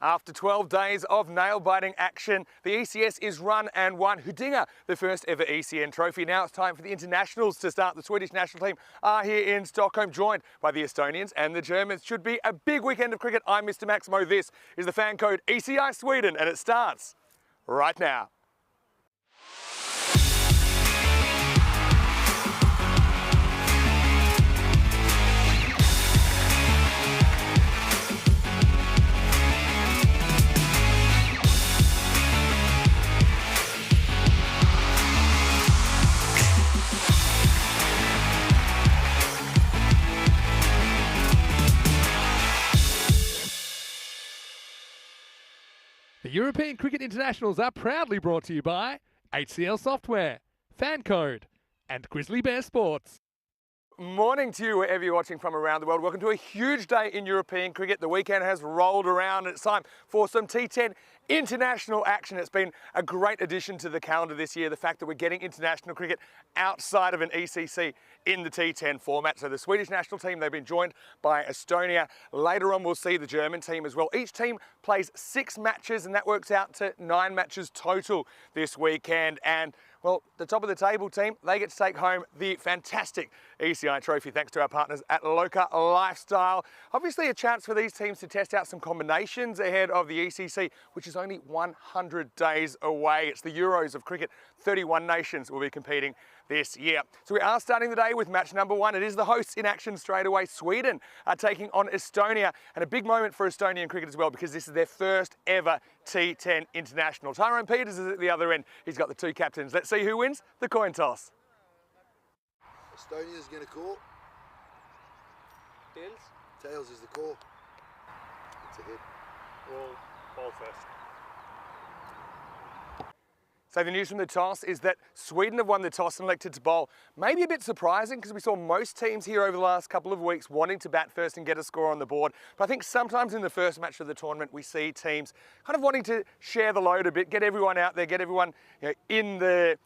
After 12 days of nail-biting action, the ECS is run and won. Hudinga, the first ever ECN trophy. Now it's time for the internationals to start. The Swedish national team are here in Stockholm, joined by the Estonians and the Germans. Should be a big weekend of cricket. I'm Mr. Maximo. This is the FanCode ECI Sweden, and it starts right now. The European Cricket Internationals are proudly brought to you by HCL Software, FanCode, and Grizzly Bear Sports. Morning to you wherever you're watching from around the world. Welcome to a huge day in European cricket. The weekend has rolled around and it's time for some T10 international action. It's been a great addition to the calendar this year, the fact that we're getting international cricket outside of an ECC in the T10 format. So the Swedish national team, they've been joined by Estonia. Later on we'll see the German team as well. Each team plays 6 matches and that works out to 9 matches total this weekend. And well, the top of the table team, they get to take home the fantastic ECI trophy thanks to our partners at Loca Lifestyle. Obviously a chance for these teams to test out some combinations ahead of the ECC, which is only 100 days away. It's the Euros of cricket. 31 nations will be competing this year. So we are starting the day with match number 1. It is the hosts in action straight away. Sweden are taking on Estonia, and a big moment for Estonian cricket as well because this is their first ever T10 international. Tyrone Peters is at the other end. He's got the 2 captains. Let's see who wins the coin toss. Estonia's going to call. Tails? Tails is the call. It's a hit. Ball first. So the news from the toss is that Sweden have won the toss and elected to bowl. Maybe a bit surprising because we saw most teams here over the last couple of weeks wanting to bat first and get a score on the board. But I think sometimes in the first match of the tournament, we see teams kind of wanting to share the load a bit, get everyone out there, get everyone in the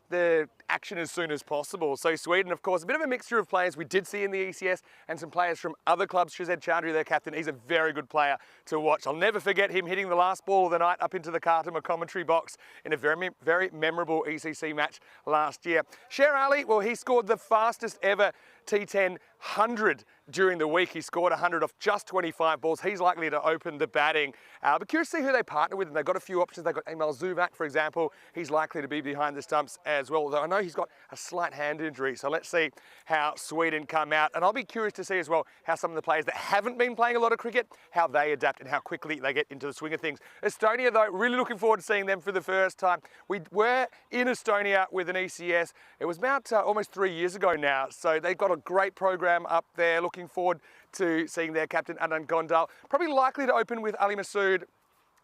action as soon as possible. So Sweden, of course, a bit of a mixture of players we did see in the ECS and some players from other clubs. Shazad Chowdhury, their captain, he's a very good player to watch. I'll never forget him hitting the last ball of the night up into the Khartoum commentary box in a very memorable ECC match last year. Sher Ali, well, he scored the fastest ever T10 100 during the week. He scored 100 off just 25 balls. He's likely to open the batting. But curious to see who they partner with, and they've got a few options. They've got Emil Zuvak, for example. He's likely to be behind the stumps as well, although I know he's got a slight hand injury. So let's see how Sweden come out. And I'll be curious to see as well how some of the players that haven't been playing a lot of cricket, how they adapt and how quickly they get into the swing of things. Estonia, though, really looking forward to seeing them for the first time. We were in Estonia with an ECS. It was about almost 3 years ago now. So they've got a great program up there. Looking forward to seeing their captain Adnan Gondal. Probably likely to open with Ali Masood.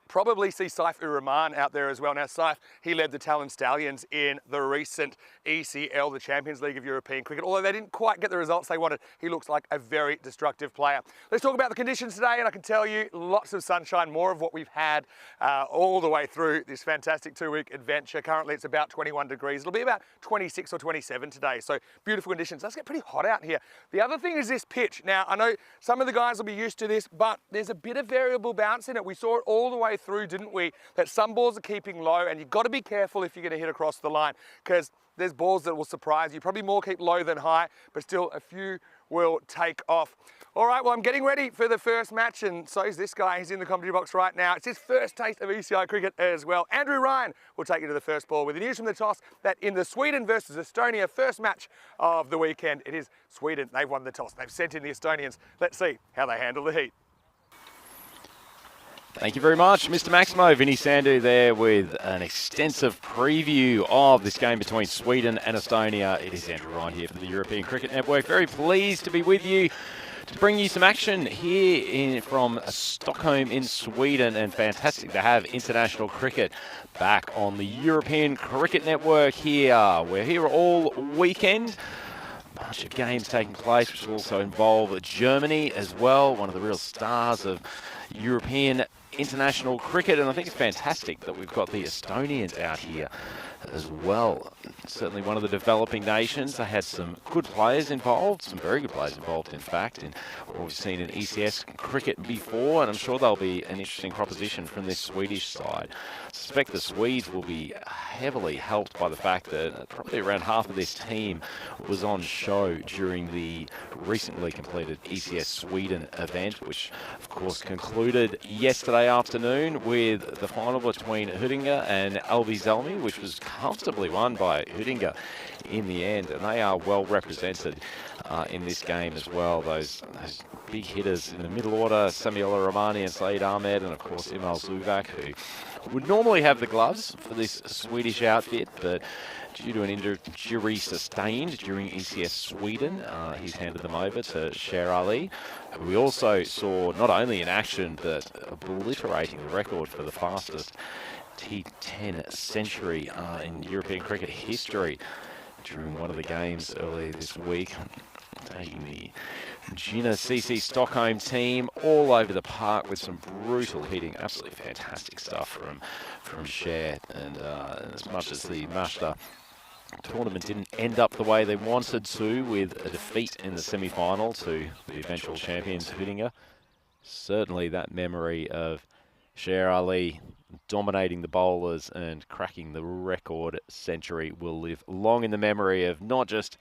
Probably see Saif Ur-Rahman out there as well. Now Saif, he led the Talon Stallions in the recent ECL, the Champions League of European Cricket. Although they didn't quite get the results they wanted, he looks like a very destructive player. Let's talk about the conditions today, and I can tell you lots of sunshine, more of what we've had all the way through this fantastic 2-week adventure. Currently it's about 21 degrees. It'll be about 26 or 27 today, so beautiful conditions. It does get pretty hot out here. The other thing is this pitch. Now I know some of the guys will be used to this, but there's a bit of variable bounce in it. We saw it all the way through, didn't we? That some balls are keeping low, and you've got to be careful if you're going to hit across the line because there's balls that will surprise you. Probably more keep low than high, but still a few will take off. All right, well, I'm getting ready for the first match, and so is this guy. He's in the commentary box right now. It's his first taste of ECI cricket as well. Andrew Ryan will take you to the first ball with the news from the toss that in the Sweden versus Estonia first match of the weekend, it is Sweden. They've won the toss. They've sent in the Estonians. Let's see how they handle the heat. Thank you very much, Mr. Maximo. Vinny Sandhu there with an extensive preview of this game between Sweden and Estonia. It is Andrew Ryan here for the European Cricket Network. Very pleased to be with you to bring you some action here from Stockholm in Sweden, and fantastic to have international cricket back on the European Cricket Network here. We're here all weekend. Bunch of games taking place, which will also involve Germany as well, one of the real stars of European international cricket. And I think it's fantastic that we've got the Estonians out here as well. Certainly one of the developing nations. They had some good players involved, some very good players involved, in fact, in what we've seen in ECS cricket before, and I'm sure they'll be an interesting proposition from this Swedish side. I suspect the Swedes will be heavily helped by the fact that probably around half of this team was on show during the recently completed ECS Sweden event, which of course concluded yesterday afternoon with the final between Huddinge and Albi Zelmi, which was comfortably won by Huddinge in the end, and they are well represented in this game as well. Those big hitters in the middle order, Samuel Romani and Saeed Ahmed, and of course Imal Zuvak, who would normally have the gloves for this Swedish outfit, but due to an injury sustained during ECS Sweden, he's handed them over to Sher Ali, who we also saw not only in action, but obliterating the record for the fastest T10 century in European cricket history during one of the games earlier this week, taking the Gina CC Stockholm team all over the park with some brutal hitting. Absolutely fantastic stuff from Cher. And as much as the Mazda tournament didn't end up the way they wanted to, with a defeat in the semi-final to the eventual champions Huddinge, certainly that memory of Sher Ali dominating the bowlers and cracking the record century will live long in the memory of not just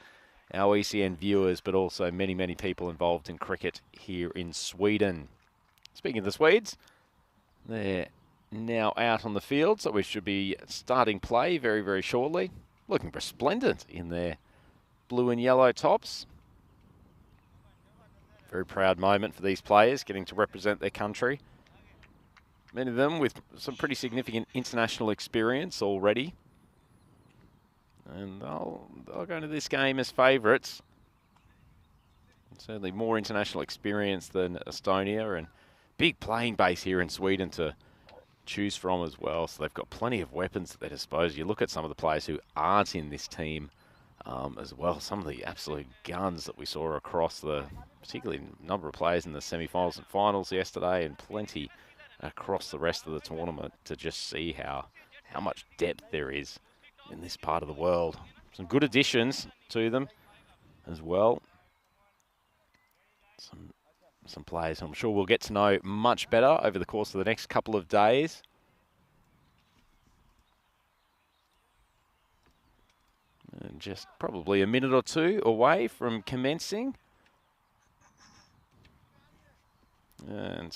our ECN viewers, but also many, many people involved in cricket here in Sweden. Speaking of the Swedes, they're now out on the field, so we should be starting play very, very shortly. Looking resplendent in their blue and yellow tops. Very proud moment for these players, getting to represent their country. Many of them with some pretty significant international experience already. And they'll go into this game as favourites. Certainly more international experience than Estonia, and big playing base here in Sweden to choose from as well. So they've got plenty of weapons at their disposal. You look at some of the players who aren't in this team as well. Some of the absolute guns that we saw across the, particularly number of players in the semi-finals and finals yesterday, and plenty across the rest of the tournament, to just see how much depth there is in this part of the world. Some good additions to them as well. Some players I'm sure we'll get to know much better over the course of the next couple of days. And just probably a minute or two away from commencing. And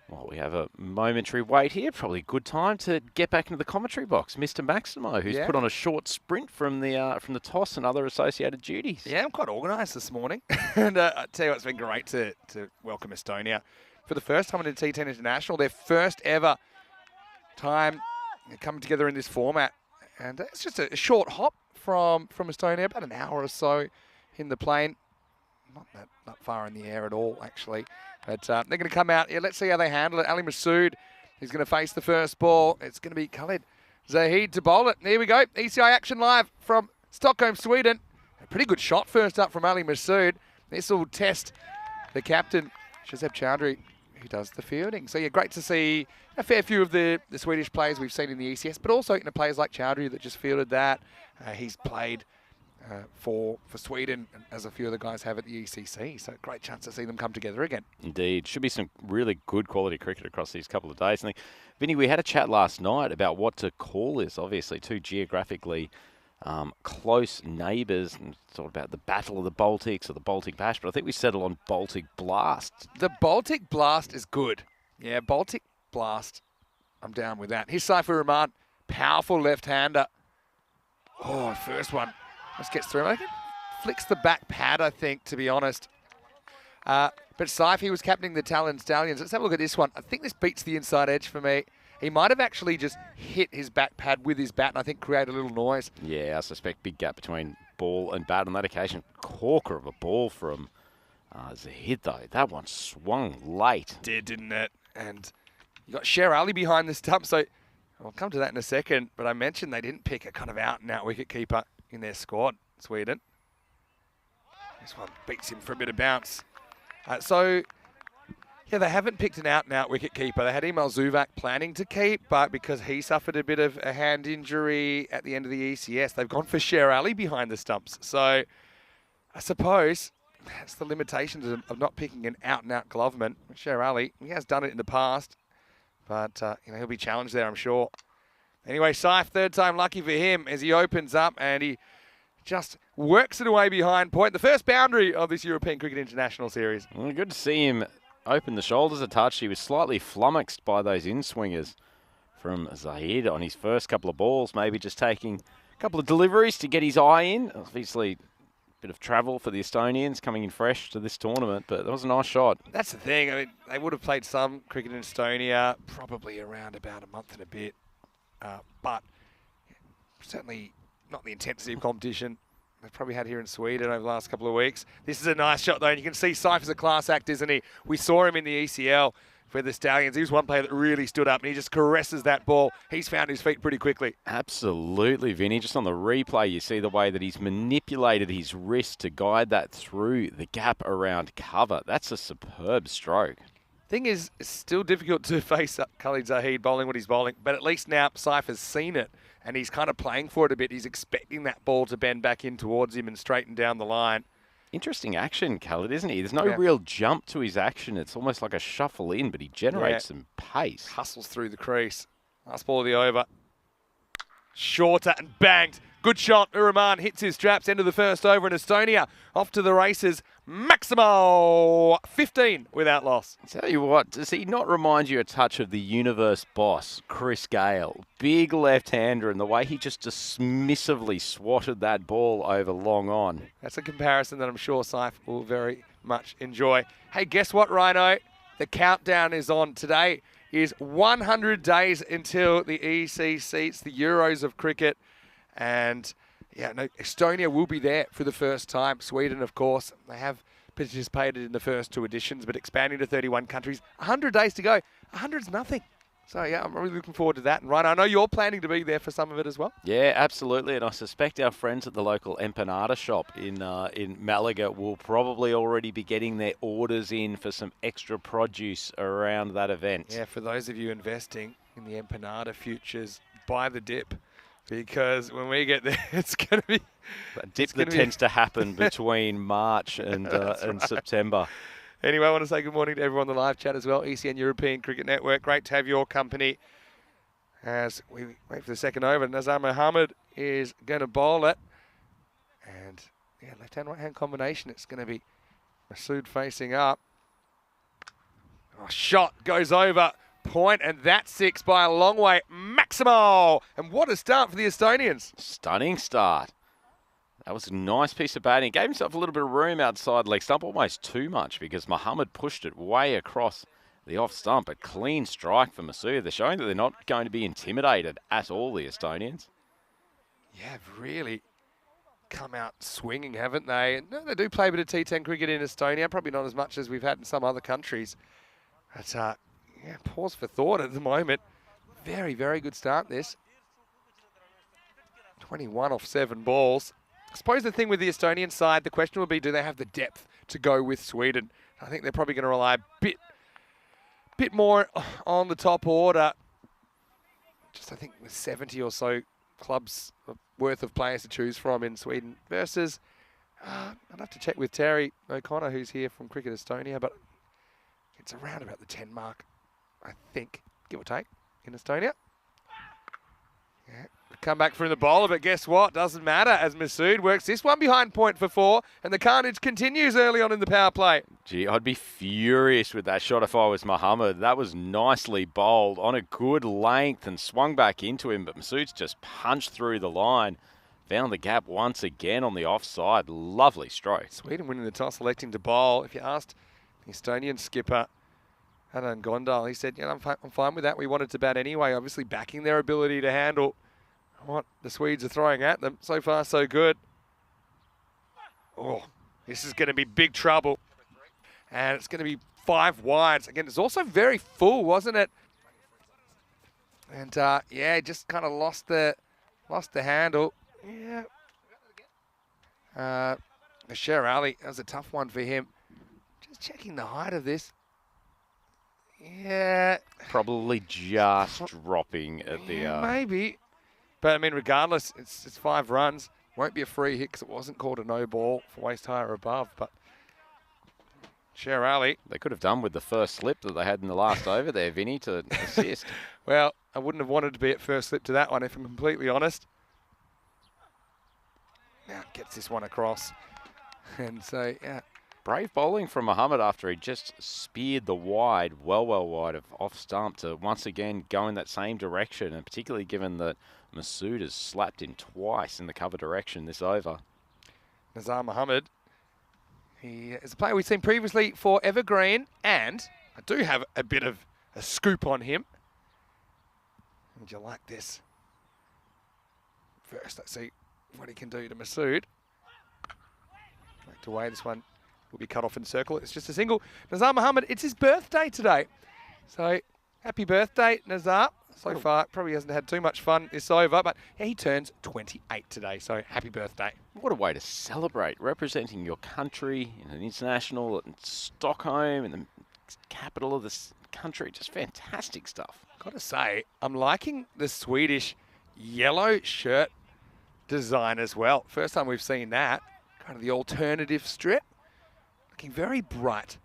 well, we have a momentary wait here. Probably a good time to get back into the commentary box. Mr. Maximo, who's put on a short sprint from the toss and other associated duties. Yeah, I'm quite organised this morning. And I tell you what, it's been great to welcome Estonia for the first time in the T10 International. Their first ever time coming together in this format. And it's just a short hop from Estonia, about an hour or so in the plane. Not far in the air at all, actually. But they're going to come out. Yeah, let's see how they handle it. Ali Masood is going to face the first ball. It's going to be Khalid Zahid to bowl it. Here we go. ECI action live from Stockholm, Sweden. A pretty good shot first up from Ali Masood. This will test the captain, Shazeb Chowdhury, who does the fielding. So, yeah, great to see a fair few of the Swedish players we've seen in the ECS, but also players like Chowdhury that just fielded that. He's played for Sweden, as a few of the guys have at the ECC. So great chance to see them come together again. Indeed. Should be some really good quality cricket across these couple of days. And Vinny, we had a chat last night about what to call this. Obviously, two geographically close neighbours, and thought about the Battle of the Baltics or the Baltic Bash, but I think we settled on Baltic Blast. The Baltic Blast is good. Yeah, Baltic Blast. I'm down with that. Here's Saifur Rahman, powerful left-hander. Oh, first one. Just gets through. I think flicks the back pad, I think, to be honest. But Saif, he was captaining the Talon Stallions. Let's have a look at this one. I think this beats the inside edge for me. He might have actually just hit his back pad with his bat and I think created a little noise. Yeah, I suspect big gap between ball and bat on that occasion. Corker of a ball from Zahid, though. That one swung late. Didn't it? And you got Sher Ali behind the stump, so I'll come to that in a second. But I mentioned they didn't pick a kind of out-and-out wicket-keeper in their squad, Sweden. This one beats him for a bit of bounce. So Yeah, they haven't picked an out-and-out wicket-keeper. They had Emil Zuvak planning to keep, but because he suffered a bit of a hand injury at the end of the ECS, they've gone for Sher Ali behind the stumps. So I suppose that's the limitations of not picking an out-and-out gloveman. Sher Ali, he has done it in the past, but he'll be challenged there, I'm sure. Anyway, Saif, third time lucky for him as he opens up and he just works it away behind point. The first boundary of this European Cricket International Series. Well, good to see him open the shoulders a touch. He was slightly flummoxed by those in-swingers from Zahid on his first couple of balls, maybe just taking a couple of deliveries to get his eye in. Obviously, a bit of travel for the Estonians coming in fresh to this tournament, but that was a nice shot. That's the thing. I mean, they would have played some cricket in Estonia, probably around about a month and a bit, but certainly not the intensity of competition they've probably had here in Sweden over the last couple of weeks. This is a nice shot, though, and you can see Saif is a class act, isn't he? We saw him in the ECL for the Stallions. He was one player that really stood up, and he just caresses that ball. He's found his feet pretty quickly. Absolutely, Vinny. Just on the replay, you see the way that he's manipulated his wrist to guide that through the gap around cover. That's a superb stroke. Thing is, it's still difficult to face up Khalid Zahid bowling what he's bowling, but at least now Saif has seen it, and he's kind of playing for it a bit. He's expecting that ball to bend back in towards him and straighten down the line. Interesting action, Khalid, isn't he? There's no real jump to his action. It's almost like a shuffle in, but he generates some pace. Hustles through the crease. Last ball of the over. Shorter and banged. Good shot. Uraman hits his straps. End of the first over in Estonia. Off to the races. Maximo 15 without loss. Tell you what, does he not remind you a touch of the universe boss, Chris Gale? Big left-hander, and the way he just dismissively swatted that ball over long on. That's a comparison that I'm sure Saif will very much enjoy. Hey, guess what, Rhino? The countdown is on. Today is 100 days until the ECC. It's the Euros of cricket. And yeah, no, Estonia will be there for the first time. Sweden, of course, they have participated in the first two editions, but expanding to 31 countries. 100 days to go. 100's nothing. So yeah, I'm really looking forward to that. And Ryan, I know you're planning to be there for some of it as well. Yeah, absolutely. And I suspect our friends at the local empanada shop in Malaga will probably already be getting their orders in for some extra produce around that event. Yeah, for those of you investing in the empanada futures, buy the dip. Because when we get there, it's going to be... That dip that tends to happen between March and September. Anyway, I want to say good morning to everyone on the live chat as well. ECN European Cricket Network. Great to have your company as we wait for the second over. Nazar Mohammed is going to bowl it. And yeah, left-hand, right-hand combination. It's going to be Masood facing up. Oh, shot goes over. Point, and that's six by a long way. Maximo! And what a start for the Estonians. Stunning start. That was a nice piece of batting. Gave himself a little bit of room outside leg stump, almost too much, because Mohammed pushed it way across the off stump. A clean strike for Masood. They're showing that they're not going to be intimidated at all, the Estonians. Yeah, really come out swinging, haven't they? And they do play a bit of T10 cricket in Estonia, probably not as much as we've had in some other countries. But yeah, pause for thought at the moment. Very, very good start this. 21 off 7 balls. I suppose the thing with the Estonian side, the question will be, do they have the depth to go with Sweden? I think they're probably going to rely a bit more on the top order. Just I think with 70 or so clubs worth of players to choose from in Sweden versus, I'd have to check with Terry O'Connor, who's here from Cricket Estonia, but it's around about the 10 mark. I think, give or take, in Estonia. Yeah, come back from the bowler, but guess what? Doesn't matter as Masood works this one behind point for 4, and the carnage continues early on in the power play. Gee, I'd be furious with that shot if I was Mohammed. That was nicely bowled on a good length and swung back into him, but Masood's just punched through the line. Found the gap once again on the offside. Lovely stroke. Sweden winning the toss, electing to bowl. If you asked the Estonian skipper, Hanan Gondal, he said, yeah, I'm fine with that. We wanted to bat anyway, obviously backing their ability to handle what the Swedes are throwing at them. So far, so good. Oh, this is going to be big trouble. And it's going to be 5 wides. Again, it's also very full, wasn't it? And yeah, just kind of lost the handle. Yeah. Sher Ali, that was a tough one for him. Just checking the height of this. Yeah. Probably just dropping at the... Maybe. But, I mean, regardless, it's 5 runs. Won't be a free hit because it wasn't called a no ball for waist high or above. But Sher Ali. They could have done with the first slip that they had in the last over there, Vinny, to assist. Well, I wouldn't have wanted to be at first slip to that one, if I'm completely honest. Now gets this one across. And so, yeah. Brave bowling from Muhammad after he just speared the wide, well wide of off stump to once again go in that same direction, and particularly given that Masood has slapped in twice in the cover direction this over. Nazar Muhammad. He is a player we've seen previously for Evergreen, and I do have a bit of a scoop on him. Would you like this? First, let's see what he can do to Masood. Back to away, this one will be cut off in circle. It's just a single. Nazar Muhammad, it's his birthday today. So, happy birthday, Nazar. So far, probably hasn't had too much fun this over, but yeah, he turns 28 today, so happy birthday. What a way to celebrate, representing your country in an international in Stockholm, in the capital of this country. Just fantastic stuff. Gotta say, I'm liking the Swedish yellow shirt design as well. First time we've seen that. Kind of the alternative strip. Looking very bright.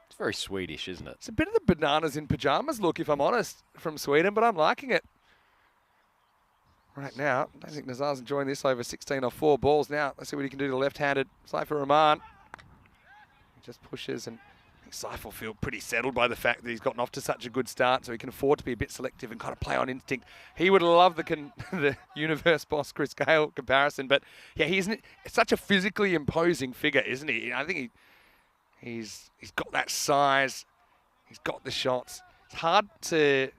It's very Swedish, isn't it? It's a bit of the bananas in pyjamas look, if I'm honest, from Sweden, but I'm liking it. Right now, I don't think Nazar's enjoying this over 16 off 4 balls. Now, let's see what he can do to left-handed Saifur Rahman. He just pushes, and I think Saif will feel pretty settled by the fact that he's gotten off to such a good start, so he can afford to be a bit selective and kind of play on instinct. He would love the universe boss Chris Gale comparison, but yeah, he's such a physically imposing figure, isn't he? I think he's got that size, he's got the shots. It's hard to,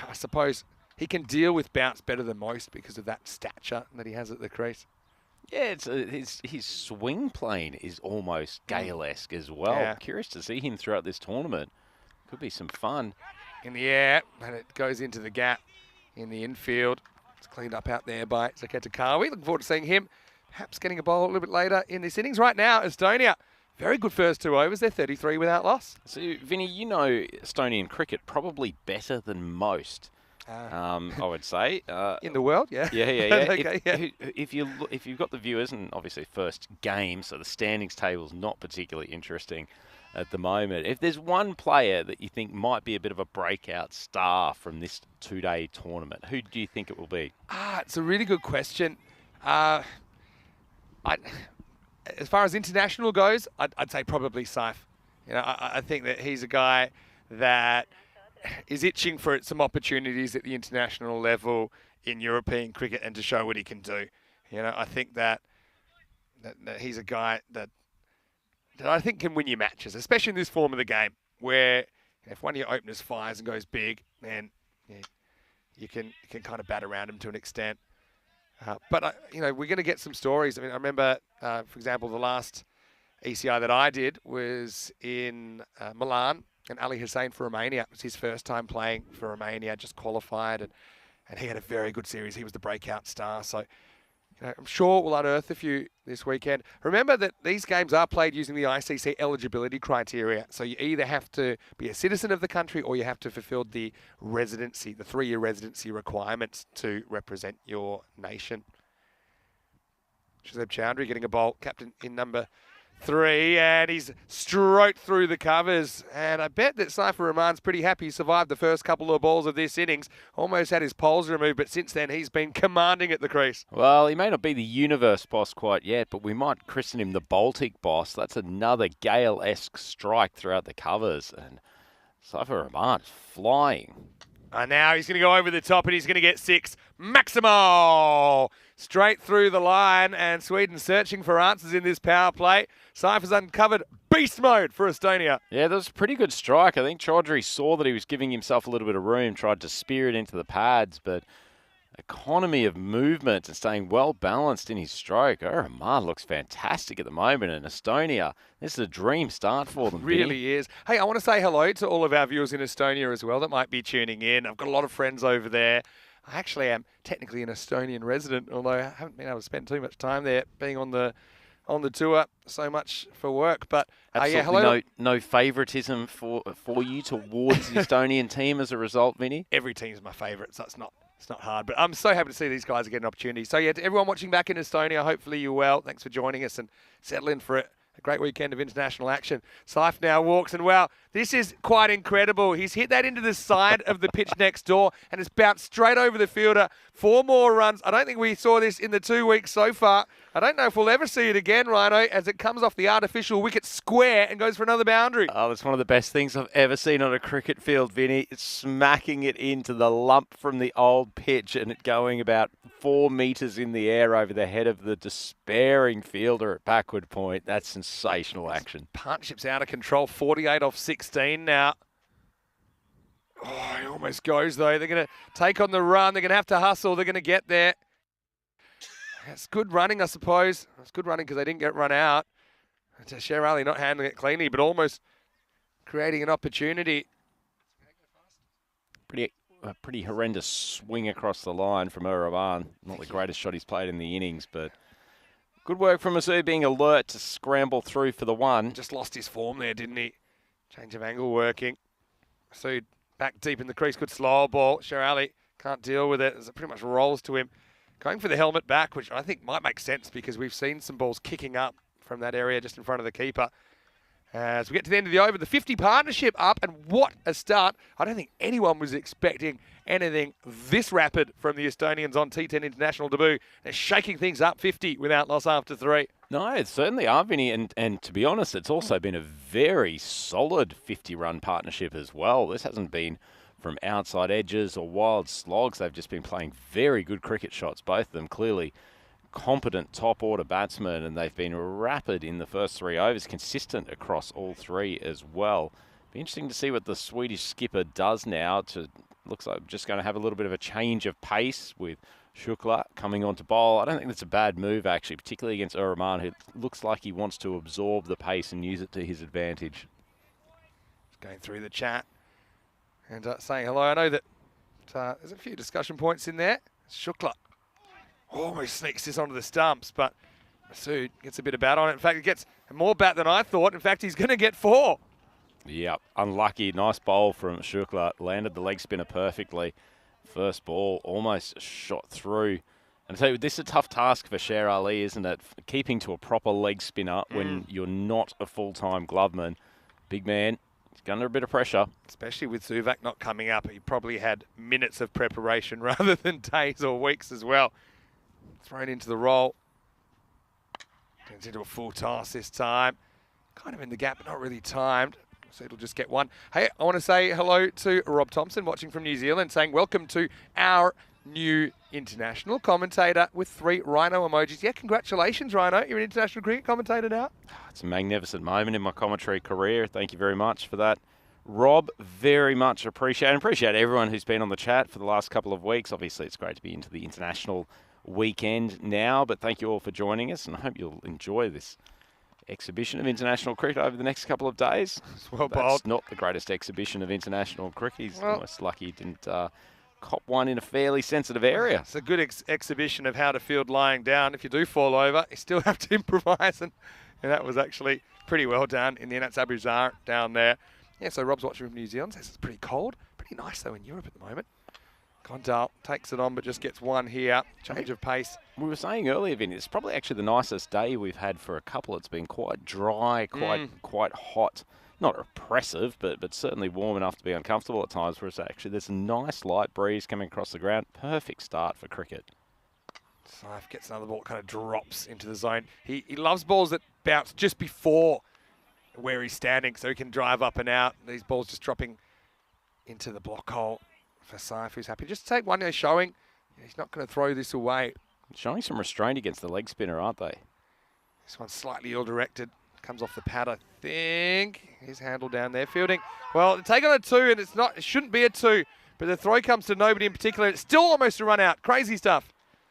I suppose, he can deal with bounce better than most because of that stature that he has at the crease. Yeah, his swing plane is almost Gale-esque as well. Yeah. Curious to see him throughout this tournament. Could be some fun. In the air, and it goes into the gap in the infield. It's cleaned up out there by Zaketakawi. Looking forward to seeing him perhaps getting a bowl a little bit later in this innings. Right now, Estonia, very good first 2 overs. They're 33 without loss. So, Vinny, you know Estonian cricket probably better than most. I would say in the world, yeah. Yeah. Okay, if you've got the viewers, and obviously first game, so the standings table's not particularly interesting at the moment. If there's one player that you think might be a bit of a breakout star from this 2-day tournament, who do you think it will be? It's a really good question. As far as international goes, I'd say probably Saif. You know, I think that he's a guy that is itching for some opportunities at the international level in European cricket and to show what he can do. You know, I think that he's a guy that I think can win you matches, especially in this form of the game, where if one of your openers fires and goes big, then you can kind of bat around him to an extent. But we're going to get some stories. I mean, I remember, for example, the last ECI that I did was in Milan. And Ali Hussein for Romania. It was his first time playing for Romania, just qualified, and he had a very good series. He was the breakout star. So I'm sure we'll unearth a few this weekend. Remember that these games are played using the ICC eligibility criteria. So you either have to be a citizen of the country or you have to fulfill the residency, the 3-year residency requirements to represent your nation. Shazeb Chowdhury getting a bowl, captain in number 3, and he's stroked through the covers. And I bet that Saifur Rahman's pretty happy he survived the first couple of balls of this innings. Almost had his poles removed, but since then he's been commanding at the crease. Well, he may not be the universe boss quite yet, but we might christen him the Baltic boss. That's another Gale-esque strike throughout the covers. And Saifur Rahman is flying. And now he's going to go over the top and he's going to get 6. Maximal! Straight through the line, and Sweden searching for answers in this power play. Saifur's uncovered beast mode for Estonia. Yeah, that was a pretty good strike. I think Chaudhry saw that he was giving himself a little bit of room, tried to spear it into the pads, but economy of movement and staying well balanced in his stroke. Rahman looks fantastic at the moment, and Estonia, this is a dream start for them. Really is. Hey, I want to say hello to all of our viewers in Estonia as well that might be tuning in. I've got a lot of friends over there. I actually am technically an Estonian resident, although I haven't been able to spend too much time there, being on the on the tour. So much for work. But Absolutely yeah, hello. no favouritism for you towards the Estonian team as a result, Vinny? Every team's my favourite, so it's not hard. But I'm so happy to see these guys get an opportunity. So yeah, to everyone watching back in Estonia, hopefully you're well. Thanks for joining us and settle in for it. A great weekend of international action. Saif now walks, and wow, this is quite incredible. He's hit that into the side of the pitch next door, and it's bounced straight over the fielder. 4 more runs. I don't think we saw this in the 2 weeks so far. I don't know if we'll ever see it again, Rhino, as it comes off the artificial wicket square and goes for another boundary. Oh, it's one of the best things I've ever seen on a cricket field, Vinny. It's smacking it into the lump from the old pitch and it going about 4 metres in the air over the head of the despairing fielder at backward point. That's sensational action. Partnership's out of control. 48 off 16 now. Oh, he almost goes, though. They're going to take on the run. They're going to have to hustle. They're going to get there. It's good running, I suppose. It's good running because they didn't get run out. Sherali not handling it cleanly, but almost creating an opportunity. Pretty horrendous swing across the line from Uravan. Not the greatest shot he's played in the innings, but good work from Masood being alert to scramble through for the one. Just lost his form there, didn't he? Change of angle working. Masood back deep in the crease. Good slow ball. Sherali can't deal with it as it pretty much rolls to him. Going for the helmet back, which I think might make sense because we've seen some balls kicking up from that area just in front of the keeper. As we get to the end of the over, the 50 partnership up, and what a start. I don't think anyone was expecting anything this rapid from the Estonians on T10 International debut. They're shaking things up 50 without loss after 3. No, it certainly are, Vinny, and to be honest, it's also been a very solid 50-run partnership as well. This hasn't been from outside edges or wild slogs. They've just been playing very good cricket shots, both of them clearly competent top-order batsmen, and they've been rapid in the first 3 overs, consistent across all 3 as well. Be interesting to see what the Swedish skipper does now. Looks like just going to have a little bit of a change of pace with Shukla coming on to bowl. I don't think that's a bad move, actually, particularly against Uraman, who looks like he wants to absorb the pace and use it to his advantage. Just going through the chat and saying hello. I know that there's a few discussion points in there. Shukla almost sneaks this onto the stumps, but Masood gets a bit of bat on it. In fact, he gets more bat than I thought. In fact, he's going to get 4. Yep, unlucky. Nice bowl from Shukla. Landed the leg spinner perfectly. First ball almost shot through. And I tell you, this is a tough task for Sher Ali, isn't it? Keeping to a proper leg spinner when you're not a full-time gloveman. Big man, he's under a bit of pressure. Especially with Suvak not coming up. He probably had minutes of preparation rather than days or weeks as well. Thrown into the roll. Turns into a full toss this time. Kind of in the gap, but not really timed. So it'll just get 1. Hey, I want to say hello to Rob Thompson watching from New Zealand, saying welcome to our new international commentator with 3 rhino emojis. Yeah, congratulations, Rhino. You're an international cricket commentator now. It's a magnificent moment in my commentary career. Thank you very much for that. Rob, very much appreciate and appreciate everyone who's been on the chat for the last couple of weeks. Obviously, it's great to be into the international weekend now, but thank you all for joining us, and I hope you'll enjoy this exhibition of international cricket over the next couple of days. Well, that's not the greatest exhibition of international cricket. He's almost lucky he didn't cop one in a fairly sensitive area. It's a good exhibition of how to field lying down. If you do fall over, you still have to improvise, and that was actually pretty well done in the Anats Abuzar down there. Yeah, so Rob's watching from New Zealand. Says it's pretty cold. Pretty nice, though, in Europe at the moment. Gondal takes it on, but just gets 1 here. Change of pace. We were saying earlier, Vinny, it's probably actually the nicest day we've had for a couple. It's been quite dry, quite hot. Not oppressive, but certainly warm enough to be uncomfortable at times. Whereas actually there's a nice light breeze coming across the ground. Perfect start for cricket. Saif gets another ball, kind of drops into the zone. He loves balls that bounce just before where he's standing, so he can drive up and out. These balls just dropping into the block hole. For Saif, who's happy. Just take one, showing he's not going to throw this away. Showing some restraint against the leg spinner, aren't they? This one's slightly ill-directed. Comes off the pad, I think. He's handled down there, fielding. Well, take on a 2, and it shouldn't be a 2, but the throw comes to nobody in particular. It's still almost a run out. Crazy stuff.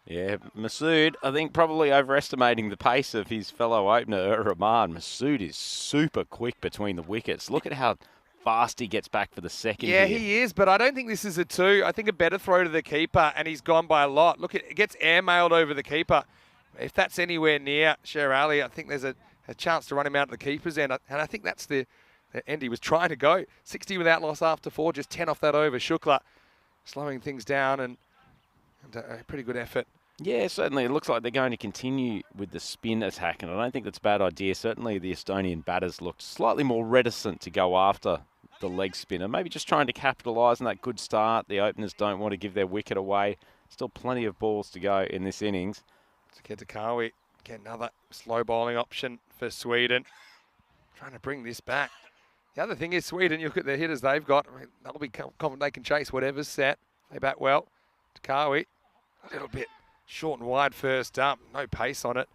Yeah, Masood, I think probably overestimating the pace of his fellow opener, Rahman. Masood is super quick between the wickets. Look at how fast he gets back for the second. Yeah, here. he is, but I don't think this is a 2. I think a better throw to the keeper, and he's gone by a lot. Look, it gets airmailed over the keeper. If that's anywhere near Sherali, I think there's a chance to run him out at the keeper's end. And I think that's the end he was trying to go. 60 without loss after 4, just 10 off that over. Shukla slowing things down and a pretty good effort. Yeah, certainly. It looks like they're going to continue with the spin attack, and I don't think that's a bad idea. Certainly the Estonian batters looked slightly more reticent to go after the leg spinner, maybe just trying to capitalise on that good start. The openers don't want to give their wicket away. Still plenty of balls to go in this innings. Kawi, get another slow bowling option for Sweden. Trying to bring this back. The other thing is Sweden, you look at the hitters they've got. I mean, they'll be confident they can chase whatever's set. They bat well. Kawi, a little bit short and wide first up. No pace on it.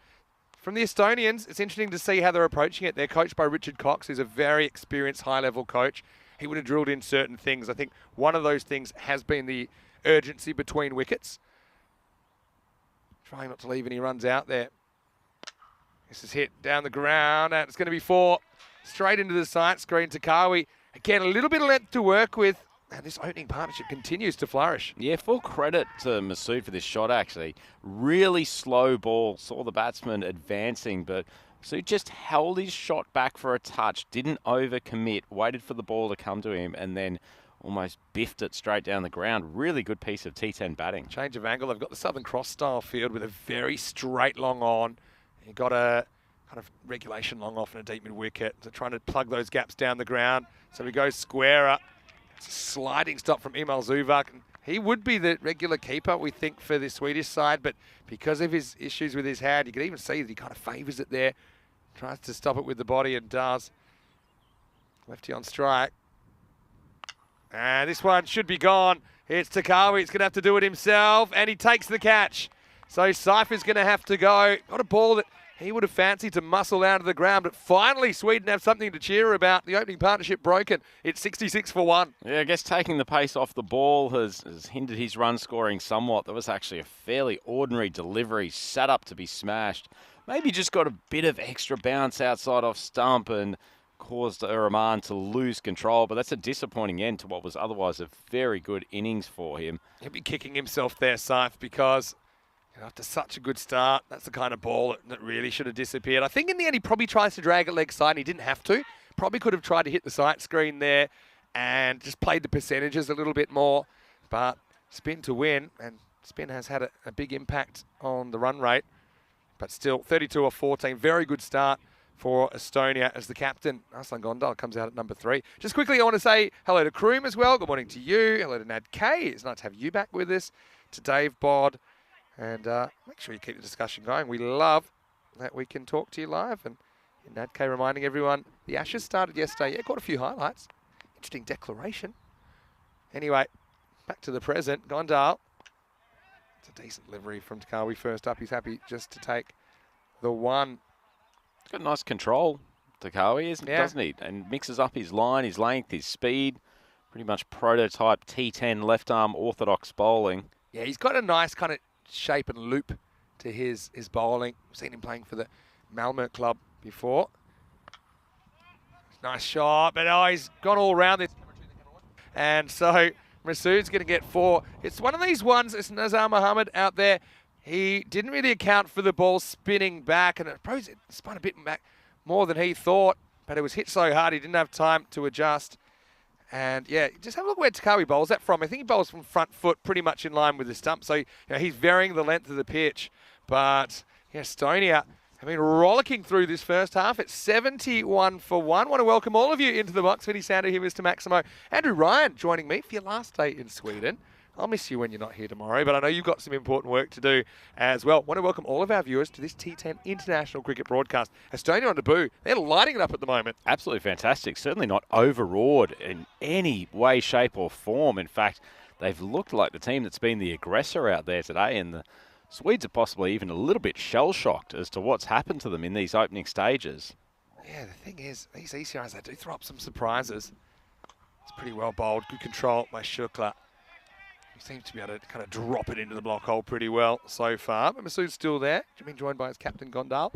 From the Estonians, it's interesting to see how they're approaching it. They're coached by Richard Cox, who's a very experienced high-level coach. He would have drilled in certain things. I think one of those things has been the urgency between wickets. Trying not to leave any runs out there. This is hit down the ground, and it's going to be 4. Straight into the sight screen to Kawi. Again, a little bit of length to work with. And this opening partnership continues to flourish. Yeah, full credit to Masood for this shot, actually. Really slow ball. Saw the batsman advancing, but Masood just held his shot back for a touch, didn't overcommit, waited for the ball to come to him, and then almost biffed it straight down the ground. Really good piece of T10 batting. Change of angle. They've got the Southern Cross style field with a very straight long on. You've got a kind of regulation long off and a deep mid wicket. So trying to plug those gaps down the ground. So he goes square up. Sliding stop from Emil Zuvak. He would be the regular keeper, we think, for the Swedish side, but because of his issues with his hand, you can even see that he kind of favours it there. Tries to stop it with the body and does. Lefty on strike. And this one should be gone. It's Takawi. He's going to have to do it himself, and he takes the catch. So Cypher's going to have to go. Got a ball that he would have fancied to muscle out of the ground, but finally Sweden have something to cheer about. The opening partnership broken. It's 66 for 1. Yeah, I guess taking the pace off the ball has hindered his run scoring somewhat. There was actually a fairly ordinary delivery set up to be smashed. Maybe just got a bit of extra bounce outside off stump and caused Rahman to lose control, but that's a disappointing end to what was otherwise a very good innings for him. He'll be kicking himself there, Syfe, because after such a good start, that's the kind of ball that really should have disappeared. I think in the end he probably tries to drag it leg side and he didn't have to. Probably could have tried to hit the sight screen there and just played the percentages a little bit more. But spin to win, and spin has had a big impact on the run rate. But still, 32 or 14, very good start for Estonia as the captain. Arslan Gondal comes out at number 3. Just quickly, I want to say hello to Kroom as well. Good morning to you. Hello to Nad K. It's nice to have you back with us. To Dave Bod. And make sure you keep the discussion going. We love that we can talk to you live. And Nad K reminding everyone, the Ashes started yesterday. Yeah, got a few highlights. Interesting declaration. Anyway, back to the present. Gondal. It's a decent delivery from Takawi first up. He's happy just to take the 1. He's got nice control, Takawi, doesn't he? And mixes up his line, his length, his speed. Pretty much prototype T10 left arm orthodox bowling. Yeah, he's got a nice kind of shape and loop to his bowling. We've seen him playing for the Malmö club before. Nice shot, but he's gone all around this. And so Masood's going to get 4. It's one of these ones, it's Nazar Mohammed out there. He didn't really account for the ball spinning back, and it probably spun a bit back more than he thought, but it was hit so hard he didn't have time to adjust. And yeah, just have a look where Takawi bowls that from. I think he bowls from front foot, pretty much in line with the stump. So he's varying the length of the pitch. But Estonia have been rollicking through this first half. It's 71 for 1. I want to welcome all of you into the box. Vinny Sander here, Mr. Maximo. Andrew Ryan joining me for your last day in Sweden. I'll miss you when you're not here tomorrow, but I know you've got some important work to do as well. I want to welcome all of our viewers to this T10 International Cricket broadcast. Estonia on debut. They're lighting it up at the moment. Absolutely fantastic. Certainly not overawed in any way, shape or form. In fact, they've looked like the team that's been the aggressor out there today, and the Swedes are possibly even a little bit shell-shocked as to what's happened to them in these opening stages. Yeah, the thing is, these ECIs, they do throw up some surprises. It's pretty well bowled. Good control by Shukla. He seems to be able to kind of drop it into the block hole pretty well so far. But Masood's still there. He's been joined by his captain, Gondal.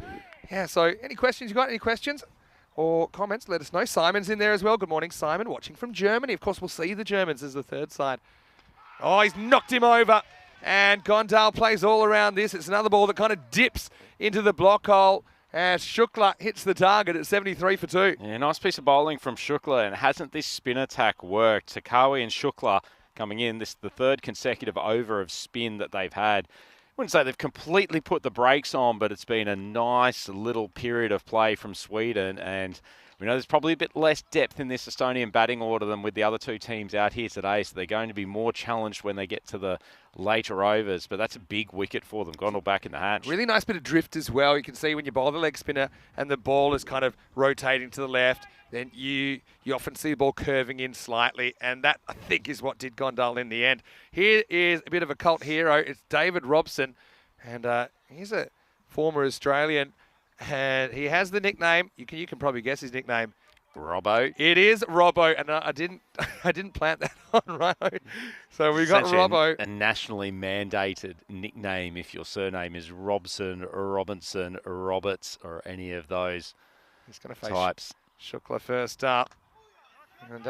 Yeah, so any questions? You got any questions or comments? Let us know. Simon's in there as well. Good morning, Simon, watching from Germany. Of course, we'll see the Germans as the third side. Oh, he's knocked him over. And Gondal plays all around this. It's another ball that kind of dips into the block hole. And Shukla hits the target at 73 for 2. Yeah, nice piece of bowling from Shukla. And hasn't this spin attack worked? Takawi and Shukla coming in. This is the third consecutive over of spin that they've had. I wouldn't say they've completely put the brakes on, but it's been a nice little period of play from Sweden. And we know there's probably a bit less depth in this Estonian batting order than with the other two teams out here today, so they're going to be more challenged when they get to the later overs. But that's a big wicket for them. Gondal back in the hatch. Really nice bit of drift as well. You can see when you bowl the leg spinner and the ball is kind of rotating to the left, then you often see the ball curving in slightly, and that, I think, is what did Gondal in the end. Here is a bit of a cult hero. It's David Robson, and he's a former Australian, and he has the nickname. You can probably guess his nickname. Robbo. It is Robbo, and I didn't plant that on, right? So we got Robbo. A nationally mandated nickname if your surname is Robson, Robinson, Roberts, or any of those He's going to face types. Shukla first up. And,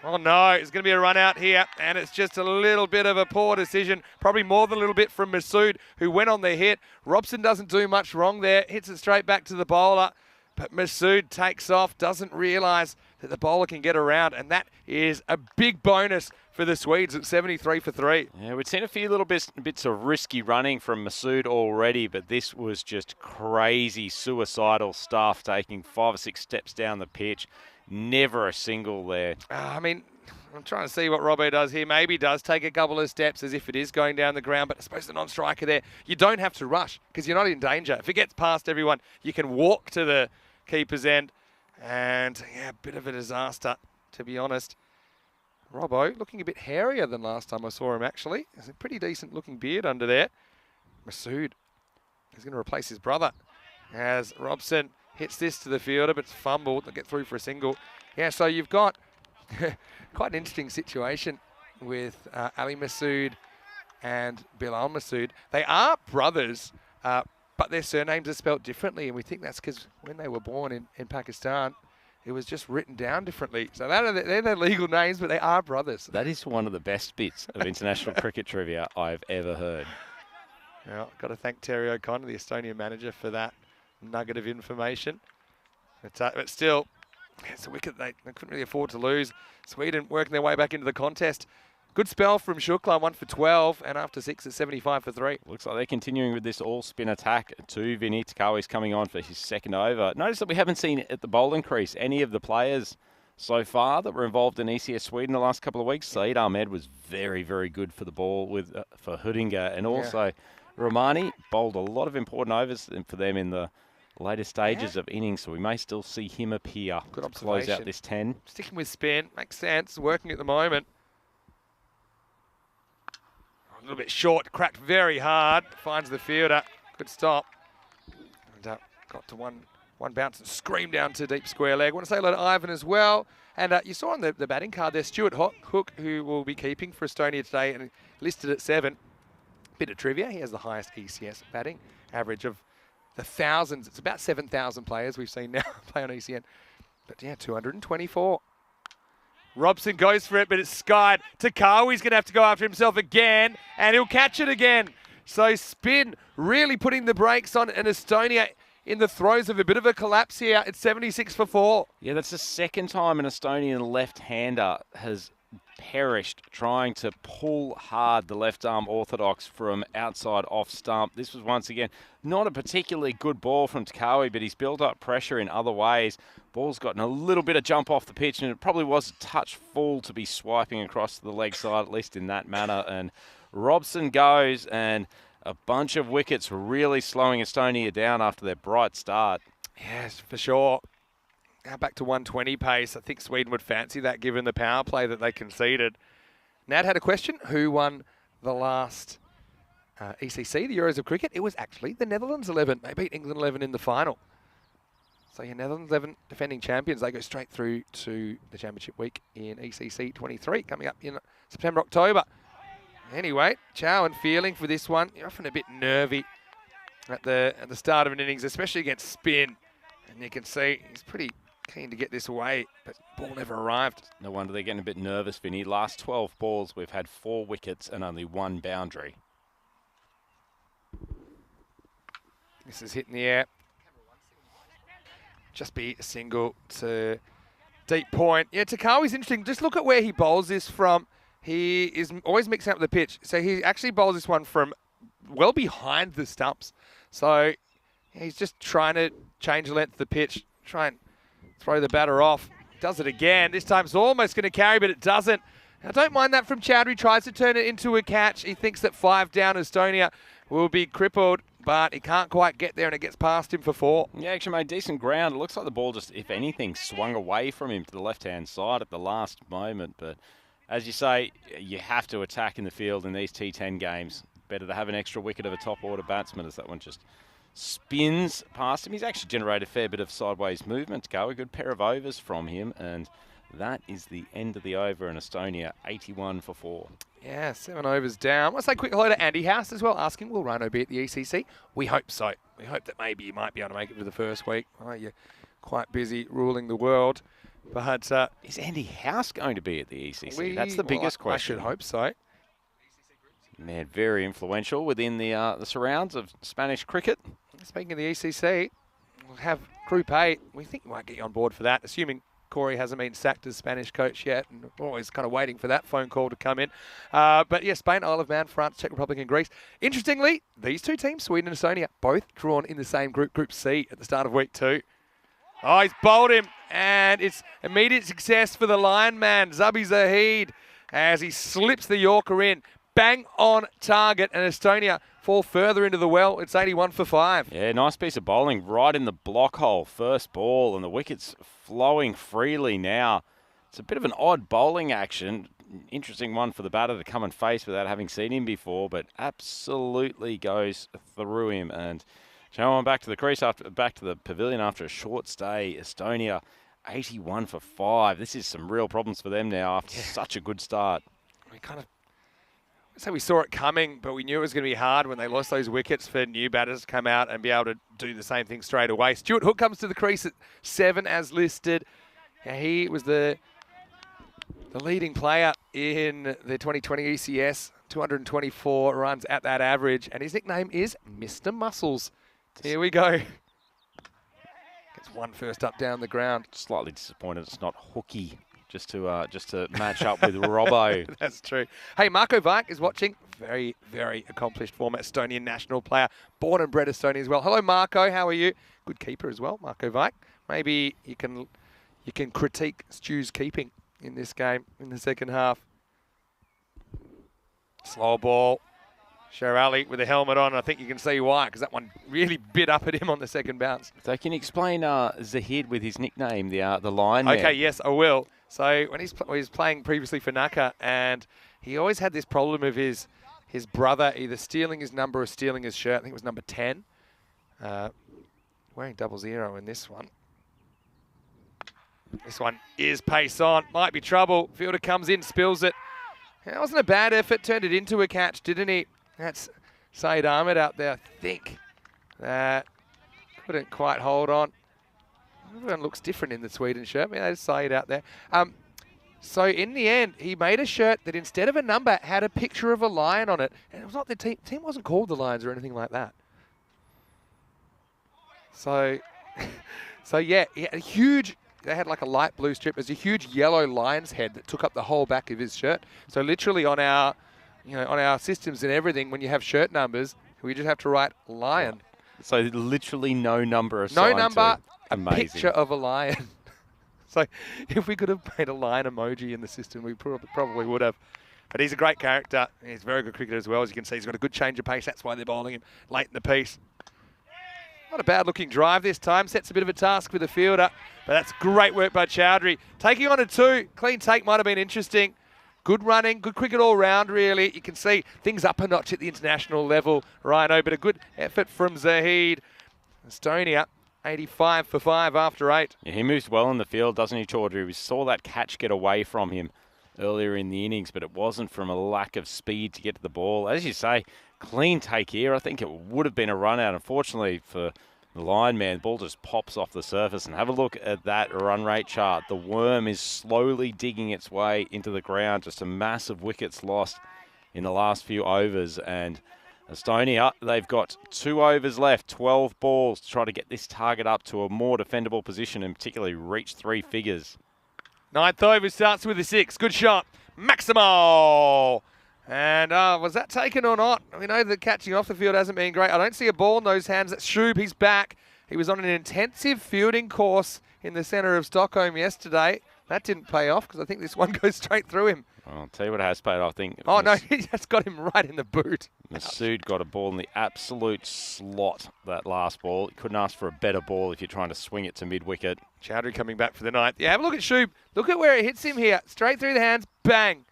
oh no, it's going to be a run out here, and it's just a little bit of a poor decision, probably more than a little bit from Masood, who went on the hit. Robson doesn't do much wrong there, hits it straight back to the bowler, but Masood takes off, doesn't realise that the bowler can get around, and that is a big bonus for the Swedes at 73 for 3. Yeah, we've seen a few little bits of risky running from Masood already, but this was just crazy suicidal stuff, taking 5 or 6 steps down the pitch. Never a single there. I mean, I'm trying to see what Robbo does here. Maybe he does take a couple of steps as if it is going down the ground, but I suppose the non-striker there, you don't have to rush because you're not in danger. If it gets past everyone, you can walk to the keeper's end. And, yeah, a bit of a disaster, to be honest. Robbo looking a bit hairier than last time I saw him, actually. There's a pretty decent-looking beard under there. Masood is going to replace his brother as Robson hits this to the fielder, but it's fumbled. They'll get through for a single. Yeah, so you've got quite an interesting situation with Ali Masood and Bilal Masood. They are brothers, but their surnames are spelt differently, and we think that's because when they were born in Pakistan, it was just written down differently. So they're their legal names, but they are brothers. That is one of the best bits of international cricket trivia I've ever heard. Well, got to thank Terry O'Connor, the Estonian manager, for that nugget of information. But still, it's a wicket they couldn't really afford to lose. Sweden working their way back into the contest. Good spell from Shukla, 1 for 12, and after 6 at 75 for 3. Looks like they're continuing with this all-spin attack too. Vinny Takawi's coming on for his second over. Notice that we haven't seen at the bowling crease any of the players so far that were involved in ECS Sweden the last couple of weeks. Saeed Ahmed was very, very good for the ball for Hudinga, and also Romani bowled a lot of important overs for them in the later stages of innings, so we may still see him appear Good to close out observation. this 10. Sticking with spin, makes sense, working at the moment. A little bit short, cracked very hard, finds the fielder, good stop. And got to one bounce and screamed down to deep square leg. I want to say hello to Ivan as well. And you saw on the batting card there, Stuart Hook, who will be keeping for Estonia today, and listed at 7. Bit of trivia, he has the highest ECS batting average of the thousands. It's about 7,000 players we've seen now play on ECN. But yeah, 224. Robson goes for it, but it's skied. Takawi's going to have to go after himself again, and he'll catch it again. So spin really putting the brakes on, and Estonia in the throes of a bit of a collapse here. It's 76 for 4. Yeah, that's the second time an Estonian left-hander has perished trying to pull hard the left arm orthodox from outside off stump. This was once again not a particularly good ball from Takawi, but he's built up pressure in other ways. Ball's gotten a little bit of jump off the pitch, and it probably was a touch full to be swiping across the leg side, at least in that manner. And Robson goes, and a bunch of wickets really slowing Estonia down after their bright start. Yes, for sure. Now back to 120 pace. I think Sweden would fancy that given the power play that they conceded. Nat had a question. Who won the last ECC, the Euros of Cricket? It was actually the Netherlands 11. They beat England 11 in the final. So your Netherlands 11 defending champions. They go straight through to the championship week in ECC 23 coming up in September, October. Anyway, Chow and feeling for this one. You're often a bit nervy at the start of an innings, especially against spin. And you can see he's pretty keen to get this away, but ball never arrived. No wonder they're getting a bit nervous, Vinny. Last 12 balls, we've had 4 wickets and only 1 boundary. This is hit in the air. Just be a single to deep point. Yeah, Takawi's interesting. Just look at where he bowls this from. He is always mixing up the pitch. So he actually bowls this one from well behind the stumps. So he's just trying to change the length of the pitch, try and throw the batter off. Does it again. This time it's almost going to carry, but it doesn't. I don't mind that from Chowdhury. Tries to turn it into a catch. He thinks that 5 down Estonia will be crippled, but he can't quite get there, and it gets past him for 4. Yeah, actually made decent ground. It looks like the ball just, if anything, swung away from him to the left-hand side at the last moment. But as you say, you have to attack in the field in these T10 games. Better to have an extra wicket of a top-order batsman as that one just spins past him. He's actually generated a fair bit of sideways movement to go. A good pair of overs from him, and that is the end of the over in Estonia, 81 for 4. Yeah, 7 overs down. I'll say a quick hello to Andy House as well, asking, will Rhino be at the ECC? We hope so. We hope that maybe you might be able to make it for the first week. Oh, you're quite busy ruling the world. But is Andy House going to be at the ECC? That's the biggest question. I should hope so. Man, very influential within the surrounds of Spanish cricket. Speaking of the ECC, we'll have Group 8. We think we might get you on board for that, assuming Corey hasn't been sacked as Spanish coach yet, and we're always kind of waiting for that phone call to come in. But yeah, Spain, Isle of Man, France, Czech Republic and Greece. Interestingly, these two teams, Sweden and Estonia, both drawn in the same group, Group C, at the start of week 2. Oh, he's bowled him, and it's immediate success for the Lion man, Zabi Zahid, as he slips the Yorker in. Bang on target, and Estonia fall further into the well. It's 81 for 5. Yeah, nice piece of bowling right in the block hole. First ball, and the wicket's flowing freely now. It's a bit of an odd bowling action. Interesting one for the batter to come and face without having seen him before, but absolutely goes through him. And on back to the crease, back to the pavilion after a short stay. Estonia, 81 for 5. This is some real problems for them now after such a good start. So we saw it coming, but we knew it was going to be hard when they lost those wickets for new batters to come out and be able to do the same thing straight away. Stuart Hook comes to the crease at 7 as listed. He was the leading player in the 2020 ECS, 224 runs at that average, and his nickname is Mr. Muscles. Here we go. Gets one first up down the ground. Slightly disappointed it's not Hooky. Just to match up with Robbo. That's true. Hey, Marco Vike is watching. Very, very accomplished former Estonian national player. Born and bred Estonian as well. Hello, Marco. How are you? Good keeper as well, Marco Vike. Maybe you can critique Stu's keeping in this game in the second half. Slow ball. Sherali with the helmet on. I think you can see why, because that one really bit up at him on the second bounce. So can you explain Zahid with his nickname, the Lion Man? Okay, yes, I will. So when he was playing previously for Naka, and he always had this problem of his brother either stealing his number or stealing his shirt. I think it was number 10. Wearing 00 in this one. This one is pace on. Might be trouble. Fielder comes in, spills it. That wasn't a bad effort. Turned it into a catch, didn't he? That's Saeed Ahmed out there, I think. That couldn't quite hold on. Everyone looks different in the Sweden shirt. I mean, there's Saeed out there. So in the end, he made a shirt that instead of a number had a picture of a lion on it. And it was not the team wasn't called the Lions or anything like that. So yeah, he had a huge, they had like a light blue strip. There's a huge yellow lion's head that took up the whole back of his shirt. So literally on our, on our systems and everything, when you have shirt numbers, we just have to write lion. So literally no number assigned. No number, a Amazing. picture of a lion. So if we could have made a lion emoji in the system, we probably would have. But he's a great character. He's a very good cricketer as well. As you can see, he's got a good change of pace. That's why they're bowling him late in the piece. Not a bad looking drive this time. Sets a bit of a task for the fielder. But that's great work by Chowdhury. Taking on a 2. Clean take might have been interesting. Good running, good cricket all round, really. You can see things up a notch at the international level, Rhino, but a good effort from Zahid. Estonia, 85 for 5 after 8. Yeah, he moves well in the field, doesn't he, Chowdhury? We saw that catch get away from him earlier in the innings, but it wasn't from a lack of speed to get to the ball. As you say, clean take here. I think it would have been a run out. Unfortunately for the Lion man, the ball just pops off the surface. And have a look at that run rate chart. The worm is slowly digging its way into the ground. Just a massive wickets lost in the last few overs. And Estonia, they've got 2 overs left, 12 balls to try to get this target up to a more defendable position and particularly reach 3 figures. 9th over starts with a 6. Good shot. Maximo! And was that taken or not? We know that catching off the field hasn't been great. I don't see a ball in those hands. That's Shub. He's back. He was on an intensive fielding course in the centre of Stockholm yesterday. That didn't pay off because I think this one goes straight through him. I'll tell you what has paid off. I think. Oh, no, he just got him right in the boot. Masood got a ball in the absolute slot, that last ball. You couldn't ask for a better ball if you're trying to swing it to mid-wicket. Chowdhury coming back for the 9th. Yeah, have a look at Shub. Look at where it hits him here. Straight through the hands. Bang.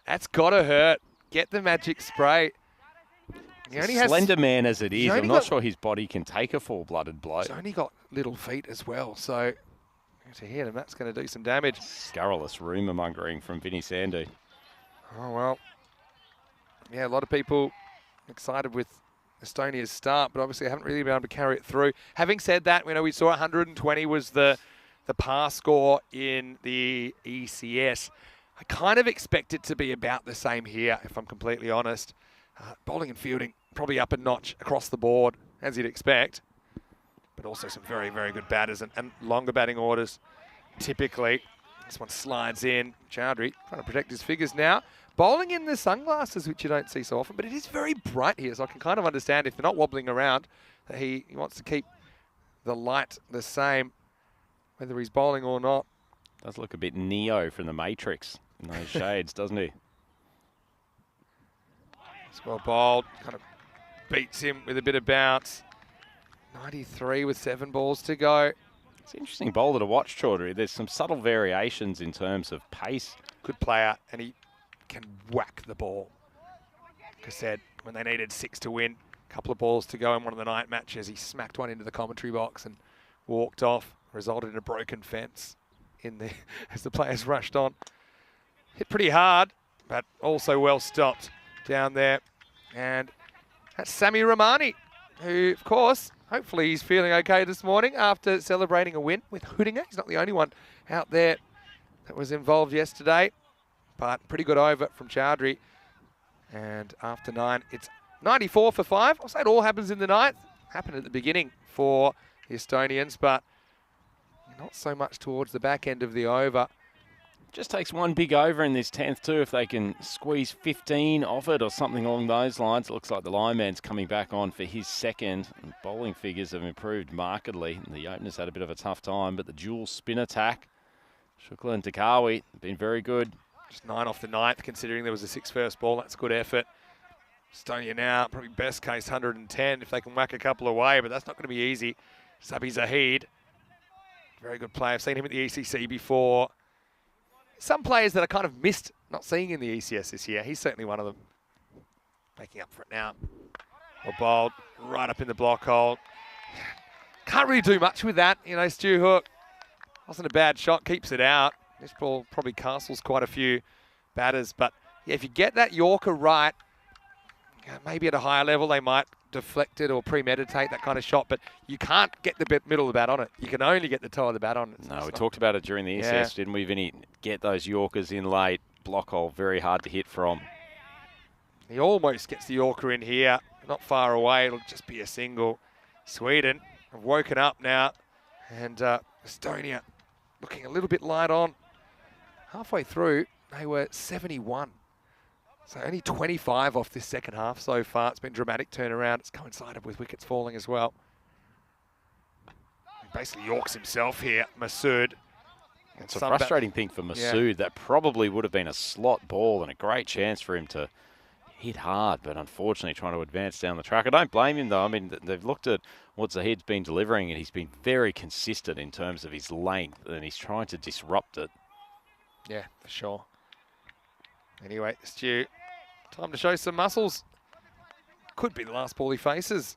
That's got to hurt. Get the magic spray. He only has slender man as it is, I'm not got, sure his body can take a full-blooded blow. He's only got little feet as well, so to hit him, that's going to do some damage. Scurrilous rumour-mongering from Vinny Sandu. Oh, well. Yeah, a lot of people excited with Estonia's start, but obviously haven't really been able to carry it through. Having said that, we saw 120 was the par score in the ECS. I kind of expect it to be about the same here, if I'm completely honest. Bowling and fielding probably up a notch across the board, as you'd expect. But also some very, very good batters and longer batting orders. Typically, this one slides in. Chowdhury trying to protect his figures now. Bowling in the sunglasses, which you don't see so often, but it is very bright here, so I can kind of understand if they're not wobbling around, that he wants to keep the light the same, whether he's bowling or not. Does look a bit Neo from the Matrix in those shades, doesn't he? It's well bowled, kind of beats him with a bit of bounce. 93 with 7 balls to go. It's an interesting bowler to watch, Chaudhary. There's some subtle variations in terms of pace. Good player, and he can whack the ball. Like I said, when they needed 6 to win, a couple of balls to go in one of the night matches, he smacked one into the commentary box and walked off, resulted in a broken fence in the as the players rushed on. Hit pretty hard, but also well stopped down there. And that's Sammy Romani, who, of course, hopefully he's feeling okay this morning after celebrating a win with Hoodinger. He's not the only one out there that was involved yesterday, but pretty good over from Chowdhury. And after 9, it's 94 for 5. I'll say it all happens in the 9th. Happened at the beginning for the Estonians, but not so much towards the back end of the over. Just takes one big over in this 10th too. If they can squeeze 15 off it or something along those lines. It looks like the lineman's coming back on for his second. And bowling figures have improved markedly. The openers had a bit of a tough time, but the dual spin attack, Shukla and Takawi, have been very good. Just 9 off the 9th, considering there was a 6 first ball. That's good effort. Estonia now, probably best case 110 if they can whack a couple away, but that's not going to be easy. Sabi Zahid, very good player. I've seen him at the ECC before. Some players that I kind of missed not seeing in the ECS this year. He's certainly one of them. Making up for it now. Well bowled, right up in the block hole. Can't really do much with that. Stu Hook wasn't a bad shot, keeps it out. This ball probably castles quite a few batters. But yeah, if you get that Yorker right, maybe at a higher level they might deflect it or premeditate that kind of shot, but you can't get the middle of the bat on it. You can only get the toe of the bat on it. No, we talked about it during the ECS, didn't we, Vinny? Get those Yorkers in late. Block hole, very hard to hit from. He almost gets the Yorker in here. Not far away, it'll just be a single. Sweden have woken up now, and Estonia looking a little bit light on. Halfway through, they were 71. So only 25 off this second half so far. It's been a dramatic turnaround. It's coincided with wickets falling as well. He basically Yorks himself here, Masood. It's a frustrating thing for Masood. Yeah. That probably would have been a slot ball and a great chance for him to hit hard, but unfortunately trying to advance down the track. I don't blame him, though. I mean, they've looked at what Zahid's been delivering, and he's been very consistent in terms of his length, and he's trying to disrupt it. Yeah, for sure. Anyway, Stu, time to show some muscles. Could be the last ball he faces.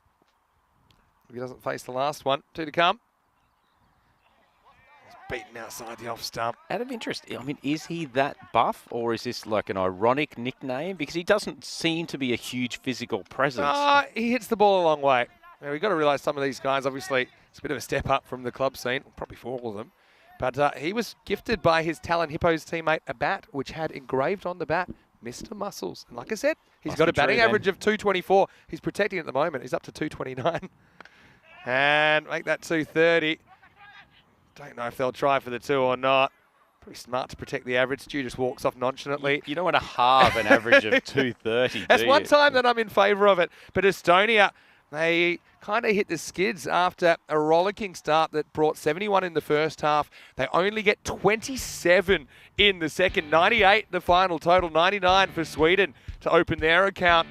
If he doesn't face the last one, 2 to come. He's beaten outside the off stump. Out of interest, I mean, is he that buff, or is this like an ironic nickname? Because he doesn't seem to be a huge physical presence. He hits the ball a long way. Now, we've got to realise some of these guys, obviously, it's a bit of a step up from the club scene, probably for all of them. But he was gifted by his Talon Hippos teammate a bat, which had engraved on the bat Mr. Muscles. And like I said, he's Nice got a batting retrieve, average of 224. He's protecting at the moment. He's up to 229. And make that 230. Don't know if they'll try for the 2 or not. Pretty smart to protect the average. Stu just walks off nonchalantly. You don't want to halve an average of 230, That's do one you? time that I'm in favour of it. But Estonia, they kind of hit the skids after a rollicking start that brought 71 in the first half. They only get 27 in the second. 98 the final total. 99 for Sweden to open their account.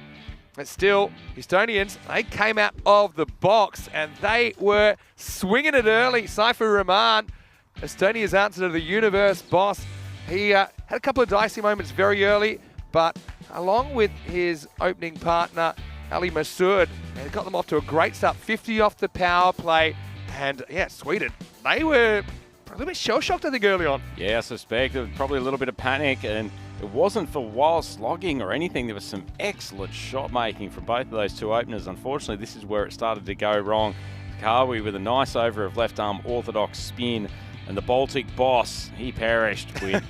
But still, Estonians, they came out of the box and they were swinging it early. Saifu Rahman, Estonia's answer to the universe boss. He had a couple of dicey moments very early, but along with his opening partner, Ali Masood, it got them off to a great start. 50 off the power play. And yeah, Sweden, they were a little bit shell-shocked, I think, early on. Yeah, I suspect there was probably a little bit of panic, and it wasn't for wild slogging or anything. There was some excellent shot making from both of those two openers. Unfortunately, this is where it started to go wrong. Kawi with a nice over of left arm orthodox spin, and the Baltic boss, he perished with...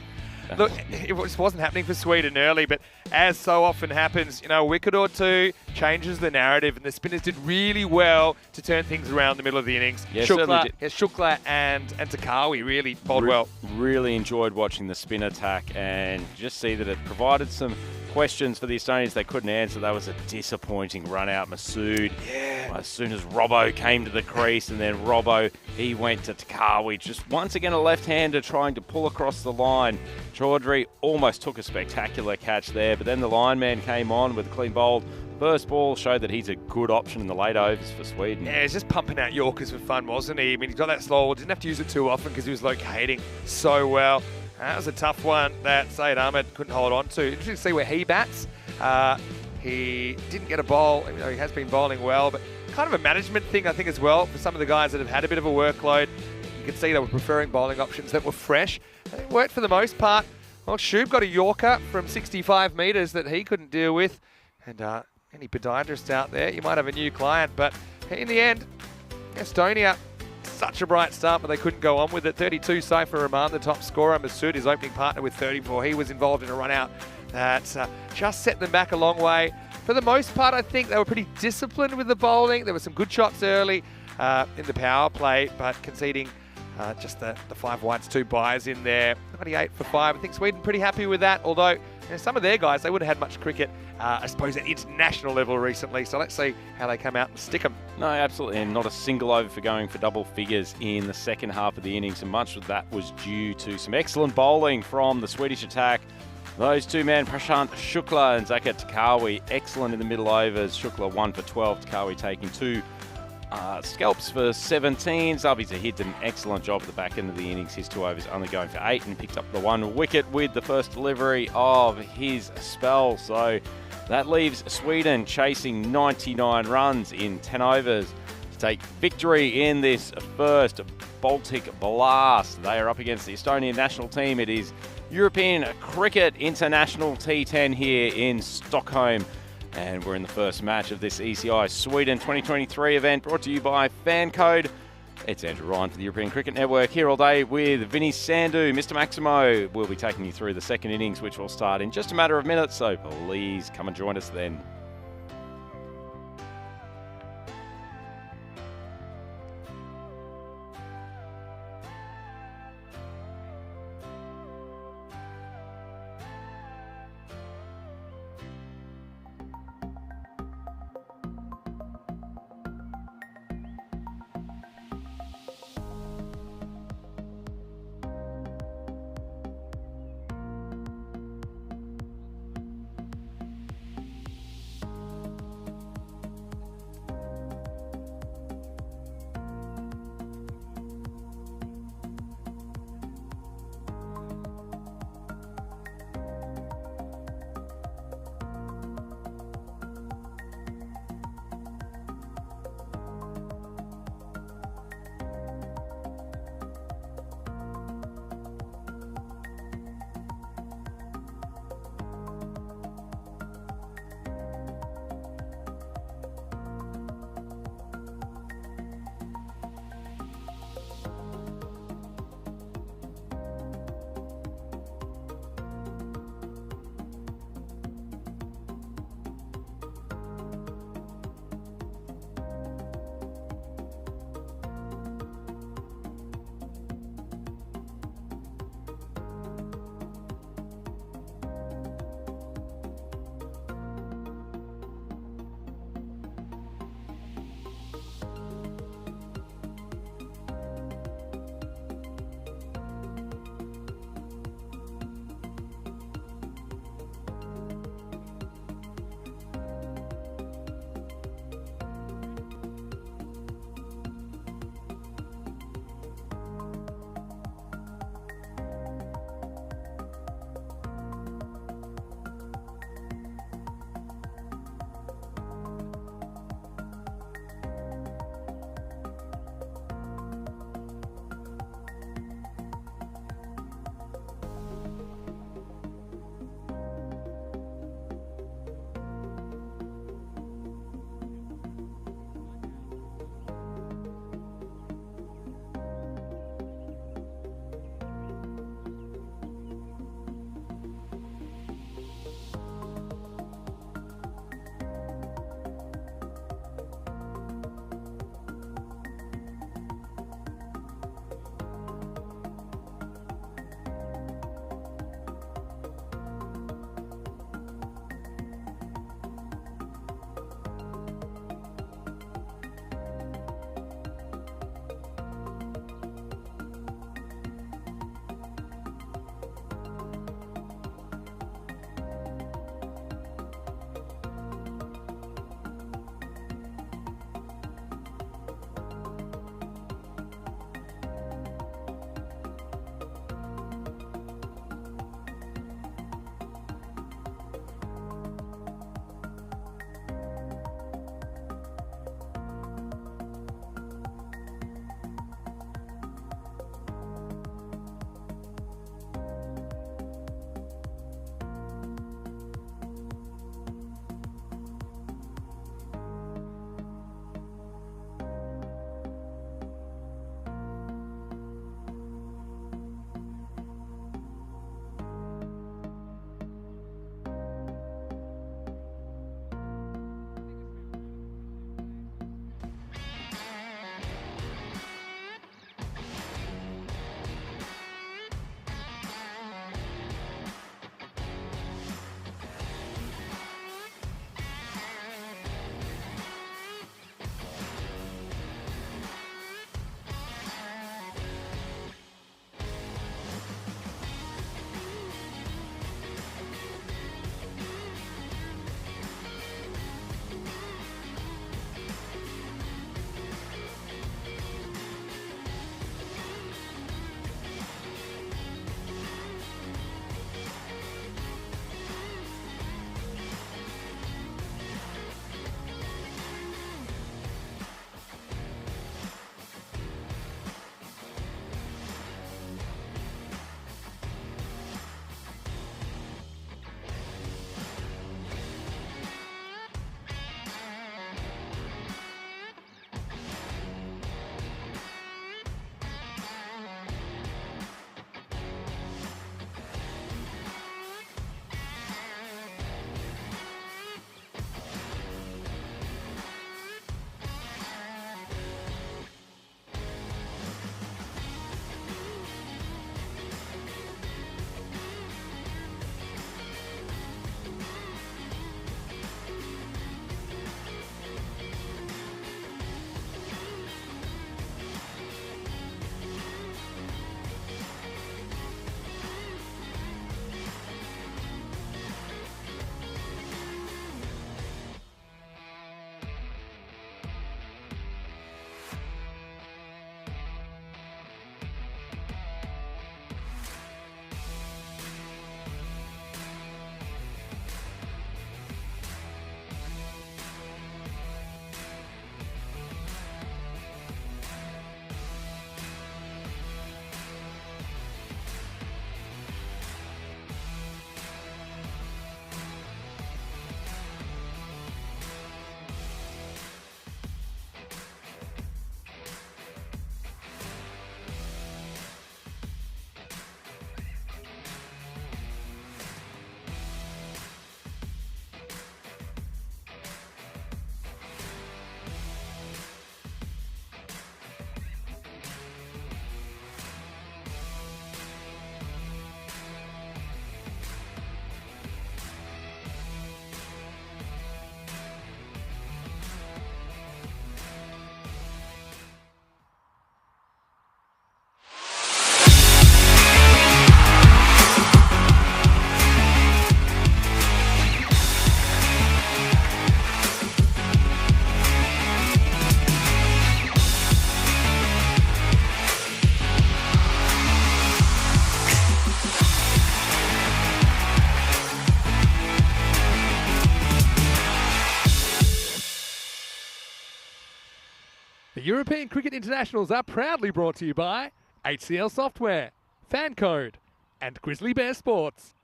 Look, it just wasn't happening for Sweden early, but as so often happens, a wicket or two changes the narrative, and the spinners did really well to turn things around in the middle of the innings. Yeah, certainly did. Shukla and Takawi really bowled well. Really enjoyed watching the spin attack, and just see that it provided some questions for the Estonians they couldn't answer. That was a disappointing run out. Masood, as soon as Robbo came to the crease, and then Robbo, he went to Takawi. Just once again a left-hander trying to pull across the line. Chaudhry almost took a spectacular catch there, but then the lineman came on with a clean bowl. First ball showed that he's a good option in the late overs for Sweden. Yeah, he's just pumping out Yorkers for fun, wasn't he? I mean, he got that slow, didn't have to use it too often because he was locating so well. That was a tough one that Syed Ahmed couldn't hold on to. Interesting to see where he bats. He didn't get a bowl, even though he has been bowling well, but kind of a management thing, I think, as well, for some of the guys that have had a bit of a workload. You could see they were preferring bowling options that were fresh. It worked for the most part. Well, Shub got a Yorker from 65 metres that he couldn't deal with. And any podiatrists out there, you might have a new client. But in the end, Estonia, such a bright start, but they couldn't go on with it. 32, Saifu Rahman, the top scorer. Masood, his opening partner, with 34. He was involved in a run out that just set them back a long way. For the most part, I think they were pretty disciplined with the bowling. There were some good shots early in the power play, but conceding just the 5 wides, 2 byes in there. 98 for 5. I think Sweden pretty happy with that, although some of their guys, they wouldn't have had much cricket, I suppose, at international level recently. So let's see how they come out and stick them. No, absolutely, and not a single over for going for double figures in the second half of the innings, and much of that was due to some excellent bowling from the Swedish attack. Those two men, Prashant Shukla and Zakir Takawi, excellent in the middle overs. Shukla 1 for 12, Takawi taking 2 scalps for 17. Zabi's did an excellent job at the back end of the innings. His 2 overs only going for 8, and picked up the 1 wicket with the first delivery of his spell. So that leaves Sweden chasing 99 runs in 10 overs to take victory in this first Baltic Blast. They are up against the Estonian national team. It is European Cricket International T10 here in Stockholm. And we're in the first match of this ECI Sweden 2023 event, brought to you by FanCode. It's Andrew Ryan for the European Cricket Network, here all day with Vinny Sandhu. Mr. Maximo will be taking you through the second innings, which will start in just a matter of minutes, so please come and join us then. The European Cricket Internationals are proudly brought to you by HCL Software, FanCode, and Grizzly Bear Sports.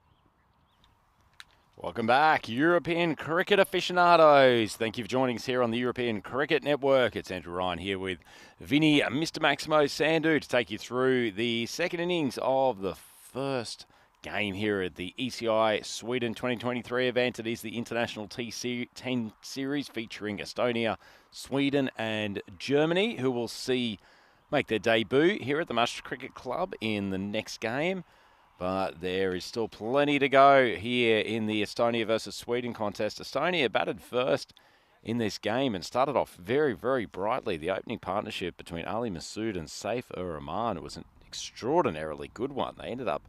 Welcome back, European cricket aficionados. Thank you for joining us here on the European Cricket Network. It's Andrew Ryan here with Vinny, Mr. Maximo Sandu, to take you through the second innings of the first game here at the ECI Sweden 2023 event. It is the International T10 series featuring Estonia, Sweden and Germany, who will see make their debut here at the Master Cricket Club in the next game. But there is still plenty to go here in the Estonia versus Sweden contest. Estonia batted first in this game and started off very, very brightly. The opening partnership between Ali Masood and Saif-ur-Rahman was an extraordinarily good one. They ended up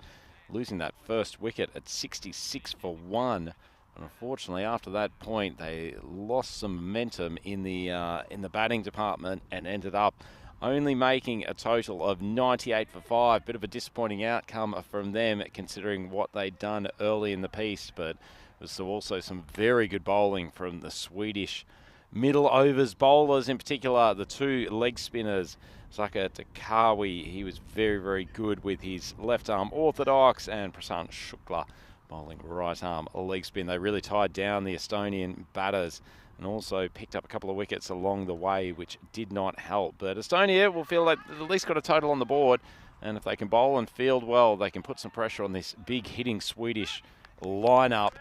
losing that first wicket at 66 for 1. And unfortunately, after that point, they lost some momentum in the batting department and ended up only making a total of 98 for 5. Bit of a disappointing outcome from them, considering what they'd done early in the piece. But it was also some very good bowling from the Swedish middle overs bowlers, in particular the two leg spinners. Zaka Takawi, he was very, very good with his left arm orthodox, and Prasant Shukla bowling right arm leg spin. They really tied down the Estonian batters and also picked up a couple of wickets along the way, which did not help. But Estonia will feel like they've at least got a total on the board, and if they can bowl and field well, they can put some pressure on this big hitting Swedish lineup.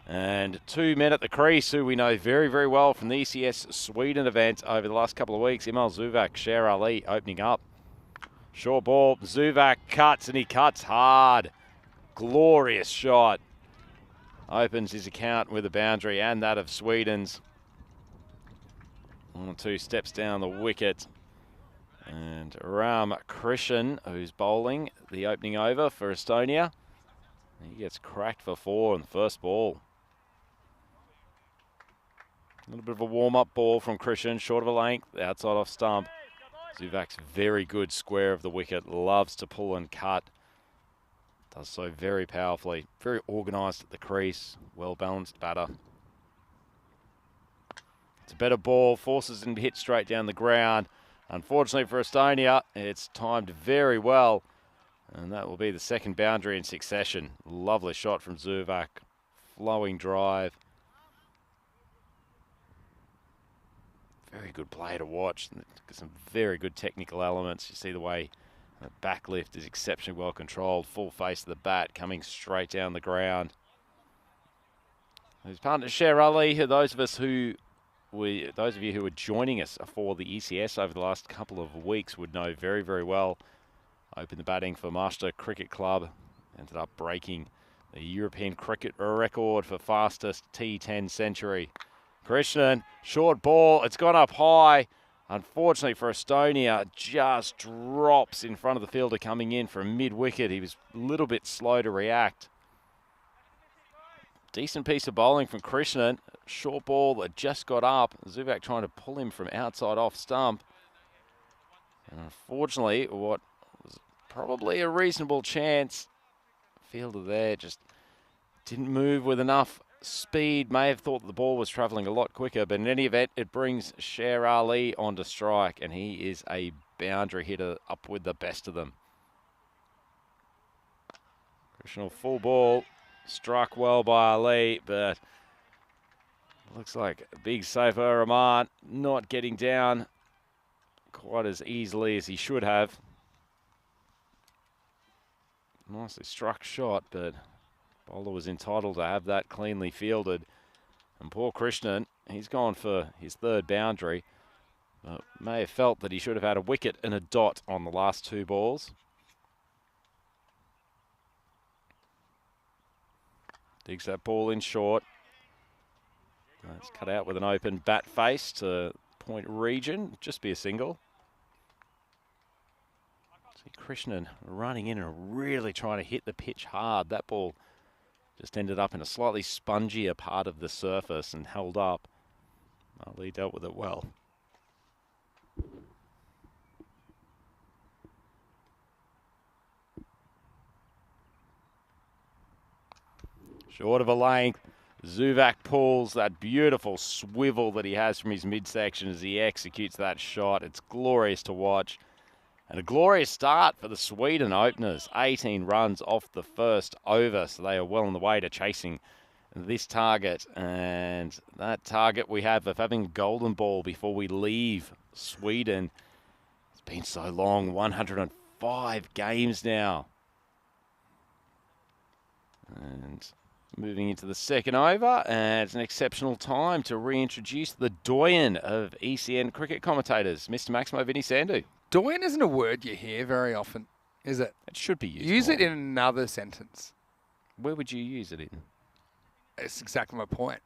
And two men at the crease who we know very, very well from the ECS Sweden event over the last couple of weeks. Imal Zuvak, Sher Ali opening up. Short ball, Zuvak cuts, and he cuts hard. Glorious shot. Opens his account with a boundary, and that of Sweden's. 1 or 2 steps down the wicket. And Ram Krishan, who's bowling the opening over for Estonia. He gets cracked for 4 on the first ball. A little bit of a warm-up ball from Krishan, short of a length, outside off stump. Zuvak's very good square of the wicket, loves to pull and cut. Does so very powerfully, very organised at the crease, well-balanced batter. It's a better ball, forces him to hit straight down the ground. Unfortunately for Estonia, it's timed very well, and that will be the second boundary in succession. Lovely shot from Zuvak, flowing drive. Very good play to watch. Some very good technical elements. You see the way the back lift is exceptionally well controlled. Full face of the bat coming straight down the ground. His partner Sher Ali, those of you who were joining us for the ECS over the last couple of weeks would know very, very well. Opened the batting for Master Cricket Club. Ended up breaking the European cricket record for fastest T10 century. Krishnan, short ball, it's gone up high. Unfortunately for Estonia, just drops in front of the fielder coming in from mid-wicket. He was a little bit slow to react. Decent piece of bowling from Krishnan. Short ball that just got up. Zuvak trying to pull him from outside off stump. And unfortunately, what was probably a reasonable chance, fielder there just didn't move with enough speed. May have thought the ball was travelling a lot quicker, but in any event, it brings Sher Ali onto strike, and he is a boundary hitter up with the best of them. Krishnan full ball, struck well by Ali, but looks like big Saif-ur-Rahman not getting down quite as easily as he should have. Nicely struck shot, but bowler was entitled to have that cleanly fielded. And poor Krishnan, he's gone for his third boundary. May have felt that he should have had a wicket and a dot on the last 2 balls. Digs that ball in short. It's cut out with an open bat face to point region. Just be a single. See Krishnan running in and really trying to hit the pitch hard. That ball just ended up in a slightly spongier part of the surface and held up. Ali dealt with it well. Short of a length. Zuvak pulls that beautiful swivel that he has from his midsection as he executes that shot. It's glorious to watch. And a glorious start for the Sweden openers. 18 runs off the first over, so they are well on the way to chasing this target. And that target we have of having a golden ball before we leave Sweden. It's been so long, 105 games now. And moving into the second over, and it's an exceptional time to reintroduce the doyen of ECN cricket commentators, Mr. Maximo Vinny Sandu. Doyen isn't a word you hear very often, is it? It should be used Use more. it in another sentence. Where would you use it in? That's exactly my point.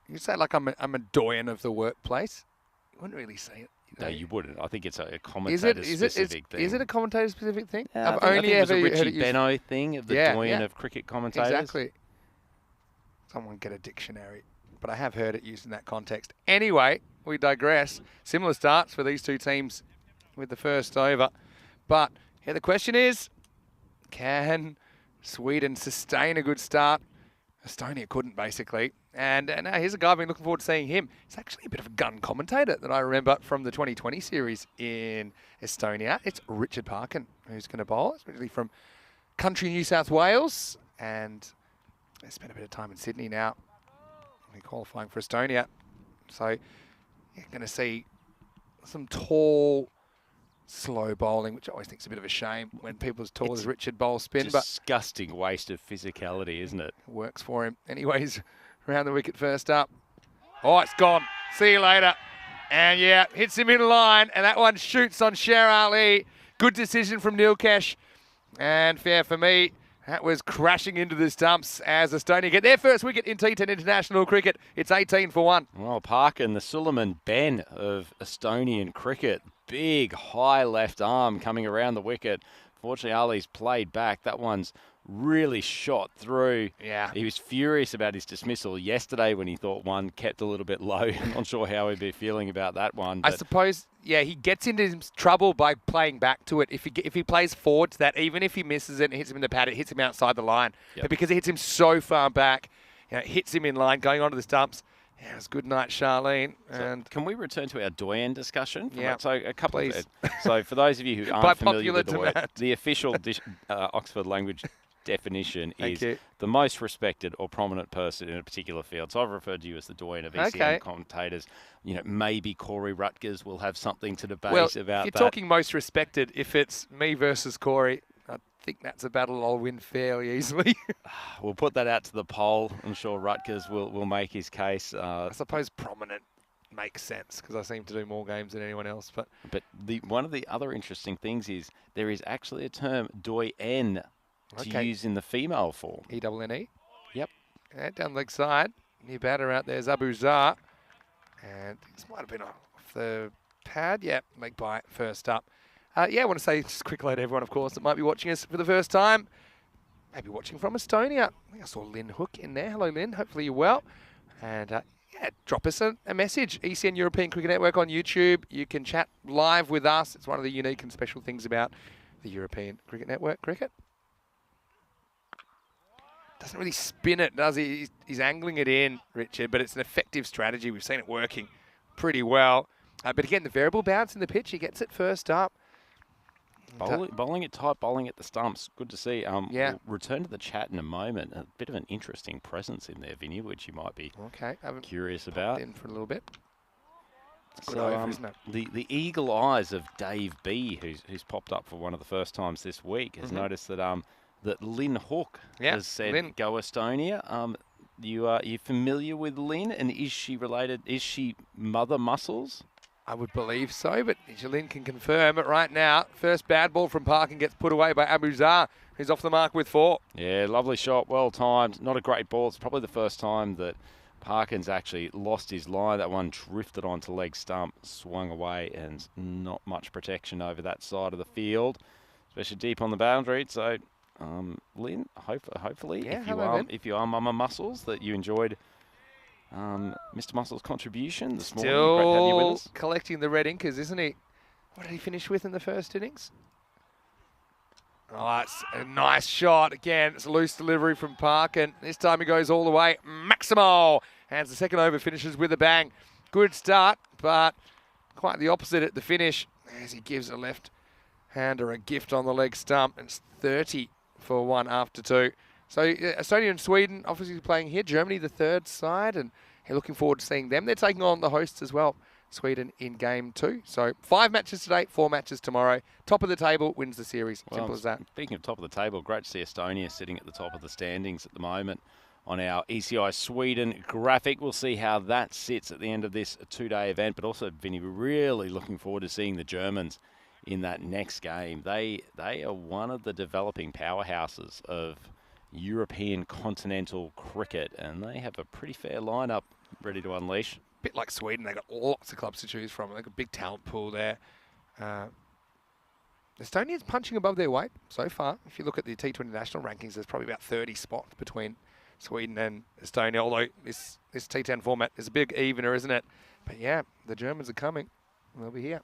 You say like I'm a doyen of the workplace. You wouldn't really say it. No, you wouldn't. I think it's a Is it commentator-specific thing. Is it a commentator-specific thing? Yeah, I've I only think it was ever a heard Richie it used. Benno thing of the doyen of cricket commentators. Exactly. Someone get a dictionary. But I have heard it used in that context. Anyway, we digress. Similar starts for these two teams with the first over. But here the question is, can Sweden sustain a good start? Estonia couldn't, basically. And here's a guy I've been looking forward to seeing him. He's actually a bit of a gun commentator that I remember from the 2020 series in Estonia. It's Richard Parkin who's going to bowl. It's originally from country New South Wales. And they spent a bit of time in Sydney now. We're qualifying for Estonia. So you're going to see some tall, slow bowling, which I always think is a bit of a shame when people as tall as Richard bowl spin. Disgusting waste of physicality, isn't it? But works for him. Anyways, around the wicket first up. Oh, it's gone. See you later. And yeah, hits him in line, and that one shoots on Sher Ali. Good decision from Nilkesh. And fair for me. That was crashing into the stumps as Estonia get their first wicket in T10 international cricket. It's 18 for 1. Well, Parkin, the Suleiman Ben of Estonian cricket. Big, high left arm coming around the wicket. Fortunately, Ali's played back. That one's really shot through. Yeah. He was furious about his dismissal yesterday when he thought one kept a little bit low. I'm not sure how he'd be feeling about that one. I suppose, yeah, he gets into trouble by playing back to it. If he plays forward to that, even if he misses it and hits him in the pad, it hits him outside the line. Yep. But because it hits him so far back, it hits him in line, going onto the stumps. Yeah, it was good night, Charlene. And can we return to our doyen discussion? Yeah, so a couple please. So for those of you who By aren't familiar popular with the word, demand. the official Oxford language definition Thank is you. the most respected or prominent person in a particular field. So I've referred to you as the doyen of ECN commentators. You know, maybe Corey Rutgers will have something to debate about if that. you're talking most respected, if it's me versus Corey, I think that's a battle I'll win fairly easily. We'll put that out to the poll. I'm sure Rutgers will make his case. I suppose prominent makes sense because I seem to do more games than anyone else. But one of the other interesting things is there is actually a term doyen to use in the female form. E-double-N-E? Yep. Yeah, down the leg side. New batter out there is Abu Zar. And this might have been off the pad. Yeah, leg bite first up. Yeah, I want to say just a quick hello to everyone, of course, that might be watching us for the first time. Maybe watching from Estonia. I think I saw Lynn Hook in there. Hello, Lynn. Hopefully you're well. And yeah, drop us a message. ECN European Cricket Network on YouTube. You can chat live with us. It's one of the unique and special things about the European Cricket Network cricket. Doesn't really spin it, does he? He's angling it in, Richard, but it's an effective strategy. We've seen it working pretty well. But again, the variable bounce in the pitch, he gets it first up. Bowling it tight, bowling at the stumps. Good to see. Yeah. We'll return to the chat in a moment. A bit of an interesting presence in there, Vinny, which you might be curious about. In for a little bit. It's good So, over, isn't it? the eagle eyes of Dave B, who's popped up for one of the first times this week, has noticed that that Lynn Hook has said, Lynn. "Go Estonia." You familiar with Lynn, and is she related? Is she Mother Muscles? I would believe so, but Lynn can confirm it right now. First bad ball from Parkin gets put away by Abu Zar, who's off the mark with 4. Yeah, lovely shot, well timed. Not a great ball. It's probably the first time that Parkin's actually lost his line. That one drifted onto leg stump, swung away, and not much protection over that side of the field, especially deep on the boundary. So, Lynn, hopefully, if you are Mama Muscles, that you enjoyed Mr. Muscles' contribution this morning. Great to have you with Still us. collecting the red inkers, isn't he? What did he finish with in the first innings? Oh, that's a nice shot. Again, it's a loose delivery from Parkin. This time he goes all the way. Maximo hands the second over, finishes with a bang. Good start, but quite the opposite at the finish as he gives a left-hander a gift on the leg stump. And it's 30 for 1 after 2. So Estonia and Sweden obviously playing here. Germany, the third side, and you're looking forward to seeing them. They're taking on the hosts as well, Sweden, in game 2. So 5 matches today, 4 matches tomorrow. Top of the table wins the series. Simple as that. Speaking of top of the table, great to see Estonia sitting at the top of the standings at the moment on our ECI Sweden graphic. We'll see how that sits at the end of this 2-day event, but also, Vinny, we're really looking forward to seeing the Germans in that next game. They are one of the developing powerhouses of European continental cricket, and they have a pretty fair lineup ready to unleash. Bit like Sweden, they've got lots of clubs to choose from. They've got a big talent pool there. Estonia's punching above their weight so far. If you look at the T20 national rankings, there's probably about 30 spots between Sweden and Estonia, although this T10 format is a big evener, isn't it? But yeah, the Germans are coming. They'll be here.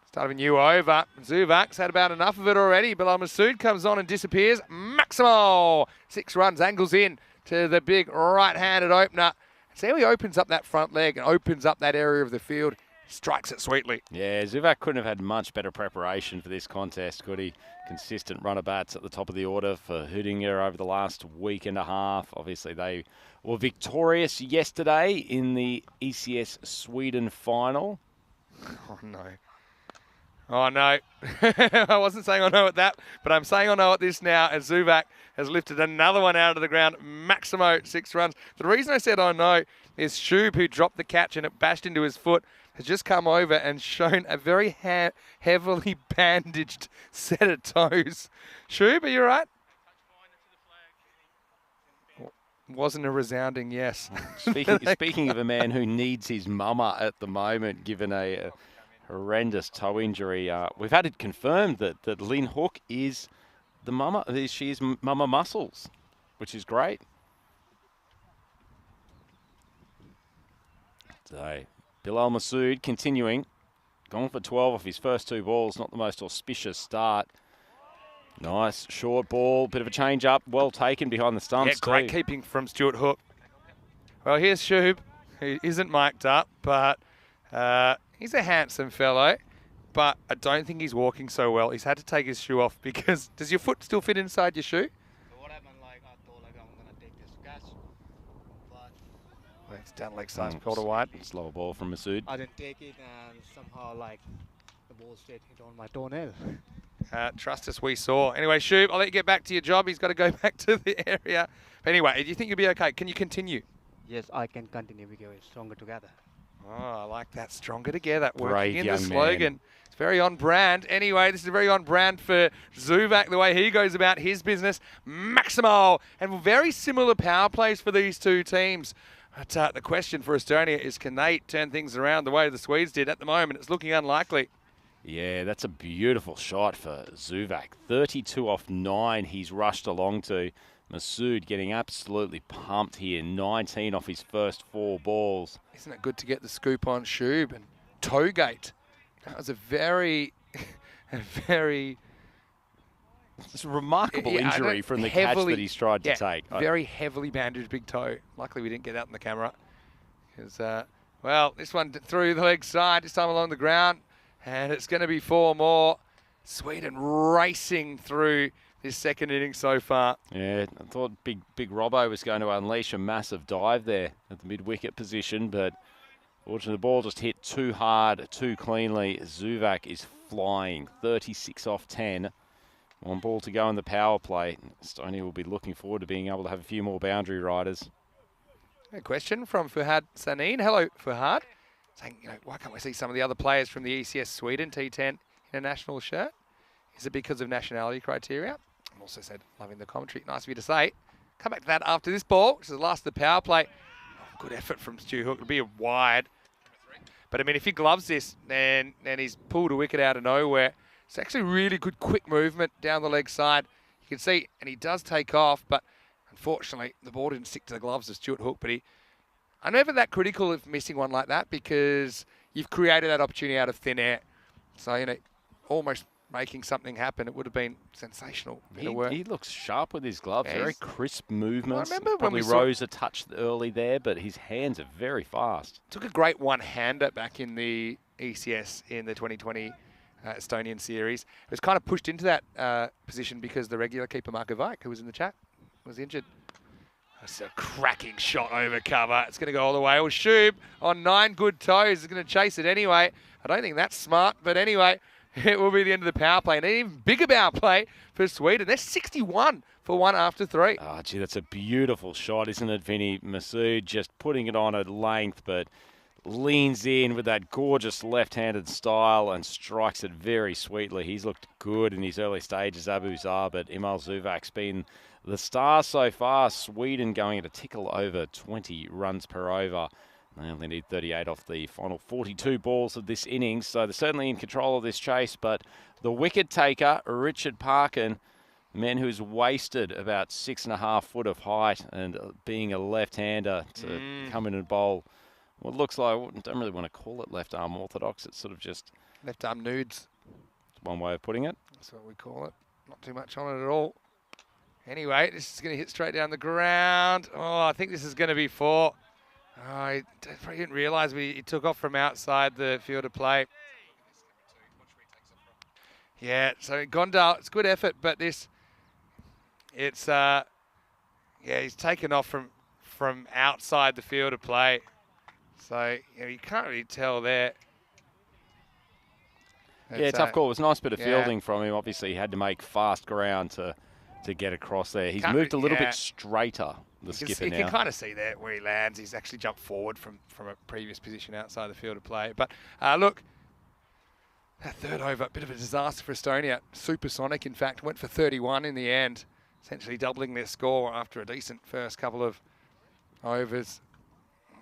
Start of a new over. Zuvak's had about enough of it already. Bilal Masood comes on and disappears. Maximo! 6 runs, angles in to the big right-handed opener. See how he opens up that front leg and opens up that area of the field. Strikes it sweetly. Yeah, Zuvak couldn't have had much better preparation for this contest, could he? Consistent runner bats at the top of the order for Hudinger over the last week and a half. Obviously, they were victorious yesterday in the ECS Sweden final. Oh, no. Oh, no. I wasn't saying I know at that, but I'm saying I know at this now, as Zuvak has lifted another one out of the ground. Maximo, 6 runs. The reason I said I know is Shub, who dropped the catch and it bashed into his foot, has just come over and shown a very heavily bandaged set of toes. Shub, are you all right? Wasn't a resounding yes. Speaking of a man who needs his mama at the moment, given a horrendous toe injury, we've had it confirmed that Lynn Hook is the mama. She is Mama Muscles, which is great. So Bilal Masood continuing, gone for 12 off his first 2 balls. Not the most auspicious start. Nice short ball, bit of a change up, well taken behind the stumps. Yeah, great keeping from Stuart Hook. Well, here's Shub, who isn't mic'd up, but he's a handsome fellow. But I don't think he's walking so well. He's had to take his shoe off because does your foot still fit inside your shoe? What happened? Like I thought, like I'm gonna take this catch, but Well, it's down leg side, pulled wide. Slower ball from Masood. I didn't take it, and somehow like the ball straight hit on my toenail. Trust us, we saw. Anyway, Shub, I'll let you get back to your job. He's got to go back to the area. But anyway, do you think you'll be okay? Can you continue? Yes, I can continue because we're stronger together. Oh, I like that. Stronger together. Brave Working in the young slogan. man. It's very on brand. Anyway, this is very on brand for Zuvak, the way he goes about his business. Maximo. And very similar power plays for these two teams. But the question for Estonia is, can they turn things around the way the Swedes did? At the moment, it's looking unlikely. Yeah, that's a beautiful shot for Zuvak. 32 off 9 he's rushed along to. Masood getting absolutely pumped here. 19 off his first 4 balls. Isn't it good to get the scoop on Shub and Toegate? That was a very, It's a remarkable injury from the catch that he's tried to take. Very heavily bandaged big toe. Luckily we didn't get that in the camera. Because, well, this one through the leg side, this time along the ground. And it's going to be 4 more. Sweden racing through this second inning so far. Yeah, I thought Big Robbo was going to unleash a massive dive there at the mid-wicket position, but fortunately the ball just hit too hard, too cleanly. Zuvak is flying, 36 off 10. 1 ball to go in the power play. Estonia will be looking forward to being able to have a few more boundary riders. A question from Fuhad Sanin. Hello, Fuhad. Saying, why can't we see some of the other players from the ECS Sweden T10 in a national shirt? Is it because of nationality criteria? And also said, loving the commentary. Nice of you to say. Come back to that after this ball, which is the last of the power play. Oh, good effort from Stu Hook. It'll be a wide. But, I mean, if he gloves this, then he's pulled a wicket out of nowhere. It's actually really good quick movement down the leg side. You can see, and he does take off, but unfortunately, the ball didn't stick to the gloves of Stuart Hook. But I'm never that critical of missing one like that because you've created that opportunity out of thin air. So, almost making something happen. It would have been sensational. Bit of work. He looks sharp with his gloves. Yeah, Very he's- crisp movements. I remember when Probably we saw- rose a touch early there, but his hands are very fast. Took a great one-hander back in the ECS in the 2020 Estonian series. It was kind of pushed into that position because the regular keeper, Marko Vike, who was in the chat, was injured. That's a cracking shot over cover. It's going to go all the way. Well, Shub on 9 good toes is going to chase it anyway. I don't think that's smart, but anyway, it will be the end of the power play. And an even bigger power play for Sweden. They're 61 for 1 after 3. Oh, gee, that's a beautiful shot, isn't it, Vinny? Masood just putting it on at length, but leans in with that gorgeous left-handed style and strikes it very sweetly. He's looked good in his early stages, Abu Zar, but Emil Zuvak's been the star so far. Sweden going at a tickle over 20 runs per over. They only need 38 off the final 42 balls of this innings, so they're certainly in control of this chase. But the wicket taker, Richard Parkin, a man who's wasted about 6.5 foot of height and being a left-hander to come in and bowl what looks like, I don't really want to call it left arm orthodox. It's sort of just Left arm nudes. one way of putting it. That's what we call it. Not too much on it at all. Anyway, this is going to hit straight down the ground. Oh, I think this is going to be 4. Oh, I didn't realise he took off from outside the field of play. Yeah, so Gondal, it's good effort, but he's taken off from outside the field of play. So, you can't really tell there. Yeah, tough call. It was a nice bit of yeah. fielding from him. Obviously, he had to make fast ground to get across there. He's Can't- moved a little yeah. bit straighter, the skipper You now. can kind of see there where he lands. He's actually jumped forward from a previous position outside the field of play. But look, that third over, a bit of a disaster for Estonia. Supersonic, in fact, went for 31 in the end, essentially doubling their score after a decent first couple of overs.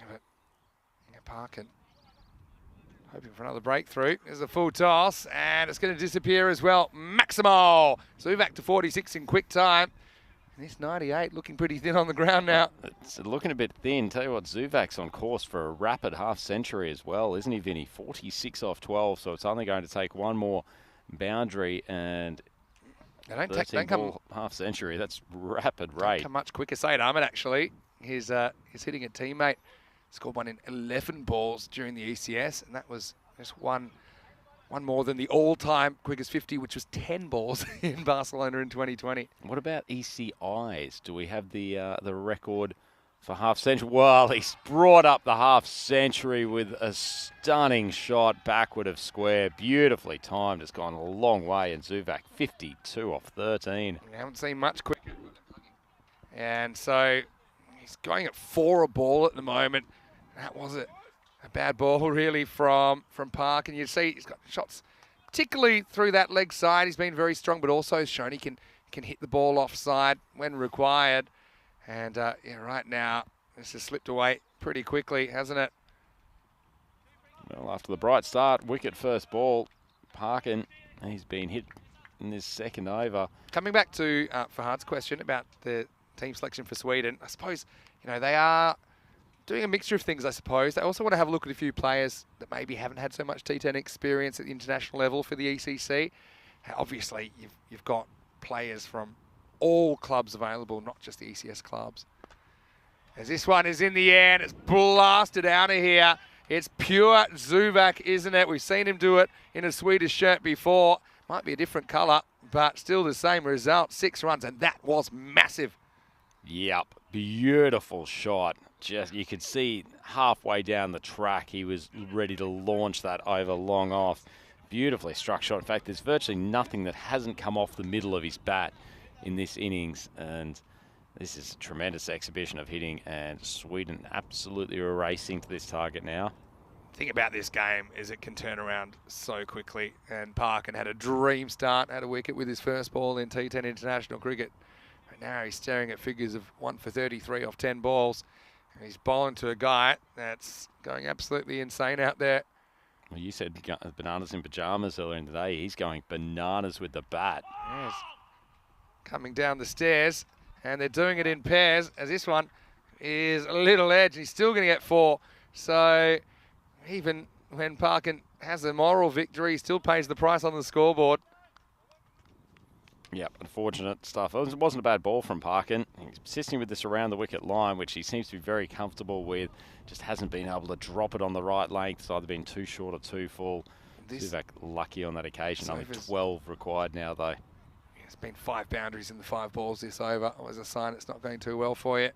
But Parkin hoping for another breakthrough. There's a full toss, and it's going to disappear as well. Maximo! Zuvak to 46 in quick time. And this 98 looking pretty thin on the ground now. It's looking a bit thin. Tell you what, Zuvak's on course for a rapid half century as well, isn't he, Vinny? 46 off 12, so it's only going to take one more boundary and Don't come half century. That's rapid rate. come much quicker. Said Ahmed, actually, he's hitting a teammate. Scored one in 11 balls during the ECS, and that was just one more than the all-time quickest 50, which was 10 balls in Barcelona in 2020. What about ECIs? Do we have the record for half century? Well, he's brought up the half century with a stunning shot backward of square. Beautifully timed. It's gone a long way. And Zuvak, 52 off 13. We haven't seen much quicker. And so he's going at 4 a ball at the moment. That was a bad ball, really, from Park. And you see he's got shots, particularly through that leg side. He's been very strong, but also shown he can hit the ball offside when required. And right now, this has slipped away pretty quickly, hasn't it? Well, after the bright start, wicket first ball, Parkin, he's been hit in this second over. Coming back to Fahad's question about the team selection for Sweden, I suppose, they are doing a mixture of things, I suppose. They also want to have a look at a few players that maybe haven't had so much T10 experience at the international level for the ECC. Obviously, you've got players from all clubs available, not just the ECS clubs. As this one is in the air and it's blasted out of here. It's pure Zuvak, isn't it? We've seen him do it in a Swedish shirt before. Might be a different colour, but still the same result. 6 runs, and that was massive. Yep, beautiful shot. Just you could see halfway down the track he was ready to launch that over long off. Beautifully struck shot. In fact, there's virtually nothing that hasn't come off the middle of his bat in this innings, and this is a tremendous exhibition of hitting, and Sweden absolutely are racing to this target now. The thing about this game is it can turn around so quickly, and Parkin had a dream start, had a wicket with his first ball in T10 international cricket. But now he's staring at figures of 1 for 33 off 10 balls, and he's bowling to a guy that's going absolutely insane out there. Well, you said bananas in pajamas earlier in the day. He's going bananas with the bat. Yes. Coming down the stairs, and they're doing it in pairs, as this one is a little edge. He's still going to get 4. So even when Parkin has a moral victory, he still pays the price on the scoreboard. Yep, unfortunate stuff. It wasn't a bad ball from Parkin. He's persisting with this around the wicket line, which he seems to be very comfortable with. Just hasn't been able to drop it on the right length. It's either been too short or too full. Zubak lucky on that occasion. Only 12 required now, though. It's been 5 boundaries in the 5 balls this over. It was a sign it's not going too well for you.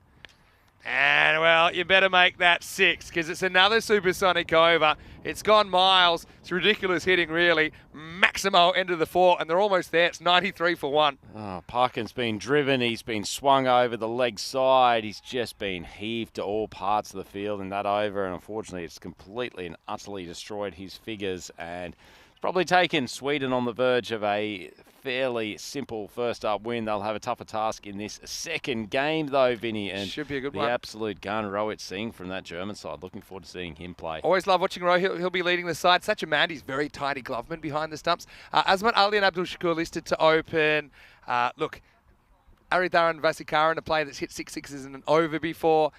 And, well, you better make that 6 because it's another supersonic over. It's gone miles. It's ridiculous hitting, really. Maximo end of the 4, and they're almost there. It's 93 for 1. Oh, Parkin's been driven. He's been swung over the leg side. He's just been heaved to all parts of the field in that over, and unfortunately it's completely and utterly destroyed his figures, and it's probably taken Sweden on the verge of a fairly simple first-up win. They'll have a tougher task in this second game, though, Vinny. And should be a good the one. absolute gun Rohit Singh from that German side. Looking forward to seeing him play. Always love watching Rohit. He'll be leading the side. Such a man. He's very tidy gloveman behind the stumps. Azmat Ali and Abdul Shakur listed to open. Look, Aridharan Vasikaran, a player that's hit 6 sixes in an over before.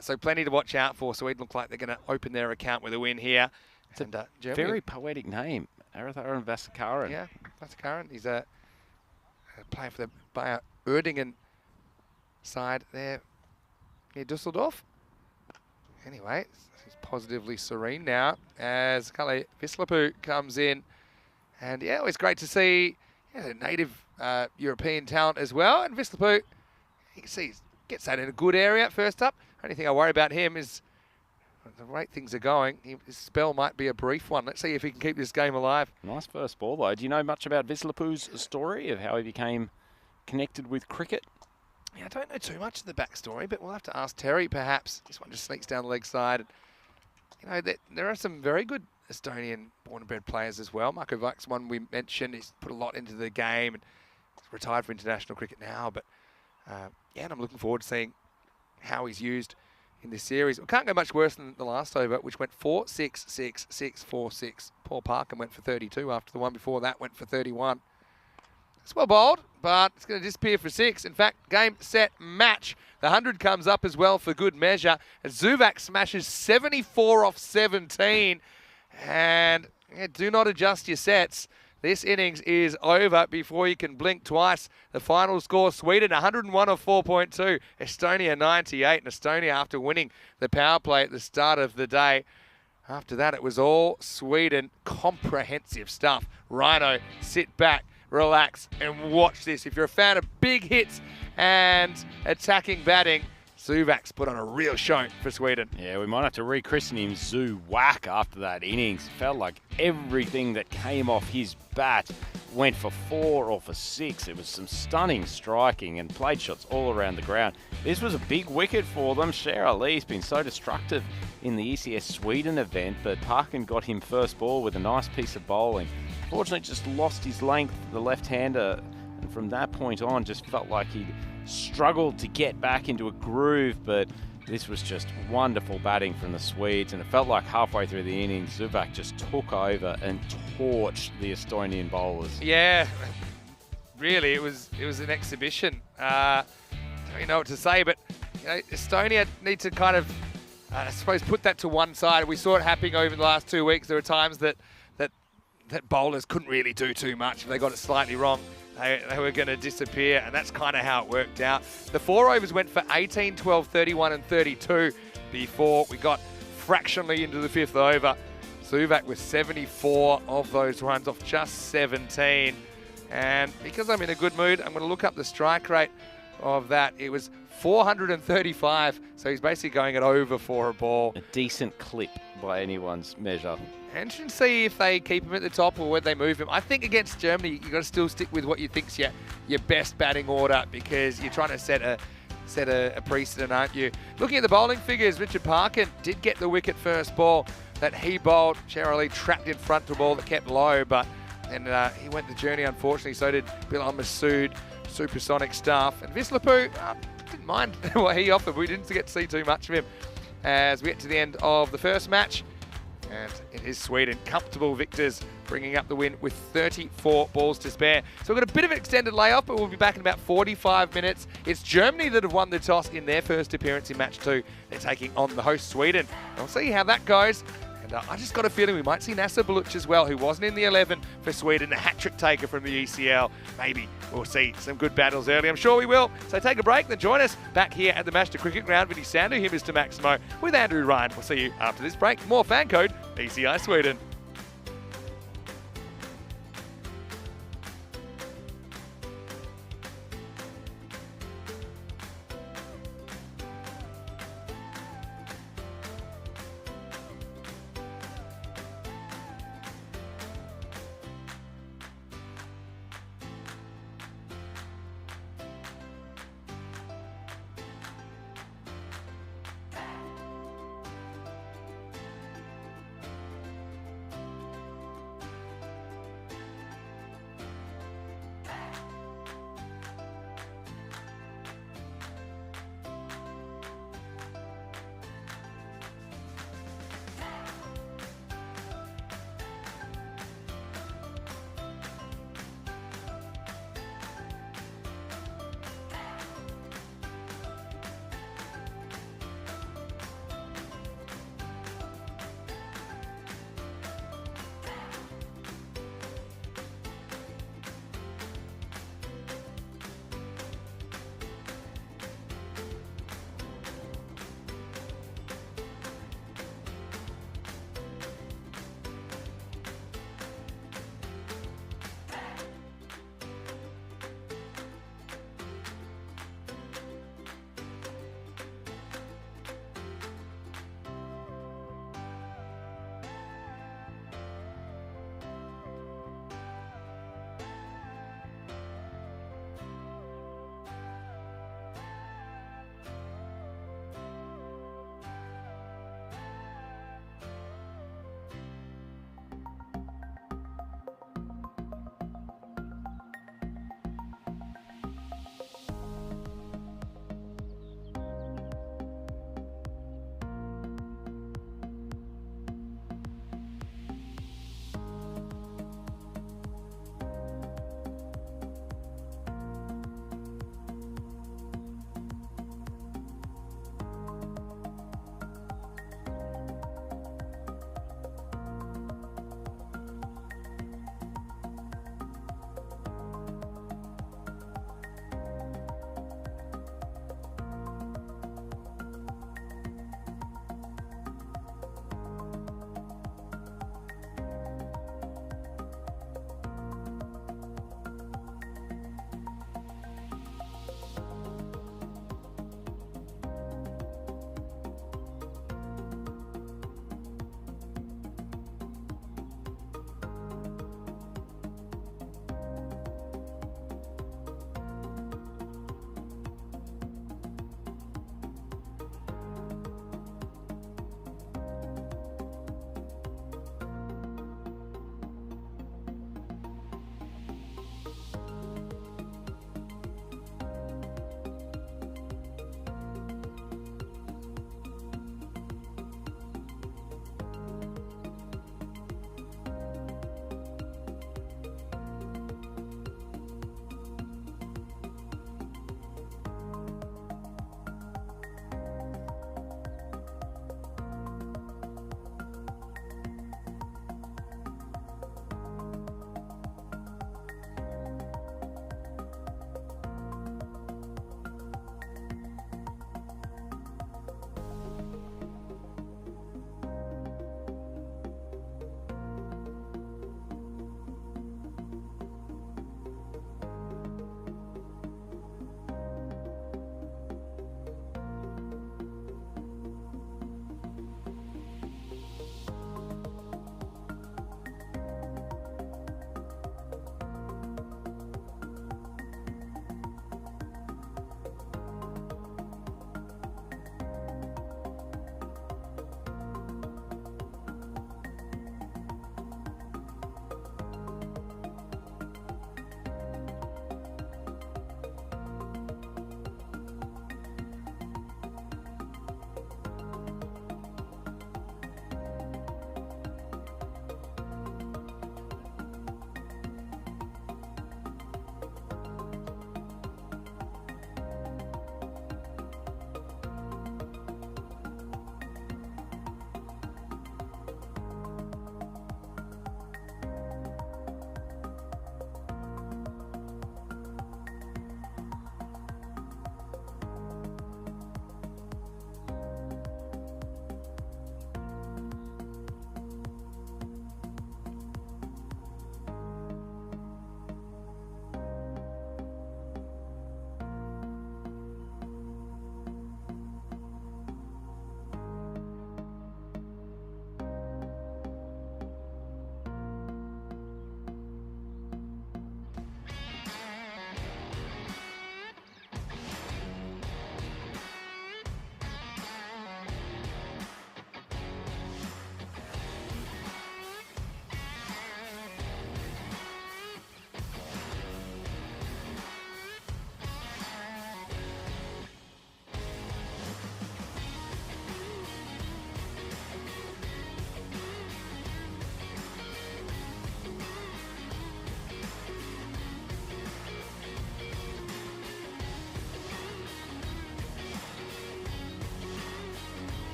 So plenty to watch out for. Sweden look like they're going to open their account with a win here. It's a very poetic name. Aridharan Vasikaran. Yeah, Vasikaran. He's a player for the Bayer Erdingen side there near Dusseldorf. Anyway, he's positively serene now as Kalle Vislapu comes in. And yeah, it was great to see a native European talent as well. And Vislapu, you can see he gets that in a good area first up. Only thing I worry about him is the rate things are going. His spell might be a brief one. Let's see if he can keep this game alive. Nice first ball, though. Do you know much about Vislapu's story of how he became connected with cricket? Yeah, I don't know too much of the backstory, but we'll have to ask Terry perhaps. This one just sneaks down the leg side. You know, there are some very good Estonian born and bred players as well. Marko Vik's one we mentioned. He's put a lot into the game and he's retired from international cricket now. But yeah, and I'm looking forward to seeing how he's used in this series. We can't go much worse than the last over, which went 4-6, 6, 6, 4, 6. Paul Parker went for 32 after the one before that went for 31. It's well bowled, but it's going to disappear for 6. In fact, game, set, match. The 100 comes up as well for good measure. As Zubak smashes 74 off 17. And yeah, do not adjust your sets. This innings is over before you can blink twice. The final score, Sweden 101 off 4.2. Estonia 98. And Estonia, after winning the power play at the start of the day, after that it was all Sweden. Comprehensive stuff. Rhino, sit back, relax, and watch this. If you're a fan of big hits and attacking batting, Zubak's put on a real show for Sweden. Yeah, we might have to rechristen him Zoo Whack after that innings. Felt like everything that came off his bat went for 4 or for 6. It was some stunning striking and played shots all around the ground. This was a big wicket for them. Sher Ali's been so destructive in the ECS Sweden event, but Parkin got him first ball with a nice piece of bowling. Fortunately, just lost his length, the left-hander, and from that point on, just felt like he struggled to get back into a groove, but this was just wonderful batting from the Swedes, and it felt like halfway through the innings, Zubak just took over and torched the Estonian bowlers. Yeah, really, it was an exhibition. Don't really know what to say, but you know, Estonia need to kind of, I suppose, put that to one side. We saw it happening over the last 2 weeks. There were times that bowlers couldn't really do too much. If they got it slightly wrong, they were going to disappear, and that's kind of how it worked out. The 4 overs went for 18, 12, 31 and 32 before we got fractionally into the 5th over. Zubak with 74 of those runs off just 17. And because I'm in a good mood, I'm going to look up the strike rate of that. It was 435, so he's basically going it over for a ball. A decent clip by anyone's measure. And should see if they keep him at the top or whether they move him. I think against Germany, you've got to still stick with what you think's your best batting order, because you're trying to set a precedent, aren't you? Looking at the bowling figures, Richard Parkin did get the wicket first ball that he bowled. Sher Ali trapped in front to a ball that kept low, but and he went the journey, unfortunately. So did Bilal Masood, supersonic stuff. And Vislapu didn't mind what he offered. We didn't get to see too much of him as we get to the end of the first match. And it is Sweden, comfortable victors, bringing up the win with 34 balls to spare. So we've got a bit of an extended layoff, but we'll be back in about 45 minutes. It's Germany that have won the toss in their first appearance in match 2. They're taking on the host Sweden. We'll see how that goes And I just got a feeling we might see Nasser Buluc as well, who wasn't in the 11 for Sweden, the hat-trick taker from the ECL. Maybe we'll see some good battles early. I'm sure we will. So take a break, then join us back here at the Master Cricket Ground. Vinny Sandu here, Mr. Maximo, with Andrew Ryan. We'll see you after this break. More FanCode, ECI Sweden.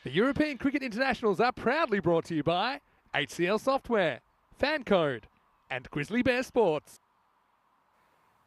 The European Cricket Internationals are proudly brought to you by HCL Software, FanCode, and Grizzly Bear Sports.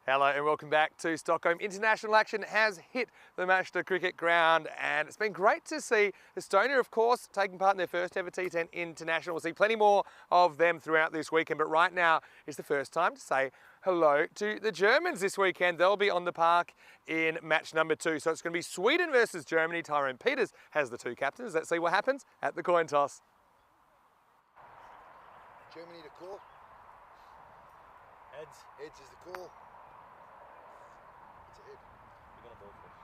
Hello and welcome back to Stockholm. International action has hit the Matchday cricket ground and it's been great to see Estonia, of course, taking part in their first ever T10 International. We'll see plenty more of them throughout this weekend, but right now is the first time to say hello to the Germans this weekend. They'll be on the park in match number 2. So it's going to be Sweden versus Germany. Tyrone Peters has the 2 captains. Let's see what happens at the coin toss. Germany to call. Heads. Heads is the call. It's a head. You're gonna bowl first.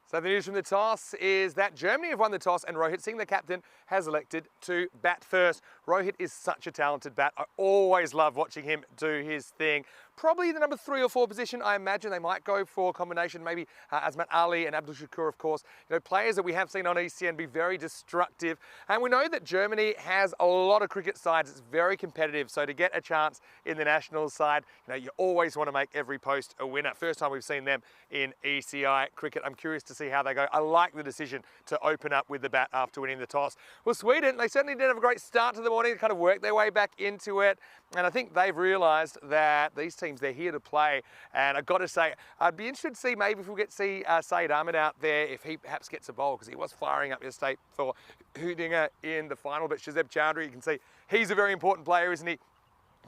So the news from the toss is that Germany have won the toss and Rohit Singh, the captain, has elected to bat first. Rohit is such a talented bat. I always love watching him do his thing. Probably the number 3 or 4 position, I imagine they might go for a combination, maybe Azmat Ali and Abdul Shakur, of course. You know, players that we have seen on ECN be very destructive. And we know that Germany has a lot of cricket sides. It's very competitive. So to get a chance in the national side, you always want to make every post a winner. First time we've seen them in ECI cricket. I'm curious to see how they go. I like the decision to open up with the bat after winning the toss. Well, Sweden, they certainly did have a great start to the morning. They kind of worked their way back into it. And I think they've realised that these teams, they're here to play. And I've got to say, I'd be interested to see maybe if we get to see Saeed Ahmed out there, if he perhaps gets a bowl, because he was firing up yesterday for Hoodinger in the final. But Shazeb Chowdhury, you can see he's a very important player, isn't he?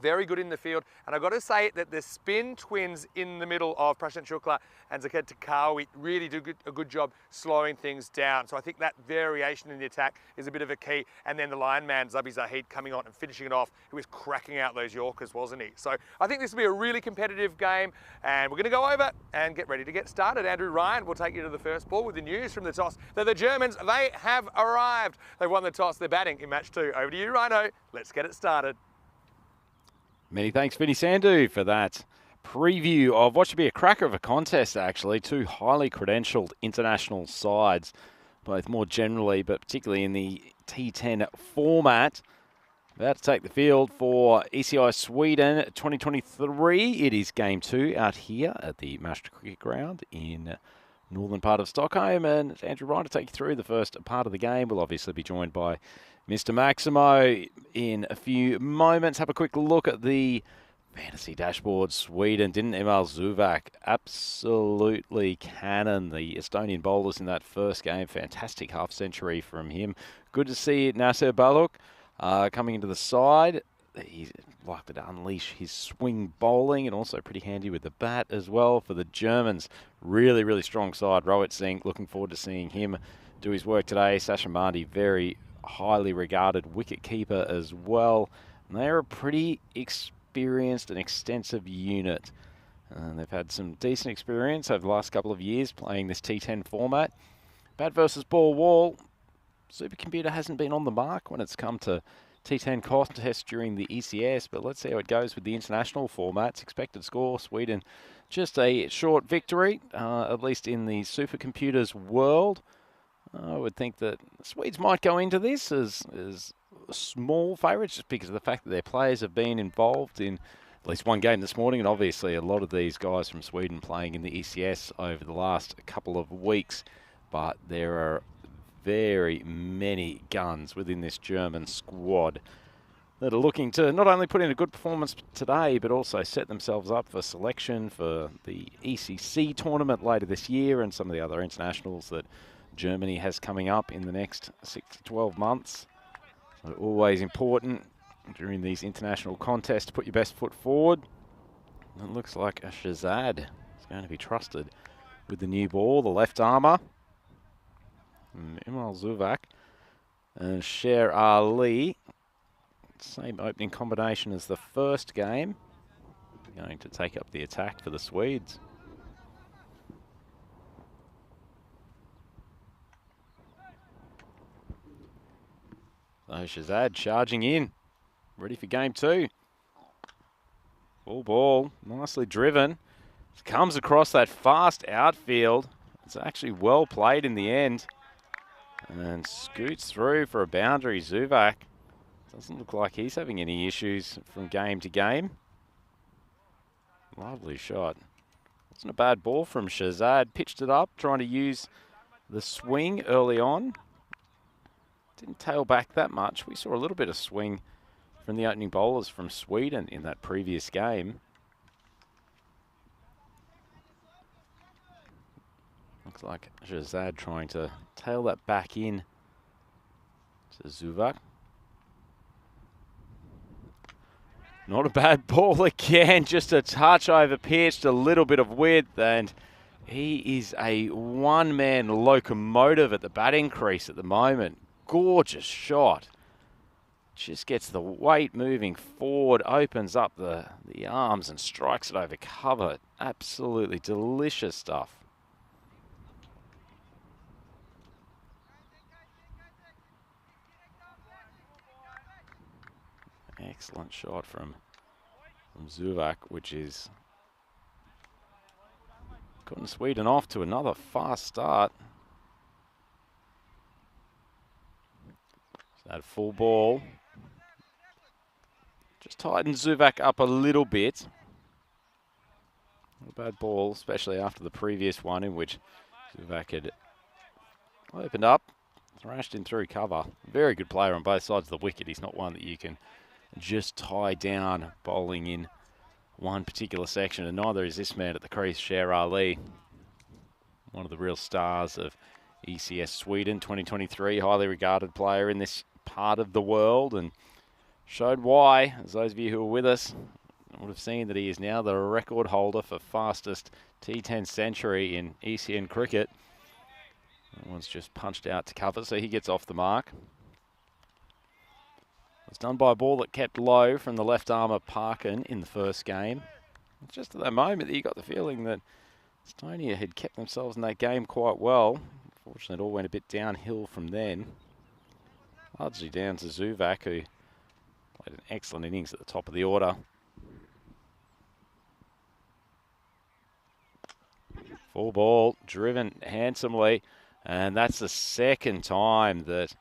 Very good in the field. And I've got to say that the spin twins in the middle of Prashant Shukla and Zakir Takawi really do a good job slowing things down. So I think that variation in the attack is a bit of a key. And then the lineman, Zabi Zahid, coming on and finishing it off. He was cracking out those Yorkers, wasn't he? So I think this will be a really competitive game. And we're going to go over and get ready to get started. Andrew Ryan will take you to the first ball with the news from the toss that the Germans, they have arrived. They've won the toss. They're batting in match 2. Over to you, Rhino. Let's get it started. Many thanks, Vinny Sandu, for that preview of what should be a cracker of a contest, actually. 2 highly credentialed international sides, both more generally, but particularly in the T10 format. About to take the field for ECI Sweden 2023. It is game 2 out here at the Matchday Cricket Ground in northern part of Stockholm. And it's Andrew Ryan to take you through the first part of the game. We'll obviously be joined by Mr. Maximo in a few moments. Have a quick look at the fantasy dashboard. Sweden didn't Emil Zuvak absolutely cannon the Estonian bowlers in that first game. Fantastic half century from him. Good to see Nasser Baluk coming into the side. He's likely to unleash his swing bowling and also pretty handy with the bat as well for the Germans. Really, really strong side. Rohit Singh, looking forward to seeing him do his work today. Sasha Mandi, very highly regarded wicket keeper as well. And they're a pretty experienced and extensive unit. They've had some decent experience over the last couple of years playing this T10 format. Bat versus ball wall. Supercomputer hasn't been on the mark when it's come to T10 contests during the ECS, but let's see how it goes with the international formats. Expected score, Sweden, just a short victory, at least in the supercomputers world. I would think that Swedes might go into this as small favourites just because of the fact that their players have been involved in at least one game this morning, and obviously a lot of these guys from Sweden playing in the ECS over the last couple of weeks. But there are very many guns within this German squad that are looking to not only put in a good performance today, but also set themselves up for selection for the ECC tournament later this year and some of the other internationals that Germany has coming up in the next 6 to 12 months. So always important during these international contests to put your best foot forward. And it looks like a Shazad is going to be trusted with the new ball, the left armour. Emil Zuvak and Sher Ali. Same opening combination as the first game. Going to take up the attack for the Swedes. So Shazad charging in. Ready for game 2. Full ball. Nicely driven. Comes across that fast outfield. It's actually well played in the end. And scoots through for a boundary. Zuvak doesn't look like he's having any issues from game to game. Lovely shot. Wasn't a bad ball from Shazad. Pitched it up, trying to use the swing early on. Didn't tail back that much. We saw a little bit of swing from the opening bowlers from Sweden in that previous game. Looks like Shazad trying to tail that back in to Zuvak. Not a bad ball again, just a touch over pitched, a little bit of width, and he is a one-man locomotive at the batting crease at the moment. Gorgeous shot. Just gets the weight moving forward, opens up the arms and strikes it over cover. Absolutely delicious stuff. Excellent shot from Zuvak, which is gotten Sweden off to another fast start. So that full ball just tightened Zuvak up a little bit. Not a bad ball, especially after the previous one in which Zuvak had opened up, thrashed in through cover. Very good player on both sides of the wicket. He's not one that you can just tie down bowling in one particular section, and neither is this man at the crease, Sher Ali, one of the real stars of ECS Sweden 2023, highly regarded player in this part of the world, and showed why, as those of you who were with us would have seen, that he is now the record holder for fastest T10 century in ECN cricket. That one's just punched out to cover, so he gets off the mark. It was done by a ball that kept low from the left armer Parkin in the first game. It's just at that moment that you got the feeling that Estonia had kept themselves in that game quite well. Unfortunately, it all went a bit downhill from then. Largely down to Zuvak, who played an excellent innings at the top of the order. Full ball, driven handsomely, and that's the second time that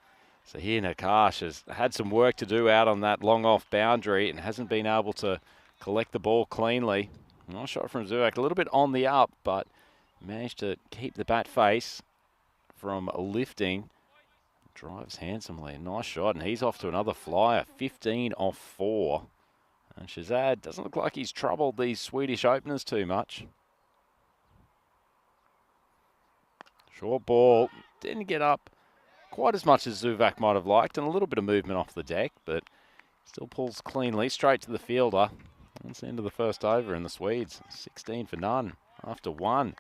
Sahir Nakash has had some work to do out on that long off boundary and hasn't been able to collect the ball cleanly. Nice shot from Zuvak, a little bit on the up, but managed to keep the bat face from lifting. Drives handsomely, nice shot, and he's off to another flyer, 15 off 4. And Shazad doesn't look like he's troubled these Swedish openers too much. Short ball, didn't get up quite as much as Zuvak might have liked, and a little bit of movement off the deck, but still pulls cleanly straight to the fielder. That's the end of the first over, and the Swedes 16 for none after 1.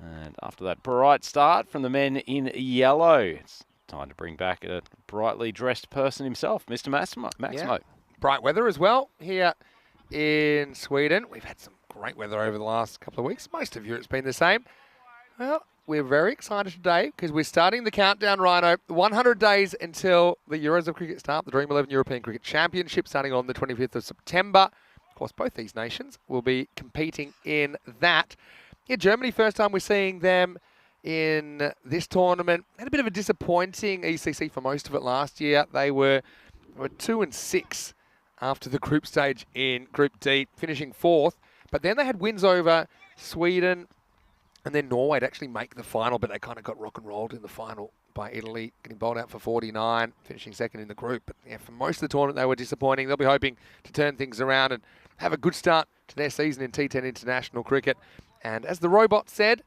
And after that bright start from the men in yellow, it's time to bring back a brightly dressed person himself, Mr. Maximo. Yeah. Bright weather as well here in Sweden. We've had some great weather over the last couple of weeks. Most of you, it's been the same. Well, we're very excited today because we're starting the countdown, Rhino. 100 days until the Euros of Cricket start, the Dream 11 European Cricket Championship, starting on the 25th of September. Of course, both these nations will be competing in that. Yeah, Germany, first time we're seeing them in this tournament. Had a bit of a disappointing ECC for most of it last year. They were 2-6 after the group stage in Group D, finishing 4th. But then they had wins over Sweden and then Norway to actually make the final, but they kind of got rock and rolled in the final by Italy, getting bowled out for 49, finishing second in the group. But yeah, for most of the tournament, they were disappointing. They'll be hoping to turn things around and have a good start to their season in T10 international cricket. And as the robot said,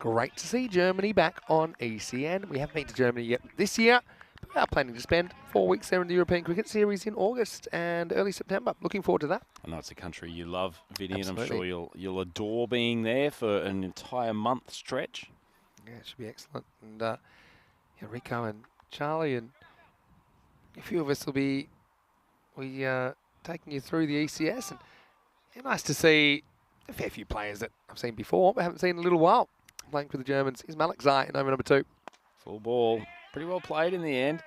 great to see Germany back on ECN. We haven't been to Germany yet this year, but we are planning to spend 4 weeks there in the European Cricket Series in August and early September. Looking forward to that. I know it's a country you love, Vinny, Absolutely. and I'm sure you'll adore being there for an entire month stretch. Yeah, it should be excellent. And yeah, Rico and Charlie and a few of us will be taking you through the ECS. And yeah, nice to see a fair few players that I've seen before, but haven't seen in a little while. Playing for the Germans is Malik Zai in over number 2. Full ball, pretty well played in the end.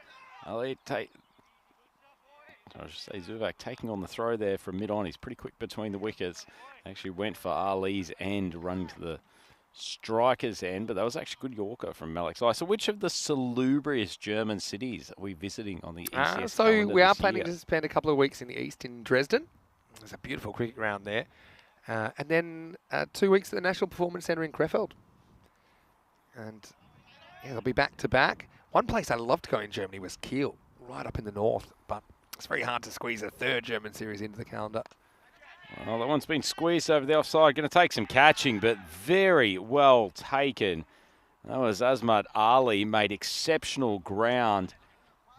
Zuvak taking on the throw there from mid-on. He's pretty quick between the wickets. Actually went for Ali's end, running to the striker's end, but that was actually good Yorker from Malik Zai. So which of the salubrious German cities are we visiting on the ECS So calendar we are this planning year? to spend a couple of weeks in the east in Dresden. There's a beautiful cricket ground there. And then 2 weeks at the National Performance Centre in Krefeld. And Yeah, they'll be back to back. One place I loved to go in Germany was Kiel, right up in the north, but it's very hard to squeeze a third German series into the calendar. Well, that one's been squeezed over the offside. Going to take some catching, but very well taken. That was Azmat Ali, made exceptional ground,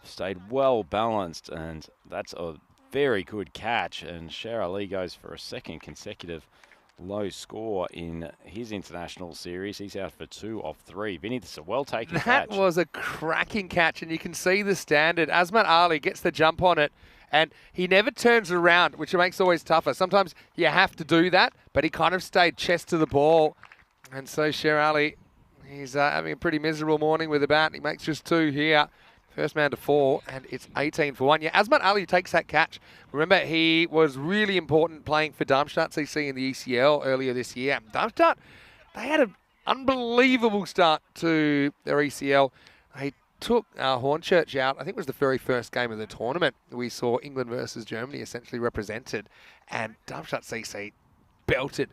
stayed well balanced, and that's a very good catch. And Sher Ali goes for a second consecutive low score in his international series. He's out for 2 of 3. Vinny, this is a well-taken catch. That was a cracking catch, and you can see the standard. Azmat Ali gets the jump on it, and he never turns around, which makes it always tougher. Sometimes you have to do that, but he kind of stayed chest to the ball. And so Sher Ali, he's having a pretty miserable morning with the bat. He makes just 2 here. First man to 4, and it's 18 for 1. Yeah, Azmat Ali takes that catch. Remember, he was really important playing for Darmstadt CC in the ECL earlier this year. Darmstadt, they had an unbelievable start to their ECL. They took Hornchurch out. I think it was the very first game of the tournament. We saw England versus Germany essentially represented, and Darmstadt CC belted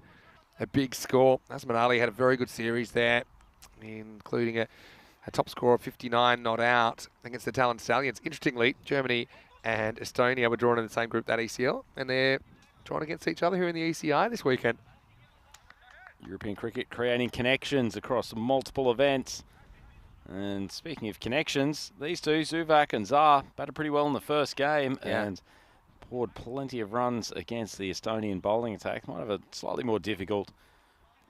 a big score. Azmat Ali had a very good series there, including a top score of 59 not out against the Talon Stallions. Interestingly, Germany and Estonia were drawn in the same group, that ECL, and they're drawn against each other here in the ECI this weekend. European cricket creating connections across multiple events. And speaking of connections, these two, Zuvak and Zar, batted pretty well in the first game and poured plenty of runs against the Estonian bowling attack. Might have a slightly more difficult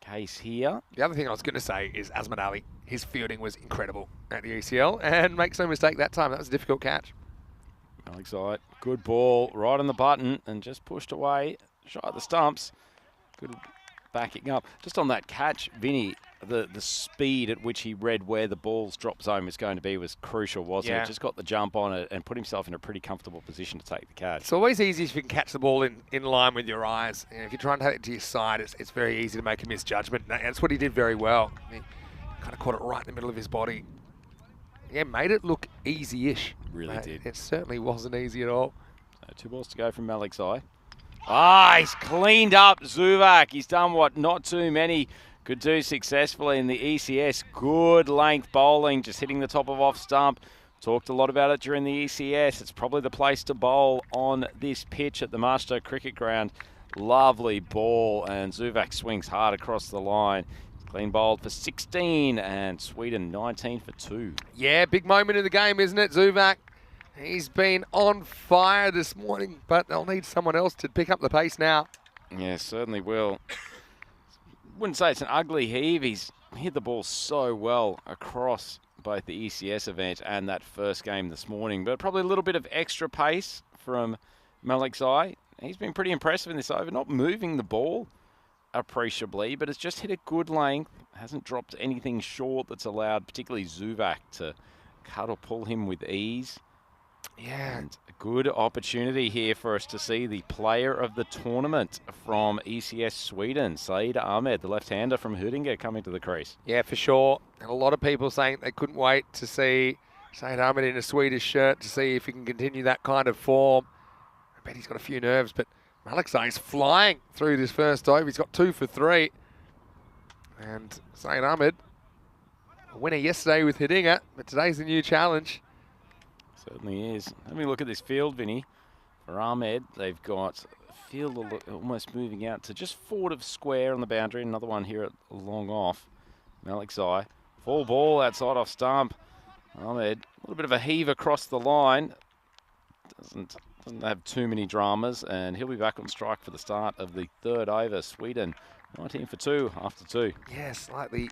case here. The other thing I was going to say is Azmat Ali, his fielding was incredible at the ECL, and makes no mistake that time. That was a difficult catch. Alex Ide, good ball, right on the button, and just pushed away, shot at the stumps. Good backing up. Just on that catch, Vinny, the speed at which he read where the ball's drop zone was going to be was crucial, wasn't it? Just got the jump on it and put himself in a pretty comfortable position to take the catch. It's always easy if you can catch the ball in line with your eyes. You know, if you're trying to take it to your side, it's very easy to make a misjudgment. That's what he did very well. He kind of caught it right in the middle of his body. Yeah, made it look easy-ish. Really did. It certainly wasn't easy at all. So 2 balls to go from Alex Ide. He's cleaned up Zuvak. He's done what not too many could do successfully in the ECS. Good length bowling, just hitting the top of off stump. Talked a lot about it during the ECS. It's probably the place to bowl on this pitch at the Master Cricket Ground. Lovely ball, and Zuvak swings hard across the line. Clean bowled for 16, and Sweden 19 for 2. Yeah, big moment in the game, isn't it, Zuvak? He's been on fire this morning, but they'll need someone else to pick up the pace now. Yeah, certainly will. Wouldn't say it's an ugly heave. He's hit the ball so well across both the ECS event and that first game this morning, but probably a little bit of extra pace from Malik Zai. He's been pretty impressive in this over, not moving the ball appreciably, but it's just hit a good length. Hasn't dropped anything short that's allowed, particularly Zuvak, to cut or pull him with ease. Yeah. And a good opportunity here for us to see the player of the tournament from ECS Sweden, Saeed Ahmed, the left-hander from Huddinge, coming to the crease. Yeah, for sure. And a lot of people saying they couldn't wait to see Saeed Ahmed in a Swedish shirt to see if he can continue that kind of form. I bet he's got a few nerves, but Malakzai is flying through this first over. He's got 2 for 3. And Saeed Ahmed, a winner yesterday with Huddinge, but today's the new challenge. Certainly is. Let me look at this field, Vinny. For Ahmed, they've got a field almost moving out to just forward of square on the boundary. Another one here at long off. Malakzai. Full ball outside off stump. Ahmed, a little bit of a heave across the line. Doesn't have too many dramas, and he'll be back on strike for the start of the third over. Sweden 19 for 2 after 2. Yeah, slightly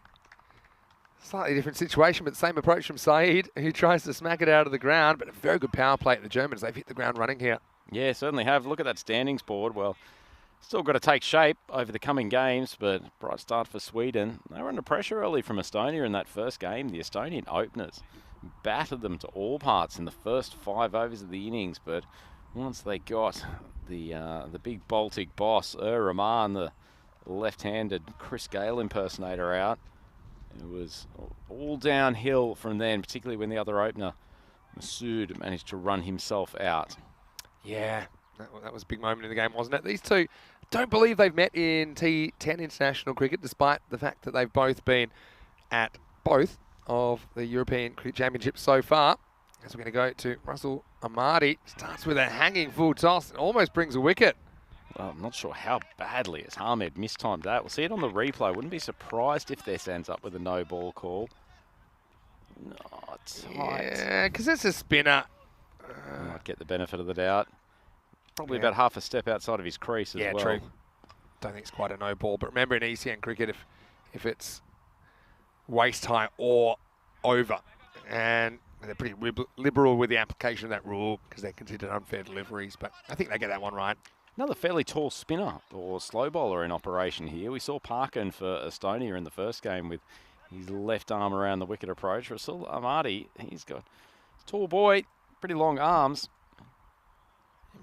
different situation, but same approach from Saeed, who tries to smack it out of the ground, but a very good power play at the Germans. They've hit the ground running here. Yeah, certainly have. Look at that standings board. Well, still got to take shape over the coming games, but bright start for Sweden. They were under pressure early from Estonia in that first game. The Estonian openers battered them to all parts in the first 5 overs of the innings, but once they got the big Baltic boss, Rahman, the left-handed Chris Gale impersonator, out, it was all downhill from then, particularly when the other opener, Masood, managed to run himself out. Yeah, that was a big moment in the game, wasn't it? These two, don't believe they've met in T10 international cricket, despite the fact that they've both been at both of the European Cricket Championship so far. As we're going to go to Russell Amadi. Starts with a hanging full toss and almost brings a wicket. Well, I'm not sure how badly as Ahmed mistimed that. We'll see it on the replay. Wouldn't be surprised if this ends up with a no ball call. No, tight. Yeah, because it's a spinner. Might get the benefit of the doubt. Probably Yeah. about half a step outside of his crease as Yeah, well. true. Don't think it's quite a no ball, but remember in ECN cricket, if it's waist high or over, and they're pretty liberal with the application of that rule because they're considered unfair deliveries, but I think they get that one right. Another fairly tall spinner or slow bowler in operation here. We saw Parkin for Estonia in the first game with his left arm around the wicket approach. Rasul Amadi, he's got a tall boy, pretty long arms.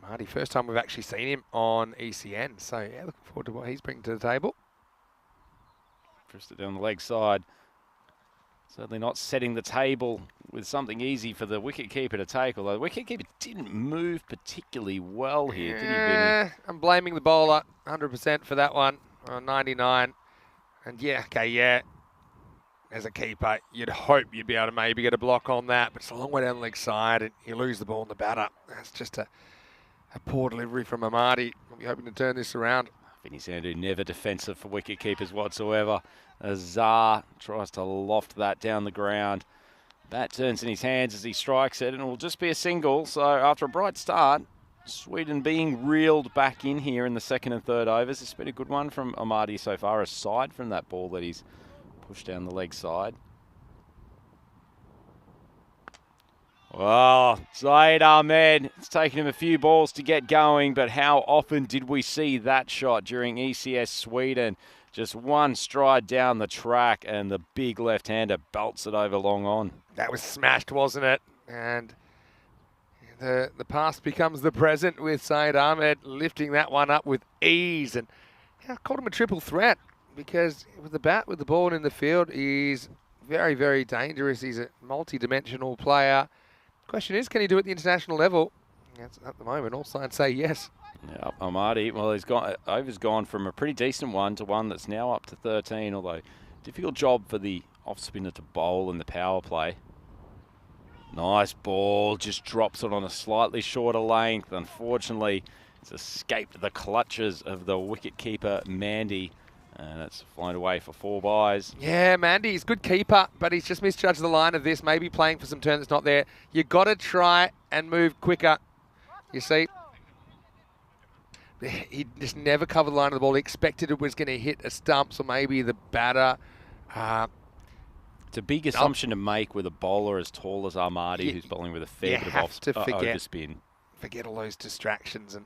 Marty, first time we've actually seen him on ECN, so yeah, looking forward to what he's bringing to the table. Drifted down the leg side. Certainly not setting the table with something easy for the wicketkeeper to take, although the wicketkeeper didn't move particularly well here, did he, Vinny? I'm blaming the bowler 100% for that one on 99. And yeah, okay, yeah. As a keeper, you'd hope you'd be able to maybe get a block on that, but it's a long way down the leg side and you lose the ball in the batter. That's just a poor delivery from Amadi. We'll be hoping to turn this around. Vinny Sandhu never defensive for wicket keepers whatsoever. Azar tries to loft that down the ground. Bat turns in his hands as he strikes it, and it will just be a single. So after a bright start, Sweden being reeled back in here in the second and third overs. It's been a good one from Amadi so far, aside from that ball that he's pushed down the leg side. Well, Zaid Ahmed, it's taken him a few balls to get going, but how often did we see that shot during ECS Sweden? Just one stride down the track and the big left-hander belts it over long on. That was smashed, wasn't it? And the past becomes the present with Saeed Ahmed lifting that one up with ease. And I called him a triple threat because with the bat, with the ball in the field, he's very, very dangerous. He's a multi-dimensional player. Question is, can he do it at the international level? Yes, at the moment, all signs say yes. Yeah, Amadi, well, over's gone from a pretty decent one to one that's now up to 13, although difficult job for the off-spinner to bowl in the power play. Nice ball, just drops it on a slightly shorter length. Unfortunately, it's escaped the clutches of the wicket-keeper, Mandy, and it's flown away for 4 byes. Yeah, Mandy, he's a good keeper, but he's just misjudged the line of this, maybe playing for some turn that's not there. You got to try and move quicker. You see, he just never covered the line of the ball. He expected it was going to hit a stump, so maybe the batter. It's a big assumption to make with a bowler as tall as Ahmadi, who's bowling with a fair bit of overspin. Forget all those distractions. And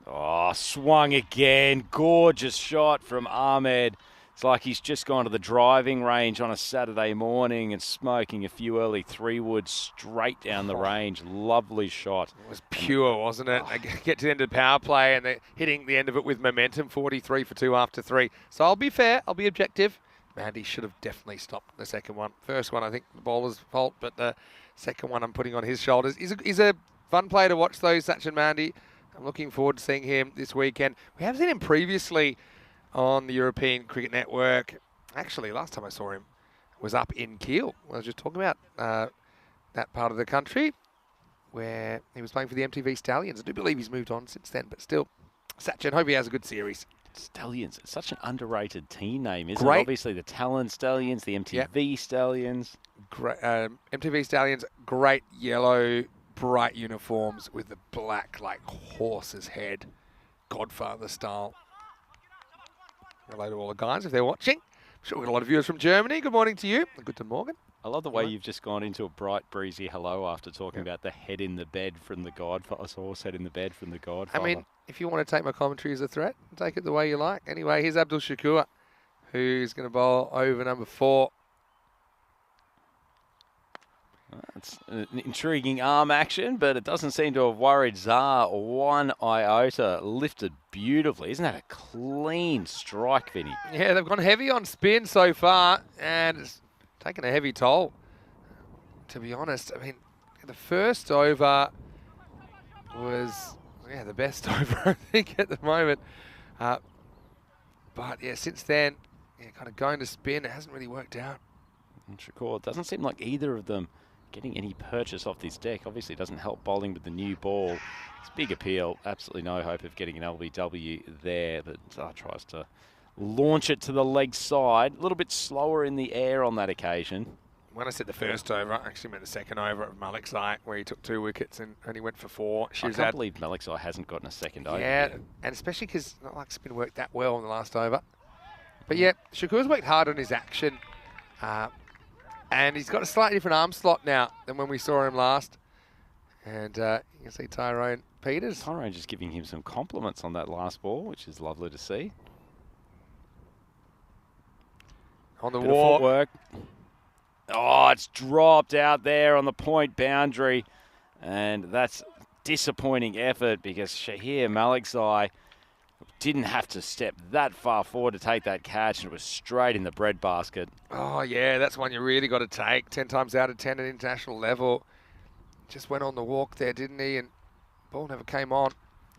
oh, swung again. Gorgeous shot from Ahmed. It's like he's just gone to the driving range on a Saturday morning and smoking a few early 3-wood straight down the range. Lovely shot. It was pure, wasn't it? They get to the end of the power play and they're hitting the end of it with momentum, 43 for 2 after 3. So I'll be fair, I'll be objective. Mandy should have definitely stopped the second one. First one, I think the bowler's fault, but the second one I'm putting on his shoulders. He's a fun player to watch though, Sachin Mandy. I'm looking forward to seeing him this weekend. We have seen him previously on the European Cricket Network. Actually, last time I saw him was up in Kiel. I was just talking about that part of the country where he was playing for the MTV Stallions. I do believe he's moved on since then, but still, Sachin, hope he has a good series. Stallions, it's such an underrated team name, isn't Great. it? Obviously the Talon Stallions, the MTV Stallions. Great, MTV Stallions, great yellow, bright uniforms with the black, like horse's head, Godfather style. Hello to all the guys if they're watching. I'm sure we've got a lot of viewers from Germany. Good morning to you. Good to Morgan. I love the way you've just gone into a bright, breezy hello after talking about the head in the bed from the Godfather, horse head in the bed from the Godfather. I mean, if you want to take my commentary as a threat, take it the way you like. Anyway, here's Abdul Shakur, who's going to bowl over number 4. It's an intriguing arm action, but it doesn't seem to have worried Zar one iota. Lifted beautifully. Isn't that a clean strike, Vinny? Yeah, they've gone heavy on spin so far, and it's taken a heavy toll, to be honest. I mean, the first over was, the best over, I think, at the moment. But, yeah, since then, kind of going to spin, it hasn't really worked out. And Shakur, it doesn't seem like either of them getting any purchase off this deck. Obviously, it doesn't help bowling with the new ball. It's big appeal. Absolutely no hope of getting an LBW there, but Zah tries to launch it to the leg side. A little bit slower in the air on that occasion. When I said the first over, I actually meant the second over of Maliksai, where he took 2 wickets and only went for 4. I can't believe Maliksai hasn't gotten a second over. Yeah, Yet. and especially because not like spin worked that well in the last over. But yeah, Shakur's worked hard on his action. And he's got a slightly different arm slot now than when we saw him last. And you can see Tyrone Peters. Tyrone just giving him some compliments on that last ball, which is lovely to see. On the Bit of walk. footwork. Oh, it's dropped out there on the point boundary. And that's disappointing effort because Shahir Maliksai didn't have to step that far forward to take that catch, and it was straight in the breadbasket. Oh, yeah, that's one you really got to take. 10 times out of 10 at international level. Just went on the walk there, didn't he? And ball never came on.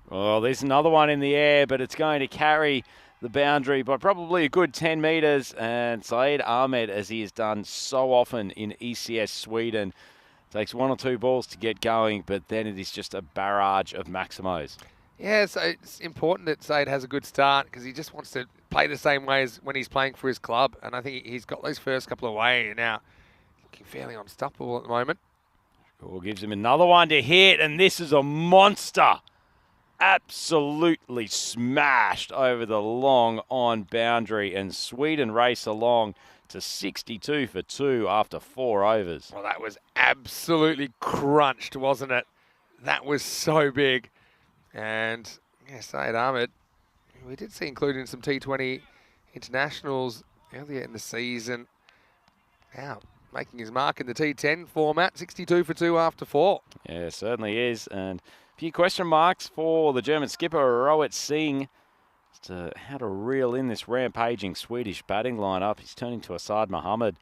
Well, there's another one in the air, but it's going to carry the boundary by probably a good 10 metres. And Saeed Ahmed, as he has done so often in ECS Sweden, takes 1 or 2 balls to get going, but then it is just a barrage of Maximos. Yeah, so it's important that Saeed has a good start because he just wants to play the same way as when he's playing for his club. And I think he's got those first couple away and now looking fairly unstoppable at the moment. Shakur gives him another one to hit, and this is a monster. Absolutely smashed over the long on boundary, and Sweden race along to 62 for 2 after 4 overs. Well, that was absolutely crunched, wasn't it? That was so big. And yeah, Saeed Ahmed, we did see included in some T20 internationals earlier in the season. Now, making his mark in the T10 format, 62 for 2 after 4. Yeah, certainly is. And a few question marks for the German skipper, Rohit Singh, as to how to reel in this rampaging Swedish batting lineup. He's turning to Asad Mohammed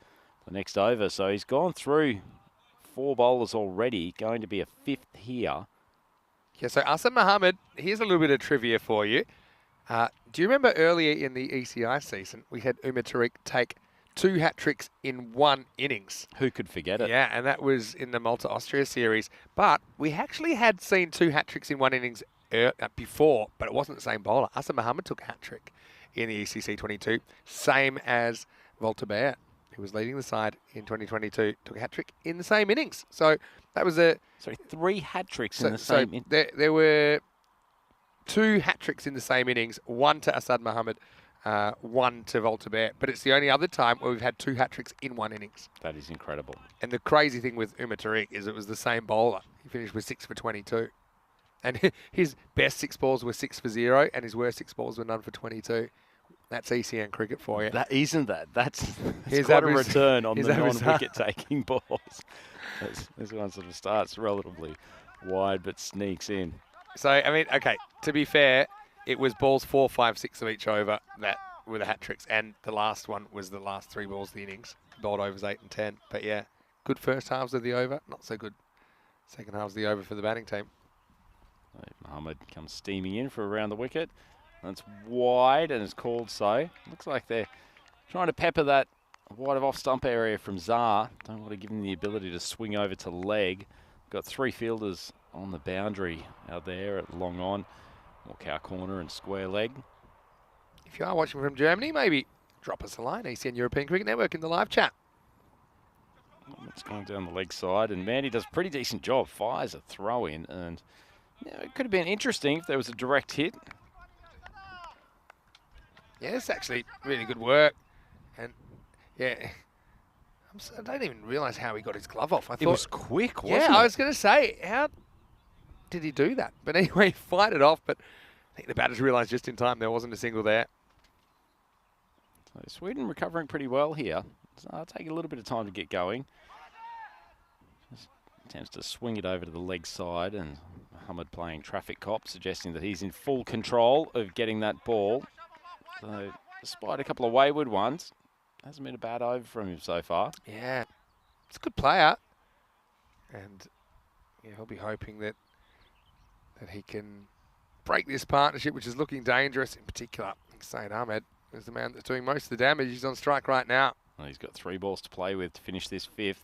the next over. So he's gone through 4 bowlers already, going to be a 5th here. Yeah, so Asad Mohammed, here's a little bit of trivia for you. Do you remember earlier in the ECI season, we had Umar Tariq take 2 hat-tricks in 1 innings? Who could forget it? Yeah, and that was in the Malta-Austria series. But we actually had seen 2 hat-tricks in 1 innings before, but it wasn't the same bowler. Asad Mohammed took a hat-trick in the ECC 22, same as Volta Bear, who was leading the side in 2022, took a hat-trick in the same innings. So that was a... Sorry, 3 hat-tricks in the same... There were 2 hat-tricks in the same innings, 1 to Asad Mohammed, 1 to Volta Bear. But it's the only other time where we've had 2 hat-tricks in 1 innings. That is incredible. And the crazy thing with Umar Tariq is it was the same bowler. He finished with 6 for 22. And his best 6 balls were 6 for 0, and his worst 6 balls were none for 22. That's ECN cricket for you. That isn't that. That's Here's quite a Abu- return on here's the Abu non-wicket taking balls. This one sort of starts relatively wide but sneaks in. So, I mean, okay, to be fair, it was balls 4, 5, 6 of each over that were the hat-tricks, and the last one was the last 3 balls of the innings. Bowled overs 8 and 10. But yeah, good first halves of the over, not so good second halves of the over for the batting team. Mohammed comes steaming in for around the wicket. That's wide and is called so. Looks like they're trying to pepper that wide of off-stump area from Zah. Don't want to give him the ability to swing over to leg. Got 3 fielders on the boundary out there at long on, or cow corner and square leg. If you are watching from Germany, maybe drop us a line, ECN European Cricket Network, in the live chat. It's going down the leg side, and Mandy does a pretty decent job. Fires a throw in, and it could have been interesting if there was a direct hit. Yeah, it's actually really good work. And yeah, I don't even realise how he got his glove off. I thought It was quick, wasn't it? I was going to say, how did he do that? But anyway, he fired it off, but I think the batters realised just in time there wasn't a single there. So Sweden recovering pretty well here. So it'll take a little bit of time to get going. Just attempts to swing it over to the leg side, and Mohammed playing traffic cop, suggesting that he's in full control of getting that ball. So despite a couple of wayward ones, hasn't been a bad over from him so far. Yeah, it's a good player. And yeah, he'll be hoping that he can break this partnership, which is looking dangerous. In particular, Saeed Ahmed is the man that's doing most of the damage. He's on strike right now. Well, he's got 3 balls to play with to finish this 5th.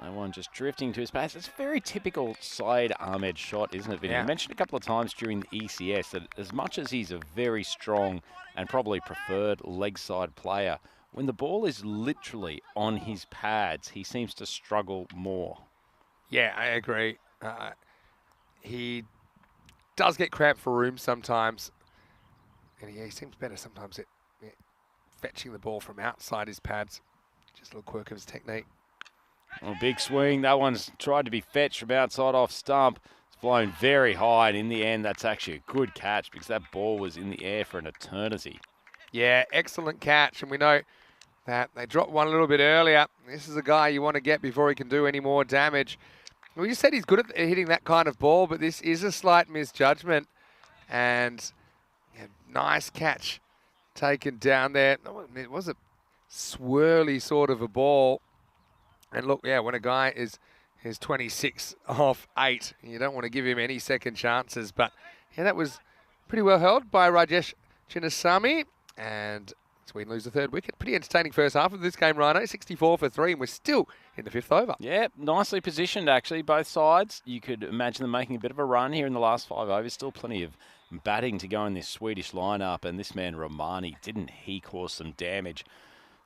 No one just drifting to his pass. It's a very typical side arm-edge shot, isn't it, Vinny? Yeah. I mentioned a couple of times during the ECS that as much as he's a very strong and probably preferred leg side player, when the ball is literally on his pads, he seems to struggle more. Yeah, I agree. He does get cramped for room sometimes. And he seems better sometimes at fetching the ball from outside his pads. Just a little quirk of his technique. Well, big swing. That one's tried to be fetched from outside off stump. It's flown very high, and in the end, that's actually a good catch because that ball was in the air for an eternity. Yeah, excellent catch. And we know that they dropped one a little bit earlier. This is a guy you want to get before he can do any more damage. We just said he's good at hitting that kind of ball, but this is a slight misjudgment. And nice catch taken down there. It was a swirly sort of a ball. And look, yeah, when a guy is 26 off 8, you don't want to give him any second chances. But yeah, that was pretty well held by Rajesh Chinnasamy. And Sweden lose the 3rd wicket. Pretty entertaining first half of this game, Rhino. 64 for 3, and we're still in the 5th over. Yeah, nicely positioned, actually, both sides. You could imagine them making a bit of a run here in the last 5 overs. Still plenty of batting to go in this Swedish lineup. And this man, Romani, didn't he cause some damage?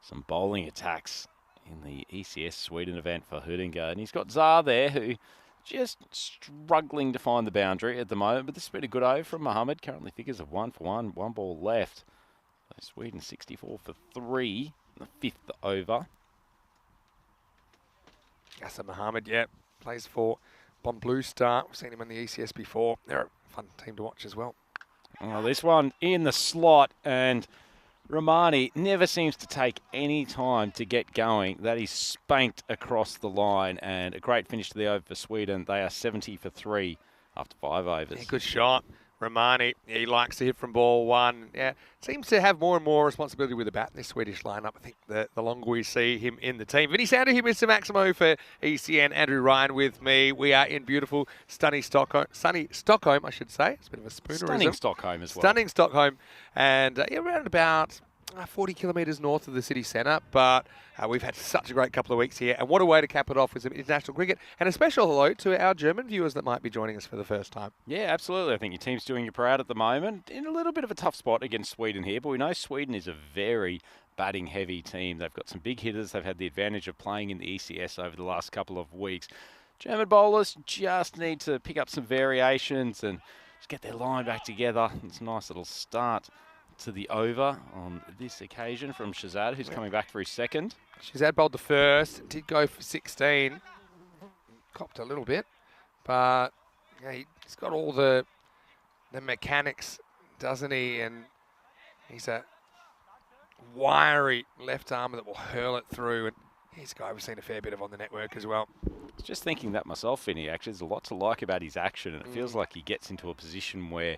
Some bowling attacks in the ECS Sweden event for Hudinga. And he's got Zar there, who just struggling to find the boundary at the moment. But this has been a good over from Mohammed. Currently figures of 1 for 1, 1 ball left. So Sweden 64 for 3 in the 5th over. Yasser Mohammed, yeah, plays for Bon Blue Star. We've seen him in the ECS before. They're a fun team to watch as well. Well, this one in the slot, and Romani never seems to take any time to get going. That is spanked across the line, and a great finish to the over for Sweden. They are 70 for 3 after 5 overs. Yeah, good shot. Romani, he likes to hit from ball 1. Yeah, seems to have more and more responsibility with the bat in this Swedish lineup. I think the longer we see him in the team. Vinny Sander here, Mr. Maximo for ECN. Andrew Ryan with me. We are in beautiful, sunny Stockholm, I should say. It's a bit of a spoonerism. Stunning Stockholm as well. Stunning Stockholm. And yeah, around about 40 kilometres north of the city centre, but we've had such a great couple of weeks here, and what a way to cap it off with some international cricket, and a special hello to our German viewers that might be joining us for the first time. Yeah, absolutely. I think your team's doing you proud at the moment. In a little bit of a tough spot against Sweden here, but we know Sweden is a very batting-heavy team. They've got some big hitters. They've had the advantage of playing in the ECS over the last couple of weeks. German bowlers just need to pick up some variations and just get their line back together. It's a nice little start to the over on this occasion from Shazad, who's coming back for his 2nd. Shazad bowled the first, did go for 16, copped a little bit, but yeah, he's got all the mechanics, doesn't he? And he's a wiry left armer that will hurl it through, and he's a guy we've seen a fair bit of on the network as well. I was just thinking that myself, Vinny. Actually, there's a lot to like about his action, and it feels like he gets into a position where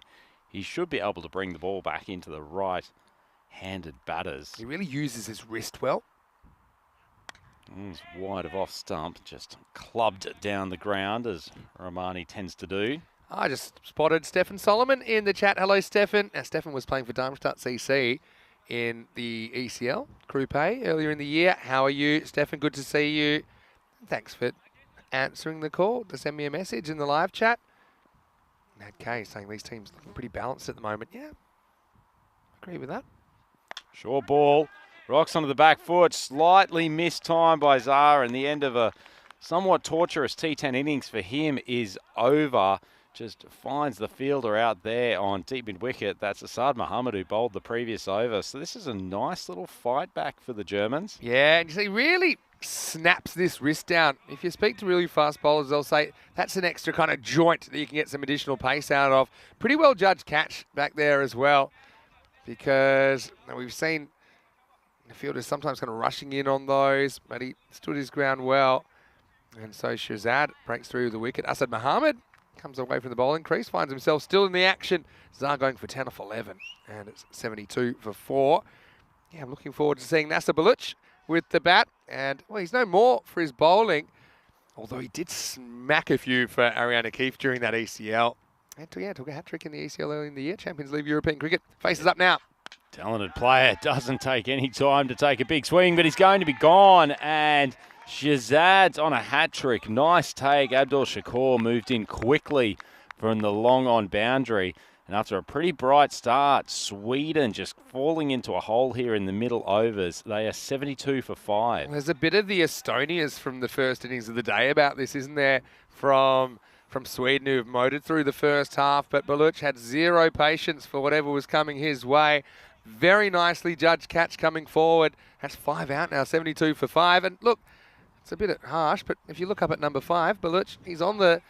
he should be able to bring the ball back into the right-handed batters. He really uses his wrist well. He's wide of off stump, just clubbed down the ground as Romani tends to do. I just spotted Stefan Solomon in the chat. Hello, Stefan. Now, Stefan was playing for Darmstadt CC in the ECL Group A earlier in the year. How are you, Stefan? Good to see you. Thanks for answering the call to send me a message in the live chat. Nat K saying these teams looking pretty balanced at the moment. Yeah, agree with that. Short ball, rocks onto the back foot, slightly missed time by Zara, and the end of a somewhat torturous T10 innings for him is over. Just finds the fielder out there on deep mid wicket. That's Asad Mohammed, who bowled the previous over. So this is a nice little fight back for the Germans. Yeah, and you see, really snaps this wrist down. If you speak to really fast bowlers, they'll say that's an extra kind of joint that you can get some additional pace out of. Pretty well judged catch back there as well, because we've seen the fielders sometimes kind of rushing in on those, but he stood his ground well. And so Shazad breaks through the wicket. Asad Mohammed comes away from the bowling crease, finds himself still in the action. Zar going for 10 off 11, and it's 72 for 4. Yeah, I'm looking forward to seeing Nasser Baluch with the bat, and well, he's no more for his bowling, although he did smack a few for Ariana Keefe during that ECL. And took a hat-trick in the ECL early in the year. Champions League European cricket faces up now Talented player, doesn't take any time to take a big swing, but he's going to be gone. And Shazad's on a hat trick. Nice take. Abdul Shakur moved in quickly from the long on boundary. And after a pretty bright start, Sweden just falling into a hole here in the middle overs. They are 72 for 5. There's a bit of the Estonians from the first innings of the day about this, isn't there? From Sweden, who've motored through the first half, but Baluch had zero patience for whatever was coming his way. Very nicely judged catch coming forward. That's 5 out now, 72 for 5. And look, it's a bit harsh, but if you look up at number 5, Baluch, he's on the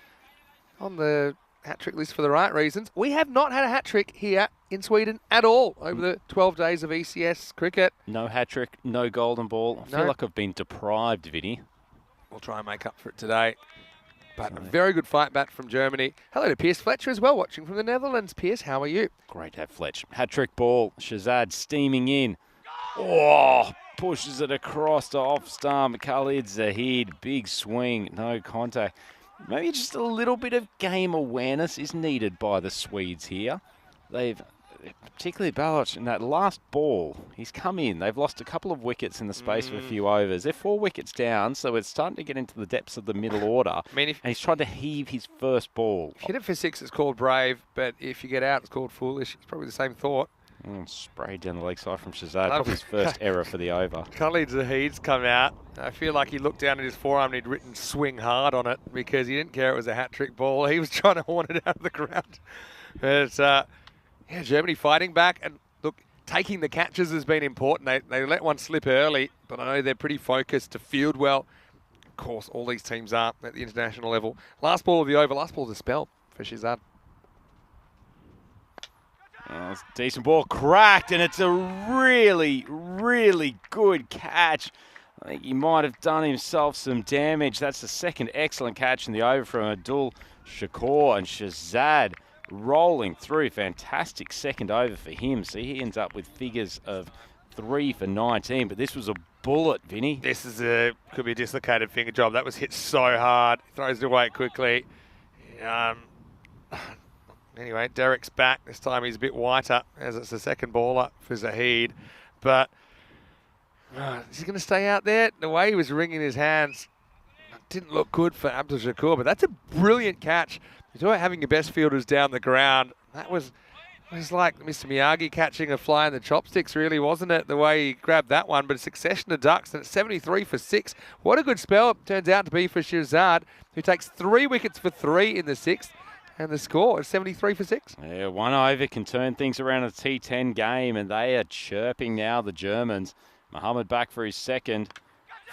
hat-trick list for the right reasons. We have not had a hat-trick here in Sweden at all over the 12 days of ECS cricket. No hat-trick, no golden ball. I feel like I've been deprived, Vinny. We'll try and make up for it today. But a very good fight back from Germany. Hello to Piers Fletcher as well, watching from the Netherlands. Piers, how are you? Great to have Fletch. Hat-trick ball. Shazad steaming in. Oh, pushes it across to off-stump. Khalid Zahid, big swing, no contact. Maybe just a little bit of game awareness is needed by the Swedes here. They've, particularly Baloch, in that last ball, he's come in. They've lost a couple of wickets in the space of a few overs. They're 4 wickets down, so it's starting to get into the depths of the middle order. And he's trying to heave his first ball. If you hit it for 6, it's called brave, but if you get out, it's called foolish. It's probably the same thought. Sprayed down the leg side from Shazad. Probably his first error for the over. Khalid Zahid's come out. I feel like he looked down at his forearm and he'd written swing hard on it because he didn't care it was a hat-trick ball. He was trying to horn it out of the ground. But yeah, Germany fighting back. And look, taking the catches has been important. They let one slip early, but I know they're pretty focused to field well. Of course, all these teams are at the international level. Last ball of the over, last ball of the spell for Shazad. It's a decent ball, cracked, and it's a really, really good catch. I think he might have done himself some damage. That's the second excellent catch in the over from Abdul Shakur, and Shazad rolling through. Fantastic second over for him. So he ends up with figures of 3 for 19, but this was a bullet, Vinny. This is could be a dislocated finger job. That was hit so hard. Throws it away quickly. Anyway, Derek's back. This time he's a bit whiter as it's the second baller for Zahid. But is he going to stay out there? The way he was wringing his hands didn't look good for Abdul Shakur, but that's a brilliant catch. You talk about having your best fielders down the ground. That was like Mr. Miyagi catching a fly in the chopsticks, really, wasn't it? The way he grabbed that one, but a succession of ducks, and it's 73 for 6. What a good spell it turns out to be for Shazad, who takes 3 wickets for 3 in the 6th. And the score is 73 for 6. Yeah, 1 over can turn things around a T10 game, and they are chirping now, the Germans. Mohammed back for his second.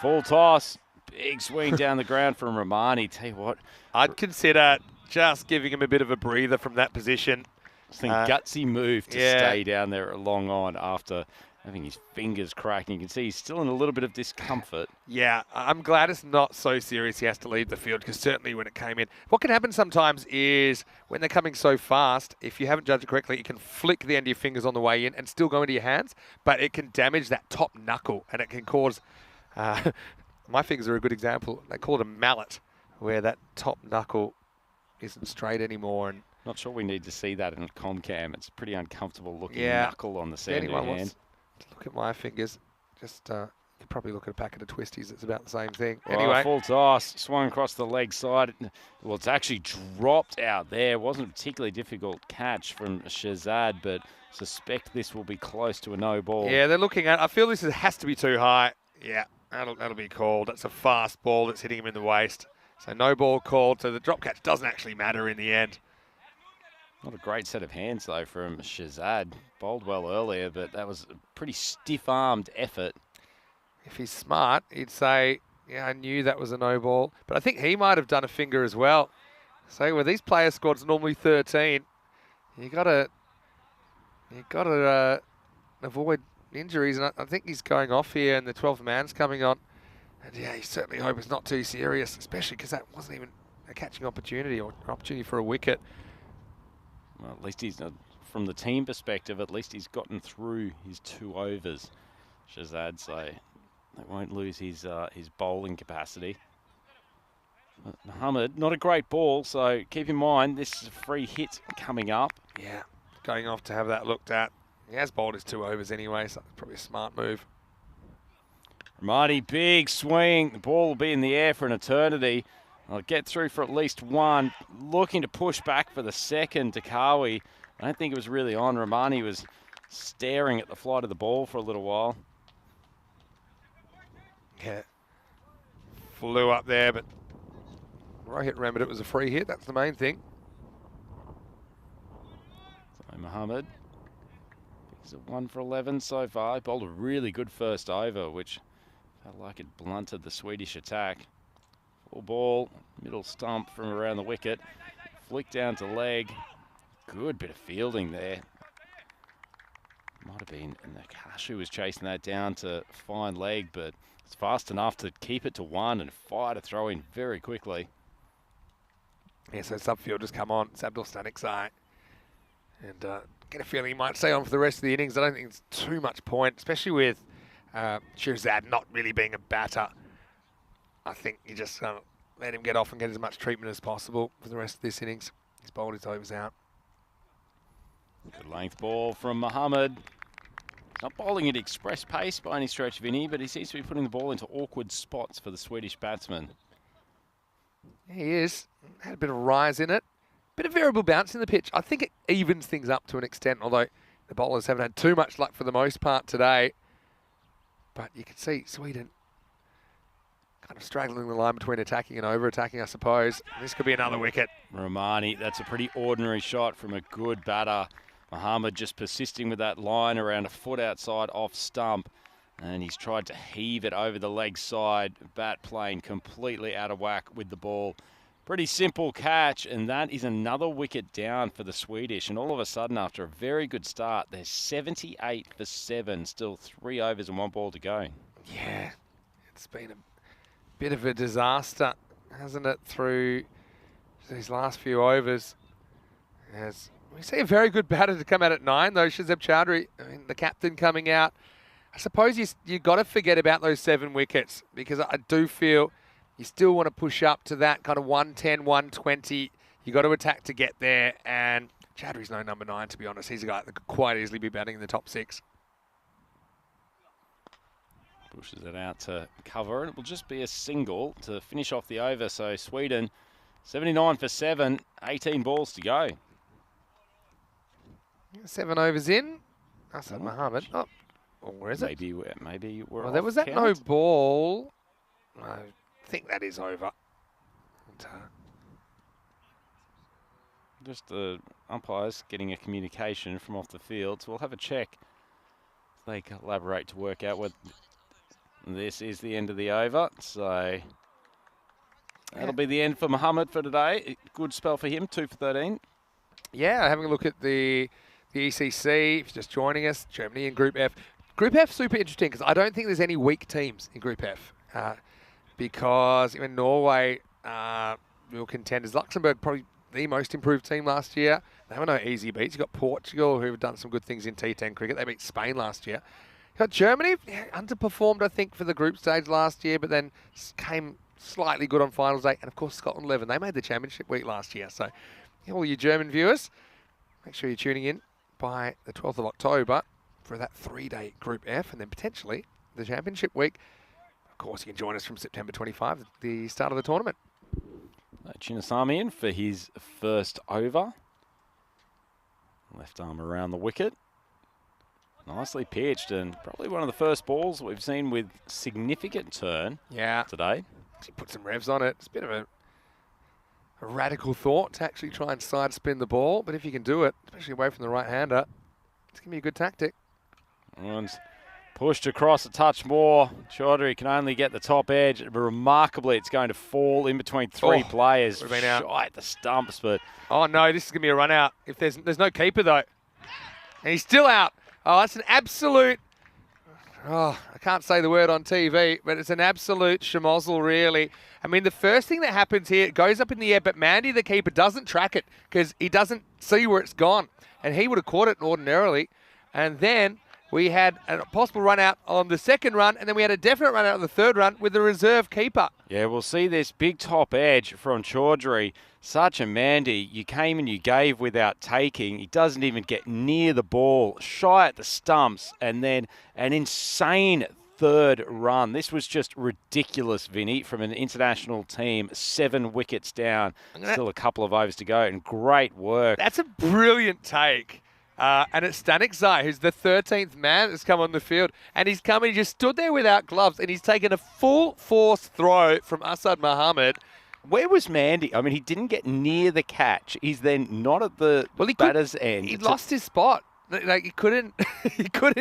Full toss. Big swing down the ground from Romani. Tell you what. I'd consider just giving him a bit of a breather from that position. I think gutsy move to stay down there long on after having his fingers cracking. You can see he's still in a little bit of discomfort. Yeah, I'm glad it's not so serious he has to leave the field, because certainly when it came in. What can happen sometimes is when they're coming so fast, if you haven't judged it correctly, you can flick the end of your fingers on the way in and still go into your hands, but it can damage that top knuckle, and it can cause, my fingers are a good example, they call it a mallet, where that top knuckle isn't straight anymore. And not sure we need to see that in a Comcam. It's pretty uncomfortable looking knuckle on the sand of your hand. Look at my fingers. Just you could probably look at a packet of twisties. It's about the same thing. Well, anyway, full toss, swung across the leg side. Well, it's actually dropped out there. It wasn't a particularly difficult catch from Shazad, but suspect this will be close to a no ball. Yeah, they're looking at. I feel this has to be too high. Yeah, that'll be called. That's a fast ball that's hitting him in the waist. So no ball called. So the drop catch doesn't actually matter in the end. Not a great set of hands, though, from Shazad. Bowled well earlier, but that was a pretty stiff-armed effort. If he's smart, he'd say, yeah, I knew that was a no ball. But I think he might have done a finger as well. So with these player squads normally 13, you gotta avoid injuries. And I think he's going off here, and the 12th man's coming on. And yeah, you certainly hope it's not too serious, especially because that wasn't even a catching opportunity or an opportunity for a wicket. Well, at least he's, from the team perspective, at least he's gotten through his 2 overs, Shazad, so they won't lose his bowling capacity. But Mohammed, not a great ball, so keep in mind this is a free hit coming up. Yeah, going off to have that looked at. He has bowled his 2 overs anyway, so that's probably a smart move. Mighty big swing. The ball will be in the air for an eternity. I'll get through for at least one. Looking to push back for the second to Kawi. I don't think it was really on. Romani was staring at the flight of the ball for a little while. Yeah. Flew up there, but Rohit remembered it was a free hit. That's the main thing. So Mohammed is at 1 for 11 so far. He bowled a really good first over, which felt like it blunted the Swedish attack. Full ball, middle stump from around the wicket. Flick down to leg. Good bit of fielding there. Might have been Nakash who was chasing that down to fine leg, but it's fast enough to keep it to 1 and fire to throw in very quickly. Yeah, so subfielders come on. It's Abdul Stanik's eye. And get a feeling he might stay on for the rest of the innings. I don't think it's too much point, especially with Shirzad not really being a batter. I think you just let him get off and get as much treatment as possible for the rest of this innings. He's bowled his overs out. Good length ball from Mohammed. Not bowling at express pace by any stretch, Vinny, but he seems to be putting the ball into awkward spots for the Swedish batsman. Yeah, he is. Had a bit of rise in it. Bit of variable bounce in the pitch. I think it evens things up to an extent, although the bowlers haven't had too much luck for the most part today. But you can see Sweden kind of straddling the line between attacking and over-attacking, I suppose. This could be another wicket. Romani, that's a pretty ordinary shot from a good batter. Mohammed just persisting with that line around a foot outside off stump. And he's tried to heave it over the leg side. Bat playing completely out of whack with the ball. Pretty simple catch, and that is another wicket down for the Swedish. And all of a sudden, after a very good start, they're 78 for 7. Still 3 overs and 1 ball to go. Yeah, it's been a bit of a disaster, hasn't it, through these last few overs. As we see a very good batter to come out at 9, though, Shazeb Chowdhury, I mean, the captain coming out. I suppose you got to forget about those 7 wickets, because I do feel you still want to push up to that kind of 110, 120. You got to attack to get there, and Chowdhury's no number 9, to be honest. He's a guy that could quite easily be batting in the top 6. Pushes it out to cover, and it will just be a single to finish off the over. So Sweden, 79 for 7, 18 balls to go. 7 overs in. Hassan Mohammed. Oh, where is it? Maybe we're Oh, there off was that count. no ball. I think that is over. And, Just the umpires getting a communication from off the field, so we'll have a check. They collaborate to work out what this is the end of the over. So that'll be the end for Mohammed for today. Good spell for him, 2 for 13. yeah, having a look at the ECC, if you're just joining us, Germany in Group F. Group F super interesting because I don't think there's any weak teams in Group F because even Norway real contenders. Luxembourg probably the most improved team last year. They were no easy beats. You've got Portugal who've done some good things in T10 cricket. They beat Spain last year. You've got Germany, underperformed I think for the group stage last year, but then came slightly good on finals day. And of course Scotland 11. They made the championship week last year. So all you German viewers, make sure you're tuning in by the 12th of October for that 3-day Group F and then potentially the championship week. Of course, you can join us from September 25, the start of the tournament. Chinnasamy in for his first over. Left arm around the wicket. Nicely pitched and probably one of the first balls we've seen with significant turn today. Actually put some revs on it. It's a bit of a radical thought to actually try and side spin the ball, but if you can do it, especially away from the right-hander, it's going to be a good tactic. And pushed across a touch more. Chaudhary can only get the top edge, but remarkably it's going to fall in between 3 players. We've been out. Shy at the stumps, but Oh no, this is going to be a run out. If there's no keeper though. And he's still out. Oh, that's an absolute, I can't say the word on TV, but it's an absolute schmozzle really. I mean, the first thing that happens here, it goes up in the air, but Mandy, the keeper, doesn't track it because he doesn't see where it's gone. And he would have caught it ordinarily. And then we had a possible run out on the second run, and then we had a definite run out on the third run with the reserve keeper. Yeah, we'll see this big top edge from Chaudhry. Such a Mandy. You came and you gave without taking. He doesn't even get near the ball, shy at the stumps, and then an insane third run. This was just ridiculous, Vinny, from an international team. 7 wickets down. Still a couple of overs to go, and great work. That's a brilliant take. And it's Stanek Zai, who's the 13th man that's come on the field. And he's come and he just stood there without gloves, and he's taken a full force throw from Asad Mohammed. Where was Mandy? I mean, he didn't get near the catch. He's then not at the batter's end. He lost his spot. Like he couldn't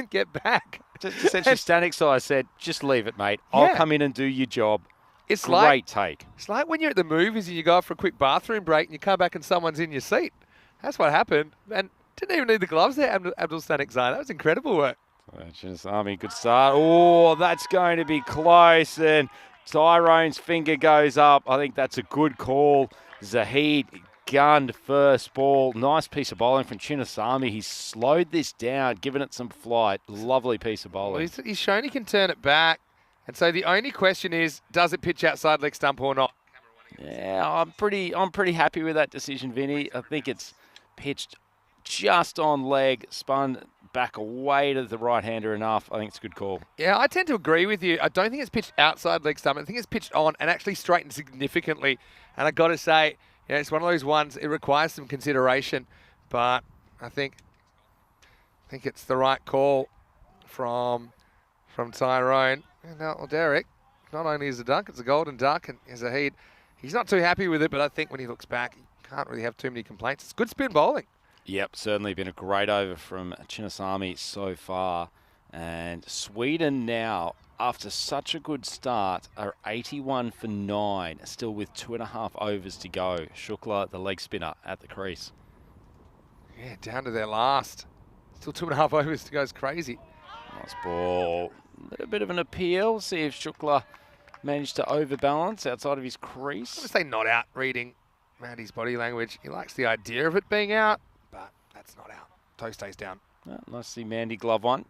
get back. Just essentially, Stanek Zai said, just leave it, mate. I'll come in and do your job. It's Great take. It's like when you're at the movies and you go out for a quick bathroom break and you come back and someone's in your seat. That's what happened. And didn't even need the gloves there, Abdul Stanek Zai. That was incredible work. Army, good start. Oh, that's going to be close. And Tyrone's finger goes up. I think that's a good call. Zahid gunned first ball. Nice piece of bowling from Chinnasamy. He's slowed this down, given it some flight. Lovely piece of bowling. Well, he's shown he can turn it back. And so the only question is, does it pitch outside leg stump or not? Yeah, I'm pretty happy with that decision, Vinny. I think it's pitched just on leg, spun back away to the right-hander enough. I think it's a good call. Yeah, I tend to agree with you. I don't think it's pitched outside leg stump. I think it's pitched on and actually straightened significantly. And I got to say, you know, it's one of those ones, it requires some consideration. But I think it's the right call from Tyrone. And now, well, Derek, not only is it a duck, it's a golden duck. And Zahid, he's not too happy with it, but I think when he looks back, he can't really have too many complaints. It's good spin bowling. Yep, certainly been a great over from Chinnasamy so far. And Sweden now, after such a good start, are 81 for 9, still with 2.5 overs to go. Shukla, the leg spinner, at the crease. Yeah, down to their last. Still 2.5 overs to go. It's crazy. Nice ball. A little bit of an appeal. See if Shukla managed to overbalance outside of his crease. I'm going to say not out reading Mandy's body language. He likes the idea of it being out, but that's not out. Toe stays down. Oh, nice to see Mandy glove one.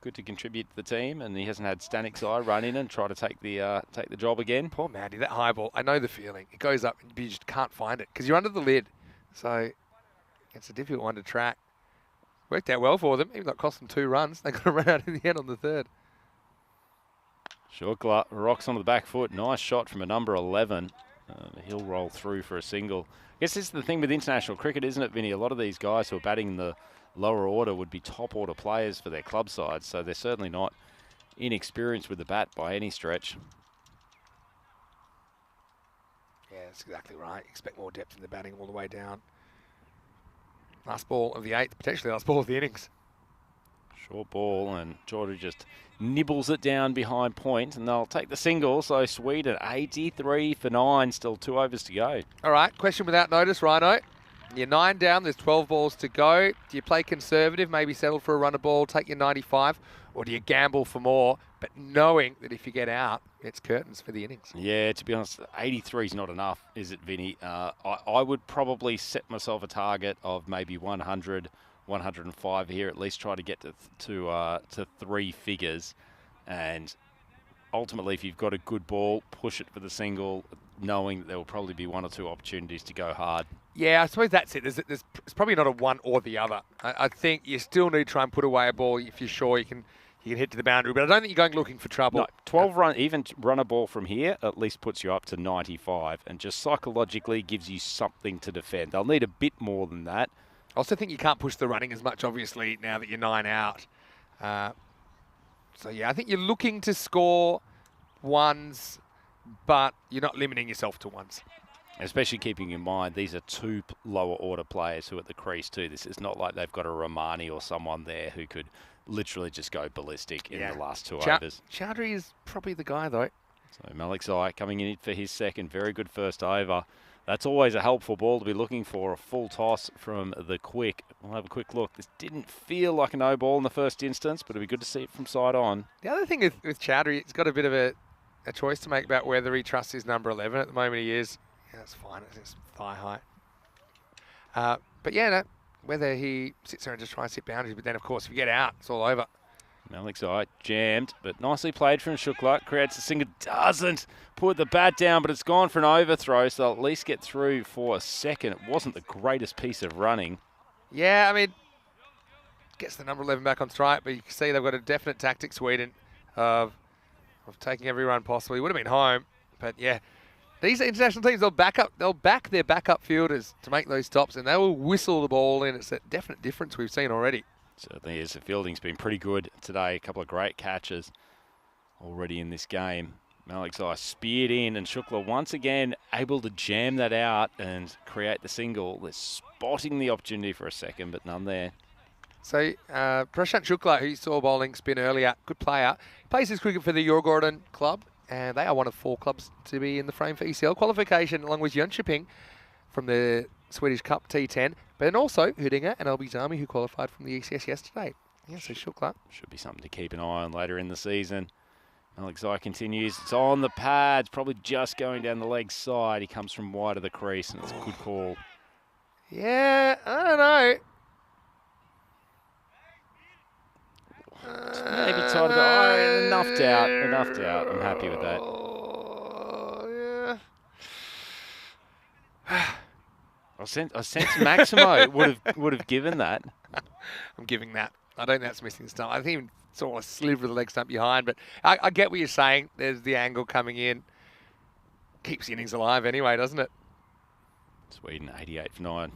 Good to contribute to the team, and he hasn't had Stanek Zai run in and try to take the job again. Poor Mandy, that high ball. I know the feeling. It goes up, and you just can't find it because you're under the lid. So it's a difficult one to track. Worked out well for them, even though it cost them 2 runs. They got to run out in the end on the third. Shukla rocks onto the back foot. Nice shot from a number 11. He'll roll through for a single. I guess this is the thing with international cricket, isn't it, Vinny? A lot of these guys who are batting in the lower order would be top order players for their club sides, so they're certainly not inexperienced with the bat by any stretch. Yeah, that's exactly right. Expect more depth in the batting all the way down. Last ball of the 8th, potentially last ball of the innings. Short ball, and Chaudhry just nibbles it down behind point, and they'll take the single. So Sweden 83 for 9, still 2 overs to go. All right, question without notice, Rhino. You're 9 down, there's 12 balls to go. Do you play conservative, maybe settle for a run of ball, take your 95, or do you gamble for more, but knowing that if you get out, it's curtains for the innings? Yeah, to be honest, 83 is not enough, is it, Vinny? I would probably set myself a target of maybe 100, 105 here, at least try to get to 3 figures. And ultimately, if you've got a good ball, push it for the single, knowing that there will probably be 1 or 2 opportunities to go hard. Yeah, I suppose that's it. It's probably not a one or the other. I think you still need to try and put away a ball if you're sure you can hit to the boundary, but I don't think you're going looking for trouble. No, 12 run, even run a ball from here, at least puts you up to 95 and just psychologically gives you something to defend. They'll need a bit more than that. I also think you can't push the running as much, obviously, now that you're 9 out. So, yeah, I think you're looking to score ones, but you're not limiting yourself to ones. Especially keeping in mind, these are 2 lower order players who are at the crease too. This is not like they've got a Romani or someone there who could literally just go ballistic in the last 2 overs. Chaudhry is probably the guy, though. So Malik Zai coming in for his second. Very good first over. That's always a helpful ball to be looking for. A full toss from the quick. We'll have a quick look. This didn't feel like a no ball in the first instance, but it'll be good to see it from side on. The other thing with Chaudhry, he's got a bit of a choice to make about whether he trusts his number 11. At the moment he is. Yeah, that's fine. It's just thigh height. But yeah, no, whether he sits there and just tries to hit boundaries, but then, of course, if you get out, it's all over. Malik's eye jammed, but nicely played from Shukla. Creates a single, doesn't put the bat down, but it's gone for an overthrow, so they'll at least get through for a second. It wasn't the greatest piece of running. Yeah, I mean, gets the number 11 back on strike, but you can see they've got a definite tactic, Sweden, of taking every run possible. He would have been home, but yeah. These international teams, they'll back their backup fielders to make those stops, and they will whistle the ball in. It's a definite difference we've seen already. Certainly is. The fielding's been pretty good today. A couple of great catches already in this game. Malik's eye speared in, and Shukla once again able to jam that out and create the single. They're spotting the opportunity for a second, but none there. So Prashant Shukla, who you saw bowling spin earlier, good player, plays his cricket for the Djurgården club, and they are one of 4 clubs to be in the frame for ECL qualification, along with Jönköping from the Swedish Cup T10, but then also Huddinge and LB Zami, who qualified from the ECS yesterday. Yeah, so Shukla. Should be something to keep an eye on later in the season. Malik's eye continues. It's on the pads, probably just going down the leg side. He comes from wide of the crease, and it's a good call. Yeah, I don't know. Maybe tied it. Oh, enough doubt. I'm happy with that. Yeah. I sense Maximo would have given that. I'm giving that. I don't think that's missing stump. I think he saw a sliver of the leg stump behind, but I get what you're saying. There's the angle coming in. Keeps the innings alive anyway, doesn't it? Sweden 88 for 9.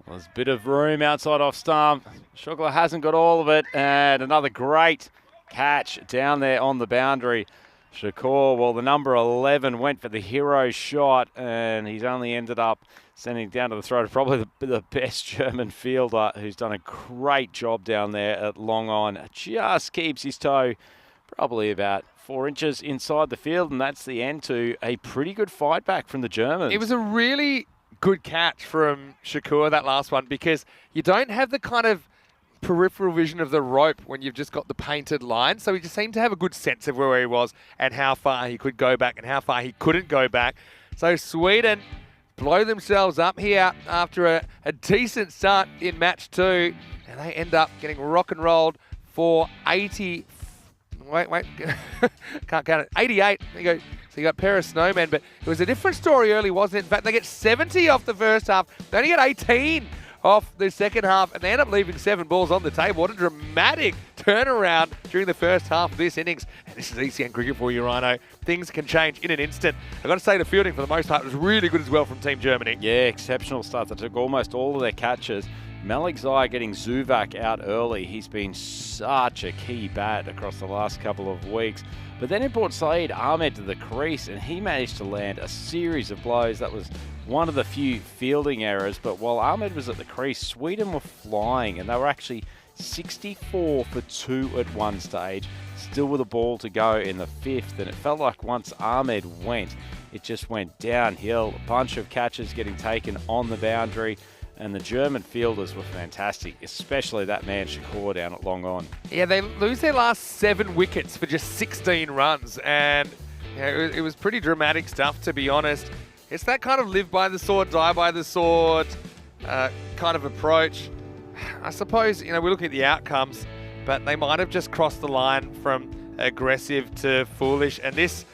Well, there's a bit of room outside off stump. Shukla hasn't got all of it, and another great catch down there on the boundary. Shakur, well, the number 11 went for the hero shot, and he's only ended up sending it down to the throat of probably the best German fielder, who's done a great job down there at long on. Just keeps his toe probably about 4 inches inside the field, and that's the end to a pretty good fight back from the Germans. It was a really good catch from Shakur, that last one, because you don't have the kind of peripheral vision of the rope when you've just got the painted line. So he just seemed to have a good sense of where he was and how far he could go back and how far he couldn't go back. So Sweden blow themselves up here after a decent start in match 2, and they end up getting rock and rolled for 80. Wait, can't count it. 88. There you go. So you got a pair of snowmen, but it was a different story early, wasn't it? In fact, they get 70 off the first half. They only get 18 off the second half, and they end up leaving 7 balls on the table. What a dramatic turnaround during the first half of this innings. And this is ECN cricket for you, Rhino. Things can change in an instant. I've got to say the fielding for the most part was really good as well from Team Germany. Yeah, exceptional start. They took almost all of their catches. Malik Zai getting Zuvak out early. He's been such a key bat across the last couple of weeks. But then it brought Saeed Ahmed to the crease, and he managed to land a series of blows. That was one of the few fielding errors. But while Ahmed was at the crease, Sweden were flying, and they were actually 64 for 2 at one stage, still with a ball to go in the 5th. And it felt like once Ahmed went, it just went downhill. A bunch of catches getting taken on the boundary. And the German fielders were fantastic, especially that man Shakur down at long on. Yeah, they lose their last 7 wickets for just 16 runs. And you know, it was pretty dramatic stuff, to be honest. It's that kind of live by the sword, die by the sword kind of approach. I suppose, you know, we're looking at the outcomes, but they might have just crossed the line from aggressive to foolish. And this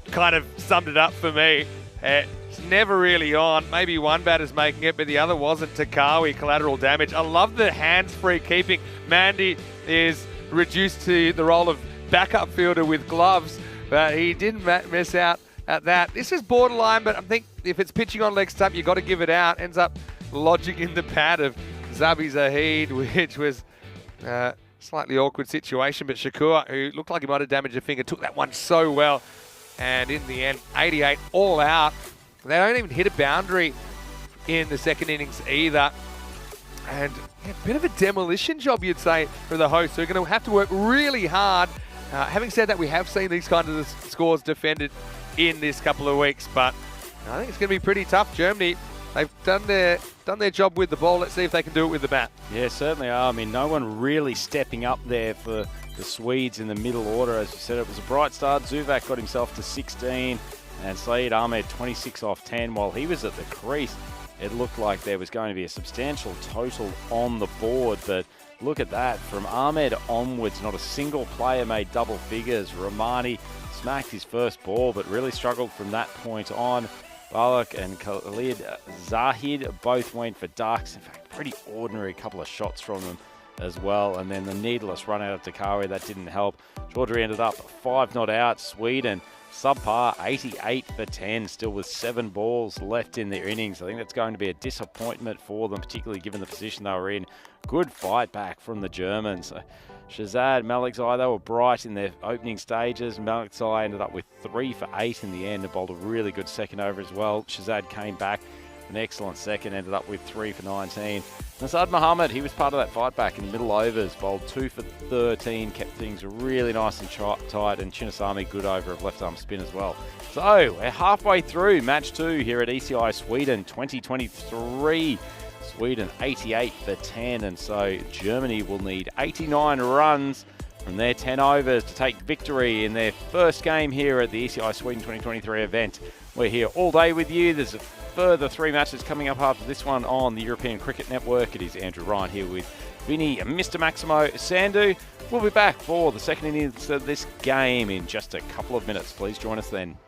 kind of summed it up for me. It's never really on. Maybe one batter's making it, but the other wasn't. Takawi, collateral damage. I love the hands-free keeping. Mandy is reduced to the role of backup fielder with gloves, but he didn't miss out at that. This is borderline, but I think if it's pitching on leg stump, you've got to give it out. Ends up lodging in the pad of Zabi Zahid, which was a slightly awkward situation, but Shakur, who looked like he might have damaged a finger, took that one so well. And in the end, 88 all out. They don't even hit a boundary in the second innings either. And yeah, a bit of a demolition job, you'd say, for the hosts. They're going to have to work really hard. Having said that, we have seen these kinds of scores defended in this couple of weeks, but I think it's going to be pretty tough. Germany, they've done their job with the ball. Let's see if they can do it with the bat. Yeah, certainly are. I mean, no one really stepping up there for the Swedes in the middle order. As you said, it was a bright start. Zuvak got himself to 16, and Saeed Ahmed 26 off 10 while he was at the crease. it looked like there was going to be a substantial total on the board, but look at that. From Ahmed onwards, not a single player made double figures. Romani smacked his first ball, but really struggled from that point on. Balak and Khalid Zahid both went for ducks. In fact, pretty ordinary couple of shots from them as well. And then the needless run out of Takawi, that didn't help. Georgia ended up 5 not out. Sweden, subpar, 88 for 10, still with 7 balls left in their innings. I think that's going to be a disappointment for them, particularly given the position they were in. Good fight back from the Germans. So Shazad, Malikzai, they were bright in their opening stages. Malikzai ended up with 3 for 8 in the end and bowled a really good second over as well. Shazad came back, an excellent second, ended up with 3 for 19. Nasad Mohammed, he was part of that fight back in the middle overs, bowled 2 for 13, kept things really nice and tight, and Chinnasamy good over of left arm spin as well. So we're halfway through match 2 here at ECI Sweden 2023. Sweden 88 for 10, and so Germany will need 89 runs from their 10 overs to take victory in their first game here at the ECI Sweden 2023 event. We're here all day with you. There's a further 3 matches coming up after this one on the European Cricket Network. It is Andrew Ryan here with Vinny and Mr. Maximo Sandhu. We'll be back for the second innings of this game in just a couple of minutes. Please join us then.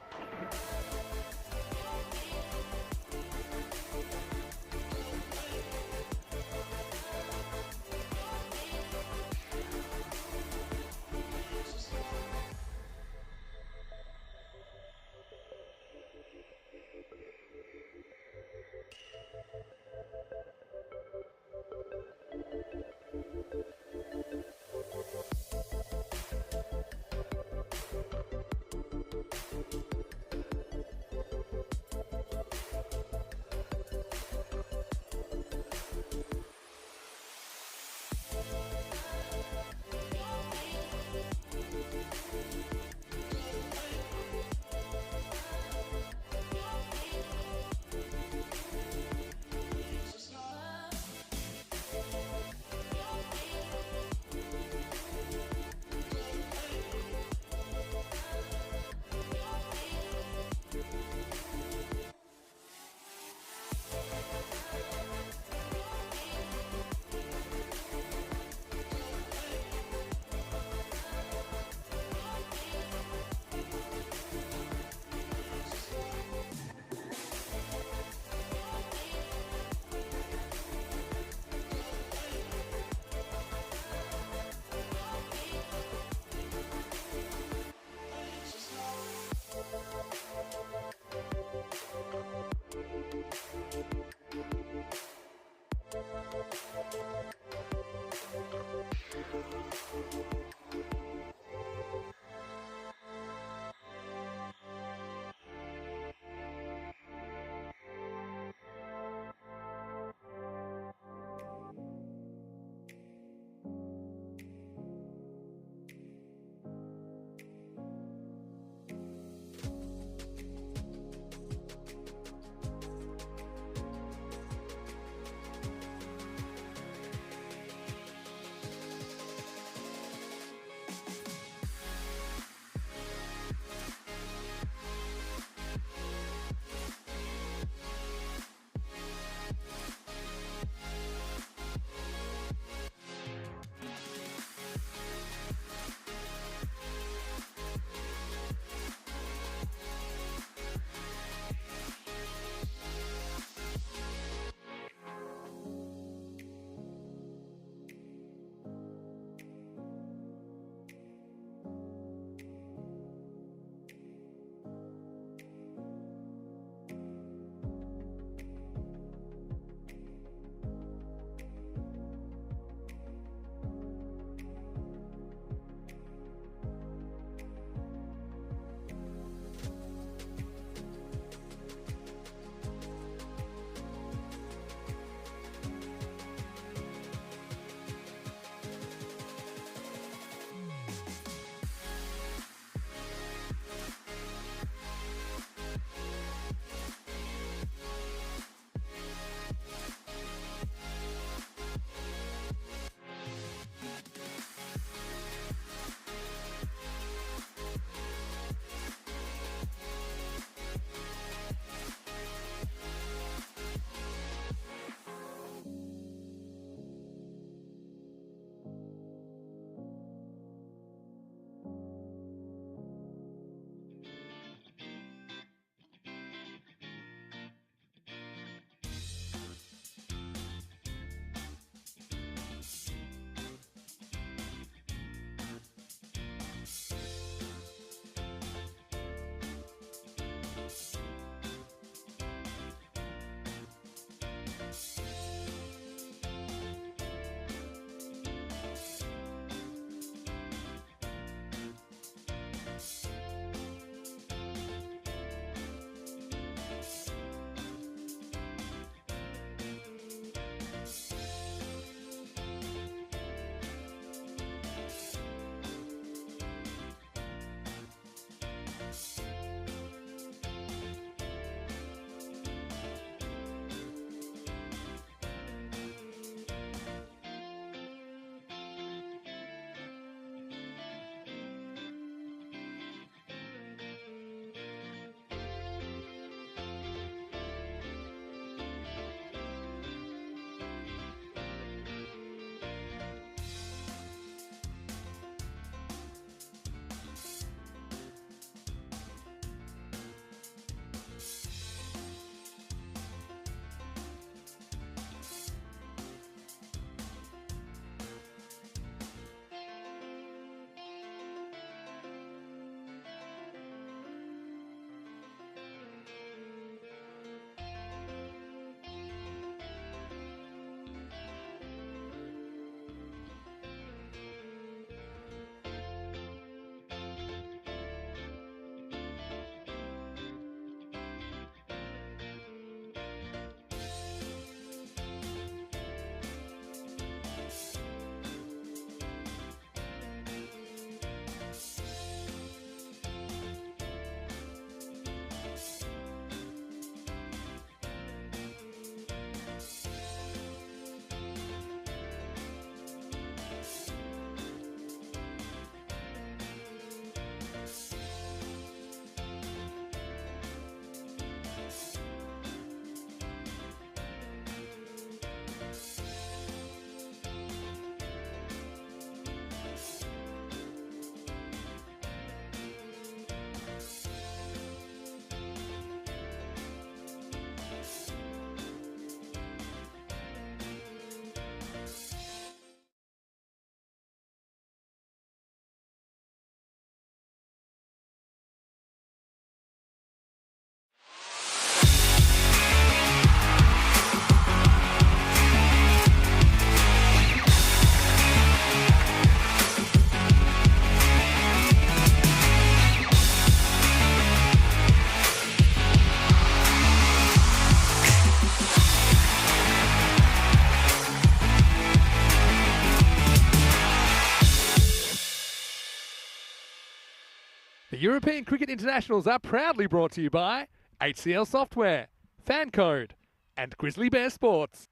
The European Cricket Internationals are proudly brought to you by HCL Software, FanCode, and Grizzly Bear Sports.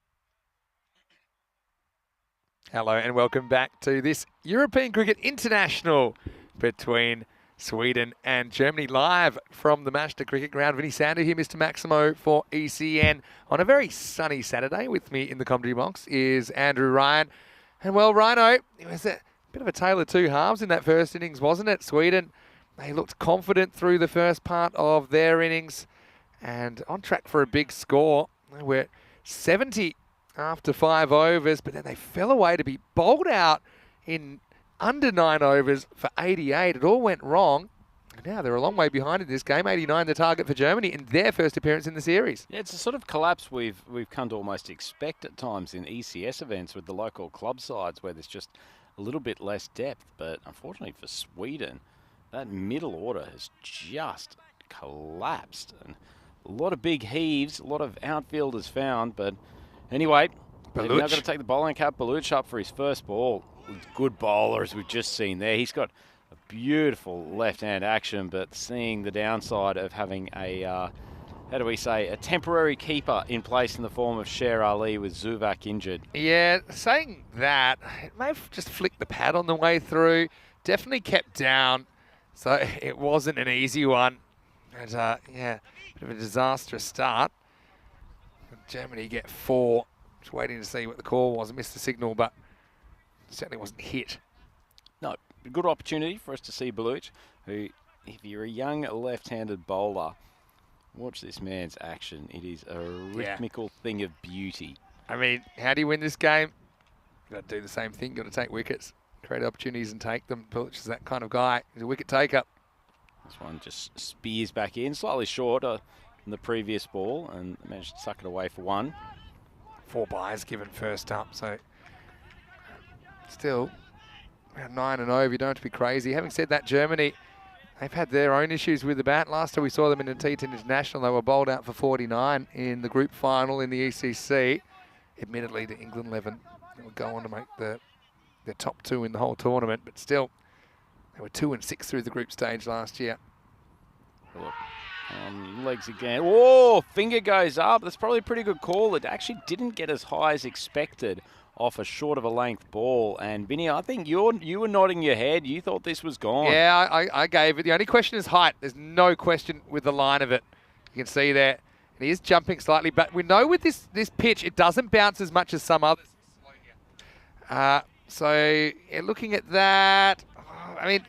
Hello and welcome back to this European Cricket International between Sweden and Germany, live from the Manchester Cricket Ground. Vinny Sander here, Mr. Maximo for ECN on a very sunny Saturday. With me in the commentary box is Andrew Ryan. And well, Rhino, it was a bit of a tale of two halves in that first innings, wasn't it? Sweden, they looked confident through the first part of their innings and on track for a big score. They were 70 after 5 overs, but then they fell away to be bowled out in under 9 overs for 88. It all went wrong. Now they're a long way behind in this game. 89 the target for Germany in their first appearance in the series. Yeah, it's a sort of collapse we've come to almost expect at times in ECS events with the local club sides where there's just a little bit less depth. But unfortunately for Sweden, that middle order has just collapsed. And a lot of big heaves, a lot of outfielders found. But anyway, they've now got to take the bowling cap. Baluch up for his first ball. Good bowler, as we've just seen there. He's got a beautiful left-hand action, but seeing the downside of having a, how do we say, a temporary keeper in place in the form of Sher Ali with Zuvak injured. Yeah, saying that, it may have just flicked the pad on the way through. Definitely kept down, so it wasn't an easy one. And yeah, bit of a disastrous start. Germany get 4. Just waiting to see what the call was. I missed the signal, but certainly wasn't hit. No, a good opportunity for us to see Baluch, who, if you're a young left-handed bowler, watch this man's action. It is a rhythmical thing of beauty. I mean, how do you win this game? You've got to do the same thing. You've got to take wickets, create opportunities and take them. Baluch is that kind of guy. He's a wicket taker. This one just spears back in, slightly shorter than the previous ball, and managed to suck it away for 1. 4 byes given first up, so still around 9 and over. You don't have to be crazy. Having said that, Germany, they've had their own issues with the bat. Last time we saw them in the T10 International, they were bowled out for 49 in the group final in the ECC. Admittedly, the England 11 will go on to make the top 2 in the whole tournament, but still, they were 2 and 6 through the group stage last year. Look, legs again. Whoa, finger goes up. That's probably a pretty good call. It actually didn't get as high as expected off a short of a length ball. And Vinny, I think you were nodding your head. You thought this was gone. Yeah, I gave it. The only question is height. There's no question with the line of it. You can see there. And he is jumping slightly, but we know with this pitch, it doesn't bounce as much as some others. So yeah, looking at that, I mean,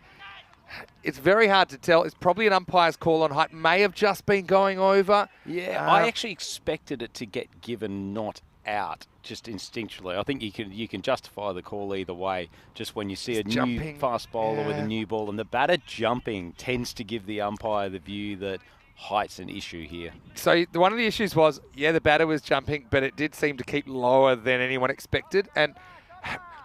it's very hard to tell. It's probably an umpire's call on height. May have just been going over. Yeah, I actually expected it to get given not out, just instinctually. I think you can justify the call either way. Just when you see a new fast bowler with a new ball, and the batter jumping tends to give the umpire the view that height's an issue here. So one of the issues was, yeah, the batter was jumping, but it did seem to keep lower than anyone expected. And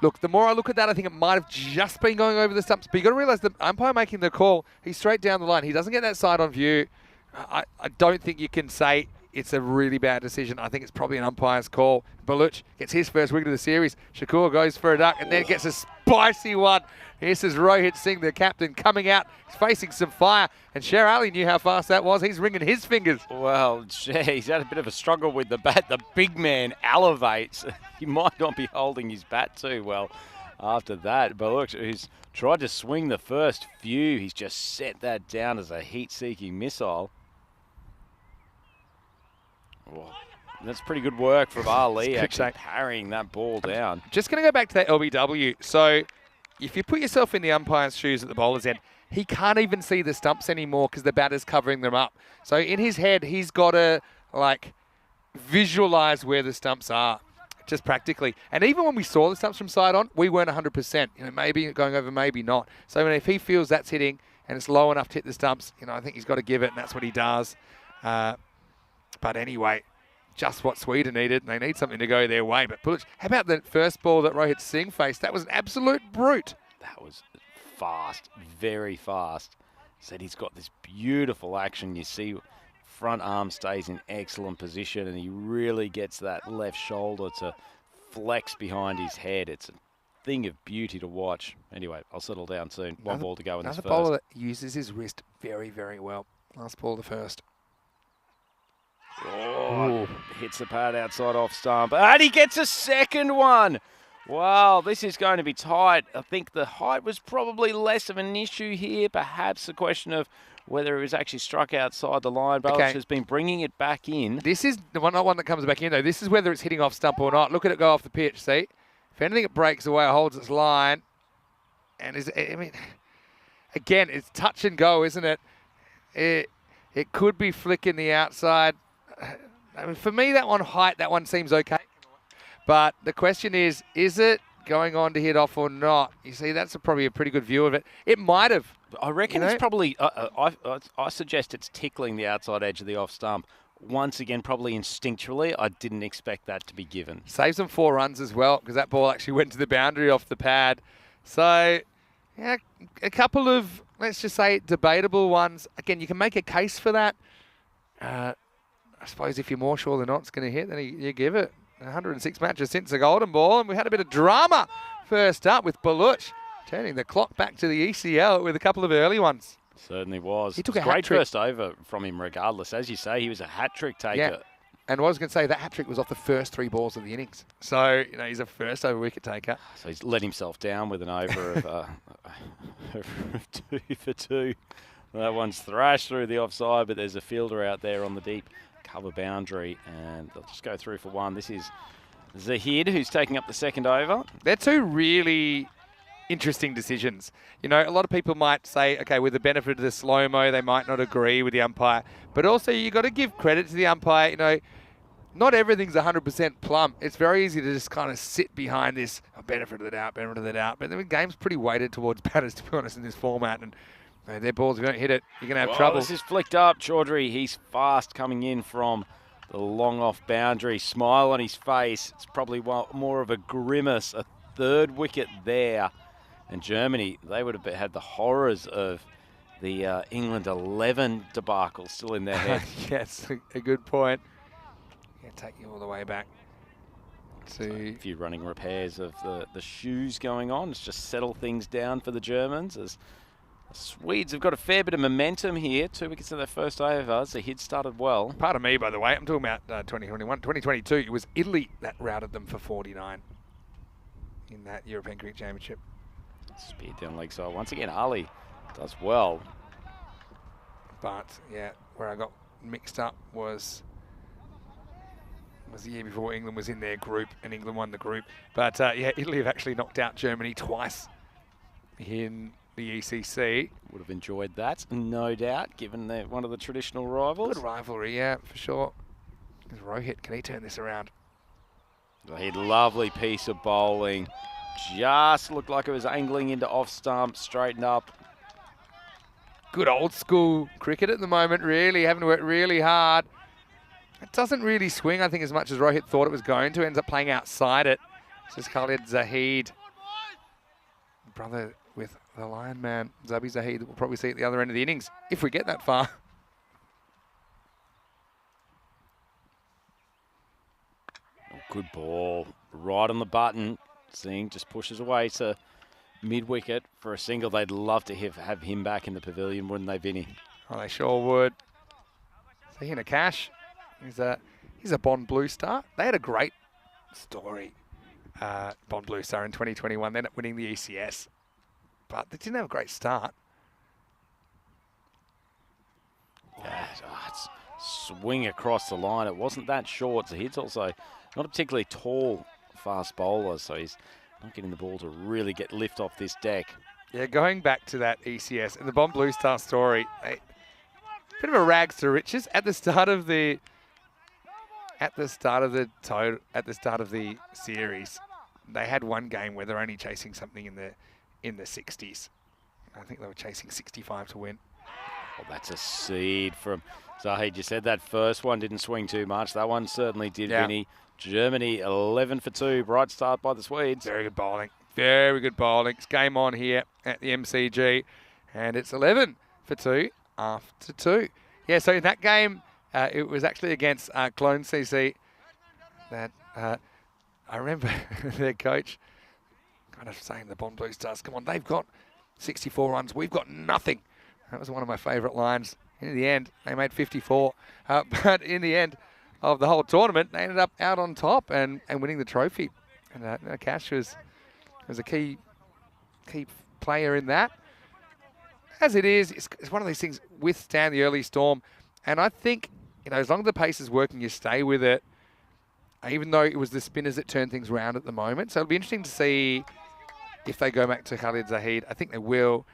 look, the more I look at that, I think it might have just been going over the stumps. But you've got to realise the umpire making the call, he's straight down the line. He doesn't get that side on view. I don't think you can say it's a really bad decision. I think it's probably an umpire's call. Baluch gets his first wicket of the series. Shakur goes for a duck and then gets a spicy one. This is Rohit Singh, the captain, coming out. He's facing some fire. And Sher Ali knew how fast that was. He's wringing his fingers. Well, he's had a bit of a struggle with the bat. The big man elevates. He might not be holding his bat too well after that. But look, he's tried to swing the first few. He's just set that down as a heat-seeking missile. Oh, that's pretty good work from Ali, actually parrying that ball down. Just going to go back to that LBW. So if you put yourself in the umpire's shoes at the bowler's end, he can't even see the stumps anymore because the batter's covering them up. So in his head, he's got to visualize where the stumps are, just practically. And even when we saw the stumps from side on, we weren't 100%. Maybe going over, maybe not. So if he feels that's hitting and it's low enough to hit the stumps, I think he's got to give it, and that's what he does. But anyway, just what Sweden needed, and they need something to go their way. But how about the first ball that Rohit Singh faced? That was an absolute brute. That was fast, very fast. Said he's got this beautiful action. You see front arm stays in excellent position, and he really gets that left shoulder to flex behind his head. It's a thing of beauty to watch. Anyway, I'll settle down soon. One ball to go in this Another first. bowler that uses his wrist very, very well. Last ball of the first. Oh, hits the pad outside off stump. And he gets a second one. Wow, this is going to be tight. I think the height was probably less of an issue here. Perhaps a question of whether it was actually struck outside the line. Balich has been bringing it back in. This is the one, not one that comes back in, though. This is whether it's hitting off stump or not. Look at it go off the pitch, see? If anything, it breaks away, it holds its line. And I mean, again, it's touch and go, isn't it? It could be flicking the outside. I mean, for me, that one seems okay. But the question is it going on to hit off or not? You see, that's probably a pretty good view of it. It might have. I reckon it's probably, I suggest it's tickling the outside edge of the off stump. Once again, probably instinctually, I didn't expect that to be given. Saves them 4 runs as well, because that ball actually went to the boundary off the pad. So, yeah, a couple of, let's just say, debatable ones. Again, you can make a case for that. I suppose if you're more sure than not it's going to hit, then you give it. 106 matches since the golden ball, and we had a bit of drama first up with Baluch turning the clock back to the ECL with a couple of early ones. Certainly was. He took a a great hat-trick. first over from him regardless. As you say, he was a hat-trick taker. Yeah. And what I was going to say, that hat-trick was off the first 3 balls of the innings. So, he's a first over wicket taker. So he's let himself down with an over of 2 for 2. That one's thrashed through the offside, but there's a fielder out there on the deep cover boundary, and they'll just go through for 1. This is Zahid, who's taking up the second over. They're 2 really interesting decisions. A lot of people might say, okay, with the benefit of the slow-mo, they might not agree with the umpire. But also, you've got to give credit to the umpire. Not everything's 100% plumb. It's very easy to just kind of sit behind this benefit of the doubt. But the game's pretty weighted towards batters, to be honest, in this format. And their balls, if you don't hit it, you're going to have trouble. This is flicked up. Chaudhry, he's fast coming in from the long off boundary. Smile on his face. It's probably more of a grimace. A 3rd wicket there. And Germany, they would have had the horrors of the England 11 debacle still in their head. Yes, a good point. Take you all the way back to... So a few running repairs of the shoes going on. It's just settle things down for the Germans as the Swedes have got a fair bit of momentum here. 2 wickets in their first over. The hit started well. Pardon me, by the way. I'm talking about 2021. 2022, it was Italy that routed them for 49 in that European Cricket Championship. Speed down leg side. Once again, Ali does well. But, yeah, where I got mixed up was the year before England was in their group and England won the group. But, yeah, Italy have actually knocked out Germany twice in the ECC. Would have enjoyed that, no doubt, given they're one of the traditional rivals. Good rivalry, yeah, for sure. Rohit, can he turn this around? A lovely piece of bowling. Just looked like it was angling into off stump, straightened up. Good old school cricket at the moment, really, having to work really hard. It doesn't really swing, I think, as much as Rohit thought it was going to. Ends up playing outside it. This is Khalid Zahid. Brother with the Lion Man, Zabi Zahid, that we'll probably see at the other end of the innings, if we get that far. Good ball, right on the button. Singh just pushes away to mid-wicket for a single. They'd love to have him back in the pavilion, wouldn't they, Vinny? Oh, they sure would. So Hina Cash, he's a Bond Blue Star. They had a great story, Bond Blue Star in 2021. They ended up winning the ECS, but they didn't have a great start. Yeah, it's swing across the line. It wasn't that short. So he's also not a particularly tall fast bowler, so he's not getting the ball to really get lift off this deck. Yeah, going back to that ECS and the Bond Blue Star story, bit of a rags to riches at the start of the series. They had one game where they're only chasing something in the 60s. I think they were chasing 65 to win. Well, that's a seed from Zahid. You said that first one didn't swing too much. That one certainly did, yeah. Vinny. Germany 11 for 2. Bright start by the Swedes. Very good bowling. Very good bowling. It's game on here at the MCG. And it's 11 for 2 after 2. Yeah, so in that game, it was actually against Clone CC that I remember their coach. kind of saying the Bond Blue Stars, come on, they've got 64 runs, we've got nothing. That was one of my favourite lines. In the end, they made 54. But in the end of the whole tournament, they ended up out on top and winning the trophy. And Cash was a key player in that. As it is, it's one of these things, withstand the early storm. And I think, as long as the pace is working, you stay with it, even though it was the spinners that turned things around at the moment. So it'll be interesting to see if they go back to Khalid Zahid. I think they will.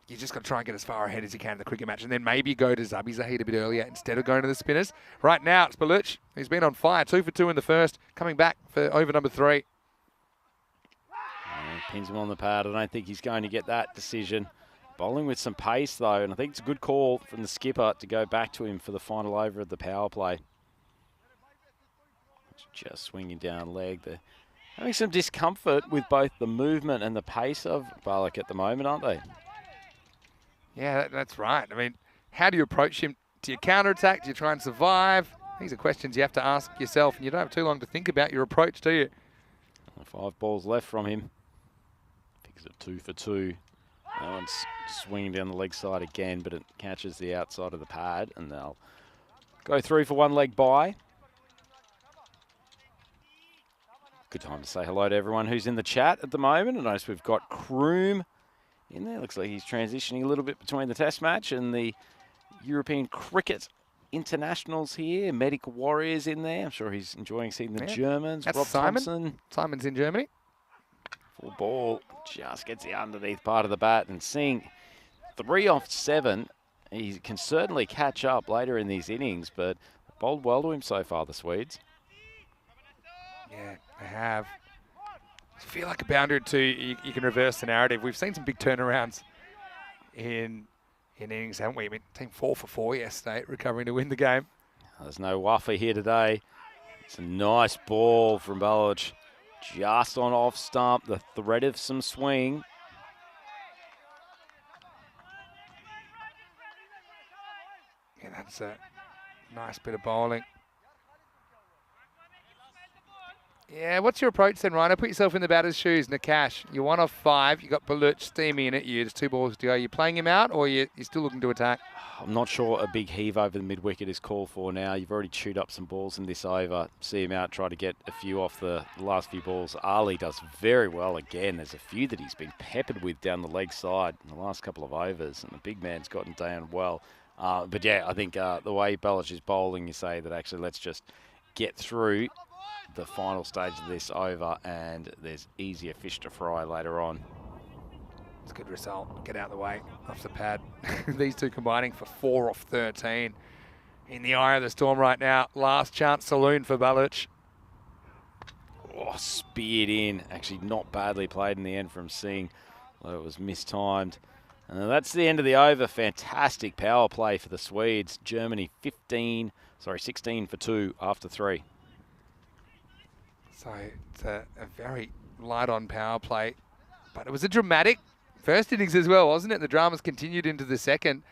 You just got to try and get as far ahead as you can in the cricket match, and then maybe go to Zabi Zahid a bit earlier instead of going to the spinners. Right now, it's Baluch. He's been on fire, 2 for 2 in the first, coming back for over number 3. Pins him on the pad. I don't think he's going to get that decision. Bowling with some pace, though, and I think it's a good call from the skipper to go back to him for the final over of the power play. Just swinging down leg there. Having some discomfort with both the movement and the pace of Balak at the moment, aren't they? Yeah, that's right. I mean, how do you approach him? Do you counter-attack? Do you try and survive? These are questions you have to ask yourself, and you don't have too long to think about your approach, do you? 5 balls left from him. Picks it 2 for 2. That one's swinging down the leg side again, but it catches the outside of the pad, and they'll go through for 1 leg bye. Good time to say hello to everyone who's in the chat at the moment. I notice we've got Kroom in there. Looks like he's transitioning a little bit between the Test match and the European Cricket Internationals here. Medic Warriors in there. I'm sure he's enjoying seeing the Germans. That's Rob Simon. Thompson. Simon's in Germany. Full ball. Just gets the underneath part of the bat, and seeing 3 off 7, he can certainly catch up later in these innings, but bowled well to him so far, the Swedes. Yeah, they have. I feel like a boundary or two, you can reverse the narrative. We've seen some big turnarounds in innings, haven't we? I mean, team 4 for 4 yesterday, recovering to win the game. There's no wuffer here today. It's a nice ball from Baloch. Just on off stump, the threat of some swing. Yeah, that's a nice bit of bowling. Yeah, what's your approach then, Rhino? Put yourself in the batter's shoes. Nakash, you're 1 off 5. You got Baluch steaming at you. There's 2 balls to go. Are you playing him out, or you're still looking to attack? I'm not sure a big heave over the mid-wicket is called for now. You've already chewed up some balls in this over. See him out, try to get a few off the last few balls. Ali does very well again. There's a few that he's been peppered with down the leg side in the last couple of overs, and the big man's gotten down well. But yeah, I think the way Baloch is bowling, you say that actually let's just get through the final stage of this over, and there's easier fish to fry later on. It's a good result. Get out of the way, off the pad. These two combining for 4 off 13. In the eye of the storm right now. Last chance saloon for Baloch. Oh, speared in. Actually not badly played in the end from Singh, although it was mistimed. And that's the end of the over. Fantastic power play for the Swedes. Germany 16 for 2 after 3. So it's a very light on power play, but it was a dramatic first innings as well, wasn't it? The dramas continued into the second.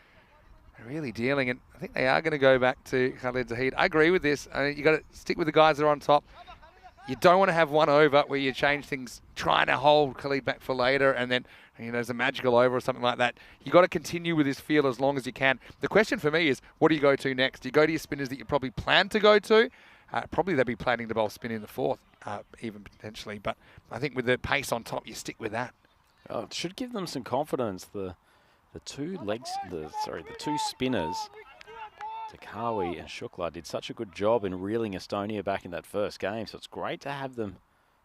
They're really dealing, and I think they are going to go back to Khalid Zahid. I agree with this. You got to stick with the guys that are on top. You don't want to have one over where you change things, trying to hold Khalid back for later, and then there's a magical over or something like that. You got to continue with this feel as long as you can. The question for me is, what do you go to next? Do you go to your spinners that you probably plan to go to? Probably they'll be planning to bowl spin in the 4th, even potentially. But I think with the pace on top, you stick with that. Oh, it should give them some confidence. The two spinners, Takawi and Shukla, did such a good job in reeling Estonia back in that first game. So it's great to have them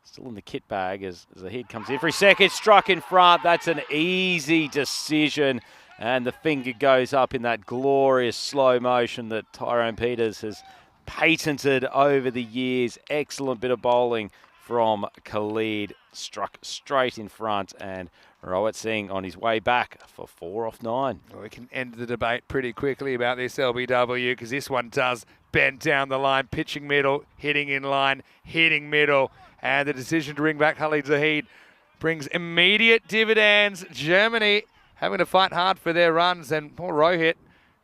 still in the kit bag as Zahid comes in for his second. Struck in front. That's an easy decision. And the finger goes up in that glorious slow motion that Tyrone Peters has patented over the years. Excellent bit of bowling from Khalid. Struck straight in front, and Rawat Singh on his way back for 4 off 9. Well, we can end the debate pretty quickly about this LBW, because this one does bend down the line, pitching middle, hitting in line, hitting middle, and the decision to bring back Khalid Zahid brings immediate dividends. Germany having to fight hard for their runs, and poor Rohit,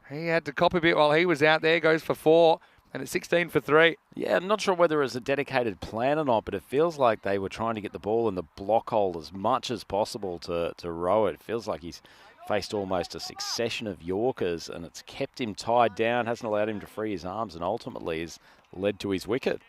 he had to cop a bit while he was out there, goes for 4. and it's 16 for 3. Yeah, I'm not sure whether it was a dedicated plan or not, but it feels like they were trying to get the ball in the block hole as much as possible to row it. It feels like he's faced almost a succession of Yorkers, and it's kept him tied down, hasn't allowed him to free his arms, and ultimately has led to his wicket.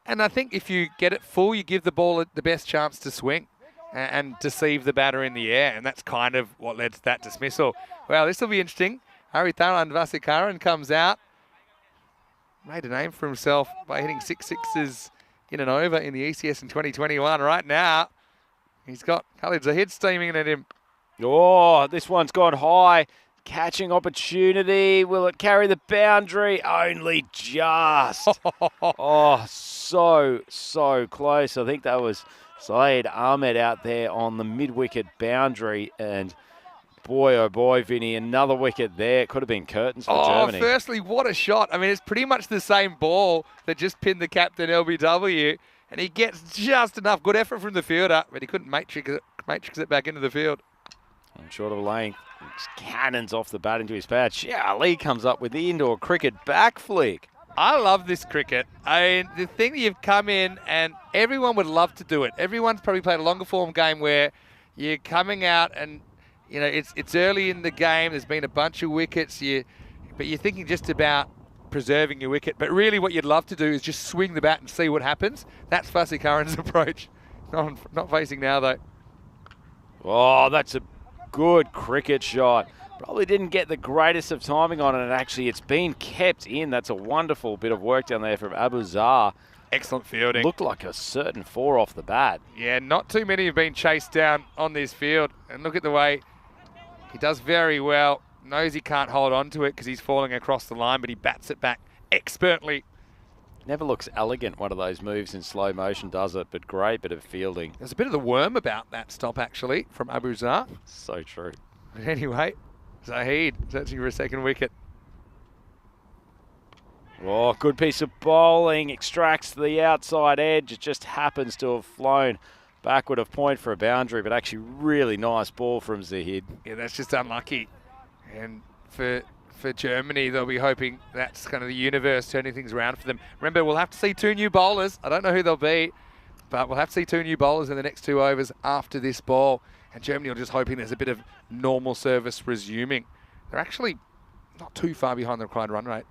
And I think if you get it full, you give the ball the best chance to swing and deceive the batter in the air, and that's kind of what led to that dismissal. Well, this will be interesting. Haritharan Vasikaran comes out, made a name for himself by hitting 6 sixes in and over in the ECS in 2021. Right now, he's got Khalid Zahid steaming at him. Oh, this one's gone high. Catching opportunity. Will it carry the boundary? Only just. Oh, so close. I think that was Syed Ahmed out there on the mid-wicket boundary. And boy, oh boy, Vinny, another wicket there. It could have been curtains for Germany. Firstly, what a shot. I mean, it's pretty much the same ball that just pinned the captain LBW. And he gets just enough. Good effort from the fielder, but he couldn't matrix it back into the field. And short of length, cannons off the bat into his patch. Yeah, Ali comes up with the indoor cricket back flick. I love this cricket. I mean, the thing that you've come in and everyone would love to do it. Everyone's probably played a longer form game where you're coming out and, you know, it's early in the game. There's been a bunch of wickets, but you're thinking just about preserving your wicket. But really what you'd love to do is just swing the bat and see what happens. That's Vasikaran's approach. Not facing now, though. Oh, that's a good cricket shot. Probably didn't get the greatest of timing on it, and actually it's been kept in. That's a wonderful bit of work down there from Abu Zar. Excellent fielding. Looked like a certain 4 off the bat. Yeah, not too many have been chased down on this field. And look at the way he does very well. Knows he can't hold on to it because he's falling across the line, but he bats it back expertly. Never looks elegant, one of those moves in slow motion, does it? But great bit of fielding. There's a bit of the worm about that stop, actually, from Abu Zar. So true. But anyway, Zahid searching for a second wicket. Oh, good piece of bowling. Extracts the outside edge. It just happens to have flown backward of point for a boundary, but actually really nice ball from Zahid. Yeah, that's just unlucky. And for Germany, they'll be hoping that's kind of the universe turning things around for them. Remember, we'll have to see 2 new bowlers. I don't know who they'll be, but we'll have to see 2 new bowlers in the next 2 overs after this ball. And Germany are just hoping there's a bit of normal service resuming. They're actually not too far behind the required run rate.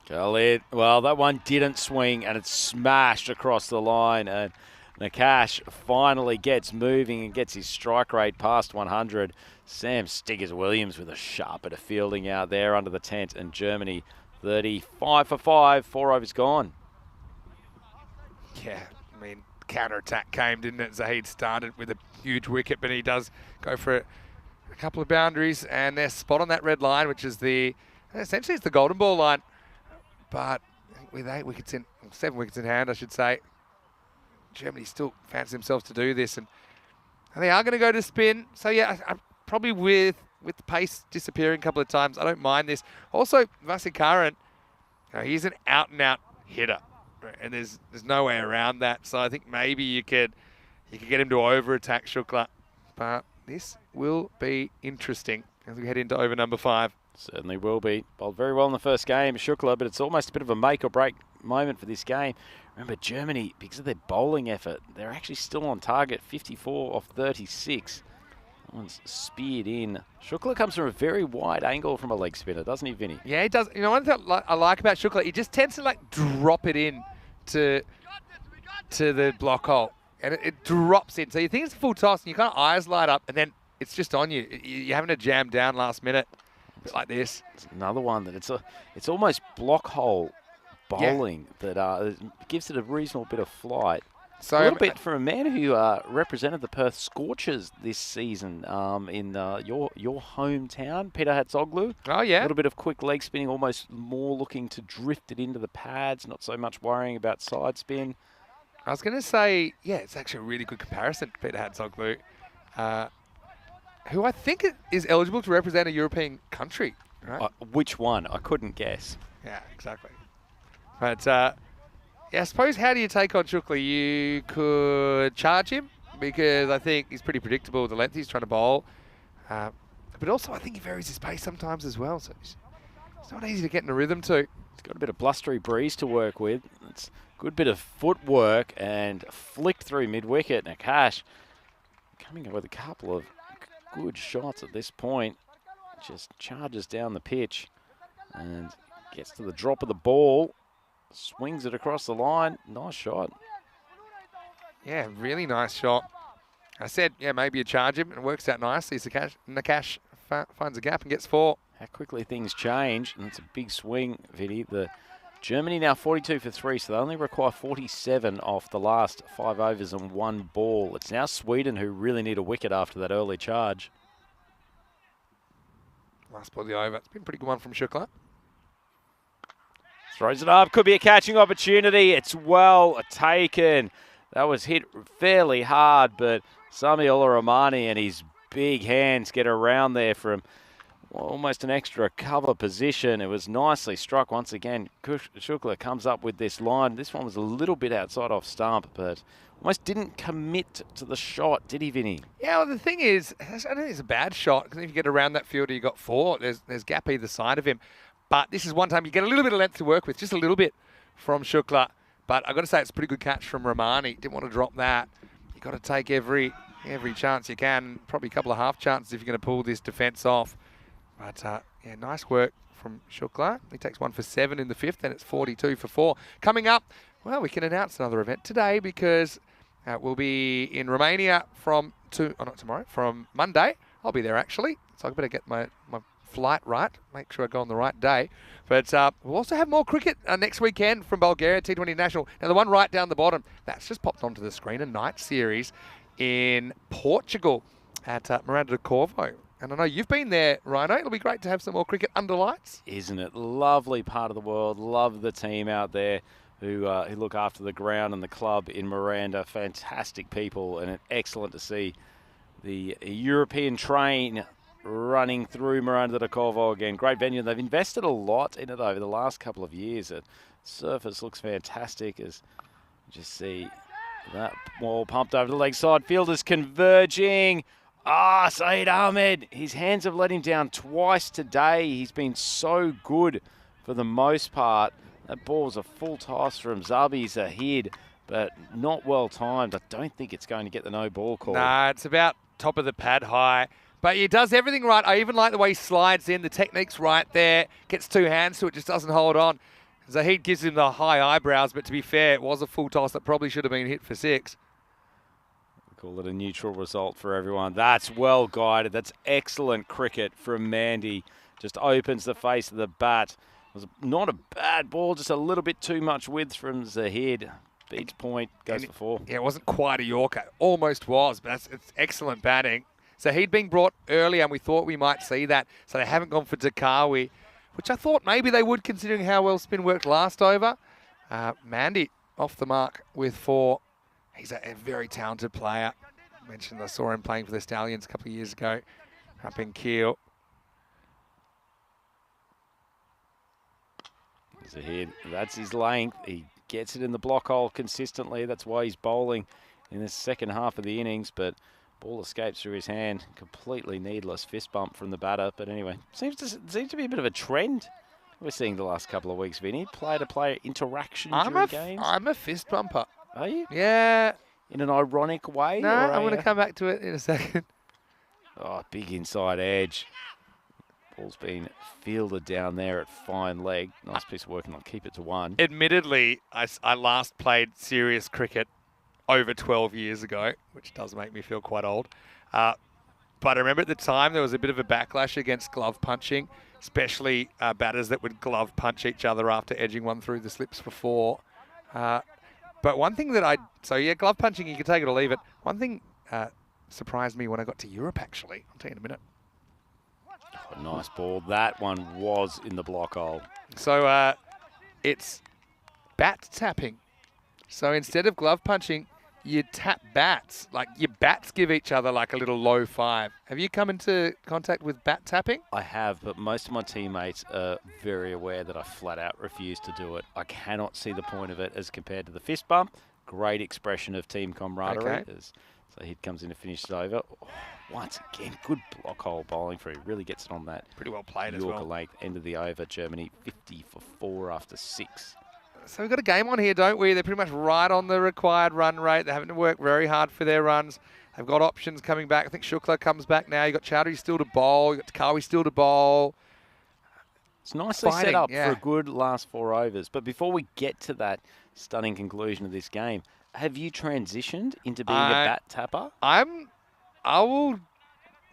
Khalid, well, that one didn't swing and it smashed across the line. And Nakash finally gets moving and gets his strike rate past 100. Sam Stiggers-Williams with a sharp bit of fielding out there under the tent. And Germany 35 for 5, 4 overs gone. Yeah, I mean, counter-attack came, didn't it? Zahid started with a huge wicket, but he does go for a couple of boundaries. And they're spot on that red line, which is essentially it's the golden ball line. But with 7 wickets in hand, I should say, Germany still fancy themselves to do this. And they are going to go to spin. So, yeah, I'm probably with the pace disappearing a couple of times, I don't mind this. Also, Vasikaran, he's an out-and-out hitter. And there's no way around that. So I think maybe you could get him to over-attack Shukla. But this will be interesting as we head into over number 5. Certainly will be. Bowled very well in the first game, Shukla, but it's almost a bit of a make-or-break moment for this game. Remember, Germany, because of their bowling effort, they're actually still on target, 54 off 36. That one's speared in. Shukla comes from a very wide angle from a leg spinner, doesn't he, Vinny? Yeah, he does. You know, one thing I like about Shukla, he just tends to drop it in to the block hole, and it drops in. So you think it's a full toss, and you kind of eyes light up, and then it's just on you. You're having to jam down last minute, a bit like this. It's another one that it's almost block hole bowling that gives it a reasonable bit of flight. So a little bit for a man who represented the Perth Scorchers this season in your hometown, Peter Hatzoglu. Oh, yeah. A little bit of quick leg spinning, almost more looking to drift it into the pads, not so much worrying about side spin. I was going to say, yeah, it's actually a really good comparison, Peter Hatzoglu, who I think is eligible to represent a European country. Right? Which one? I couldn't guess. Yeah, exactly. But yeah, I suppose how do you take on Shukla? You could charge him because I think he's pretty predictable with the length he's trying to bowl. But also I think he varies his pace sometimes as well. So It's not easy to get in a rhythm to. He's got a bit of blustery breeze to work with. It's a good bit of footwork and flicked through mid-wicket. Nakash coming up with a couple of good shots at this point. Just charges down the pitch and gets to the drop of the ball. Swings it across the line. Nice shot. Yeah, really nice shot. I said, yeah, maybe you charge him, and it works out nicely. So Nakash finds a gap and gets 4. How quickly things change, and it's a big swing, Vinny. The Germany now 42 for 3, so they only require 47 off the last 5 overs and 1 ball. It's now Sweden who really need a wicket after that early charge. Last ball of the over. It's been a pretty good one from Shukla. Throws it up, could be a catching opportunity. It's well taken. That was hit fairly hard, but Sami Ularamani and his big hands get around there from almost an extra cover position. It was nicely struck once again. Shukla comes up with this line. This one was a little bit outside off stump, but almost didn't commit to the shot, did he, Vinny? Yeah, well, the thing is, I don't think it's a bad shot, because if you get around that fielder, you got 4. There's gap either side of him. But this is one time you get a little bit of length to work with, just a little bit from Shukla. But I've got to say, it's a pretty good catch from Romani. Didn't want to drop that. You've got to take every chance you can. Probably a couple of half chances if you're going to pull this defence off. But, yeah, nice work from Shukla. He takes 1 for 7 in the 5th, and it's 42 for 4. Coming up, well, we can announce another event today, because we'll be in Romania from Monday. I'll be there, actually. So I better get my flight right, make sure I go on the right day. But we'll also have more cricket next weekend from Bulgaria, T20 National. Now, the one right down the bottom, that's just popped onto the screen, a night series in Portugal at Miranda de Corvo. And I know you've been there, Rhino. It'll be great to have some more cricket under lights. Isn't it? Lovely part of the world. Love the team out there who look after the ground and the club in Miranda. Fantastic people, and excellent to see the European train running through Miranda de Corvo again. Great venue. They've invested a lot in it over the last couple of years. The surface looks fantastic, as you just see that ball pumped over the leg side. Fielders converging. Saeed Ahmed. His hands have let him down twice today. He's been so good for the most part. That ball's a full toss from Zabi Zahid, but not well timed. I don't think it's going to get the no ball call. Nah, it's about top of the pad high. But he does everything right. I even like the way he slides in. The technique's right there. Gets 2 hands to it, just doesn't hold on. Zahid gives him the high eyebrows, but to be fair, it was a full toss that probably should have been hit for 6. Call it a neutral result for everyone. That's well guided. That's excellent cricket from Mandy. Just opens the face of the bat. It was not a bad ball, just a little bit too much width from Zahid. Beats point, goes for 4. Yeah, it wasn't quite a Yorker. Almost was, but it's excellent batting. So he'd been brought earlier, and we thought we might see that. So they haven't gone for Dakawi, which I thought maybe they would, considering how well spin worked last over. Mandy off the mark with 4. He's a very talented player. I mentioned I saw him playing for the Stallions a couple of years ago up in Kiel. Zahid, that's his length. He gets it in the block hole consistently. That's why he's bowling in the second half of the innings, but ball escapes through his hand. Completely needless fist bump from the batter. But anyway, seems to be a bit of a trend we're seeing the last couple of weeks, Vinny. Player-to-player interaction during games. I'm a fist bumper. Are you? Yeah. In an ironic way? No, I'm going to come back to it in a second. Oh, big inside edge. Ball's been fielded down there at fine leg. Nice piece of work, and I'll keep it to 1. Admittedly, I last played serious cricket over 12 years ago, which does make me feel quite old. But I remember at the time there was a bit of a backlash against glove punching, especially batters that would glove punch each other after edging one through the slips before. But one thing that glove punching, you can take it or leave it. One thing surprised me when I got to Europe, actually. I'll tell you in a minute. Oh, nice ball. That one was in the block hole. So it's bat tapping. So instead of glove punching, you tap bats. Like your bats give each other like a little low 5. Have you come into contact with bat tapping? I have, but most of my teammates are very aware that I flat out refuse to do it. I cannot see the point of it as compared to the fist bump. Great expression of team camaraderie. Okay. As So he comes in to finish it over. Oh, once again, good block hole bowling for him. Really gets it on that Pretty well played as Yorker well. length. End of the over, Germany 50 for 4 after 6. So we've got a game on here, don't we? They're pretty much right on the required run rate. They're having to work very hard for their runs. They've got options coming back. I think Shukla comes back now. You've got Chowdhury still to bowl. You've got Takawi still to bowl. It's nicely Fighting, set up yeah. for a good last 4 overs. But before we get to that stunning conclusion of this game, have you transitioned into being a bat tapper? I will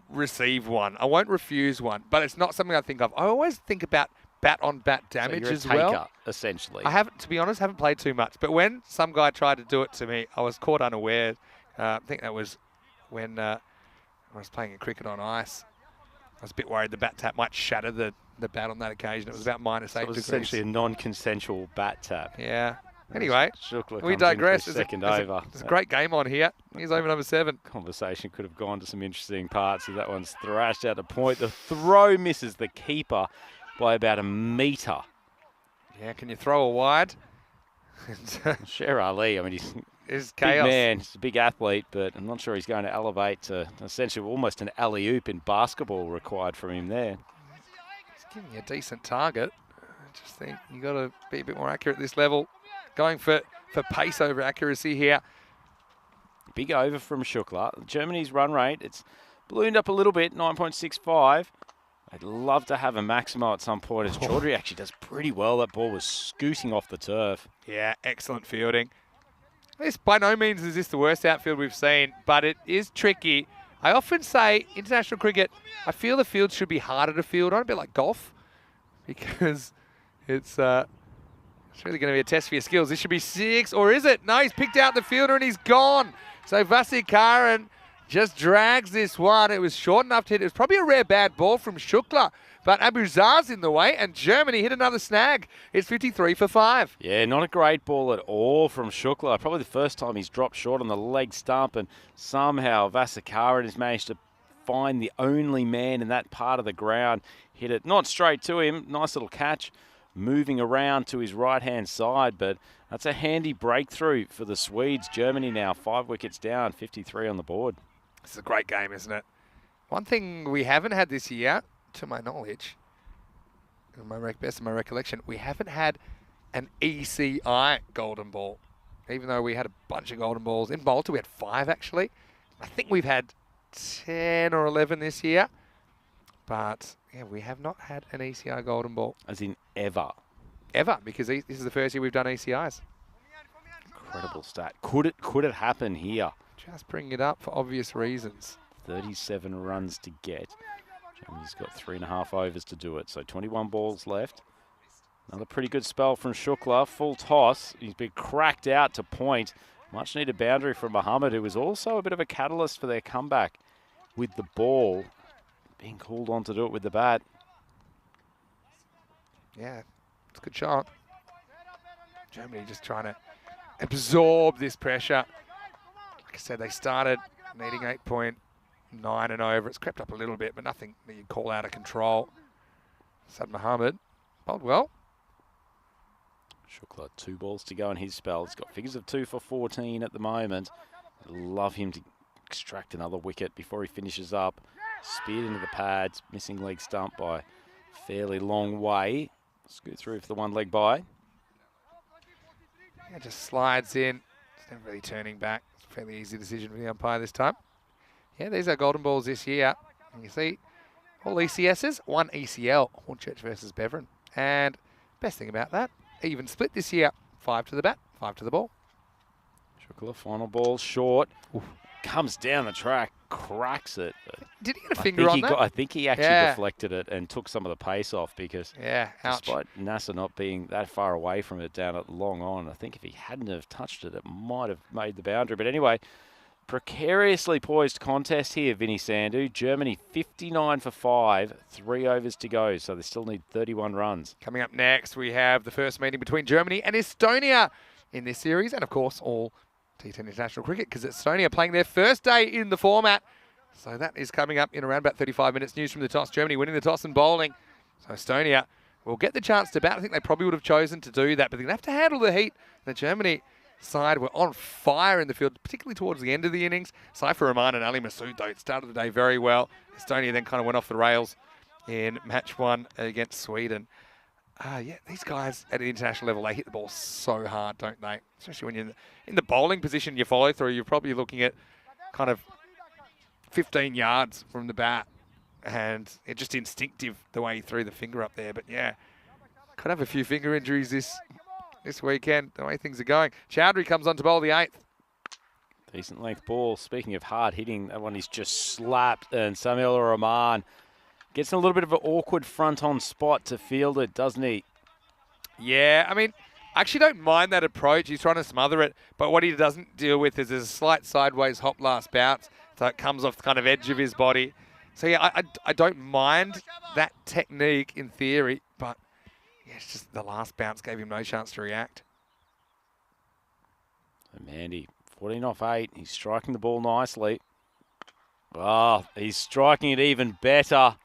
receive one. I won't refuse one, but it's not something I think of. I always think about bat-on-bat damage So you're a as taker, well. essentially. I haven't, to be honest, haven't played too much. But when some guy tried to do it to me, I was caught unaware. I think that was when I was playing a cricket on ice. I was a bit worried the bat tap might shatter the bat on that occasion. It was about -8 So it was degrees. essentially a non-consensual bat tap. Yeah. Anyway, Shukla we comes in for digress. his There's second a over. great game on here. Here's over number 7. Conversation could have gone to some interesting parts. That one's thrashed out to point. The throw misses the keeper by about 1 metre. Yeah, can you throw a wide? Sher Ali, I mean, he's Is big chaos. man, he's a big athlete, but I'm not sure he's going to elevate to essentially almost an alley-oop in basketball required from him there. He's giving you a decent target. I just think you got to be a bit more accurate at this level. Going for pace over accuracy here. Big over from Shukla. Germany's run rate, it's ballooned up a little bit, 9.65. I'd love to have a Maximo at some point, as Chaudhry actually does pretty well. That ball was scooting off the turf. Yeah, excellent fielding. This by no means is this the worst outfield we've seen, but it is tricky. I often say international cricket, I feel the field should be harder to field on, a bit like golf, because it's really going to be a test for your skills. This should be 6, or is it? No, he's picked out the fielder and he's gone. So Vasikaran just drags this one. It was short enough to hit. It was probably a rare bad ball from Shukla, but Abuzar's in the way, and Germany hit another snag. It's 53 for 5. Yeah, not a great ball at all from Shukla. Probably the first time he's dropped short on the leg stump, and somehow Vasikaran has managed to find the only man in that part of the ground. Hit it not straight to him. Nice little catch, moving around to his right-hand side, but that's a handy breakthrough for the Swedes. Germany now 5 wickets down, 53 on the board. This is a great game, isn't it? One thing we haven't had this year, to my knowledge, in my best of my recollection, we haven't had an ECI golden ball. Even though we had a bunch of golden balls. In Malta, we had 5, actually. I think we've had 10 or 11 this year. But, yeah, we have not had an ECI golden ball. As in ever. Ever, because this is the first year we've done ECIs. Incredible stat. Could it happen here? Just bringing it up for obvious reasons. 37 runs to get. Germany's got 3.5 overs to do it, so 21 balls left. Another pretty good spell from Shukla. Full toss. He's been cracked out to point. Much needed boundary from Mohammed, who was also a bit of a catalyst for their comeback with the ball. Being called on to do it with the bat. Yeah, it's a good shot. Germany just trying to absorb this pressure. Like I said, they started needing 8.9 and over. It's crept up a little bit, but nothing that you'd call out of control. Sad Mohammed bowled well. Shukla, 2 balls to go in his spell. He's got figures of 2 for 14 at the moment. I'd love him to extract another wicket before he finishes up. Speared into the pads, missing leg stump by a fairly long way. Scoot through for the 1 leg by. Yeah, just slides in. It's never really turning back. It's a fairly easy decision for the umpire this time. Yeah, these are golden balls this year. And you see, all ECSs, 1 ECL, Hornchurch versus Beverin. And best thing about that, even split this year. 5 to the bat, 5 to the ball. Shukla, final ball, short. Oof. Comes down the track, cracks it. Did he get a finger on that? I think he actually deflected it and took some of the pace off, because yeah, ouch. Despite NASA not being that far away from it down at long on, I think if he hadn't have touched it, it might have made the boundary. But anyway, precariously poised contest here, Vinny Sandhu. Germany 59 for 5, 3 overs to go, so they still need 31 runs. Coming up next, we have the first meeting between Germany and Estonia in this series, and of course, all T10 international cricket, because Estonia playing their first day in the format. So that is coming up in around about 35 minutes. News from the toss. Germany winning the toss and bowling. So Estonia will get the chance to bat. I think they probably would have chosen to do that, but they're going to have to handle the heat. The Germany side were on fire in the field, particularly towards the end of the innings. Saifa Rahman and Ali Masood, though, started the day very well. Estonia then kind of went off the rails in match 1 against Sweden. Yeah, these guys at an international level, they hit the ball so hard, don't they? Especially when you're in the bowling position you follow through, you're probably looking at kind of 15 yards from the bat. And it's just instinctive the way he threw the finger up there. But yeah, could have a few finger injuries this weekend, the way things are going. Chowdhury comes on to bowl the 8th. Decent length ball. Speaking of hard hitting, that one is just slapped. And Samuel Rahman gets in a little bit of an awkward front-on spot to field it, doesn't he? Yeah, I mean, I actually don't mind that approach. He's trying to smother it. But what he doesn't deal with is there's a slight sideways hop last bounce. So it comes off the kind of edge of his body. So yeah, I don't mind that technique in theory. But yeah, it's just the last bounce gave him no chance to react. So Mandy, 14 off 8. He's striking the ball nicely. Oh, he's striking it even better.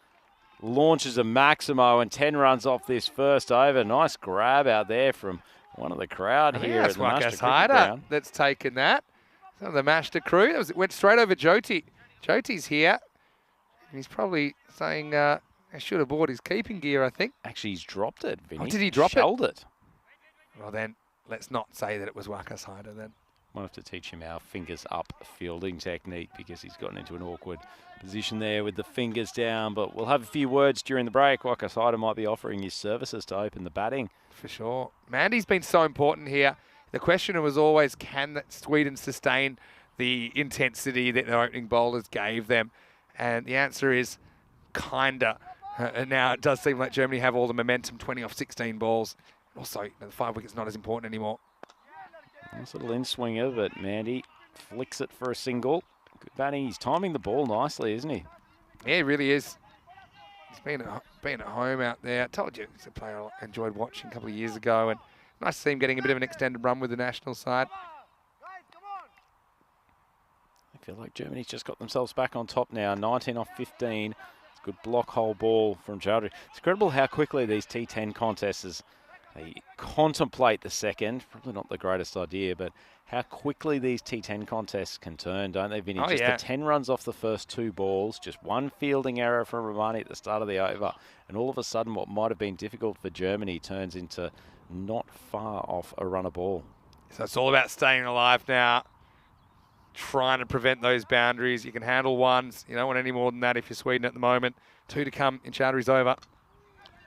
Launches a Maximo and 10 runs off this first over. Nice grab out there from one of the crowd here at the Mashta Cricket Ground. That's taken that. Some of the Mashta crew. It went straight over Jyoti. Jyoti's here. And he's probably saying, I should have bought his keeping gear, I think. Actually, he's dropped it, Vinny. Oh, did he drop Shelled it? Well, then, let's not say that it was Wakasada then. Might have to teach him our fingers up fielding technique because he's gotten into an awkward position there with the fingers down. But we'll have a few words during the break. Wakasada might be offering his services to open the batting. For sure. Mandy's been so important here. The question was always, can Sweden sustain the intensity that their opening bowlers gave them? And the answer is kinda. And now it does seem like Germany have all the momentum, 20 off 16 balls. Also, the 5 wickets not as important anymore. Nice little in-swinger, but Mandy flicks it for a single. Good batting. He's timing the ball nicely, isn't he? Yeah, he really is. He's been at home out there. I told you, he's a player I enjoyed watching a couple of years ago. And nice to see him getting a bit of an extended run with the national side. I feel like Germany's just got themselves back on top now. 19 off 15. It's a good block hole ball from Chowdhury. It's incredible how quickly these T10 contests, they contemplate the second. Probably not the greatest idea, but how quickly these T10 contests can turn, don't they, Vinny? Oh, just yeah. the 10 runs off the first 2 balls, just one fielding error from Romani at the start of the over, and all of a sudden what might have been difficult for Germany turns into not far off a run a ball. So it's all about staying alive now, trying to prevent those boundaries. You can handle ones. You don't want any more than that if you're Sweden at the moment. 2 to come in Chowdhury's over.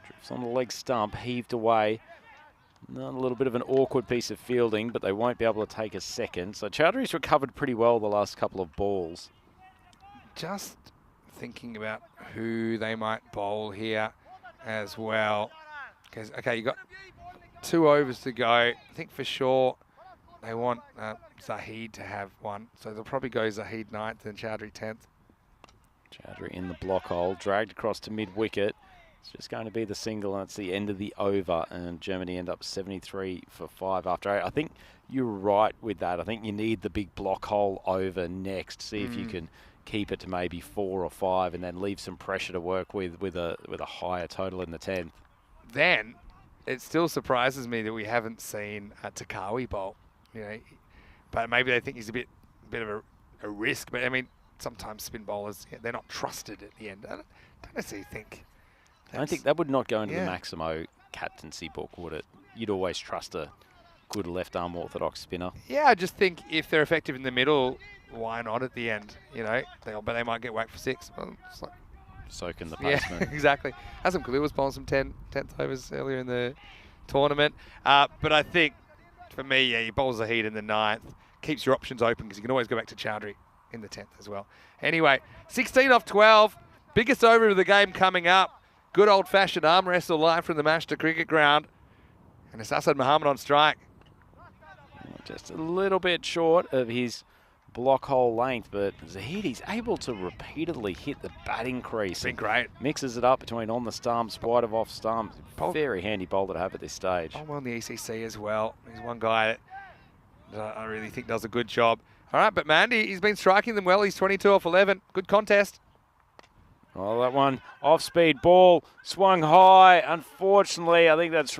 Drifts on the leg stump, heaved away. Not a little bit of an awkward piece of fielding, but they won't be able to take a second. So Chowdhury's recovered pretty well the last couple of balls. Just thinking about who they might bowl here as well. Because, okay, you got 2 overs to go. I think for sure they want Zahid to have one. So they'll probably go Zahid 9th and Chowdhury 10th. Chowdhury in the block hole, dragged across to mid-wicket. It's just going to be the single, and it's the end of the over, and Germany end up 73 for 5 after 8. I think you're right with that. I think you need the big block hole over next. See if you can keep it to maybe 4 or 5, and then leave some pressure to work with a higher total in the 10th. Then it still surprises me that we haven't seen Takawi bowl. You know, but maybe they think he's a bit of a risk. But I mean, sometimes spin bowlers, they're not trusted at the end. I don't necessarily think. I don't think that would not go into the Maximo captaincy book, would it? You'd always trust a good left-arm orthodox spinner. Yeah, I just think if they're effective in the middle, why not at the end? You know, but they might get whacked for 6. Well, it's like, soaking the punishment. Yeah, exactly. Hassan Khalil was bowling some 10th overs earlier in the tournament. But I think, for me, he bowls a heat in the 9th. Keeps your options open because you can always go back to Chowdhury in the 10th as well. Anyway, 16 off 12. Biggest over of the game coming up. Good old-fashioned arm wrestle live from the Mashta Cricket Ground. And it's Asad Mohammed on strike. Just a little bit short of his block hole length, but Zahidi's able to repeatedly hit the batting crease. It's been great. Mixes it up between on the stumps, wide of off stumps. Very handy bowler to have at this stage. Oh, well, in the ECC as well. He's one guy that I really think does a good job. All right, but Mandy, he's been striking them well. He's 22 off 11. Good contest. Oh, that one off-speed ball swung high. Unfortunately, I think that's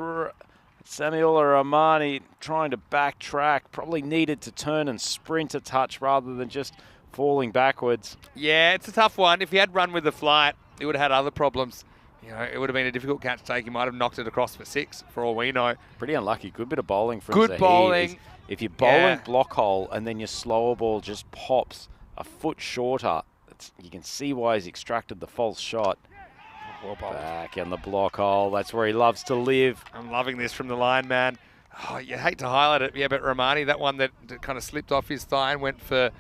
Samuel Romani trying to backtrack, probably needed to turn and sprint a touch rather than just falling backwards. Yeah, it's a tough one. If he had run with the flight, he would have had other problems. You know, it would have been a difficult catch to take. He might have knocked it across for 6, for all we know. Pretty unlucky. Good bit of bowling from Good Zahid. bowling. If you're bowling Yeah. block hole and then your slower ball just pops a foot shorter, you can see why he's extracted the false shot. Back in the block hole. That's where he loves to live. I'm loving this from the line, man. Oh, you hate to highlight it. Yeah, but Romani, that one that kind of slipped off his thigh and went for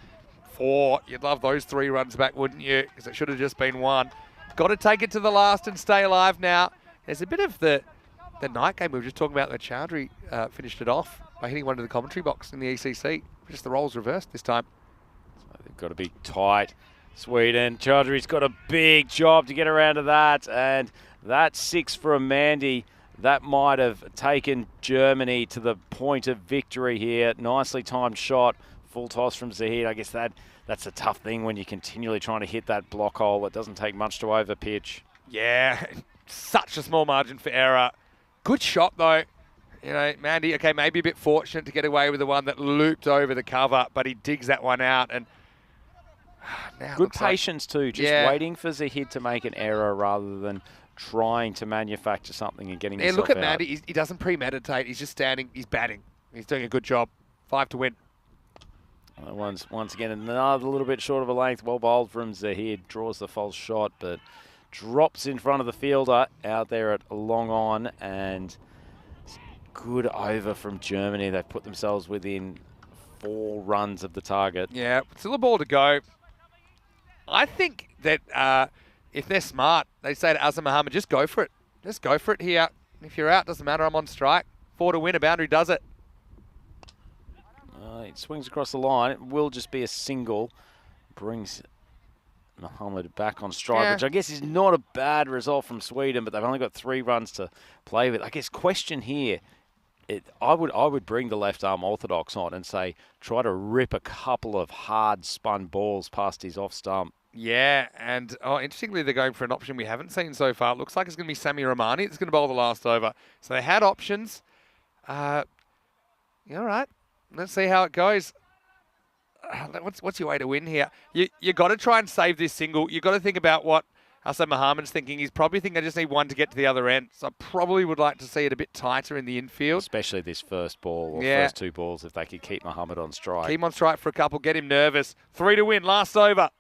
4. You'd love those 3 runs back, wouldn't you? Because it should have just been 1. Got to take it to the last and stay alive now. There's a bit of the night game we were just talking about. The Chowdhury finished it off by hitting one to the commentary box in the ECC. Just the roles reversed this time. So they've got to be tight. Sweden, Chaudhry's got a big job to get around to that, and that 6 from Mandy, that might have taken Germany to the point of victory here. Nicely timed shot, full toss from Zahid. I guess that's a tough thing when you're continually trying to hit that block hole. It doesn't take much to overpitch. Yeah, such a small margin for error. Good shot though. You know, Mandy, okay, maybe a bit fortunate to get away with the one that looped over the cover, but he digs that one out. And now good patience too, just Yeah. waiting for Zahid to make an error rather than trying to manufacture something and getting himself look at out. Mandy. He doesn't premeditate. He's just standing. He's batting. He's doing a good job. 5 to win. Once again, another little bit short of a length. Well bowled from Zahid. Draws the false shot, but drops in front of the fielder out there at long on. And good over from Germany. They've put themselves within 4 runs of the target. Yeah, still a ball to go. I think that if they're smart, they say to Azam Muhammad, just go for it. Just go for it here. If you're out, doesn't matter. I'm on strike. 4 to win. A boundary does it. It swings across the line. It will just be a single. Brings Muhammad back on strike, Yeah. which I guess is not a bad result from Sweden, but they've only got 3 runs to play with. I guess question here, I would bring the left arm orthodox on and say try to rip a couple of hard spun balls past his off stump. Yeah, and interestingly, they're going for an option we haven't seen so far. It looks like it's going to be Sami Romani that's going to bowl the last over. So they had options. Yeah, all right. Let's see how it goes. What's your way to win here? You got to try and save this single. You got to think about what Hassan Muhammad's thinking. He's probably thinking, I just need 1 to get to the other end. So I probably would like to see it a bit tighter in the infield. Especially this first ball or Yeah. first 2 balls if they could keep Muhammad on strike. Keep him on strike for a couple. Get him nervous. 3 to win. Last over.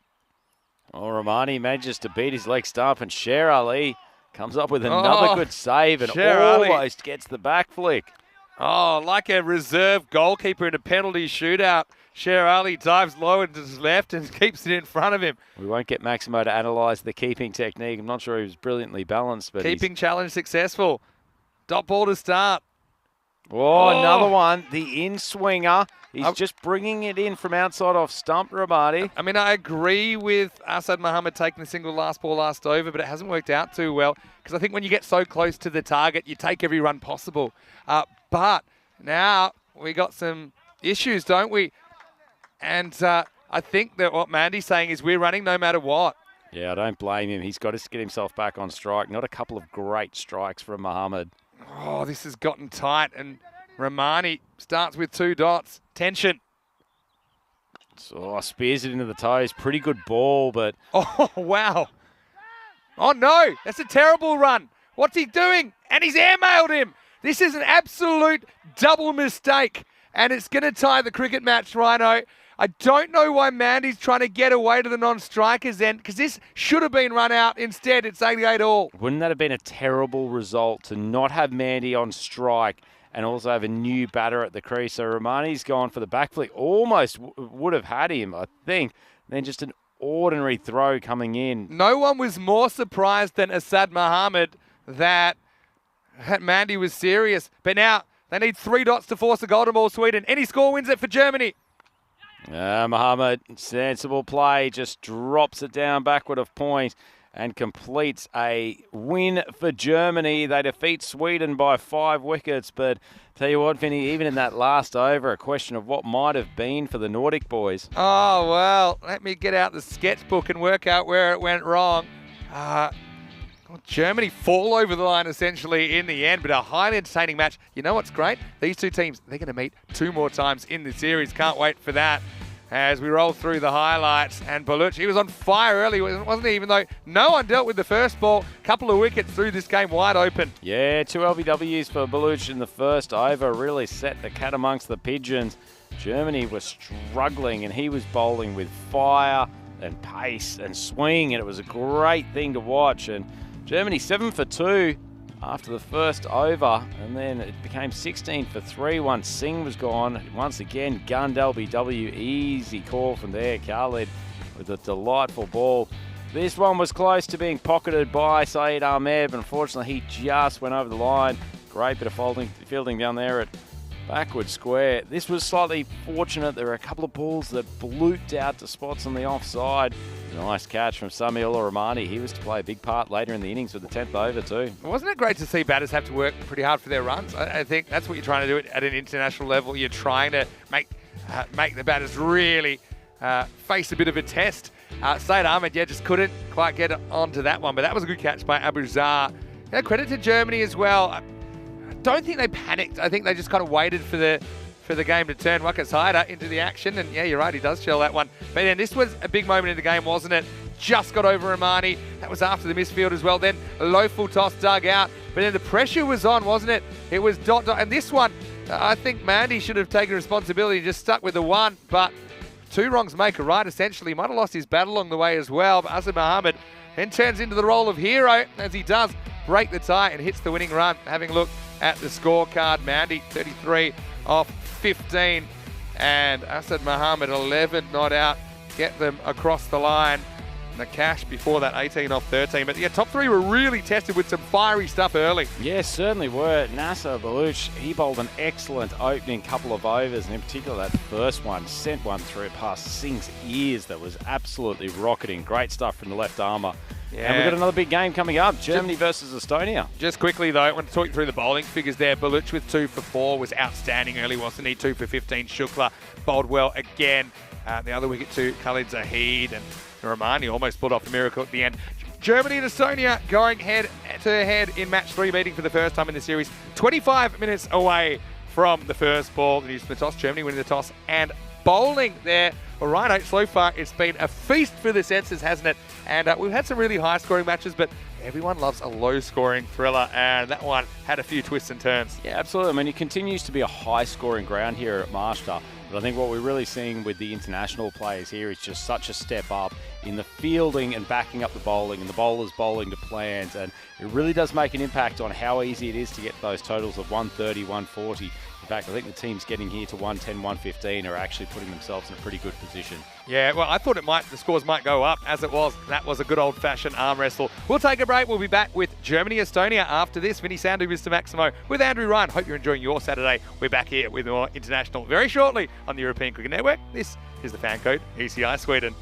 Oh, Romani manages to beat his leg stump, and Sher Ali comes up with another good save and Sher Ali. almost gets the back flick. Oh, like a reserve goalkeeper in a penalty shootout. Sher Ali dives low and to his left and keeps it in front of him. We won't get Maximo to analyse the keeping technique. I'm not sure he was brilliantly balanced, but Keeping challenge successful. Dot ball to start. another one. The in-swinger. He's just bringing it in from outside off stump, Ramadi. I mean, I agree with Asad Muhammad taking the single last ball last over, but it hasn't worked out too well because I think when you get so close to the target, you take every run possible. But now we got some issues, don't we? And I think that what Mandy's saying is we're running no matter what. Yeah, I don't blame him. He's got to get himself back on strike. Not a couple of great strikes from Muhammad. Oh, this has gotten tight, and Romani starts with 2 dots. Tension. So spears it into the toes. Pretty good ball, but Oh, wow. Oh, no. That's a terrible run. What's he doing? And he's airmailed him. This is an absolute double mistake, and it's going to tie the cricket match, Rhino. I don't know why Mandy's trying to get away to the non-strikers end, because this should have been run out. Instead, it's 88 all. wouldn't that have been a terrible result to not have Mandy on strike and also have a new batter at the crease? So Romani's gone for the back flick. Almost would have had him, I think. Then just an ordinary throw coming in. No one was more surprised than Asad Muhammad that Mandy was serious. But now they need 3 dots to force a golden ball, Sweden. Any score wins it for Germany. Muhammad, sensible play, just drops it down backward of point and completes a win for Germany. They defeat Sweden by 5 wickets, but tell you what, Vinny, even in that last over, a question of what might have been for the Nordic boys. Oh, well, let me get out the sketchbook and work out where it went wrong. Well, Germany fall over the line essentially in the end, but a highly entertaining match. You know what's great? These two teams, they're going to meet 2 more times in the series. Can't wait for that. As we roll through the highlights, and Baluch, he was on fire early, wasn't he? Even though no one dealt with the first ball, couple of wickets through this game wide open. Yeah, 2 LBWs for Baluch in the first over, really set the cat amongst the pigeons. Germany was struggling, and he was bowling with fire and pace and swing, and it was a great thing to watch. And Germany 7 for 2 after the first over, and then it became 16 for 3 once Singh was gone. Once again, gunned LBW, easy call from there. Khalid with a delightful ball. This one was close to being pocketed by Saeed Ahmed, but unfortunately he just went over the line. Great bit of fielding down there at backward square. This was slightly fortunate. There were a couple of balls that blooped out to spots on the offside. Nice catch from Samil Rahmani. He was to play a big part later in the innings with the 10th over too. Wasn't it great to see batters have to work pretty hard for their runs? I think that's what you're trying to do at an international level. You're trying to make the batters really face a bit of a test. Saeed Ahmed, just couldn't quite get onto that one, but that was a good catch by Abu Zar. Credit to Germany as well. I don't think they panicked. I think they just kind of waited for the game to turn. Wakas Haider into the action, and yeah, you're right, he does shell that one. But then this was a big moment in the game, wasn't it? Just got over Rahmani. That was after the misfield as well. Then a low full toss dug out, but then the pressure was on, wasn't it? It was dot. And this one, I think Mandy should have taken responsibility, just stuck with the one, but 2 wrongs make a right, essentially. He might have lost his bat along the way as well, but Azad Mohammed then turns into the role of hero as he does break the tie and hits the winning run. Having a look at the scorecard, Mandy 33 off 15 and Asad Mohammed 11 not out, get them across the line. Nakash before that 18 off 13, but yeah, top 3 were really tested with some fiery stuff early. Yes, certainly were. Nasser Baluch, he bowled an excellent opening couple of overs, and in particular that first one sent one through past Singh's ears that was absolutely rocketing. Great stuff from the left armour. Yeah. And we've got another big game coming up, Germany versus Estonia. Just quickly though, I want to talk you through the bowling figures there. Baluch with 2 for 4 was outstanding early, wasn't he? 2 for 15. Shukla bowled well again. The other wicket to Khalid Zahid, and Rahmani almost pulled off the miracle at the end. Germany and Estonia going head to head in match 3, meeting for the first time in the series. 25 minutes away from the first ball. The news from the toss, Germany winning the toss and bowling there. All right, so far it's been a feast for the senses, hasn't it? And we've had some really high-scoring matches, but everyone loves a low-scoring thriller, and that one had a few twists and turns. Yeah, absolutely. I mean, it continues to be a high-scoring ground here at Marshall. But I think what we're really seeing with the international players here is just such a step up in the fielding and backing up the bowling, and the bowlers bowling to plans. And it really does make an impact on how easy it is to get those totals of 130, 140. In fact, I think the teams getting here to 110, 115 are actually putting themselves in a pretty good position. Yeah, well, I thought the scores might go up. As it was, that was a good old-fashioned arm wrestle. We'll take a break. We'll be back with Germany, Estonia after this. Vinny Sandu, Mr. Maximo, with Andrew Ryan. Hope you're enjoying your Saturday. We're back here with more international very shortly on the European Cricket Network. This is the FanCode ECI Sweden.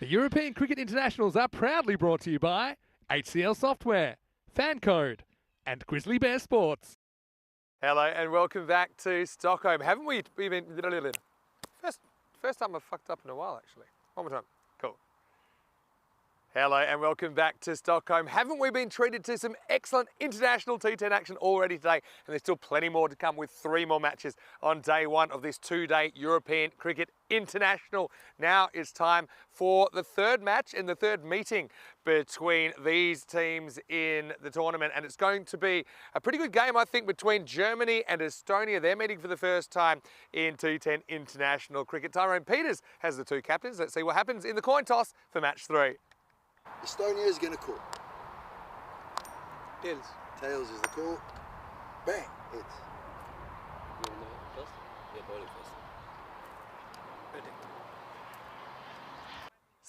The European Cricket Internationals are proudly brought to you by HCL Software, FanCode, and Grizzly Bear Sports. Hello and welcome back to Stockholm. Haven't we been... First time I've fucked up in a while, actually. One more time. Cool. Hello and welcome back to Stockholm. Haven't we been treated to some excellent international T10 action already today? And there's still plenty more to come with 3 more matches on day 1 of this 2-day European Cricket International. Now it's time for the 3rd match and the 3rd meeting between these teams in the tournament. And it's going to be a pretty good game, I think, between Germany and Estonia. They're meeting for the first time in T10 International Cricket. Tyrone Peters has the 2 captains. Let's see what happens in the coin toss for match 3. Estonia is going to call. Tails. Tails is the call. Bang. Hits.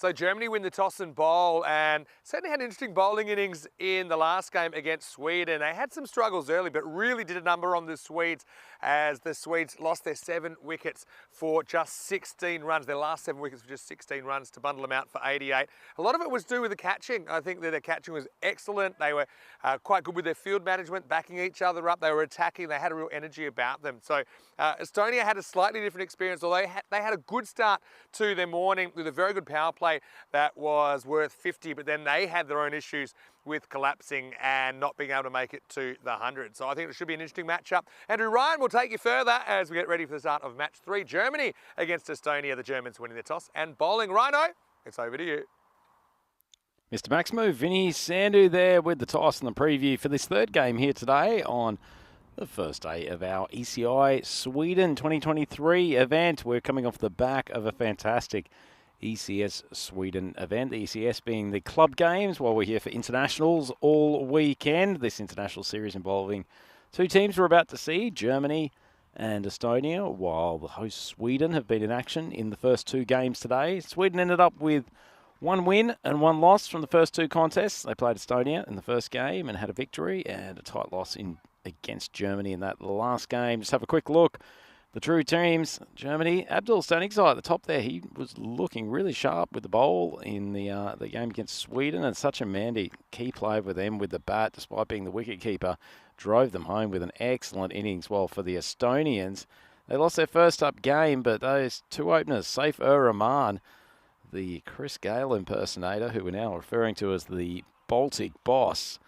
So Germany win the toss and bowl, and certainly had interesting bowling innings in the last game against Sweden. They had some struggles early, but really did a number on the Swedes as the Swedes lost their 7 wickets for just 16 runs. Their last 7 wickets for just 16 runs to bundle them out for 88. A lot of it was due with the catching. I think that their catching was excellent. They were quite good with their field management, backing each other up. They were attacking. They had a real energy about them. So Estonia had a slightly different experience, although they had a good start to their morning with a very good power play that was worth 50, but then they had their own issues with collapsing and not being able to make it to the 100. So I think it should be an interesting matchup. Andrew Ryan will take you further as we get ready for the start of match 3. Germany against Estonia, the Germans winning the toss and bowling. Rhino, it's over to you. Mr. Maximo, Vinny Sandu there with the toss and the preview for this third game here today on the first day of our ECI Sweden 2023 event. We're coming off the back of a fantastic ECS Sweden event, the ECS being the club games, while we're here for internationals all weekend. This international series involving 2 teams we're about to see, Germany and Estonia, while the host Sweden have been in action in the first 2 games today. Sweden ended up with 1 win and 1 loss from the first 2 contests. They played Estonia in the first game and had a victory, and a tight loss against Germany in that last game. Just have a quick look. The true teams, Germany, Abdul Stanigzai at the top there. He was looking really sharp with the bowl in the game against Sweden, and such a Mandy key player with them with the bat, despite being the wicket keeper, drove them home with an excellent innings. While for the Estonians, they lost their first up game, but those 2 openers, Saif Rahman, the Chris Gale impersonator, who we're now referring to as the Baltic boss,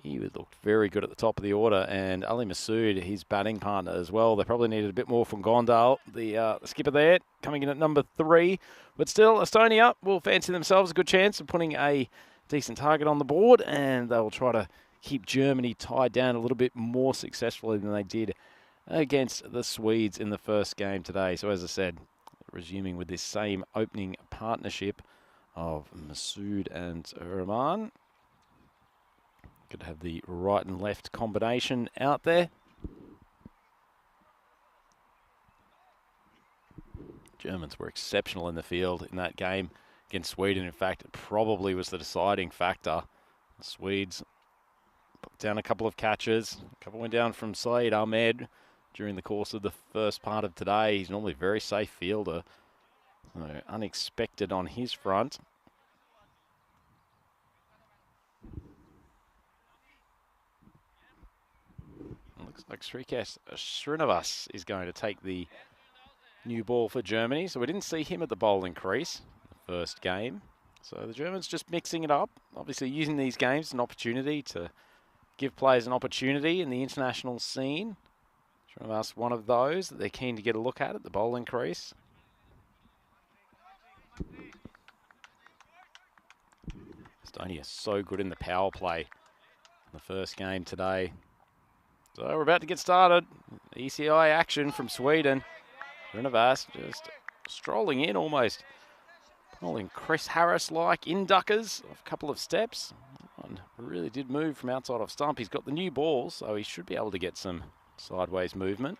he looked very good at the top of the order, and Ali Masood, his batting partner as well. They probably needed a bit more from Gondal, the skipper there, coming in at number 3. But still, Estonia will fancy themselves a good chance of putting a decent target on the board, and they will try to keep Germany tied down a little bit more successfully than they did against the Swedes in the first game today. So as I said, resuming with this same opening partnership of Masood and Rahman. Could have the right and left combination out there. Germans were exceptional in the field in that game against Sweden. In fact, it probably was the deciding factor. The Swedes put down a couple of catches. A couple went down from Saeed Ahmed during the course of the first part of today. He's normally a very safe fielder. So unexpected on his front. Looks like Srikas Srinivas is going to take the new ball for Germany. So we didn't see him at the bowling crease in the first game. So the Germans just mixing it up. Obviously using these games as an opportunity to give players an opportunity in the international scene. Srinivas, one of those that they're keen to get a look at the bowling crease. Estonia so good in the power play in the first game today. So we're about to get started. ECI action from Sweden. Srinivas just strolling in almost. Pulling Chris Harris-like in duckers of a couple of steps. One really did move from outside of stump. He's got the new ball, so he should be able to get some sideways movement.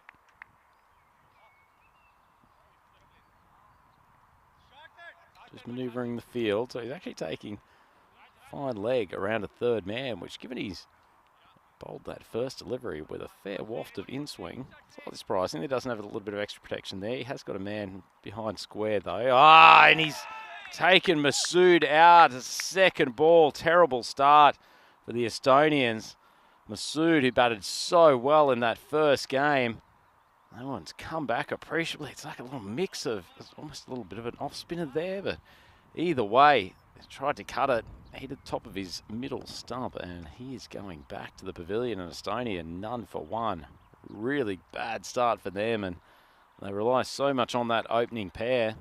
Just manoeuvring the field. So he's actually taking fine leg around a third man, which given he's bowled that first delivery with a fair waft of in-swing. Slightly surprising. He doesn't have a little bit of extra protection there. He has got a man behind square though. And he's taken Masood out. A second ball. Terrible start for the Estonians. Masood, who batted so well in that first game. No one's come back appreciably. It's like a little mix of, it's almost a little bit of an off-spinner there, but either way, he tried to cut it. Hit the top of his middle stump, and he is going back to the pavilion in Estonia, none for 1. Really bad start for them, and they rely so much on that opening pair.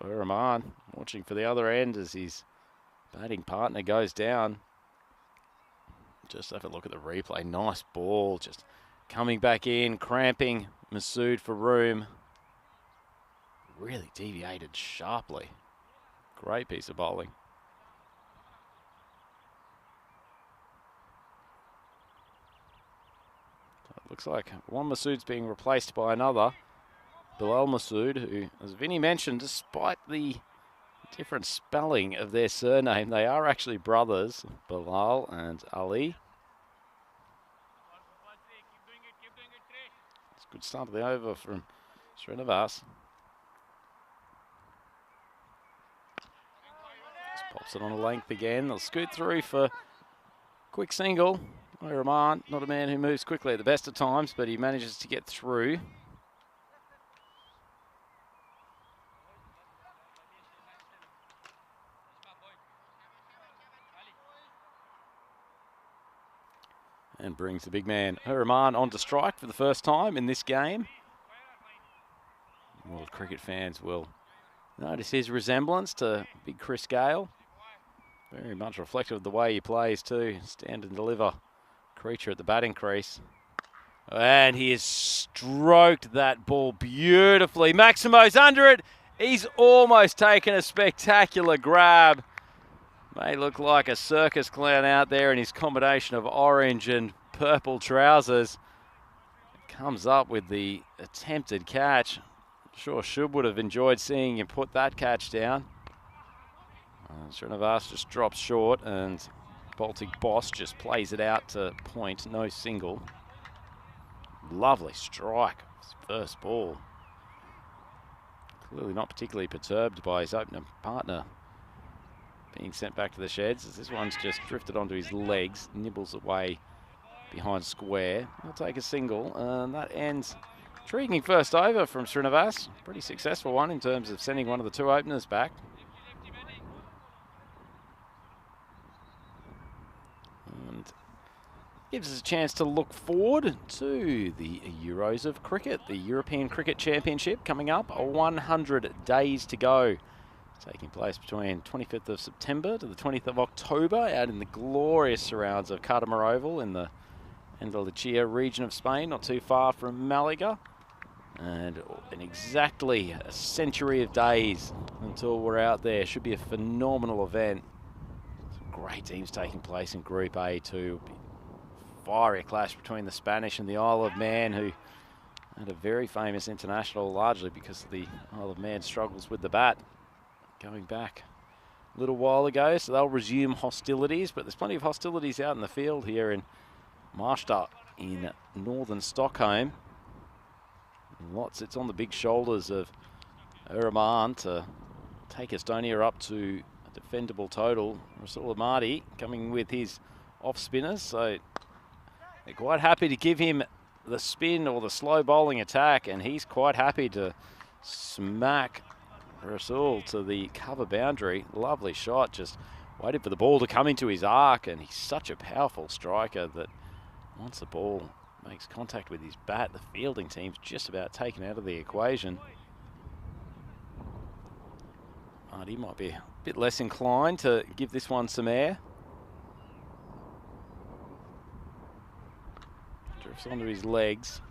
Rahman watching for the other end as his batting partner goes down. Just have a look at the replay. Nice ball, just coming back in, cramping Masood for room. Really deviated sharply. Great piece of bowling. So it looks like one Masood's being replaced by another. Bilal Masood, who, as Vinny mentioned, despite the different spelling of their surname, they are actually brothers, Bilal and Ali. It's a good start of the over from Srinivas. Just pops it on a length again. They'll scoot through for quick single. Rahman, not a man who moves quickly at the best of times, but he manages to get through. And brings the big man Rahman onto strike for the first time in this game. World cricket fans will notice his resemblance to big Chris Gale. Very much reflective of the way he plays too. Stand and deliver creature at the batting crease. And he has stroked that ball beautifully. Maximo's under it. He's almost taken a spectacular grab. May look like a circus clown out there in his combination of orange and purple trousers. Comes up with the attempted catch. I'm sure Shub would have enjoyed seeing him put that catch down. Srinivas just drops short and Baltic Boss just plays it out to point, no single. Lovely strike, his first ball. Clearly not particularly perturbed by his opener partner being sent back to the sheds, as this one's just drifted onto his legs, nibbles away behind square. He'll take a single, and that ends intriguing first over from Srinivas. Pretty successful one in terms of sending one of the two openers back. And gives us a chance to look forward to the Euros of cricket, the European Cricket Championship coming up, 100 days to go. Taking place between 25th of September to the 20th of October out in the glorious surrounds of Cartamar Oval in the Andalucía region of Spain, not too far from Malaga. And in exactly a century of days until we're out there. Should be a phenomenal event. Some great teams taking place in Group A too. Fiery clash between the Spanish and the Isle of Man, who had a very famous international largely because of the Isle of Man struggles with the bat going back a little while ago, so they'll resume hostilities, but there's plenty of hostilities out in the field here in Marstad in northern Stockholm. It's on the big shoulders of Rahman to take Estonia up to a defendable total. Rasul Ahmadi coming with his off spinners, so they're quite happy to give him the spin or the slow bowling attack, and he's quite happy to smack Rasul to the cover boundary. Lovely shot, just waited for the ball to come into his arc, and he's such a powerful striker that once the ball makes contact with his bat, the fielding team's just about taken out of the equation. He might be a bit less inclined to give this one some air. Drifts onto his legs.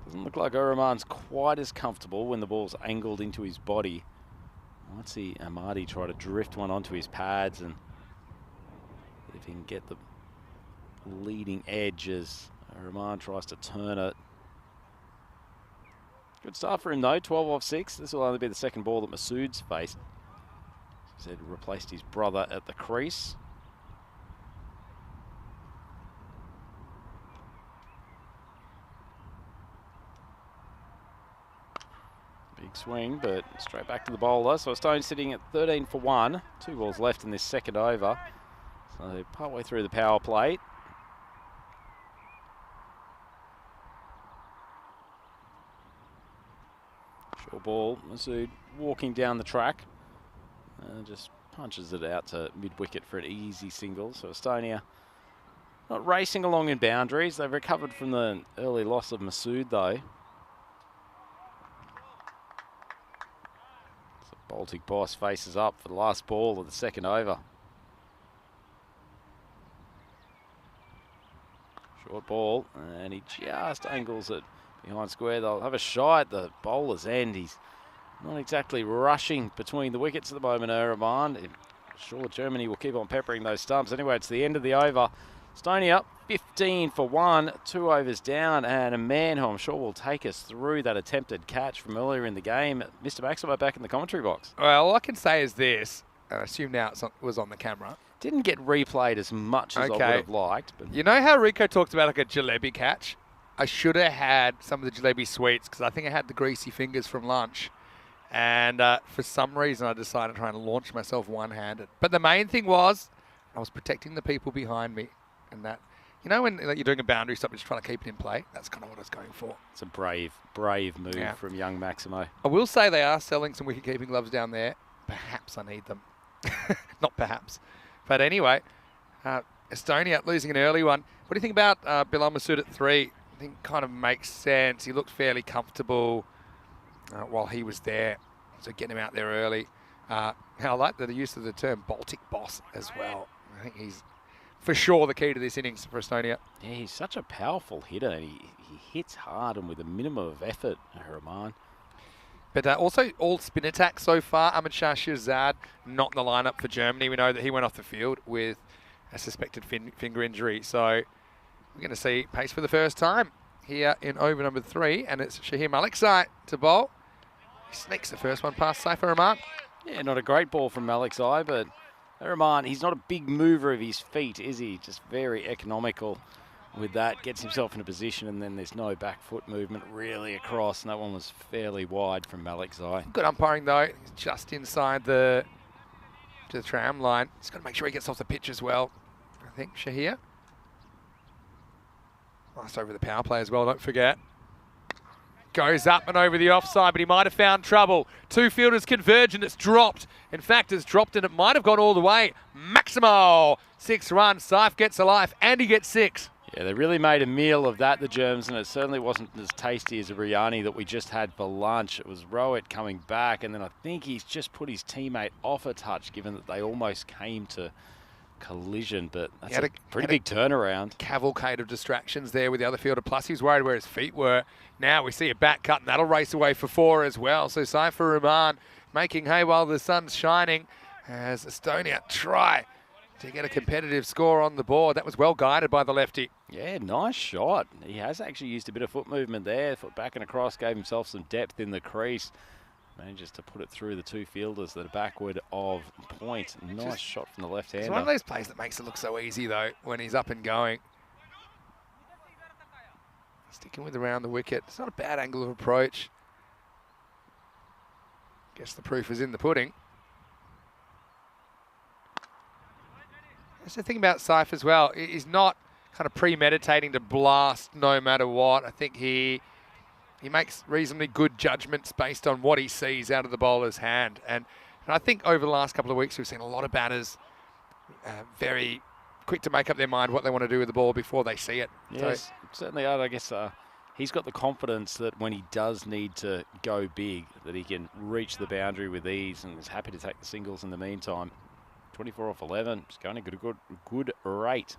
Doesn't look like Rahman's quite as comfortable when the ball's angled into his body. Might see Ahmadi try to drift one onto his pads and if he can get the leading edge as Rahman tries to turn it. Good start for him though, 12 off 6. This will only be the second ball that Masood's faced. As he replaced his brother at the crease. Big swing, but straight back to the bowler. So Stone sitting at 13 for 1. 2 balls left in this second over. So partway through the power plate. Short ball, Masood walking down the track. Just punches it out to mid-wicket for an easy single. So Estonia not racing along in boundaries. They've recovered from the early loss of Masood though. So Baltic Boss faces up for the last ball of the second over. Short ball, and he just angles it behind square. They'll have a shy at the bowler's end. He's not exactly rushing between the wickets at the moment, Rahman. Sure, Germany will keep on peppering those stumps. Anyway, it's the end of the over. Estonia, 15 for 1, 2 overs down, and a man who I'm sure will take us through that attempted catch from earlier in the game. Mr. Maximo back in the commentary box. Well, all I can say is this, and I assume now it was on the camera. Didn't get replayed as much as I would have liked. But You know how Rico talked about like a jalebi catch? I should have had some of the jalebi sweets because I think I had the greasy fingers from lunch. And for some reason, I decided to try and launch myself one-handed. But the main thing was I was protecting the people behind me. And that, you know, when you're doing a boundary stop, just trying to keep it in play. That's kind of what I was going for. it's a brave move from young Maximo. I will say they are selling some wicket-keeping gloves down there. Perhaps I need them. Not perhaps. But anyway, Estonia losing an early one. What do you think about Bilal Masood at 3? I think kind of makes sense. He looked fairly comfortable while he was there. So getting him out there early. I like the use of the term Baltic boss as well. I think he's for sure the key to this innings for Estonia. Yeah, he's such a powerful hitter. And he hits hard and with a minimum of effort, Rahman. But also all spin attack so far. Ahmed Shah Shirzad not in the lineup for Germany. We know that he went off the field with a suspected finger injury. So we're going to see pace for the first time here in over number 3. And it's Shahir Maliksai to bowl. He sneaks the first one past Saifur Rahman. Yeah, not a great ball from Maliksai, but Rahman, he's not a big mover of his feet, is he? Just very economical with that. Gets himself in a position and then there's no back foot movement really across. And that one was fairly wide from Maliksai. Good umpiring though. He's just inside the tram line. He's got to make sure he gets off the pitch as well. I think Shahir. Nice over the power play as well, don't forget. Goes up and over the offside, but he might have found trouble. 2 fielders converge and it's dropped. In fact, it's dropped and it might have gone all the way. Maximo, 6 runs. Saif gets a life and he gets 6. Yeah, they really made a meal of that, the Germs, and it certainly wasn't as tasty as a biryani that we just had for lunch. It was Rowett coming back, and then I think he's just put his teammate off a touch, given that they almost came to collision, but that's a pretty big turnaround. Cavalcade of distractions there with the other fielder, plus he was worried where his feet were. Now we see a back cut, and that'll race away for 4 as well. So Saifur Rahman making hay while the sun's shining as Estonia try to get a competitive score on the board. That was well guided by the lefty. Yeah, nice shot. He has actually used a bit of foot movement there. Foot back and across, gave himself some depth in the crease. Manages to put it through the 2 fielders that are backward of point. Nice shot from the left-hander. It's one of those plays that makes it look so easy, though, when he's up and going. Sticking with around the wicket. It's not a bad angle of approach. Guess the proof is in the pudding. That's the thing about Saif as well. He's not kind of premeditating to blast no matter what. I think he makes reasonably good judgments based on what he sees out of the bowler's hand. And I think over the last couple of weeks, we've seen a lot of batters very quick to make up their mind what they want to do with the ball before they see it. Yes, so, certainly. I guess he's got the confidence that when he does need to go big, that he can reach the boundary with ease, and is happy to take the singles in the meantime. 24 off 11. It's going to get a good rate.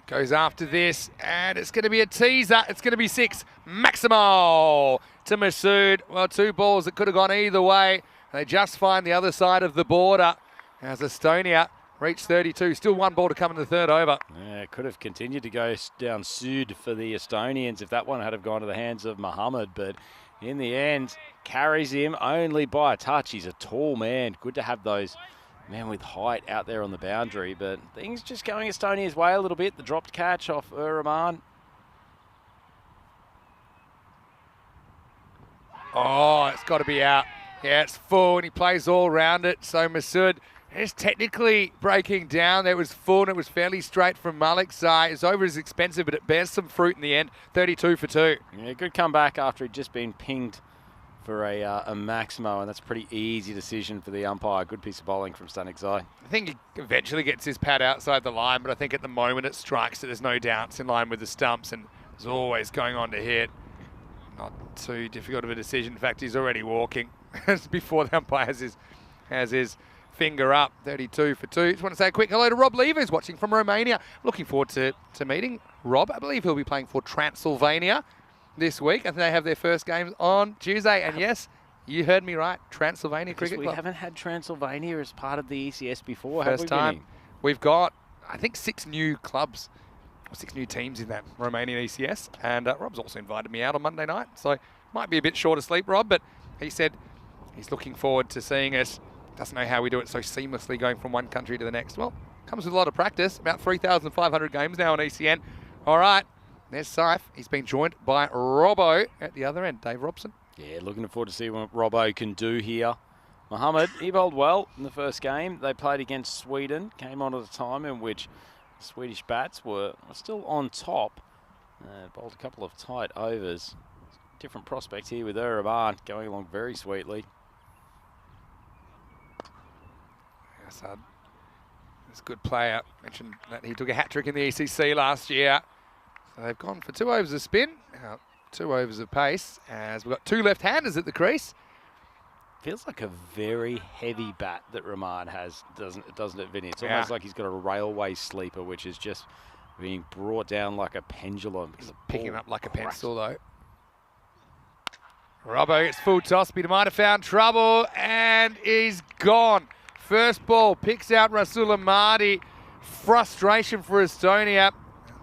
Goes after this, and it's going to be a teaser. It's going to be 6. Maximo to Masood. Well, 2 balls that could have gone either way. They just find the other side of the border as Estonia reach 32. Still 1 ball to come in the 3rd over. Yeah, it could have continued to go down Sud for the Estonians if that one had have gone to the hands of Muhammad, but in the end, carries him only by a touch. He's a tall man. Good to have those men with height out there on the boundary, but things just going Estonia's way a little bit. The dropped catch off Rahman. Oh, it's got to be out. Yeah, it's full, and he plays all around it. So Masood is technically breaking down. It was full, and it was fairly straight from Maliksai. It's over as expensive, but it bears some fruit in the end. 32 for 2. Yeah, good comeback after he'd just been pinged for a Maximo, and that's a pretty easy decision for the umpire. Good piece of bowling from Stanikzai. I think he eventually gets his pad outside the line, but I think at the moment it strikes it. There's no doubt it's in line with the stumps, and it's always going on to hit. Not too difficult of a decision. In fact, he's already walking before the umpire has his finger up. 32 for 2. Just want to say a quick hello to Rob Lever, who's watching from Romania. Looking forward to meeting Rob. I believe he'll be playing for Transylvania this week. I think they have their first games on Tuesday. And yes, You heard me right. Transylvania Because Cricket we Club. haven't had Transylvania as part of the ECS before, First have we, time. Vinny? We've got, I think, 6 new clubs, or 6 new teams in that Romanian ECS. And Rob's also invited me out on Monday night. So might be a bit short of sleep, Rob, but he said he's looking forward to seeing us. Doesn't know how we do it so seamlessly going from one country to the next. Well, comes with a lot of practice. About 3,500 games now on ECN. All right, there's Saif. He's been joined by Robbo at the other end, Dave Robson. Yeah, looking forward to see what Robbo can do here. Mohammed, he bowled well in the first game. They played against Sweden. Came on at a time in which Swedish bats were still on top. Bowled a couple of tight overs. Different prospect here with Rahman going along very sweetly. Assad is a good player. Mentioned that he took a hat-trick in the ECC last year. So they've gone for 2 overs of spin, 2 overs of pace, as we've got 2 left-handers at the crease. Feels like a very heavy bat that Rahman has, doesn't it, Vinny? It's almost like he's got a railway sleeper, which is just being brought down like a pendulum. He's picking up like a pencil, though. Robbo gets full toss, but he might have found trouble, and he's gone. First ball picks out Rasul Ahmadi. Frustration for Estonia.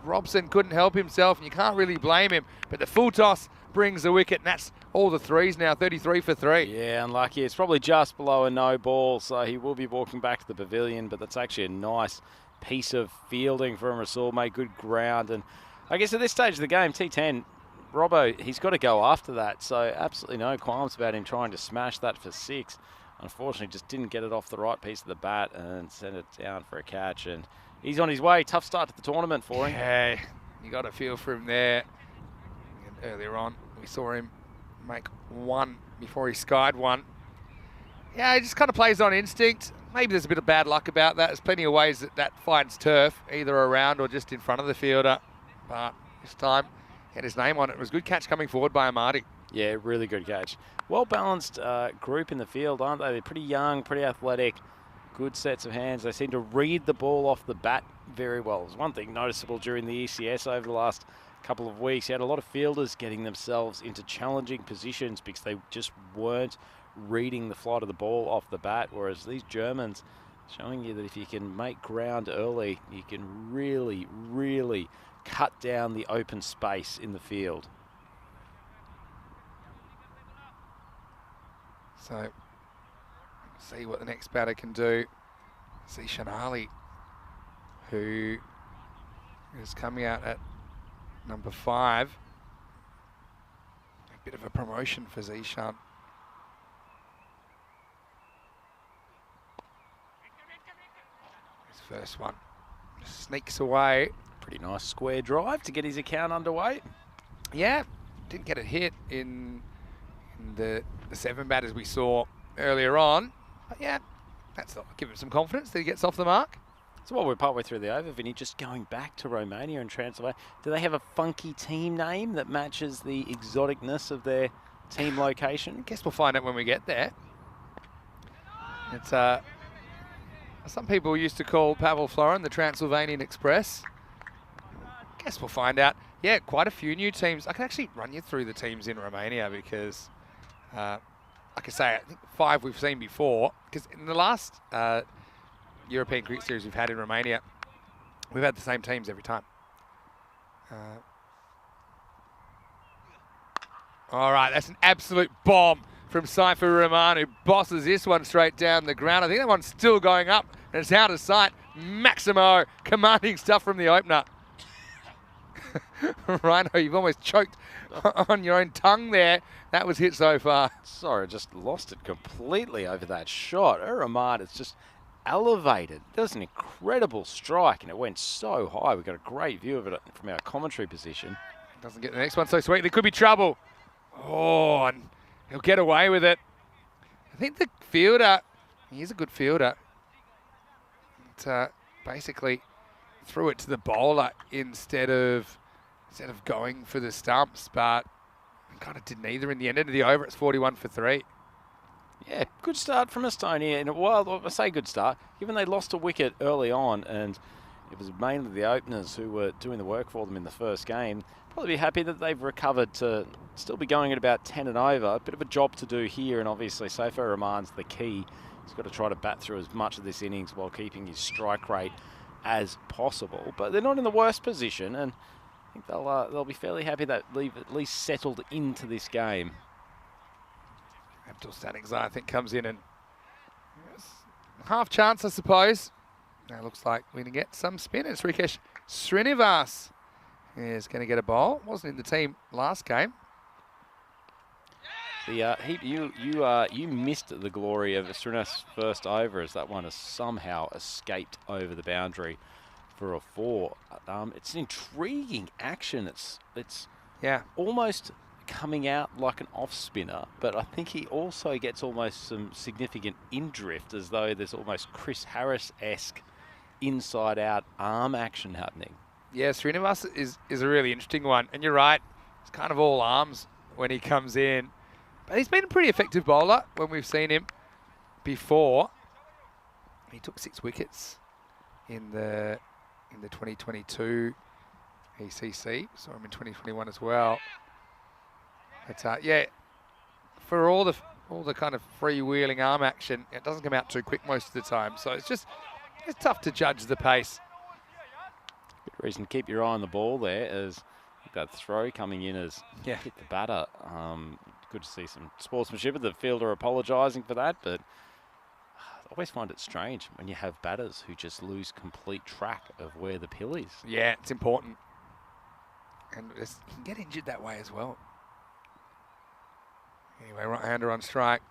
Robson couldn't help himself, and you can't really blame him. But the full toss brings the wicket, and that's all the threes now, 33 for 3. Yeah, unlucky. It's probably just below a no ball, so he will be walking back to the pavilion, but that's actually a nice piece of fielding from Rasul, made good ground. And I guess at this stage of the game, T10, Robbo, he's got to go after that, so absolutely no qualms about him trying to smash that for 6. Unfortunately, just didn't get it off the right piece of the bat and sent it down for a catch. And he's on his way. Tough start to the tournament for him. Yeah, you got a feel for him there. And earlier on, we saw him make 1 before he skied 1. Yeah, he just kind of plays on instinct. Maybe there's a bit of bad luck about that. There's plenty of ways that finds turf, either around or just in front of the fielder. But this time, had his name on it. It was a good catch coming forward by Ahmadi. Yeah, really good catch. Well-balanced group in the field, aren't they? They're pretty young, pretty athletic, good sets of hands. They seem to read the ball off the bat very well. There's one thing noticeable during the ECS over the last couple of weeks. You had a lot of fielders getting themselves into challenging positions because they just weren't reading the flight of the ball off the bat, whereas these Germans showing you that if you can make ground early, you can really, really cut down the open space in the field. So, see what the next batter can do. See Shanali, who is coming out at number 5. A bit of a promotion for Zishan. His first one sneaks away. Pretty nice square drive to get his account underway. Yeah, didn't get it hit in the 7 batters we saw earlier on. But yeah, that's not give him some confidence that he gets off the mark. So while we're partway through the over, Vinny, just going back to Romania and Transylvania, do they have a funky team name that matches the exoticness of their team location? I guess we'll find out when we get there. It's some people used to call Pavel Florin the Transylvanian Express. Guess we'll find out. Yeah, quite a few new teams. I can actually run you through the teams in Romania because, like I say, I think 5 we've seen before. Because in the last European Cricket Series we've had in Romania, we've had the same teams every time. All right, that's an absolute bomb from Saifu Rahman, who bosses this one straight down the ground. I think that one's still going up, and it's out of sight. Maximo commanding stuff from the opener. Rhino, you've almost choked on your own tongue there. That was hit so far. Sorry, I just lost it completely over that shot. Rahman is just elevated. That was an incredible strike, and it went so high. We got a great view of it from our commentary position. Doesn't get the next one so sweet. There could be trouble. Oh, and he'll get away with it. I think the fielder, he's a good fielder. Basically threw it to the bowler instead of going for the stumps, but kind of did neither in the end of the over. It's 41 for 3. Yeah, good start from Estonia. And well, I say good start, given they lost a wicket early on, and it was mainly the openers who were doing the work for them in the first game. probably be happy that they've recovered to still be going at about 10 and over. A bit of a job to do here, and obviously Saifur Rahman's the key. He's got to try to bat through as much of this innings while keeping his strike rate as possible. But they're not in the worst position, and I think they'll be fairly happy that they've at least settled into this game. Abdul Stanigzai, I think, comes in and half chance, I suppose. Now looks like we're going to get some spin. It's Rikesh Srinivas is going to get a bowl. Wasn't in the team last game. You missed the glory of Srinivas' first over, as that one has somehow escaped over the boundary for a 4. It's an intriguing action. It's almost coming out like an off spinner, but I think he also gets almost some significant in-drift, as though there's almost Chris Harris-esque inside-out arm action happening. Yeah, Srinivas is a really interesting one, and you're right, it's kind of all arms when he comes in. But he's been a pretty effective bowler when we've seen him before. He took 6 wickets in the 2022 ECC. Saw him in 2021 as well. But yeah, for all the kind of freewheeling arm action, it doesn't come out too quick most of the time. So it's tough to judge the pace. Good reason to keep your eye on the ball there, as that throw coming in as hit the batter. Good to see some sportsmanship of the fielder apologising for that, but I always find it strange when you have batters who just lose complete track of where the pill is. Yeah, it's important. And you can get injured that way as well. Anyway, right-hander on strike.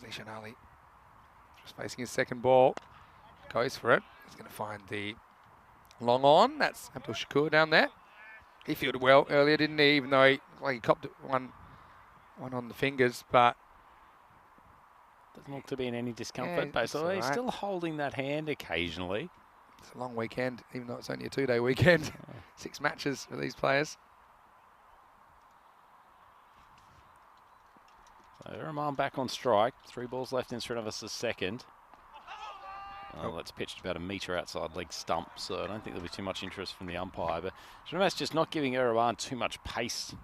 Zishan Ali just facing his second ball. Goes for it. He's going to find the long on. That's Abdul Shakur down there. He fielded well earlier, didn't he? Even though he copped one on the fingers, but doesn't look to be in any discomfort. Basically, he's still holding that hand occasionally. It's a long weekend, even though it's only a 2-day weekend. 6 matches for these players. So Rahman back on strike. 3 balls left in Srinivas' second. That's pitched about a metre outside leg stump, so I don't think there'll be too much interest from the umpire. But Srinivas just not giving Rahman too much pace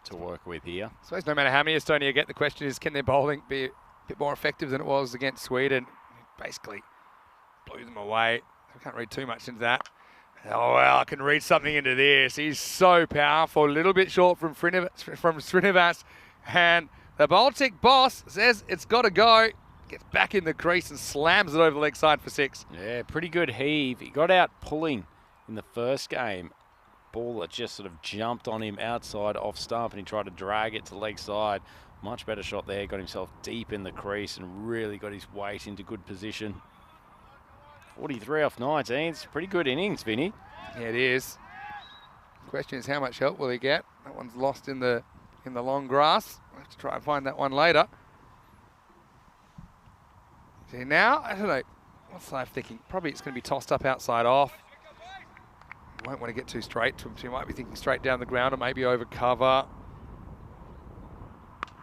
to work with here. I suppose no matter how many Estonia get, the question is, can their bowling be a bit more effective than it was against Sweden? Basically blew them away. I can't read too much into that. Oh, well, I can read something into this. He's so powerful. A little bit short from Srinivas. And the Baltic boss says it's got to go. Gets back in the crease and slams it over the leg side for 6. Yeah, pretty good heave. He got out pulling in the first game. Ball that just sort of jumped on him outside off stump, and he tried to drag it to leg side. Much better shot there. Got himself deep in the crease and really got his weight into good position. 43 off 19. It's a pretty good innings, Vinny. Yeah, it is. Question is, how much help will he get? That one's lost in the long grass. We'll have to try and find that one later. See, now, I don't know. What's Saif thinking? Probably it's going to be tossed up outside off. You won't want to get too straight to him, so you might be thinking straight down the ground or maybe over cover.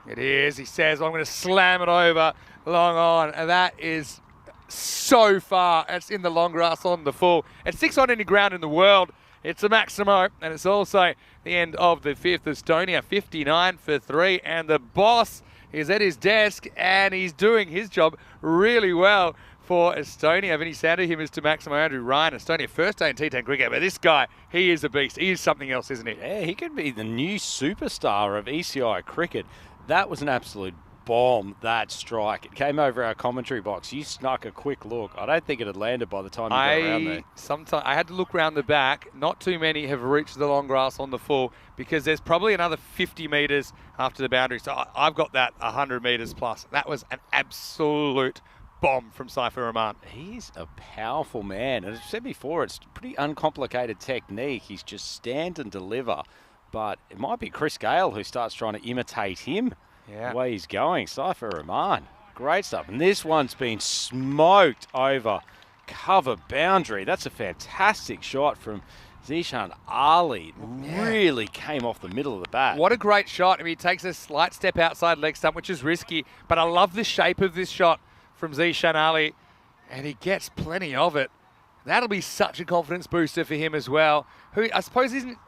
It is. He says, I'm going to slam it over long on. And that is so far. It's in the long grass on the full. It's 6 on any ground in the world. It's a Maximo, and it's also the end of the 5th. Estonia 59 for 3, and the boss is at his desk, and he's doing his job really well for Estonia. Vinny Sandu, him is to Maximo Andrew Ryan. Estonia first day in T10 cricket, but this guy, he is a beast. He is something else, isn't he? Yeah, he could be the new superstar of ECI cricket. That was an absolute bomb, that strike. It came over our commentary box. You snuck a quick look. I don't think it had landed by the time you got around there. I had to look around the back. Not too many have reached the long grass on the full, because there's probably another 50 metres after the boundary. So I've got that 100 metres plus. That was an absolute bomb from Saifur Rahman. He's a powerful man. And as I said before, it's pretty uncomplicated technique. He's just stand and deliver. But it might be Chris Gale who starts trying to imitate him. Yeah. The way he's going. Saifur Rahman. Great stuff. And this one's been smoked over cover boundary. That's a fantastic shot from Zishan Ali. Really came off the middle of the bat. What a great shot. I mean, he takes a slight step outside leg stump, which is risky, but I love the shape of this shot from Zishan Ali, and he gets plenty of it. That'll be such a confidence booster for him as well, who I suppose isn't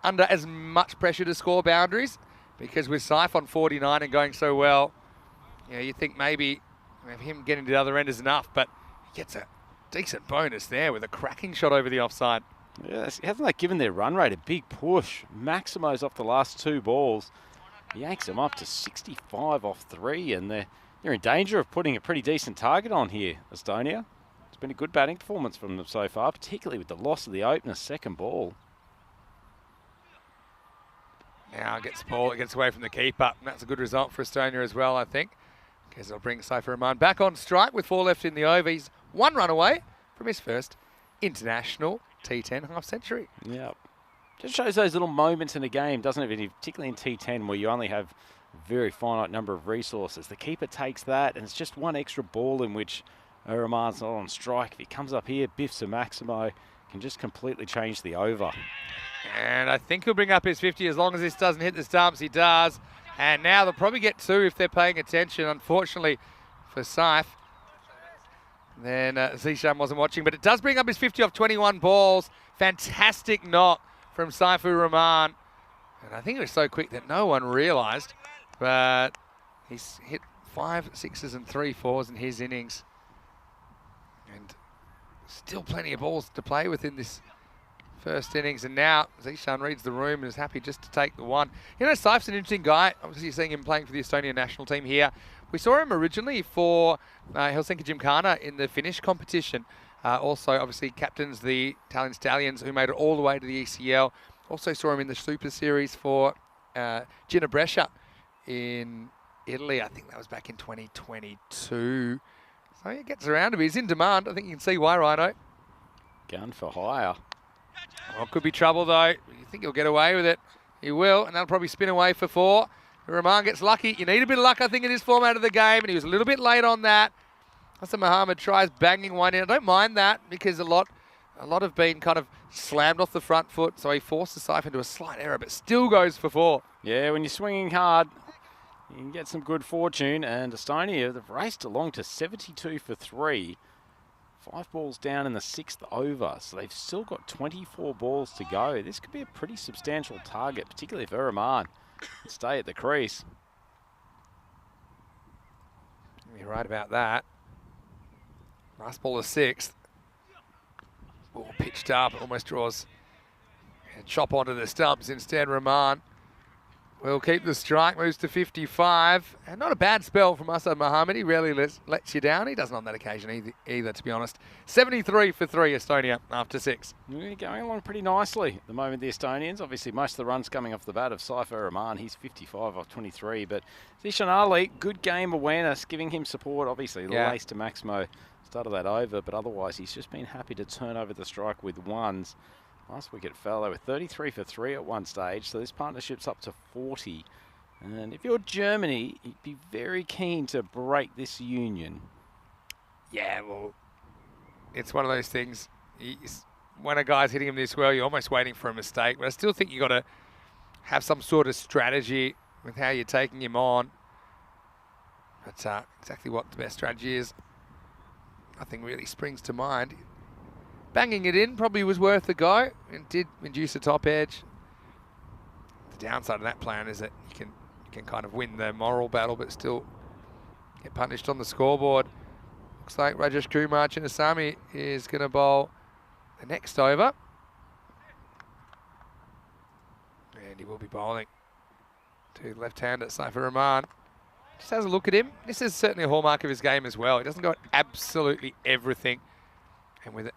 under as much pressure to score boundaries, because with Saif on 49 and going so well, you know, you think maybe him getting to the other end is enough, but he gets a decent bonus there with a cracking shot over the offside. Yeah, hasn't that given their run rate a big push? Maximo's off the last 2 balls. He yanks them up to 65 off 3, and they're in danger of putting a pretty decent target on here, Estonia. It's been a good batting performance from them so far, particularly with the loss of the opener second ball. Now gets the ball, it gets away from the keeper, and that's a good result for Estonia as well, I think, because it'll bring Saif Rahman back on strike with 4 left in the over. He's 1 run away from his first international T10 half century. Yeah. Just shows those little moments in a game, doesn't it? Particularly in T10, where you only have a very finite number of resources. The keeper takes that, and it's just 1 extra ball in which Rahman's not on strike. If he comes up here, biffs a Maximo, can just completely change the over. And I think he'll bring up his 50 as long as this doesn't hit the stumps. He does. And now they'll probably get 2 if they're paying attention, unfortunately, for Saif. Then Zishan wasn't watching, but it does bring up his 50 off 21 balls. Fantastic knock from Saifur Rahman. And I think it was so quick that no one realised. But he's hit 5 6s and 3 4s in his innings. And still plenty of balls to play with in this first innings. And now Zishan reads the room and is happy just to take the 1. You know, Saif's an interesting guy. Obviously, you're seeing him playing for the Estonian national team here. We saw him originally for Helsinki Gymkhana in the Finnish competition. Also, obviously, captains the Italian Stallions, who made it all the way to the ECL. Also saw him in the Super Series for Gina Brescia in Italy. I think that was back in 2022. So he gets around him. He's in demand. I think you can see why, Rhino. Gun for hire. Well, could be trouble, though. You think he'll get away with it? He will, and that'll probably spin away for 4. Rahman gets lucky. You need a bit of luck, I think, in this format of the game, and he was a little bit late on that. Hassan Mohammed tries banging one in. I don't mind that, because a lot have been kind of slammed off the front foot, so he forces Saif into a slight error, but still goes for 4. Yeah, when you're swinging hard, you can get some good fortune, and Estonia, they've raced along to 72 for 3. 5 balls down in the 6th over, so they've still got 24 balls to go. This could be a pretty substantial target, particularly if Rahman can stay at the crease. You're right about that. Last ball of 6th. Ball pitched up, almost draws and chop onto the stumps. Instead, Rahman will keep the strike, moves to 55. And not a bad spell from Asad Mohammed. He rarely lets you down. He doesn't on that occasion either, to be honest. 73 for 3, Estonia, after 6. Yeah, going along pretty nicely at the moment, the Estonians. Obviously, most of the runs coming off the bat of Saifur Rahman. He's 55 off 23. But Zishan Ali, good game awareness, giving him support. Obviously, the lace to Maximo started that over, but otherwise, he's just been happy to turn over the strike with 1s. Last wicket fell. They were 33 for 3 at one stage, so this partnership's up to 40. And if you're Germany, you'd be very keen to break this union. Yeah, well, it's one of those things. When a guy's hitting him this well, you're almost waiting for a mistake. But I still think you've got to have some sort of strategy with how you're taking him on. But exactly what the best strategy is, nothing really springs to mind. Banging it in probably was worth a go and did induce a top edge. The downside of that plan is that you can kind of win the moral battle but still get punished on the scoreboard. Looks like Rajesh Kumar Chinnasamy is going to bowl the next over. And he will be bowling to left-hander Saifur Rahman. Just has a look at him. This is certainly a hallmark of his game as well. He doesn't go absolutely everything. And with it,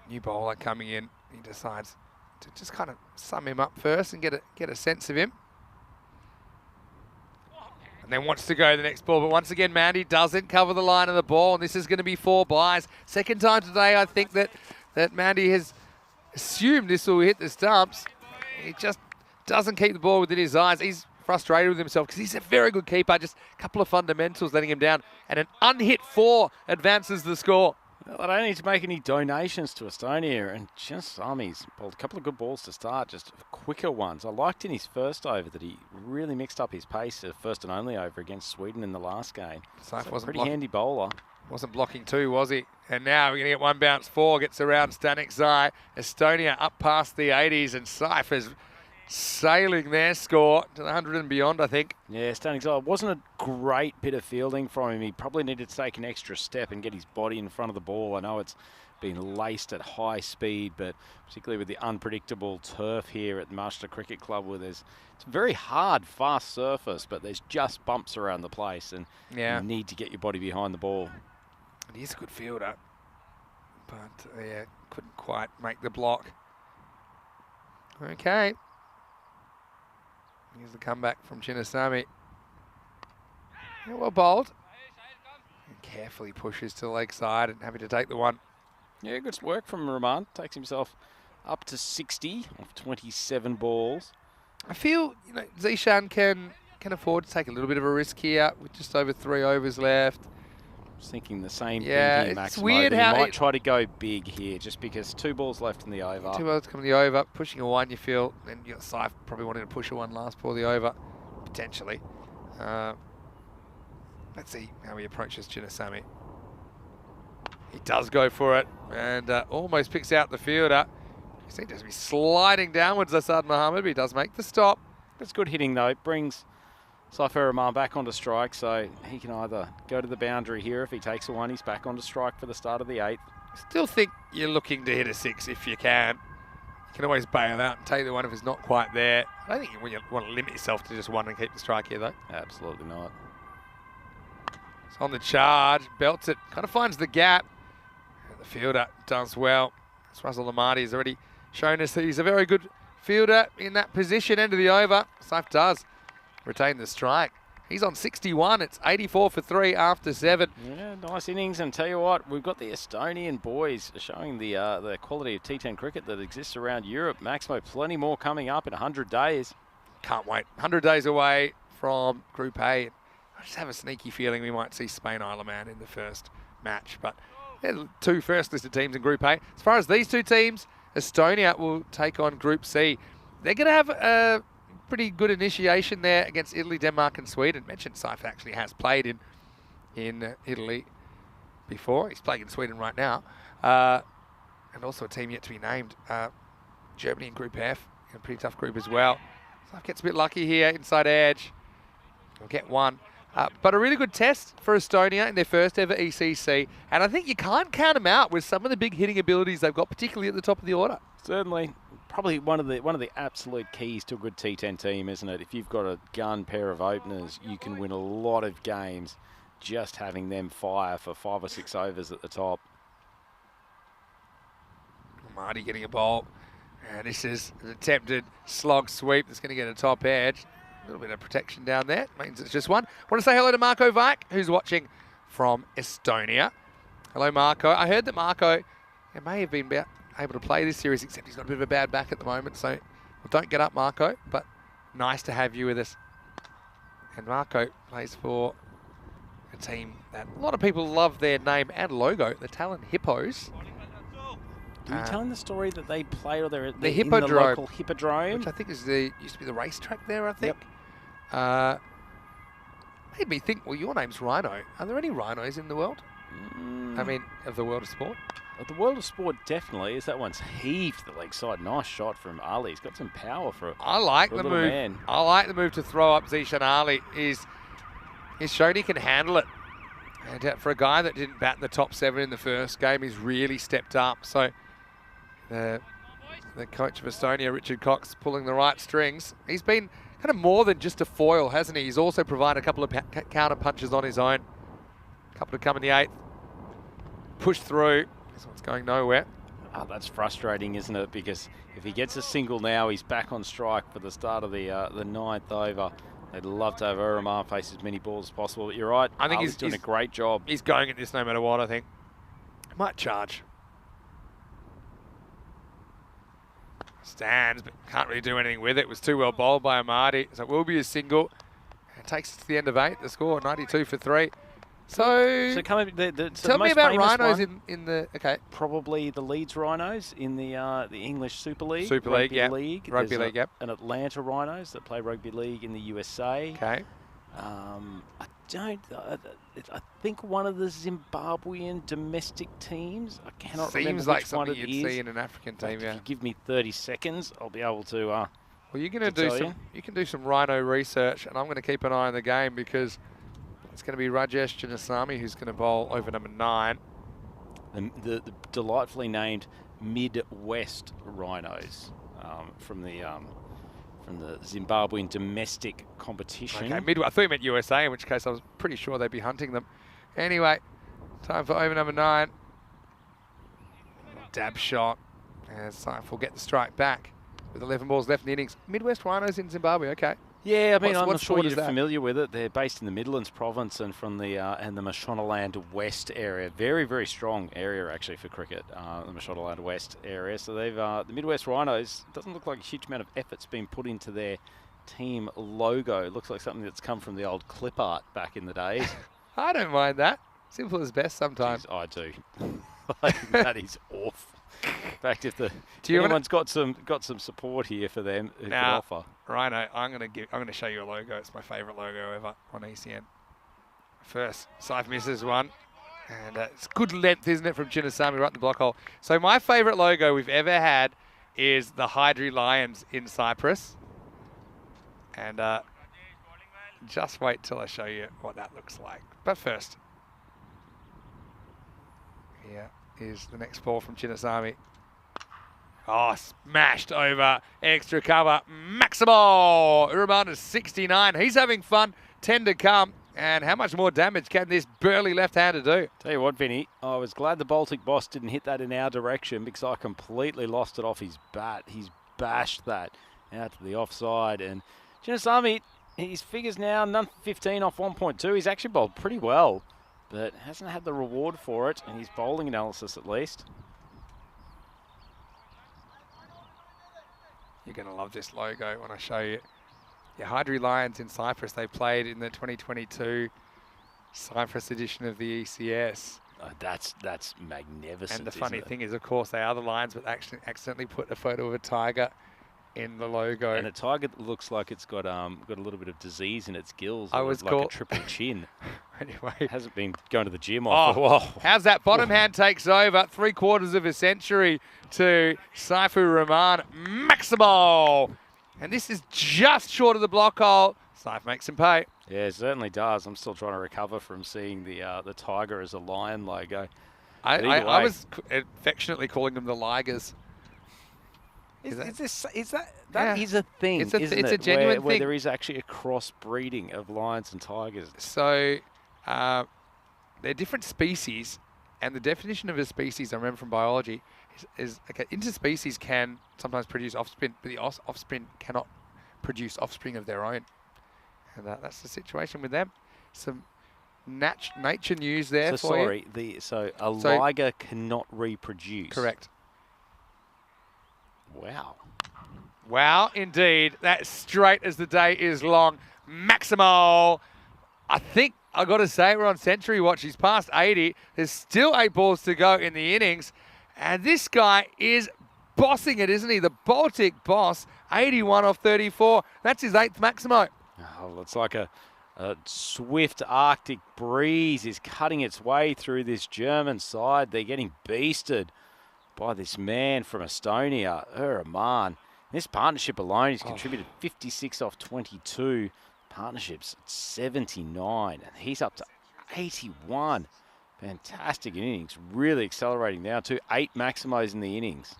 new bowler coming in, he decides to just kind of sum him up first and get a sense of him. And then wants to go the next ball, but once again, Mandy doesn't cover the line of the ball, and this is going to be 4 byes. Second time today, I think that Mandy has assumed this will hit the stumps. He just doesn't keep the ball within his eyes. He's frustrated with himself because he's a very good keeper. Just a couple of fundamentals letting him down, and an unhit 4 advances the score. Well, they don't need to make any donations to Estonia, and Chinnasami's bowled a couple of good balls to start, just quicker ones. I liked in his first over that he really mixed up his pace, first and only over against Sweden in the last game. Saif wasn't pretty handy bowler. Wasn't blocking two, was he? And now we're going to get one bounce four, gets around Stanek Zai. Estonia up past the 80s, and Cypher's sailing their score to the 100 and beyond, I think. Yeah, Stanek Zai wasn't a great bit of fielding from him. He probably needed to take an extra step and get his body in front of the ball. I know it's been laced at high speed, but particularly with the unpredictable turf here at the Master Cricket Club, where it's a very hard, fast surface, but there's just bumps around the place, and you need to get your body behind the ball. And he's a good fielder, but yeah, couldn't quite make the block. Okay. Here's the comeback from Chinnasamy. Yeah, well bowled. And carefully pushes to the leg side and happy to take the one. Yeah, good work from Rahman. Takes himself up to 60 off 27 balls. I feel, Zishan can afford to take a little bit of a risk here with just over 3 overs left. I was thinking the same Yeah, thing here, it's Maximo. weird He how might try to go big here just because 2 balls left in the over. 2 balls coming the over, pushing a 1, you feel. Then you got Saif probably wanting to push a 1 last ball the over, potentially. Let's see how he approaches Chinnasamy. He does go for it and almost picks out the fielder. He seems to be sliding downwards, Asad Mohammed, but he does make the stop. That's good hitting though. It brings Saifur Rahman back onto strike, so he can either go to the boundary here. If he takes a 1, he's back onto strike for the start of the 8th. Still think you're looking to hit a 6 if you can. You can always bail out and take the 1 if it's not quite there. I don't think you want to limit yourself to just 1 and keep the strike here though. Absolutely not. It's on the charge, belts it, kind of finds the gap. And the fielder does well. As Russell Lamardi has already shown us that he's a very good fielder in that position, end of the over. Saif does retain the strike. He's on 61. It's 84 for 3 after 7. Yeah, nice innings. And tell you what, we've got the Estonian boys showing the quality of T10 cricket that exists around Europe. Maximo, plenty more coming up in 100 days. Can't wait. 100 days away from Group A. I just have a sneaky feeling we might see Spain Isle of Man in the first match. But they're the 2 first listed teams in Group A. As far as these 2 teams, Estonia will take on Group C. They're going to have a pretty good initiation there against Italy, Denmark and Sweden. Mentioned Saif actually has played in Italy before. He's playing in Sweden right now. And also a team yet to be named. Germany in Group F, in a pretty tough group as well. Saif gets a bit lucky here, inside edge. He'll get 1. But a really good test for Estonia in their first ever ECC. And I think you can't count them out with some of the big hitting abilities they've got, particularly at the top of the order. Certainly. Probably one of the absolute keys to a good T10 team, isn't it? If you've got a gun pair of openers, you can win a lot of games just having them fire for 5 or 6 overs at the top. Marty getting a bowl. And this is an attempted slog sweep that's going to get a top edge. A little bit of protection down there. Means it's just 1. Want to say hello to Marco Vike, who's watching from Estonia. Hello, Marco. I heard that Marco may have been able to play this series, except he's got a bit of a bad back at the moment. So don't get up, Marco. But nice to have you with us. And Marco plays for a team that a lot of people love their name and logo, the Talon Hippos. Are you telling the story that they play, or they're in the Hippodrome, local Hippodrome? which I think is used to be the racetrack there, I think. Yep. Made me think, well, your name's Rhino. Are there any rhinos in the world? I mean, of the world of sport? The world of sport definitely is. That one's heaved the leg side. Nice shot from Ali. He's got some power for I like for the a little move. man. I like the move to throw up Zishan Ali. He's shown he can handle it. And for a guy that didn't bat in the top 7 in the first game, he's really stepped up. So the coach of Estonia, Richard Cox, pulling the right strings. He's been kind of more than just a foil, hasn't he? He's also provided a couple of counter punches on his own. A couple to come in the 8th. Push through. This one's going nowhere. Oh, that's frustrating, isn't it? Because if he gets a single now, he's back on strike for the start of the 9th over. They'd love to have Rahman face as many balls as possible. But you're right. I think he's doing a great job. He's going at this no matter what, I think. Might charge. Stands, but can't really do anything with it. It was too well bowled by Amadi. So it will be a single. And takes us to the end of 8. The score, 92 for 3. So coming, tell me about Rhinos in the... Okay. Probably the Leeds Rhinos in the English Super League. Super League, yeah. League. Rugby League, yep. And Atlanta Rhinos that play rugby league in the USA. Okay. I don't. I think one of the Zimbabwean domestic teams. I cannot remember Seems like which one something it you'd is. see in an African But team, if yeah. you give me 30 seconds, I'll be able to. Well, you're going to to do tell some. you. You can do some Rhino research, and I'm going to keep an eye on the game because it's going to be Rajesh Chinnasamy who's going to bowl over number 9. The delightfully named Midwest Rhinos from the Zimbabwean domestic competition. Okay, I thought you meant USA, in which case I was pretty sure they'd be hunting them. Anyway, time for over number 9. Dab shot. And Saif will get the strike back with 11 balls left in the innings. Midwest Rhinos in Zimbabwe, okay. Yeah, I mean, I'm what not sure sport you're is that? familiar with it. They're based in the Midlands province and from the Mashonaland West area. Very, very strong area actually for cricket, the Mashonaland West area. So they've the Midwest Rhinos. Doesn't look like a huge amount of effort's been put into their team logo. It looks like something that's come from the old clip art back in the days. I don't mind that. Simple as best sometimes. Jeez, I do. Like, that is awful. In fact, if anyone's got some support here for them, who can offer. Rhino, I'm gonna show you a logo. It's my favourite logo ever on ECN. First, Saif misses one, and it's good length, isn't it, from Chinnasamy right in the block hole. So my favourite logo we've ever had is the Hydri Lions in Cyprus, and just wait till I show you what that looks like. But first, here is the next ball from Chinnasamy. Oh, smashed over. Extra cover. Maximo. Uraman is 69. He's having fun. 10 to come. And how much more damage can this burly left-hander do? Tell you what, Vinny, I was glad the Baltic boss didn't hit that in our direction because I completely lost it off his bat. He's bashed that out to the offside. And Chinnasamy, his figures now, none for 15 off 1.2. He's actually bowled pretty well, but hasn't had the reward for it in his bowling analysis at least. You're going to love this logo when I show you. Yeah, Hydri Lions in Cyprus. They played in the 2022 Cyprus edition of the ECS. Oh, that's magnificent. And the funny thing is, of course, they are the Lions, but actually accidentally put a photo of a tiger in the logo. And a tiger that looks like it's got a little bit of disease in its gills. I was like a triple chin. Anyway, It hasn't been going to the gym for a while. How's that? Bottom hand takes over. 3/4 of a century to Saifu Rahman. Maximo. And this is just short of the block hole. Saif makes him pay. Yeah, it certainly does. I'm still trying to recover from seeing the tiger as a lion logo. I was affectionately calling them the Ligers. That is Yeah. a thing, It's a where genuine thing. Where there is actually a crossbreeding of lions and tigers. So they're different species, and the definition of a species, I remember from biology, is okay, interspecies can sometimes produce offspring, but the offspring cannot produce offspring of their own. And that's the situation with them. Some nature news there So for you. sorry, a liger cannot reproduce. Correct. Wow. Wow, indeed. That's straight as the day is long. Maximo. I think I got to say we're on century watch. He's past 80. There's still 8 balls to go in the innings. And this guy is bossing it, isn't he? The Baltic boss, 81 off 34. That's his 8th Maximo. Oh, it's like a swift Arctic breeze is cutting its way through this German side. They're getting beasted by this man from Estonia, Uraman. This partnership alone has contributed 56 off 22. Partnerships at 79, and he's up to 81. Fantastic innings, really accelerating now too. 8 Maximos in the innings.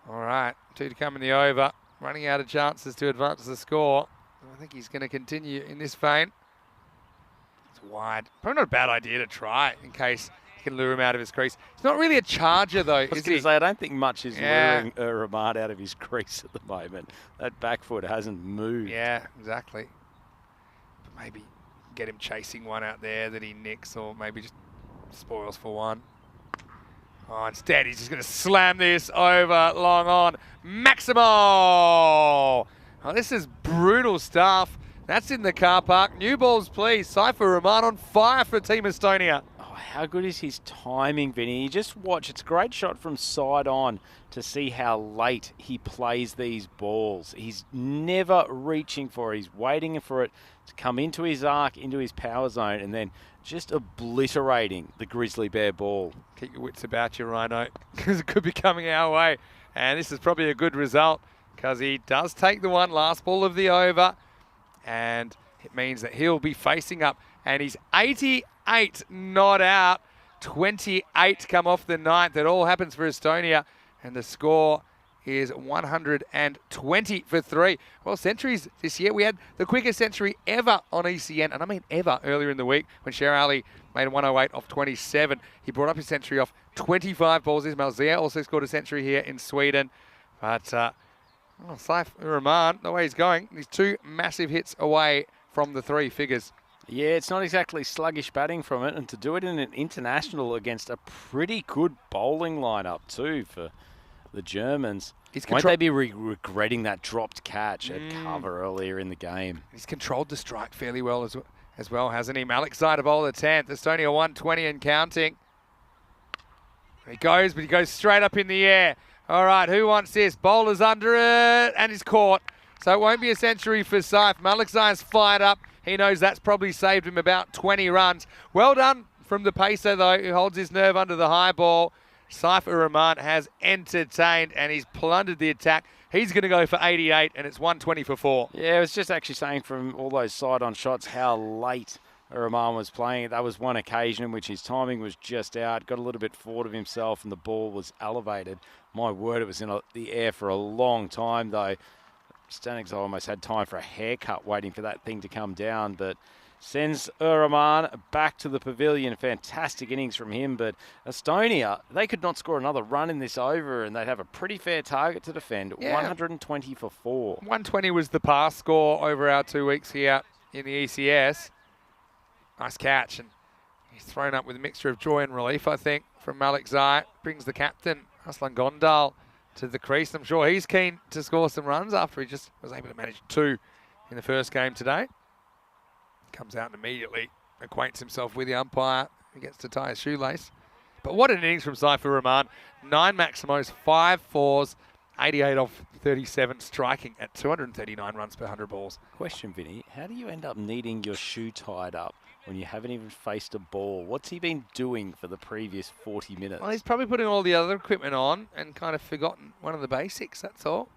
All right, 2 to come in the over. Running out of chances to advance the score. I think he's going to continue in this vein. It's wide. Probably not a bad idea to try in case he can lure him out of his crease. It's not really a charger though, I was is going he? to say, I don't think much is luring Uraman out of his crease at the moment. That back foot hasn't moved. Yeah, exactly. But maybe get him chasing one out there that he nicks, or maybe just spoils for one. Oh, instead he's just going to slam this over long on. Maximo! Oh, this is brutal stuff. That's in the car park. New balls, please. Saifu Rahman on fire for Team Estonia. Oh, how good is his timing, Vinny? You just watch. It's a great shot from side on to see how late he plays these balls. He's never reaching for it. He's waiting for it to come into his arc, into his power zone, and then just obliterating the Grizzly Bear ball. Keep your wits about you, Rhino, because it could be coming our way. And this is probably a good result because he does take the one last ball of the over. And it means that he'll be facing up. And he's 88 not out. 28 come off the ninth. It all happens for Estonia. And the score is 120 for 3. Well, centuries this year. We had the quickest century ever on ECN, and I mean ever, earlier in the week when Sher Ali made 108 off 27. He brought up his century off 25 balls. Ismail Zia also scored a century here in Sweden. But Saif Rahman, the way he's going, he's 2 massive hits away from the 3 figures. Yeah, it's not exactly sluggish batting from it, and to do it in an international against a pretty good bowling lineup too for the Germans. Won't they be regretting that dropped catch at cover earlier in the game? He's controlled the strike fairly well as well, hasn't he? Malik Zai to bowl the 10th. Estonia 120 and counting. He goes, but he goes straight up in the air. All right, who wants this? Bowler's under it, and he's caught. So it won't be a century for Saif. Malik Zai's fired up. He knows that's probably saved him about 20 runs. Well done from the pacer, though, who holds his nerve under the high ball. Saif Rahman has entertained, and he's plundered the attack. He's going to go for 88, and it's 120 for 4. Yeah, I was just actually saying from all those side-on shots how late Rahman was playing. That was one occasion in which his timing was just out, got a little bit forward of himself, and the ball was elevated. My word, it was in the air for a long time, though. Stanix almost had time for a haircut waiting for that thing to come down, but sends Rahman back to the pavilion. Fantastic innings from him, but Estonia, they could not score another run in this over, and they'd have a pretty fair target to defend. Yeah. 120 for 4. 120 was the pass score over our 2 weeks here in the ECS. Nice catch, and he's thrown up with a mixture of joy and relief, I think, from Malik Zai. Brings the captain, Aslan Gondal, to the crease. I'm sure he's keen to score some runs after he just was able to manage 2 in the first game today. Comes out and immediately acquaints himself with the umpire. He gets to tie his shoelace. But what an innings from Saif Rahman. 9 maximos, 5 fours, 88 off 37, striking at 239 runs per 100 balls. Question, Vinny, how do you end up needing your shoe tied up when you haven't even faced a ball? What's he been doing for the previous 40 minutes? Well, he's probably putting all the other equipment on and kind of forgotten one of the basics, that's all.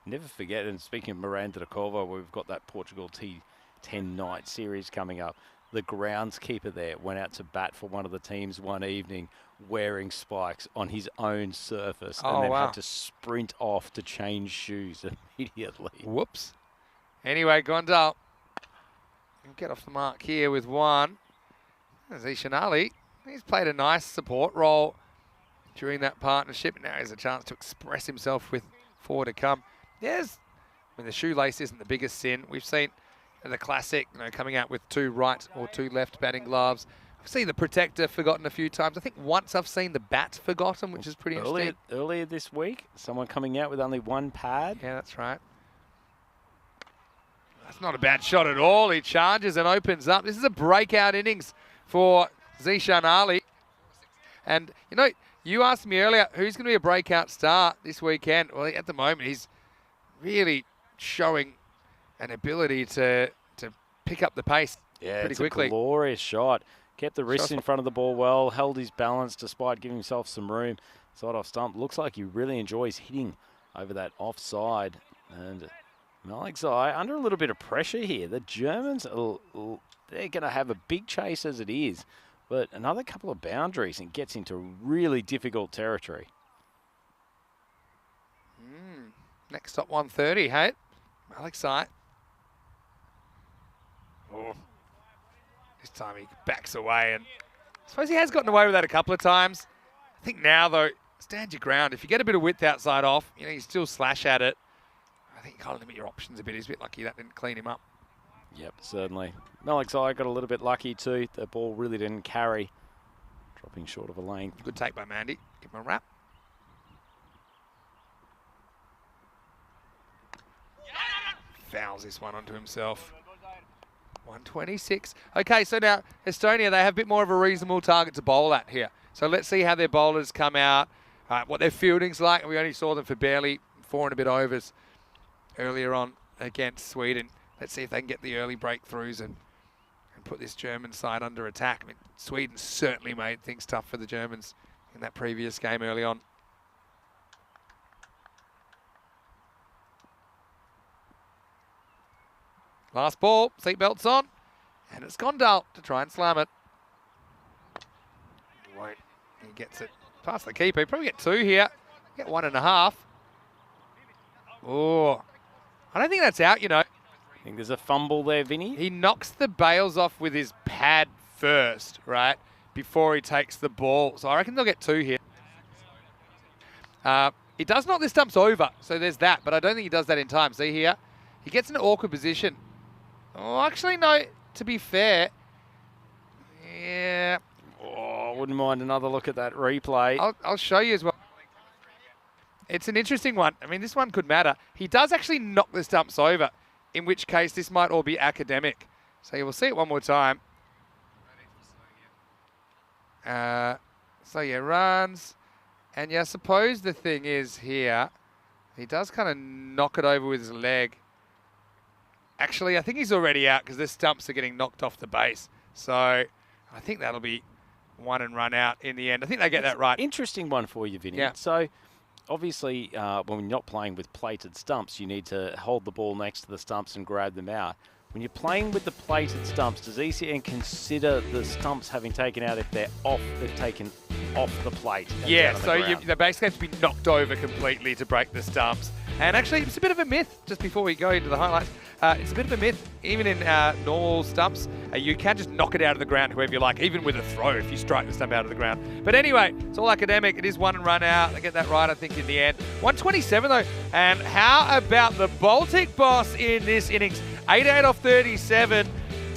Never forget, and speaking of Miranda de Cova, we've got that Portugal T10 night series coming up. The groundskeeper there went out to bat for one of the teams one evening wearing spikes on his own surface and then had to sprint off to change shoes immediately. Whoops. Anyway, Gondal will get off the mark here with 1. Zishan Ali, he's played a nice support role during that partnership. Now he has a chance to express himself with 4 to come. Yes, I mean, the shoelace isn't the biggest sin. We've seen the classic, coming out with 2 right or 2 left batting gloves. I've seen the protector forgotten a few times. I think once I've seen the bat forgotten, which is pretty interesting. Earlier this week, someone coming out with only 1 pad. Yeah, that's right. That's not a bad shot at all. He charges and opens up. This is a breakout innings for Zishan Ali. And, you asked me earlier, who's going to be a breakout star this weekend? Well, at the moment, he's really showing an ability to pick up the pace pretty quickly. A glorious shot. Kept the wrist in front of the ball well, held his balance despite giving himself some room. Side off stump. Looks like he really enjoys hitting over that offside. And Malik Zai under a little bit of pressure here. The Germans, they're going to have a big chase as it is. But another couple of boundaries and gets into really difficult territory. Next stop 130, hey? Malik Zai. Oh. This time he backs away, and I suppose he has gotten away with that a couple of times. I think now, though, stand your ground. If you get a bit of width outside off, you still slash at it. I think you kind of limit your options a bit. He's a bit lucky that didn't clean him up. Yep, certainly. Malik Zai got a little bit lucky too. The ball really didn't carry, dropping short of a length. Good take by Mandy. Give him a wrap. Fouls this one onto himself. 126. Okay, so now Estonia, they have a bit more of a reasonable target to bowl at here. So let's see how their bowlers come out, what their fielding's like. We only saw them for barely 4 and a bit overs earlier on against Sweden. Let's see if they can get the early breakthroughs and put this German side under attack. I mean, Sweden certainly made things tough for the Germans in that previous game early on. Last ball, seatbelts on, and it's Gondal to try and slam it. Won't. He gets it past the keeper. He'll probably get 2 here. Get 1.5. Oh, I don't think that's out, you know. I think there's a fumble there, Vinny. He knocks the bails off with his pad first, right, before he takes the ball. So I reckon they'll get 2 here. He does knock the stumps over, so there's that, but I don't think he does that in time. See here? He gets in an awkward position. Oh, actually, no, to be fair. Yeah. Oh, I wouldn't mind another look at that replay. I'll show you as well. It's an interesting one. I mean, this one could matter. He does actually knock the stumps over, in which case this might all be academic. So you will see it one more time. So yeah, runs. And yeah, I suppose the thing is here, he does kind of knock it over with his leg. Actually, I think he's already out because the stumps are getting knocked off the base. So I think that'll be 1 and run out in the end. I think they get that right. Interesting one for you, Vinny. Yeah. So obviously, when you're not playing with plated stumps, you need to hold the ball next to the stumps and grab them out. When you're playing with the plated stumps, does ECN consider the stumps having taken out if they've taken off the plate? and Yeah, down on the so ground? they basically have to be knocked over completely to break the stumps. And actually, it's a bit of a myth, just before we go into the highlights, it's a bit of a myth, even in normal stumps, you can just knock it out of the ground whoever you like, even with a throw if you strike the stump out of the ground. But anyway, it's all academic. It is 1 and run out. They get that right, I think, in the end. 127, though. And how about the Baltic boss in this innings? 88 off 37.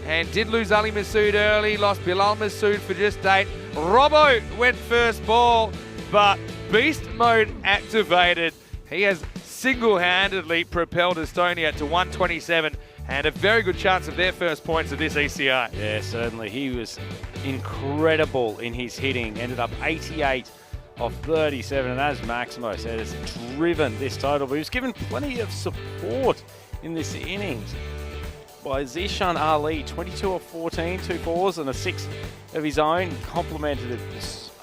And did lose Ali Masood early, lost Bilal Masood for just 8. Robbo went first ball, but beast mode activated. He has single-handedly propelled Estonia to 127 and a very good chance of their first points of this ECI. Yeah, certainly. He was incredible in his hitting. Ended up 88 of 37. And as Maximo said, it's driven this total. But he was given plenty of support in this innings by Zishan Ali. 22 of 14, 2 fours and a 6 of his own. Complemented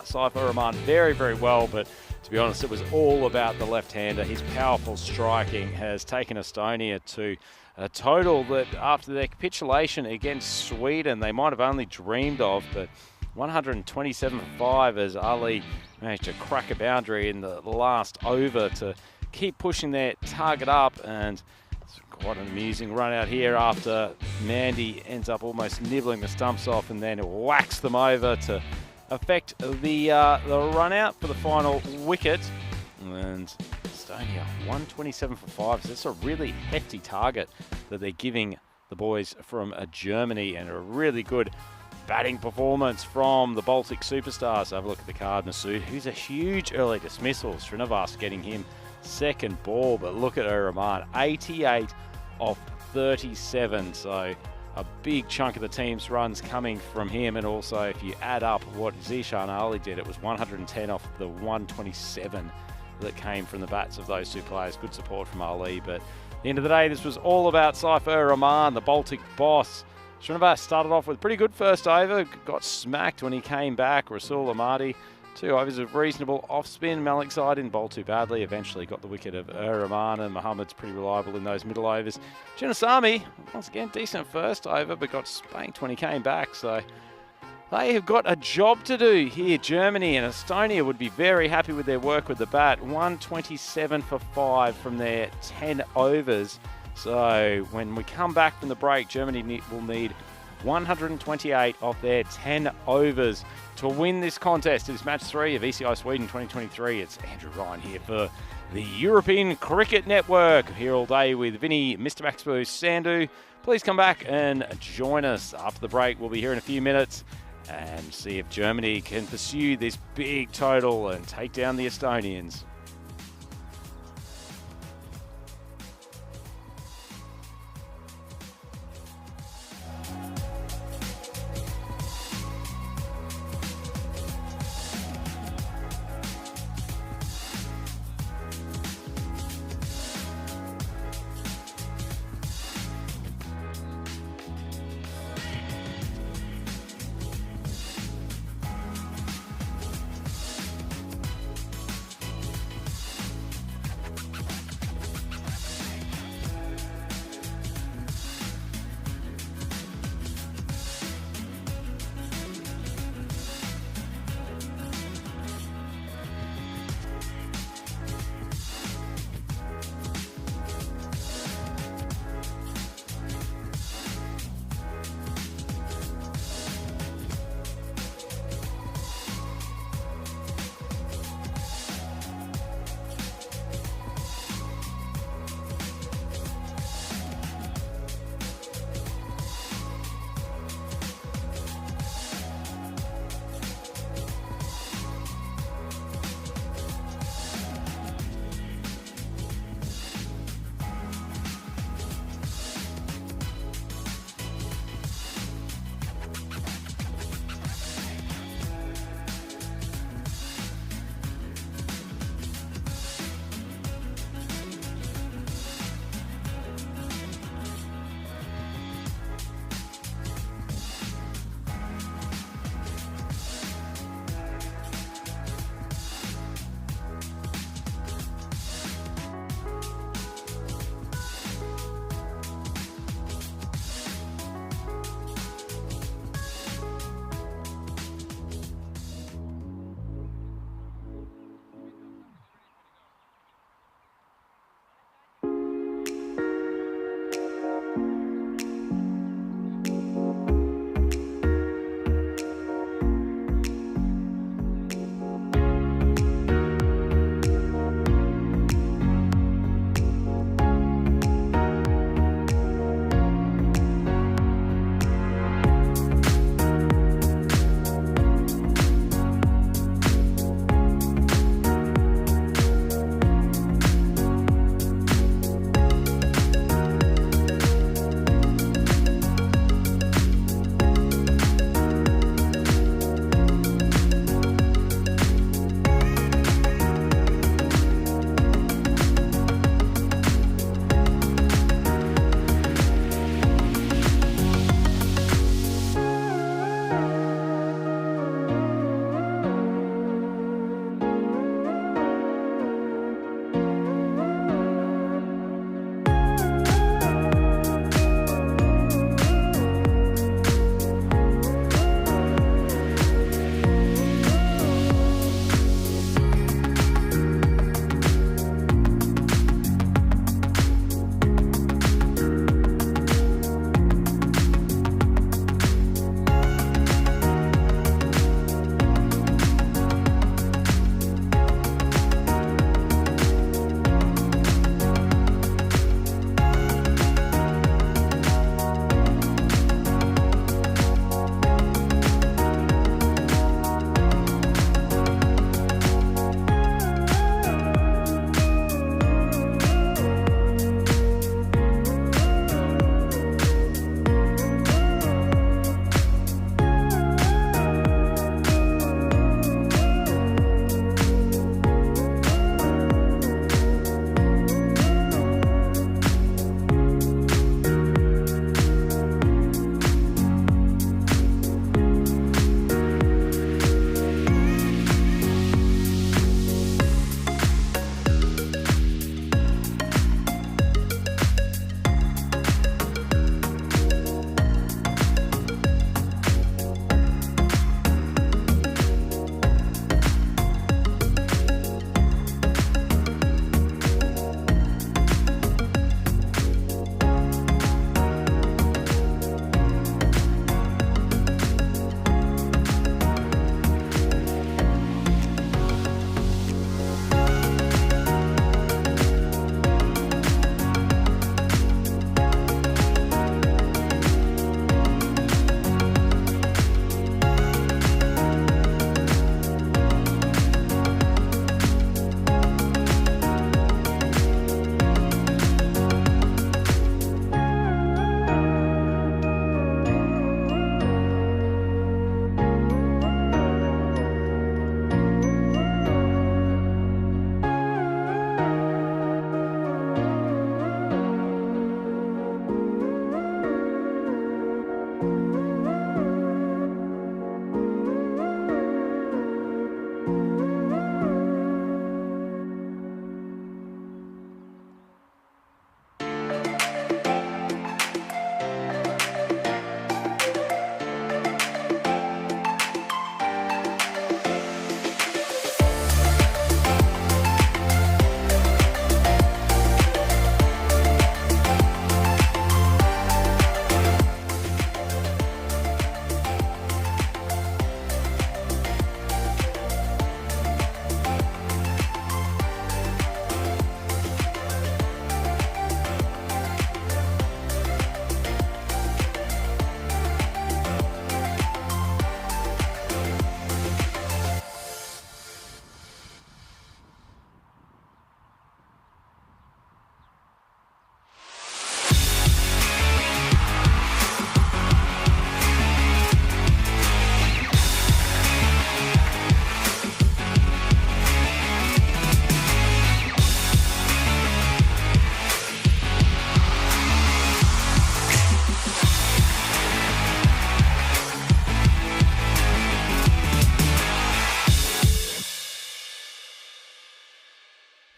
Saifa Rahman very, very well. But to be honest, it was all about the left-hander. His powerful striking has taken Estonia to a total that after their capitulation against Sweden, they might have only dreamed of, but 127 for 5 as Ali managed to crack a boundary in the last over to keep pushing their target up. And it's quite an amusing run out here after Mandy ends up almost nibbling the stumps off and then whacks them over to affect the run out for the final wicket. And Estonia 127 for 5. So that's a really hefty target that they're giving the boys from Germany, and a really good batting performance from the Baltic superstars. Have a look at the card. Masood, who's a huge early dismissal. Srinivas getting him second ball, but look at Rahman, 88 of 37. So a big chunk of the team's runs coming from him. And also, if you add up what Zishan Ali did, it was 110 off the 127 that came from the bats of those two players. Good support from Ali. But at the end of the day, this was all about Saifa Rahman, the Baltic boss. Srinivas started off with a pretty good first over, got smacked when he came back. Rasul Amadi, 2 overs of reasonable off-spin. Malik Zaid didn't bowl too badly. Eventually got the wicket of Rahman, and Mohammed's pretty reliable in those middle overs. Jinasamy, once again, decent first over, but got spanked when he came back. So they have got a job to do here. Germany and Estonia would be very happy with their work with the bat. 127 for 5 from their 10 overs. So when we come back from the break, Germany will need 128 of their 10 overs to win this contest. It is match 3 of ECI Sweden 2023. It's Andrew Ryan here for the European Cricket Network. Here all day with Vinny, Mr. Maximo, Sandu. Please come back and join us after the break. We'll be here in a few minutes and see if Germany can pursue this big total and take down the Estonians.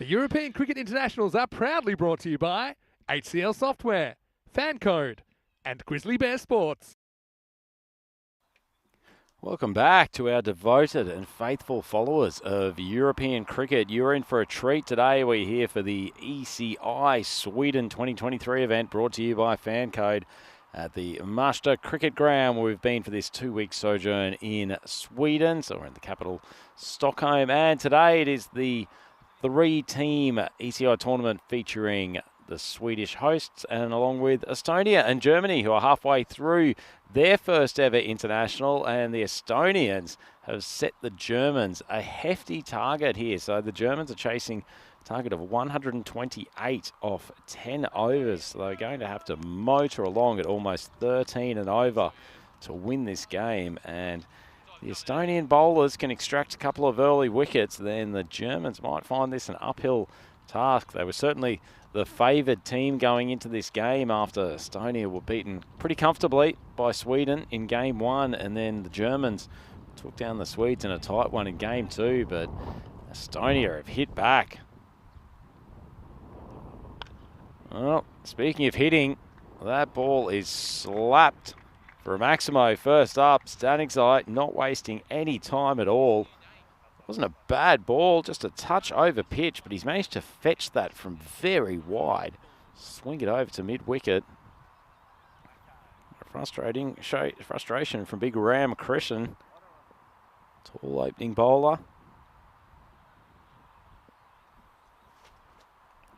European Cricket Internationals are proudly brought to you by HCL Software, FanCode, and Grizzly Bear Sports. Welcome back to our devoted and faithful followers of European cricket. You're in for a treat today. We're here for the ECI Sweden 2023 event brought to you by FanCode at the Marsta Cricket Ground, where we've been for this 2-week sojourn in Sweden. So we're in the capital, Stockholm. And today it is the 3-team ECI tournament featuring the Swedish hosts and along with Estonia and Germany, who are halfway through their first ever international, and the Estonians have set the Germans a hefty target here. So the Germans are chasing a target of 128 off 10 overs. So they're going to have to motor along at almost 13 and over to win this game. And the Estonian bowlers can extract a couple of early wickets, then the Germans might find this an uphill task. They were certainly the favoured team going into this game after Estonia were beaten pretty comfortably by Sweden in game 1, and then the Germans took down the Swedes in a tight one in game 2, but Estonia have hit back. Well, speaking of hitting, that ball is slapped for Maximo first up. Stanicsai not wasting any time at all. Wasn't a bad ball, just a touch over pitch, but he's managed to fetch that from very wide. Swing it over to mid-wicket. Frustration from big Ram Krishan. Tall opening bowler.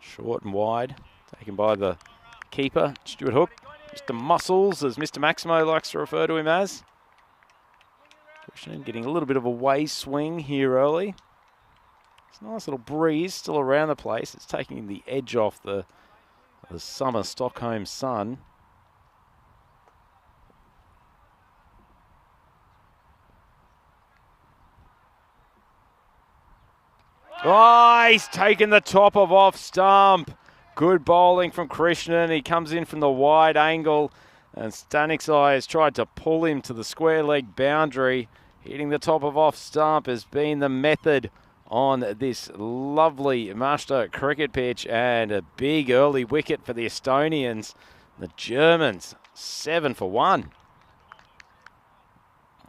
Short and wide, taken by the keeper, Stuart Hook. Mr. Muscles, as Mr. Maximo likes to refer to him as. Getting a little bit of a way swing here early. It's a nice little breeze still around the place. It's taking the edge off the summer Stockholm sun. Oh, he's taken the top of off stump. Good bowling from Krishnan. He comes in from the wide angle, and Stanicsai has tried to pull him to the square leg boundary. Hitting the top of off stump has been the method on this lovely Marsta cricket pitch, and a big early wicket for the Estonians. The Germans 7 for 1.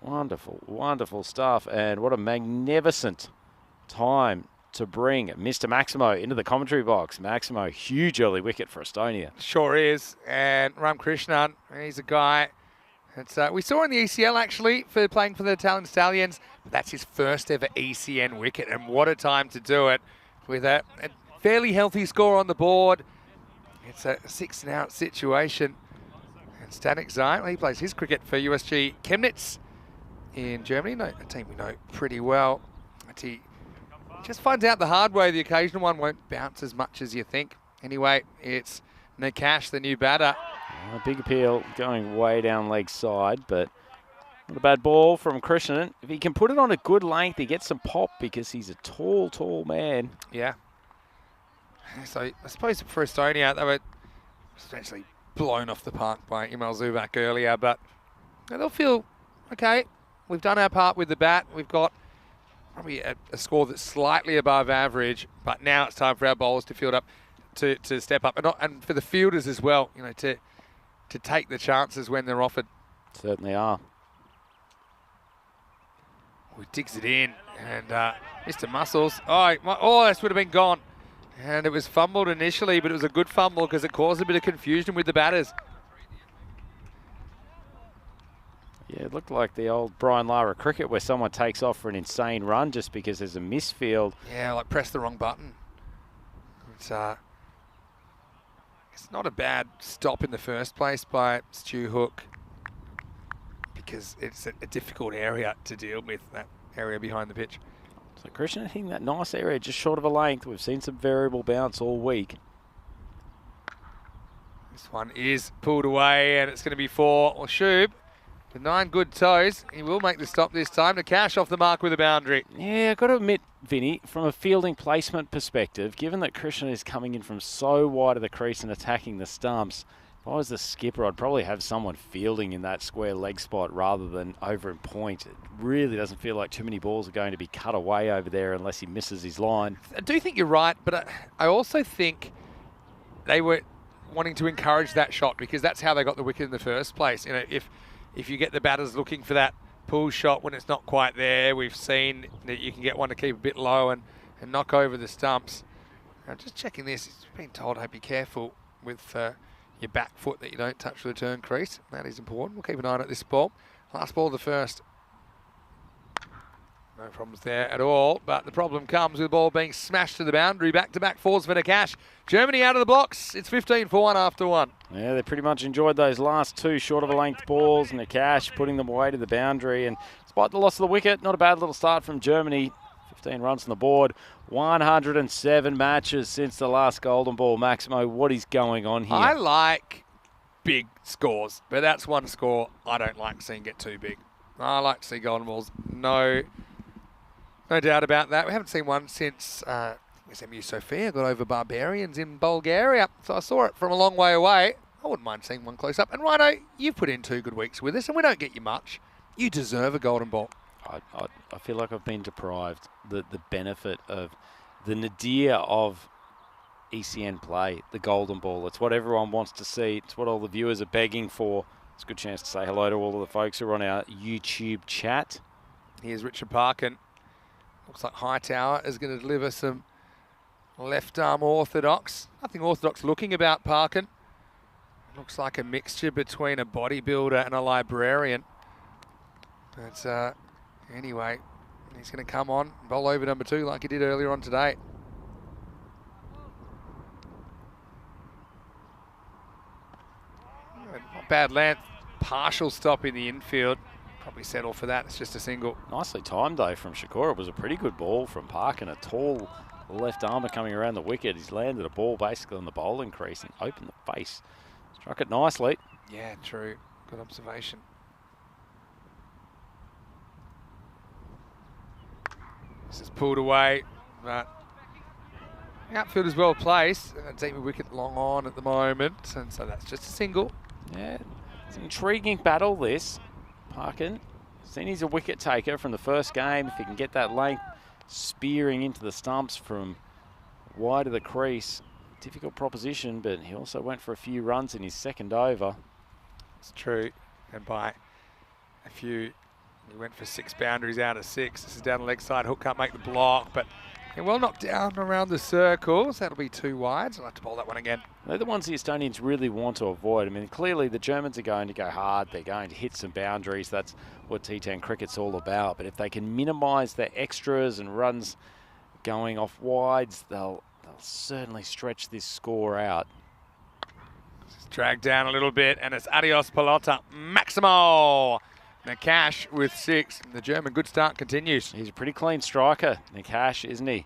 Wonderful, wonderful stuff, and what a magnificent time to bring Mr. Maximo into the commentary box. Maximo, huge early wicket for Estonia. Sure is, and Ram Krishnan, he's a guy that we saw in the ECL actually for playing for the Italian Stallions, but that's his first ever ECN wicket, and what a time to do it with a fairly healthy score on the board. It's a 6-and-out situation, and Stanicsai, he plays his cricket for USG Chemnitz in Germany, a team we know pretty well. He just finds out the hard way the occasional one won't bounce as much as you think. Anyway, it's Nakash, the new batter. A big appeal going way down leg side, but not a bad ball from Krishnan. If he can put it on a good length, he gets some pop because he's a tall, tall man. Yeah. So I suppose for Estonia, they were essentially blown off the park by Emil Zubak earlier, but they'll feel, okay, we've done our part with the bat. We've got probably a score that's slightly above average, but now it's time for our bowlers to field up, to step up, and for the fielders as well, you know, to take the chances when they're offered. Certainly are. He digs it in, and Mr. Muscles, oh, this would have been gone. And it was fumbled initially, but it was a good fumble because it caused a bit of confusion with the batters. Yeah, it looked like the old Brian Lara cricket where someone takes off for an insane run just because there's a misfield. Yeah, like press the wrong button. It's not a bad stop in the first place by Stu Hook, because it's a difficult area to deal with, that area behind the pitch. So Krishnan hitting that nice area just short of a length. We've seen some variable bounce all week. This one is pulled away, and it's going to be for Shub. With 9 good toes, he will make the stop this time to cash off the mark with a boundary. Yeah, I've got to admit, Vinny, from a fielding placement perspective, given that Krishnan is coming in from so wide of the crease and attacking the stumps, if I was the skipper, I'd probably have someone fielding in that square leg spot rather than over in point. It really doesn't feel like too many balls are going to be cut away over there unless he misses his line. I do think you're right, but I also think they were wanting to encourage that shot because that's how they got the wicket in the first place. You know, if you get the batters looking for that pull shot when it's not quite there, we've seen that you can get one to keep a bit low and knock over the stumps. I'm just checking this. He's been told to be careful with your back foot that you don't touch the return crease. That is important. We'll keep an eye on this ball. Last ball of the first. No problems there at all, but the problem comes with the ball being smashed to the boundary. Back-to-back fours for Nakash. Germany out of the blocks. It's 15 for 1 after 1. Yeah, they pretty much enjoyed those last two short of a length balls. Nakash putting them away to the boundary. And despite the loss of the wicket, not a bad little start from Germany. 15 runs on the board. 107 matches since the last golden ball. Maximo, what is going on here? I like big scores, but that's one score I don't like seeing get too big. I like to see golden balls. No doubt about that. We haven't seen one since SMU Sofia got over Barbarians in Bulgaria. So I saw it from a long way away. I wouldn't mind seeing one close up. And Rhino, you've put in 2 good weeks with us, and we don't get you much. You deserve a golden ball. I feel like I've been deprived the benefit of the nadir of ECN play, the golden ball. It's what everyone wants to see. It's what all the viewers are begging for. It's a good chance to say hello to all of the folks who are on our YouTube chat. Here's Richard Parkin. Looks like Hightower is going to deliver some left arm orthodox. Nothing orthodox looking about Parkin. Looks like a mixture between a bodybuilder and a librarian. But anyway, he's going to come on, bowl over number 2 like he did earlier on today. Not bad length. Partial stop in the infield. Probably settle for that. It's just a single. Nicely timed though from Shakur. It was a pretty good ball from Parkin. A tall left armour coming around the wicket. He's landed a ball basically on the bowling crease and opened the face. Struck it nicely. Yeah, true. Good observation. This is pulled away, but the outfield is well placed. Deep wicket long on at the moment, and so that's just a single. Yeah, it's an intriguing battle this. Parkin, seen he's a wicket taker from the first game. If he can get that length spearing into the stumps from wide of the crease, difficult proposition, but he also went for a few runs in his second over. It's true, and by a few, he went for 6 boundaries out of 6. This is down the leg side, hook can't make the block, but well knocked down around the circles. That'll be 2 wides. I'll have to bowl that one again. They're the ones the Estonians really want to avoid. I mean, clearly the Germans are going to go hard. They're going to hit some boundaries. That's what T10 cricket's all about. But if they can minimise their extras and runs going off wides, they'll certainly stretch this score out. It's dragged down a little bit, and it's adios pelota. Maximo! Nakash with 6. The German good start continues. He's a pretty clean striker, Nakash, isn't he?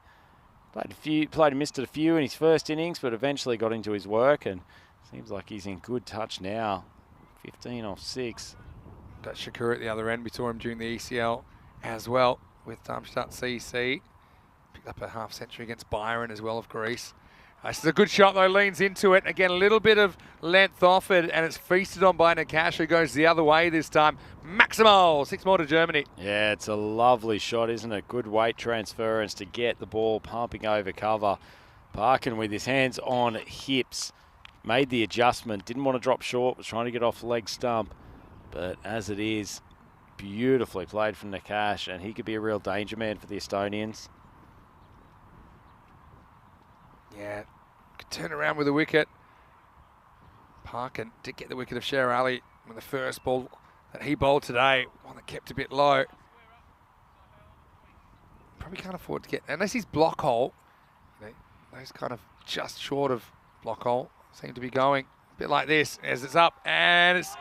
Played and missed it a few in his first innings, but eventually got into his work, and seems like he's in good touch now. 15 off 6. Got Shakur at the other end. We saw him during the ECL as well with Darmstadt CC. Picked up a half century against Byron as well of Greece. This is a good shot though, leans into it. Again, a little bit of length off it, and it's feasted on by Nakash, who goes the other way this time. Maximo, 6 more to Germany. Yeah, it's a lovely shot, isn't it? Good weight transference to get the ball pumping over cover. Parkin with his hands on hips, made the adjustment, didn't want to drop short, was trying to get off the leg stump. But as it is, beautifully played from Nakash, and he could be a real danger man for the Estonians. Yeah, could turn around with a wicket. Parkin did get the wicket of Sher Ali with the first ball that he bowled today, one that kept a bit low. Probably can't afford to get, unless he's block hole, you know, those kind of just short of block hole seem to be going a bit like this as it's up, and it's,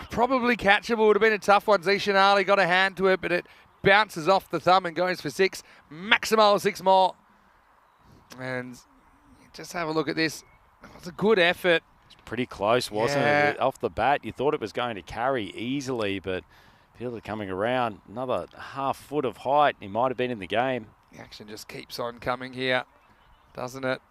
probably catchable. Would have been a tough one. Zishan Ali got a hand to it, but it bounces off the thumb and goes for 6. Maximal 6 more. And just have a look at this. It's a good effort. It's pretty close, wasn't it? Off the bat, you thought it was going to carry easily, but fielder coming around, another half foot of height. He might have been in the game. The action just keeps on coming here, doesn't it?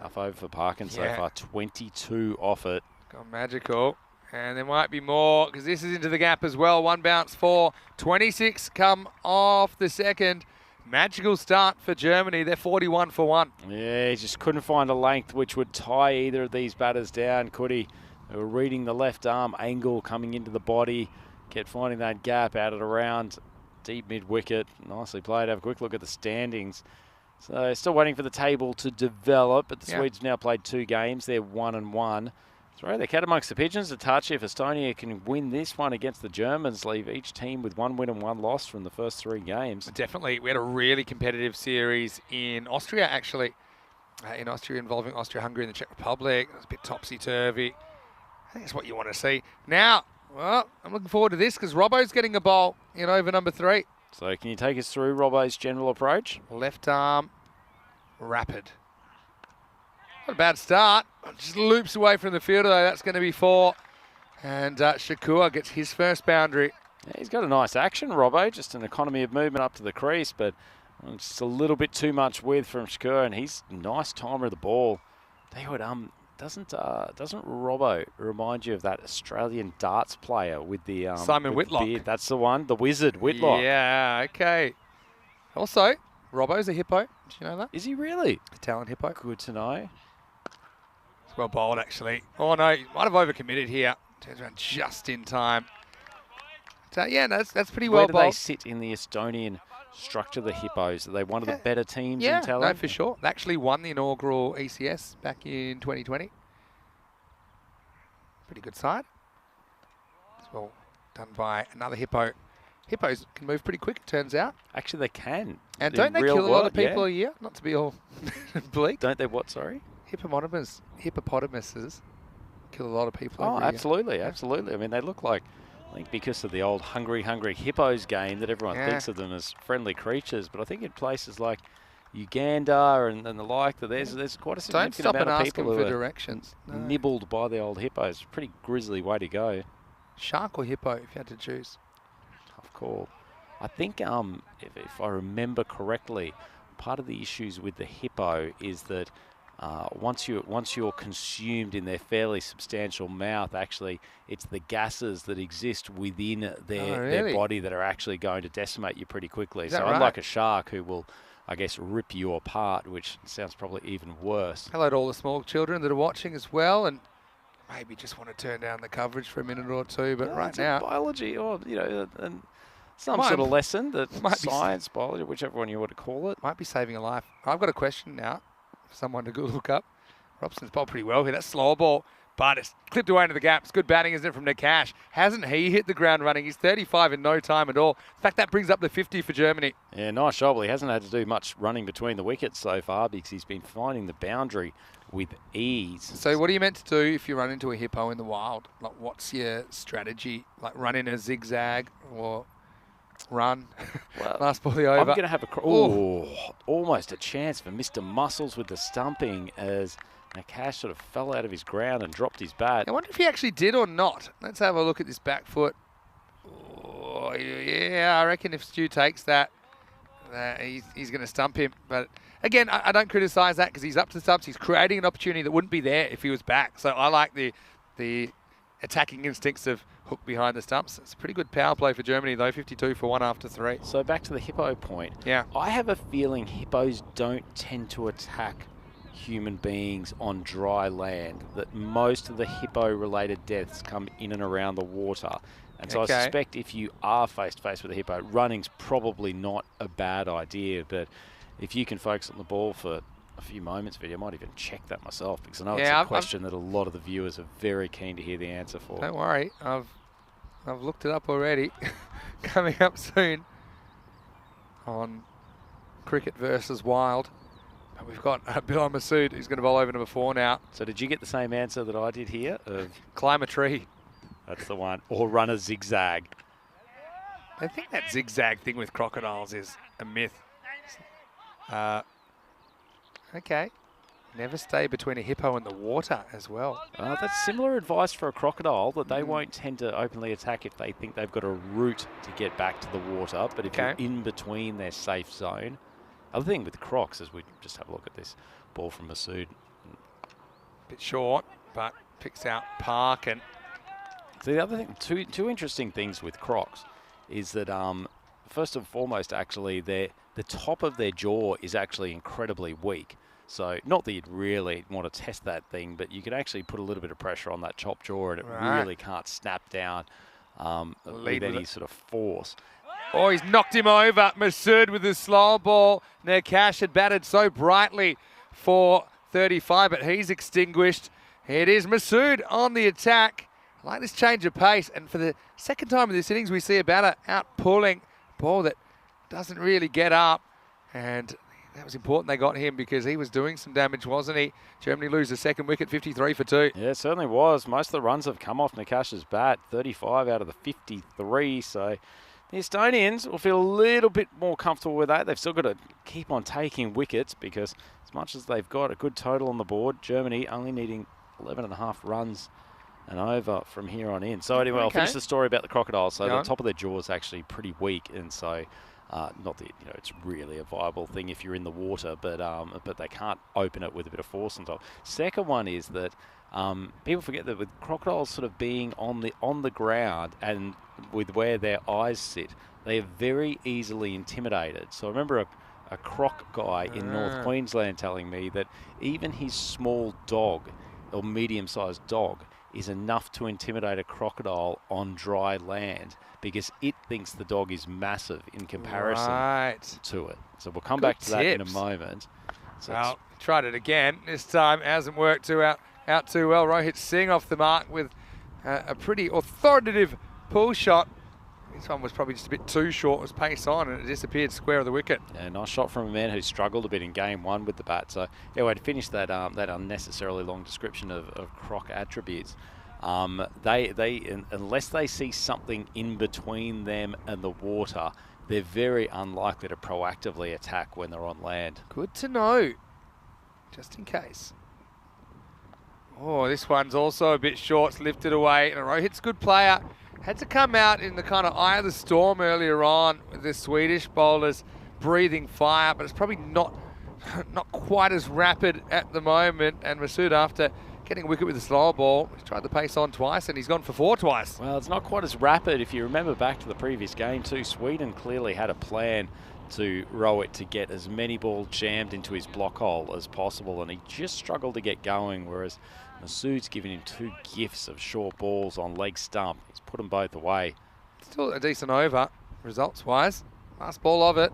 Tough over for Parkin so Yeah. far. 22 off it. Gone magical. And there might be more because this is into the gap as well. One bounce for 26 come off the second. Magical start for Germany. They're 41 for 1. Yeah, he just couldn't find a length which would tie either of these batters down, could he? They were reading the left arm angle coming into the body. Kept finding that gap out at around deep mid-wicket. Nicely played. Have a quick look at the standings. So still waiting for the table to develop, but the Swedes now played 2 games. They're 1-1. Throw their cat amongst the pigeons a touch. If Estonia can win this one against the Germans, leave each team with 1 win and 1 loss from the first 3 games. Definitely. We had a really competitive series in Austria, actually. In Austria, involving Austria-Hungary and the Czech Republic. It was a bit topsy-turvy. I think that's what you want to see. Now, well, I'm looking forward to this because Robbo's getting a bowl in over number 3. So can you take us through Robbo's general approach? Left arm, rapid. Not a bad start. Just loops away from the fielder, though. That's going to be 4. And Shakur gets his first boundary. Yeah, he's got a nice action, Robbo. Just an economy of movement up to the crease, but just a little bit too much width from Shakur, and he's nice timer of the ball. Doesn't Robbo remind you of that Australian darts player with the Simon with Whitlock? the beard? That's the one, the wizard Whitlock. Yeah, okay. Also, Robbo's a hippo. Did you know that? Is he really? A talent hippo. Good to know. It's well bowled, actually. Oh, no, he might have overcommitted here. Turns around just in time. So, yeah, no, that's pretty Where well do they bowled. sit in the Estonian structure, the Hippos? Are they one of the better teams Yeah, in talent? no, for sure. They actually won the inaugural ECS back in 2020. Pretty good side. It's well done by another hippo. Hippos can move pretty quick, it turns out. Actually, they can. And In don't they real kill a lot of world, people yeah. a year? Not to be all bleak. Don't they what, sorry? Hippopotamuses kill a lot of people Oh, every year. absolutely, absolutely. I mean, they look like, I think because of the old Hungry Hippos game that everyone Yeah. thinks of them as friendly creatures, but I think in places like Uganda and the like, that there's quite a Don't significant stop amount and of ask people them who for are directions. No. nibbled by the old hippos. Pretty grisly way to go. Shark or hippo, if you had to choose. Tough call. I think if I remember correctly, part of the issues with the hippo is that once you're consumed in their fairly substantial mouth, actually, it's the gases that exist within their body that are actually going to decimate you pretty quickly. So unlike a shark who will, I guess, rip you apart, which sounds probably even worse. Hello to all the small children that are watching as well, and maybe just want to turn down the coverage for a minute or two, but right it's now... biology, or and some Might- sort of lesson that might be science, biology, whichever one you want to call it. Might be saving a life. I've got a question now for someone to go look up. Robson's bowled pretty well here. That's slower ball, but it's clipped away into the gap. It's good batting, isn't it, from Nakash? Hasn't he hit the ground running? He's 35 in no time at all. In fact, that brings up the 50 for Germany. Yeah, nice shot. Well, he hasn't had to do much running between the wickets so far because he's been finding the boundary with ease. So what are you meant to do if you run into a hippo in the wild? Like, what's your strategy? Like, run in a zigzag or run? Well, Last ball over. I'm going to have a... almost a chance for Mr. Muscles with the stumping as Nakash sort of fell out of his ground and dropped his bat. I wonder if he actually did or not. Let's have a look at this back foot. Oh, yeah, I reckon if Stu takes that, he's going to stump him. But again, I don't criticise that because he's up to the stumps. He's creating an opportunity that wouldn't be there if he was back. So I like the attacking instincts of hook behind the stumps. It's a pretty good power play for Germany, though. 52 for 1 after 3. So back to the hippo point. Yeah. I have a feeling hippos don't tend to attack human beings on dry land, that most of the hippo-related deaths come in and around the water. And so I suspect if you are face-to-face with a hippo, running's probably not a bad idea, but if you can focus on the ball for a few moments, I might even check that myself, because I know it's a question that a lot of the viewers are very keen to hear the answer for. Don't worry, I've looked it up already. Coming up soon on Cricket versus Wild. But we've got Bilal Masood, who's going to bowl over number 4 now. So did you get the same answer that I did here? Of climb a tree. That's the one. Or run a zigzag. I think that zigzag thing with crocodiles is a myth. Okay. Never stay between a hippo and the water as well. That's similar advice for a crocodile, that they won't tend to openly attack if they think they've got a route to get back to the water. But if you're in between their safe zone. Other thing with crocs is we just have a look at this ball from Masood. Bit short, but picks out Park. And The other thing, two interesting things with crocs is that first and foremost, actually, the top of their jaw is actually incredibly weak. So not that you'd really want to test that thing, but you can actually put a little bit of pressure on that top jaw and it really can't snap down with any sort of force. oh, he's knocked him over. Masood with the slow ball. Nurkash had batted so brightly for 35, but he's extinguished. It is Masood on the attack. I like this change of pace, and for the second time in this innings, we see a batter out pulling ball that doesn't really get up, and that was important they got him because he was doing some damage, wasn't he? Germany lose the second wicket, 53 for 2. Yeah, it certainly was. Most of the runs have come off Nurkash's bat, 35 out of the 53, so the Estonians will feel a little bit more comfortable with that. They've still got to keep on taking wickets because as much as they've got a good total on the board, Germany only needing 11.5 runs and over from here on in. So anyway, I'll finish the story about the crocodiles. So the top of their jaw is actually pretty weak, and so not that it's really a viable thing if you're in the water, but they can't open it with a bit of force on top. Second one is that people forget that with crocodiles sort of being on the ground and with where their eyes sit, they are very easily intimidated. So I remember a croc guy in North Queensland telling me that even his small dog or medium-sized dog is enough to intimidate a crocodile on dry land because it thinks the dog is massive in comparison to it. So we'll come back to that in a moment. So well, tried it again. This time hasn't worked out too well. Rohit Singh off the mark with a pretty authoritative pull shot. This one was probably just a bit too short. It was pace on and it disappeared square of the wicket. Yeah, nice shot from a man who struggled a bit in game 1 with the bat. So anyway, to finish that that unnecessarily long description of croc attributes, unless they see something in between them and the water, they're very unlikely to proactively attack when they're on land. Good to know, just in case. Oh, this one's also a bit short. It's lifted away. And Rohit's a good player. Had to come out in the kind of eye of the storm earlier on with the Swedish bowlers breathing fire, but it's probably not quite as rapid at the moment. And Masood, after getting a wicket with a slower ball, he's tried the pace on twice and he's gone for 4 twice. Well, it's not quite as rapid. If you remember back to the previous game too, Sweden clearly had a plan to Rohit to get as many balls jammed into his block hole as possible, and he just struggled to get going, whereas Masood's given him 2 gifts of short balls on leg stump. He's put them both away. Still a decent over, results-wise. Last ball of it.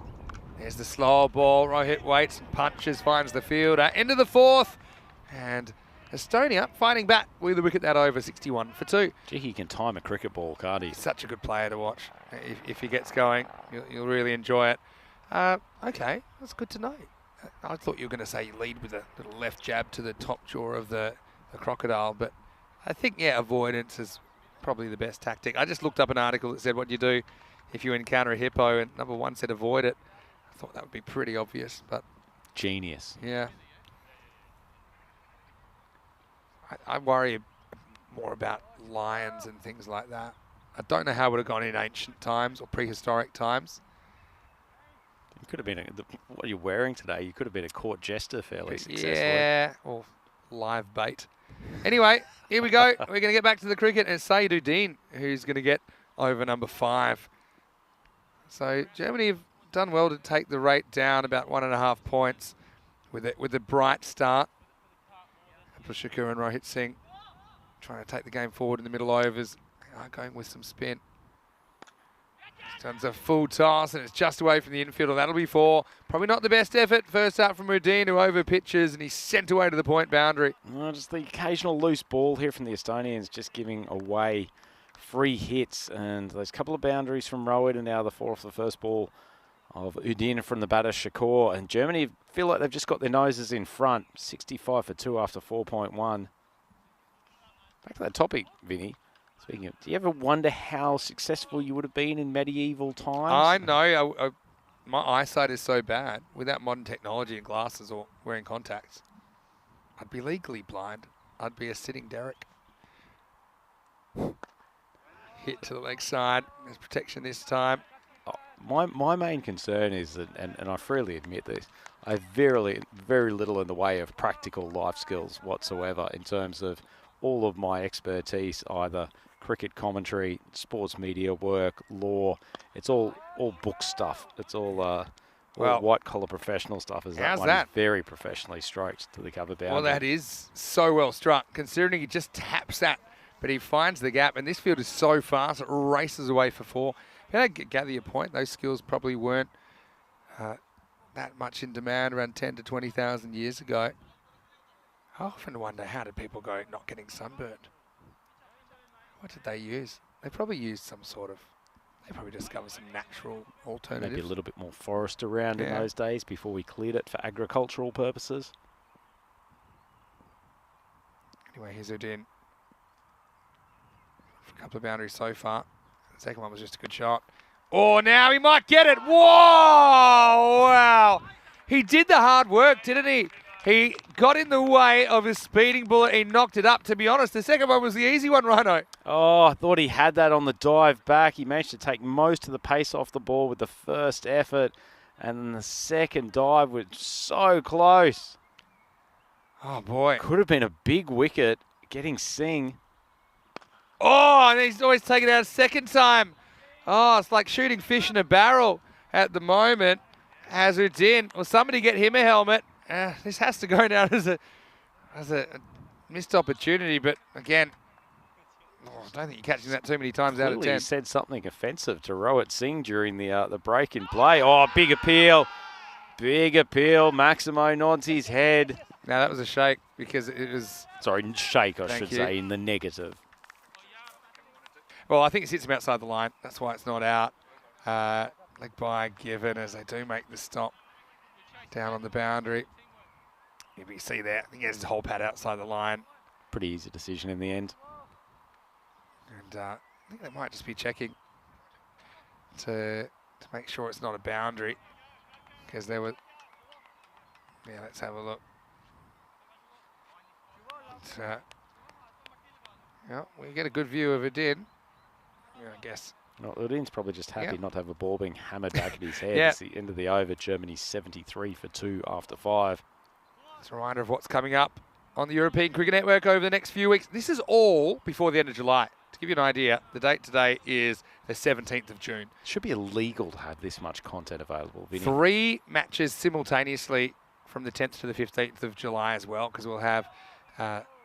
There's the slower ball. Rohit waits and punches, finds the fielder. Into the 4th. And Estonia fighting back with the wicket that over, 61 for 2. Gee, he can time a cricket ball, can't he? He's such a good player to watch. If he gets going, you'll really enjoy it. Okay, that's good to know. I thought you were going to say you lead with a little left jab to the top jaw of the crocodile, but I think, avoidance is probably the best tactic. I just looked up an article that said what you do if you encounter a hippo, and number 1 said avoid it. I thought that would be pretty obvious, but... Genius. Yeah. I worry more about lions and things like that. I don't know how it would have gone in ancient times or prehistoric times. You could have been, what are you wearing today? You could have been a court jester fairly successfully. Yeah, or live bait. Anyway, here we go. We're going to get back to the cricket, and Saiduddin, who's going to get over number 5. So Germany have done well to take the rate down about 1.5 points with a bright start. Abdul Shakur and Rohit Singh trying to take the game forward in the middle overs. They are going with some spin. Done a full toss and it's just away from the infield. That'll be 4. Probably not the best effort. First up from Rudin, who over pitches, and he's sent away to the point boundary. Just the occasional loose ball here from the Estonians, just giving away free hits. And those couple of boundaries from Rohit, and now the 4 off the first ball of Udin from the batter Shakur. And Germany feel like they've just got their noses in front. 65 for 2 after 4.1. Back to that topic, Vinny. Speaking of, do you ever wonder how successful you would have been in medieval times? I know. My eyesight is so bad. Without modern technology and glasses or wearing contacts, I'd be legally blind. I'd be a sitting Derek. Hit to the leg side. There's protection this time. my main concern is that, and I freely admit this, I have very little in the way of practical life skills whatsoever in terms of all of my expertise, either cricket commentary, sports media work, law. It's all book stuff. It's all white collar professional stuff. As that how's one that? is very professionally stroked to the cover boundary. Well, that is so well struck, considering he just taps that, but he finds the gap, and this field is so fast, it races away for 4. I gather your point. Those skills probably weren't that much in demand around 10 to 20,000 years ago. I often wonder, how did people go not getting sunburned? What did they use? They probably used some sort of, they probably discovered some natural alternatives. Maybe a little bit more forest around in Yeah. those days before we cleared it for agricultural purposes. Anyway, here's Udin. For a couple of boundaries so far. The second one was just a good shot. Oh, now he might get it. Whoa! Wow. He did the hard work, didn't he? He got in the way of his speeding bullet. He knocked it up. To be honest, the second one was the easy one, Rhino. Oh, I thought he had that on the dive back. He managed to take most of the pace off the ball with the first effort. And then the second dive was so close. Oh, boy. Could have been a big wicket getting Singh. Oh, and he's always taken it out a second time. Oh, it's like shooting fish in a barrel at the moment. Udin. Will somebody get him a helmet? This has to go down as a missed opportunity, but again, I don't think you're catching that too many times out of 10. He said something offensive to Rohit Singh during the break in play. Oh, big appeal. Big appeal. Maximo nods his head. Now, that was a shake because it was... Sorry, shake, I Thank should you. say, in the negative. Well, I think it hits him outside the line. That's why it's not out. Leg by given as they do make the stop down on the boundary. If you see there, I think he has his whole pad outside the line. Pretty easy decision in the end. And I think they might just be checking to make sure it's not a boundary. Because there were... Yeah, let's have a look. Yeah, we get a good view of Udin. Yeah, I guess. Well, Udin's probably just happy Yep. not to have a ball being hammered back at his head. Yeah. It's the end of the over. Germany 73 for 2 after 5. It's a reminder of what's coming up on the European Cricket Network over the next few weeks. This is all before the end of July. To give you an idea, the date today is the 17th of June. It should be illegal to have this much content available, Vinny. 3 matches simultaneously from the 10th to the 15th of July as well, because we'll have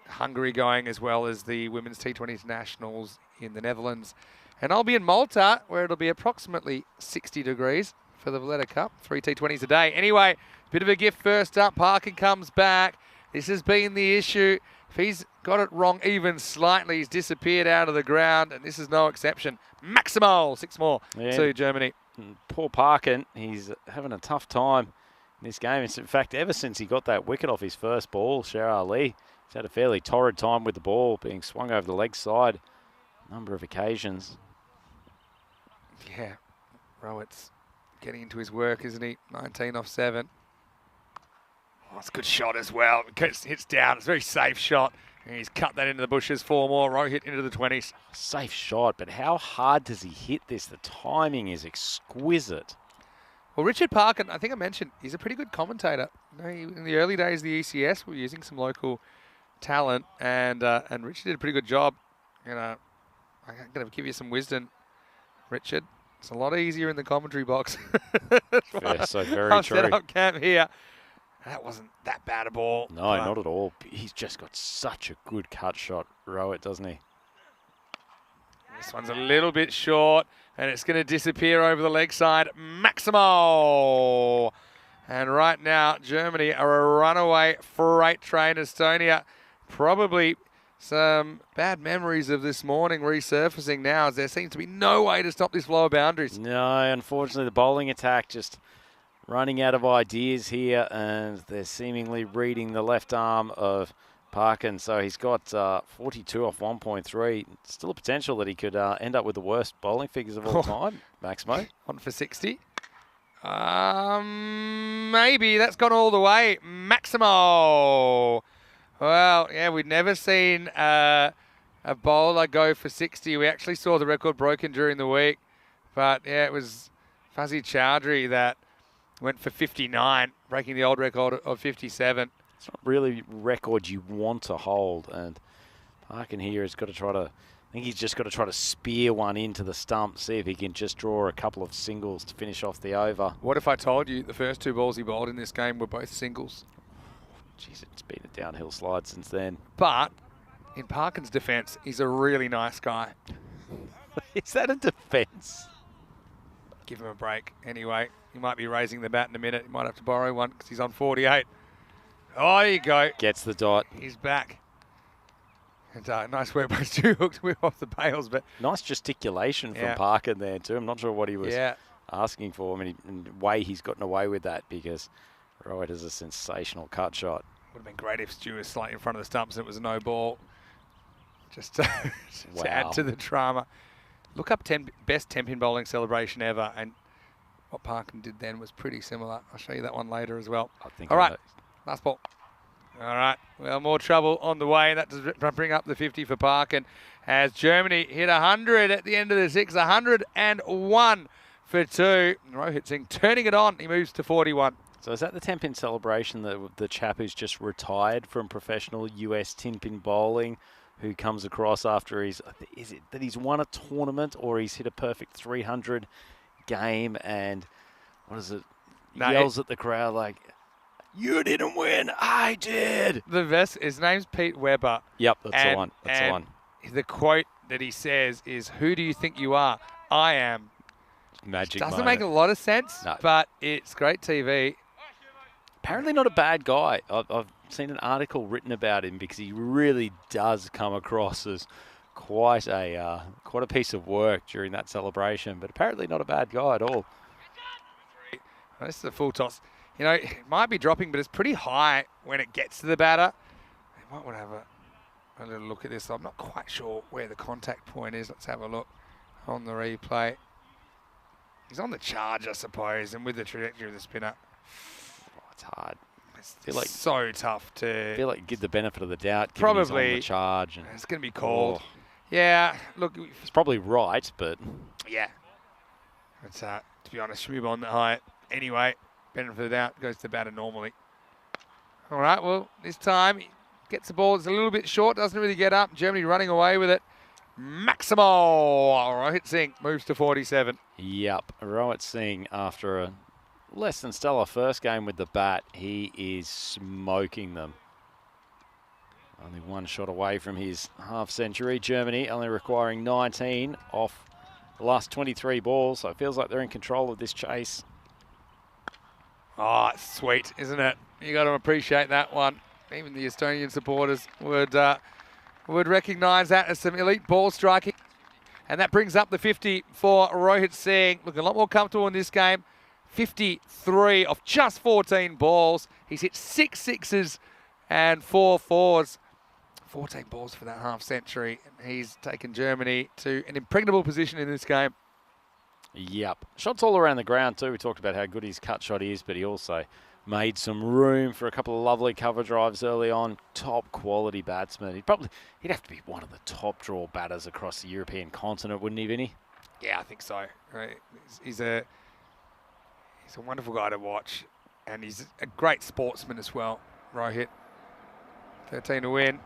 Hungary going as well as the Women's T20 Internationals in the Netherlands. And I'll be in Malta, where it'll be approximately 60 degrees for the Valletta Cup. 3 T20s a day. Anyway, bit of a gift first up. Parkin comes back. This has been the issue. If he's got it wrong even slightly, he's disappeared out of the ground, and this is no exception. Maximal, 6 more to Germany. Poor Parkin, he's having a tough time in this game. It's, in fact, ever since he got that wicket off his first ball, Sher Ali, he's had a fairly torrid time with the ball, being swung over the leg side a number of occasions. Yeah, Rowett's getting into his work, isn't he? 19 off 7. Oh, it's a good shot as well. Hits down. It's a very safe shot. And he's cut that into the bushes. 4 more. Rohit into the 20s. Safe shot, but how hard does he hit this? The timing is exquisite. Well, Richard Parkin, I think I mentioned, he's a pretty good commentator. You know, in the early days of the ECS, we were using some local talent, and Richard did a pretty good job. You know, I'm going to give you some wisdom, Richard. It's a lot easier in the commentary box. Yeah, so very I've true. set up camp here. That wasn't that bad a ball. No, not at all. He's just got such a good cut shot, Rohit, doesn't he? This one's a little bit short, and it's going to disappear over the leg side. Maximo! And right now, Germany are a runaway freight train. Estonia, probably some bad memories of this morning resurfacing now, as there seems to be no way to stop this flow of boundaries. No, unfortunately, the bowling attack just running out of ideas here, and they're seemingly reading the left arm of Parkin. So he's got 42 off 1.3. Still a potential that he could end up with the worst bowling figures of all time, Maximo. On for 60. Maybe. That's gone all the way. Maximo. Well, yeah, we'd never seen a bowler go for 60. We actually saw the record broken during the week. But, yeah, it was Fuzzy Chowdhury that went for 59, breaking the old record of 57. It's not really record you want to hold, and Parkin here has got to try to, I think he's just got to try to spear one into the stump, see if he can just draw a couple of singles to finish off the over. What if I told you the first 2 balls he bowled in this game were both singles? Jeez, it's been a downhill slide since then. But in Parkin's defence, he's a really nice guy. Is that a defence? Give him a break. Anyway, he might be raising the bat in a minute. He might have to borrow one because he's on 48. Oh, there you go. Gets the dot. He's back. And nice work by Stu Hooks. We're off the bails, but Nice gesticulation from Parkin there too. I'm not sure what he was asking for. I mean, in the way he's gotten away with that, because Rohit is a sensational cut shot. would have been great if Stu was slightly in front of the stumps and it was a no ball. Just to add to the drama. Look up best 10-pin bowling celebration ever, and what Parkin did then was pretty similar. I'll show you that one later as well. I think All right, last ball. All right, well, more trouble on the way, and that does bring up the 50 for Parkin as Germany hit 100 at the end of the 6, 101 for 2. Rohit Singh turning it on. He moves to 41. So is that the 10-pin celebration that the chap who's just retired from professional US 10-pin bowling, who comes across after is it that he's won a tournament or he's hit a perfect 300 game, and what is it? Yells at the crowd like, "You didn't win, I did." The best, his name's Pete Weber. Yep, that's the one. That's the one. The quote that he says is, "Who do you think you are? I am." Magic Doesn't moment. make a lot of sense, No. but it's great TV. Apparently not a bad guy. I've seen an article written about him because he really does come across as quite a piece of work during that celebration, but apparently not a bad guy at all. This is a full toss. You know, it might be dropping, but it's pretty high when it gets to the batter. I might want to have a little look at this. I'm not quite sure where the contact point is. Let's have a look on the replay. He's on the charge, I suppose, and with the trajectory of the spinner. It's hard. It's feel like so tough to... I feel like give the benefit of the doubt. Probably. He's on the charge. And It's going to be called. Yeah, look. It's probably right, but... Yeah. It's, to be honest, should be on the high. Anyway, benefit of the doubt goes to the batter normally. All right, well, this time he gets the ball. It's a little bit short, doesn't really get up. Germany running away with it. Maximal. Rohit Singh moves to 47. Yep. Rohit Singh, after a less than stellar first game with the bat, he is smoking them. Only one shot away from his half century. Germany only requiring 19 off the last 23 balls, so it feels like they're in control of this chase. Oh, it's sweet, isn't it? You got to appreciate that one. Even the Estonian supporters would recognise that as some elite ball striking. And that brings up the 50 for Rohit Singh. Looking a lot more comfortable in this game. 53 off just 14 balls. He's hit 6 sixes and 4 fours. 14 balls for that half century. And he's taken Germany to an impregnable position in this game. Yep. Shots all around the ground too. We talked about how good his cut shot is, but he also made some room for a couple of lovely cover drives early on. Top quality batsman. He'd have to be one of the top draw batters across the European continent, wouldn't he, Vinny? Yeah, I think so. Right. He's a wonderful guy to watch, and he's a great sportsman as well. Rohit. 13 to win.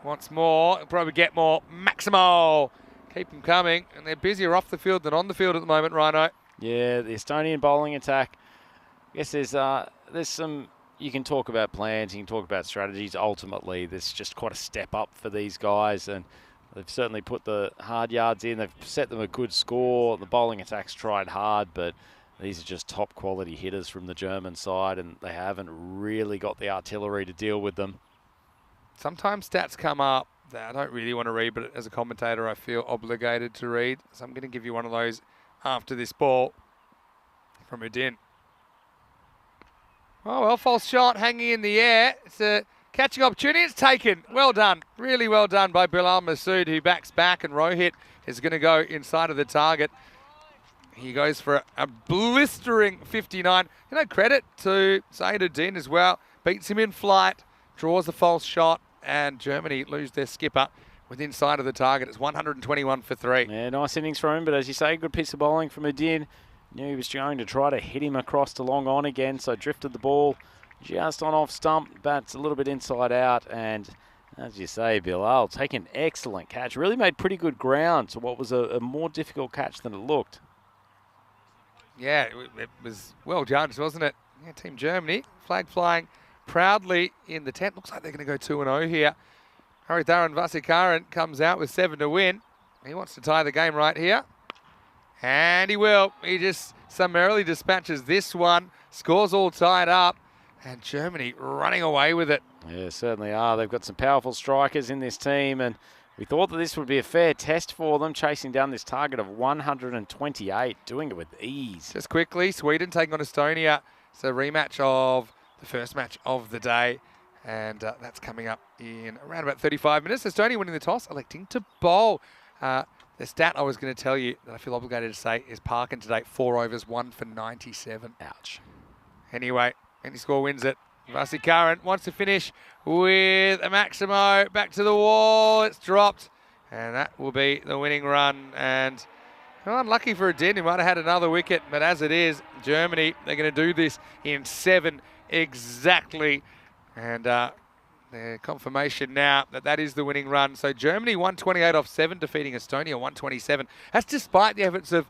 Wants more. He'll probably get more. Maximal. Keep them coming, and they're busier off the field than on the field at the moment, Rhino. Yeah, the Estonian bowling attack. I guess there's some, you can talk about plans, you can talk about strategies. Ultimately, there's just quite a step up for these guys, and they've certainly put the hard yards in. They've set them a good score. The bowling attack's tried hard, but these are just top quality hitters from the German side, and they haven't really got the artillery to deal with them. Sometimes stats come up that I don't really want to read, but as a commentator, I feel obligated to read. So I'm going to give you one of those after this ball from Udin. Oh, well, false shot hanging in the air. It's a catching opportunity. It's taken. Well done. Really well done by Bilal Masood, who backs back, and Rohit is going to go inside of the target. He goes for a blistering 59. You know, credit to Zaid Udin as well. Beats him in flight, draws the false shot, and Germany lose their skipper with inside of the target. It's 121 for 3. Yeah, nice innings from him, but as you say, good piece of bowling from Udin. Knew he was going to try to hit him across to long on again, so drifted the ball just on off stump. Bats a little bit inside out, and as you say, Bilal take an excellent catch. Really made pretty good ground to what was a more difficult catch than it looked. Yeah, it was well judged, wasn't it? Yeah, Team Germany, flag flying proudly in the 10th. Looks like they're going to go 2-0 here. Haritharan Vasikaran comes out with 7 to win. He wants to tie the game right here. And he will. He just summarily dispatches this one. Scores all tied up. And Germany running away with it. Yeah, certainly are. They've got some powerful strikers in this team, and we thought that this would be a fair test for them, chasing down this target of 128, doing it with ease. Just quickly, Sweden taking on Estonia. It's a rematch of the first match of the day. And that's coming up in around about 35 minutes. Estonia winning the toss, electing to bowl. The stat I was going to tell you that I feel obligated to say is Parkin today, 4 overs, 1 for 97. Ouch. Anyway, any score wins it. Vasikaran wants to finish with a Maximo. Back to the wall. It's dropped. And that will be the winning run. And well, unlucky for Adin, he might have had another wicket. But as it is, Germany, they're going to do this in 7 exactly. And their confirmation now that that is the winning run. So Germany 128 off 7, defeating Estonia 127. That's despite the efforts of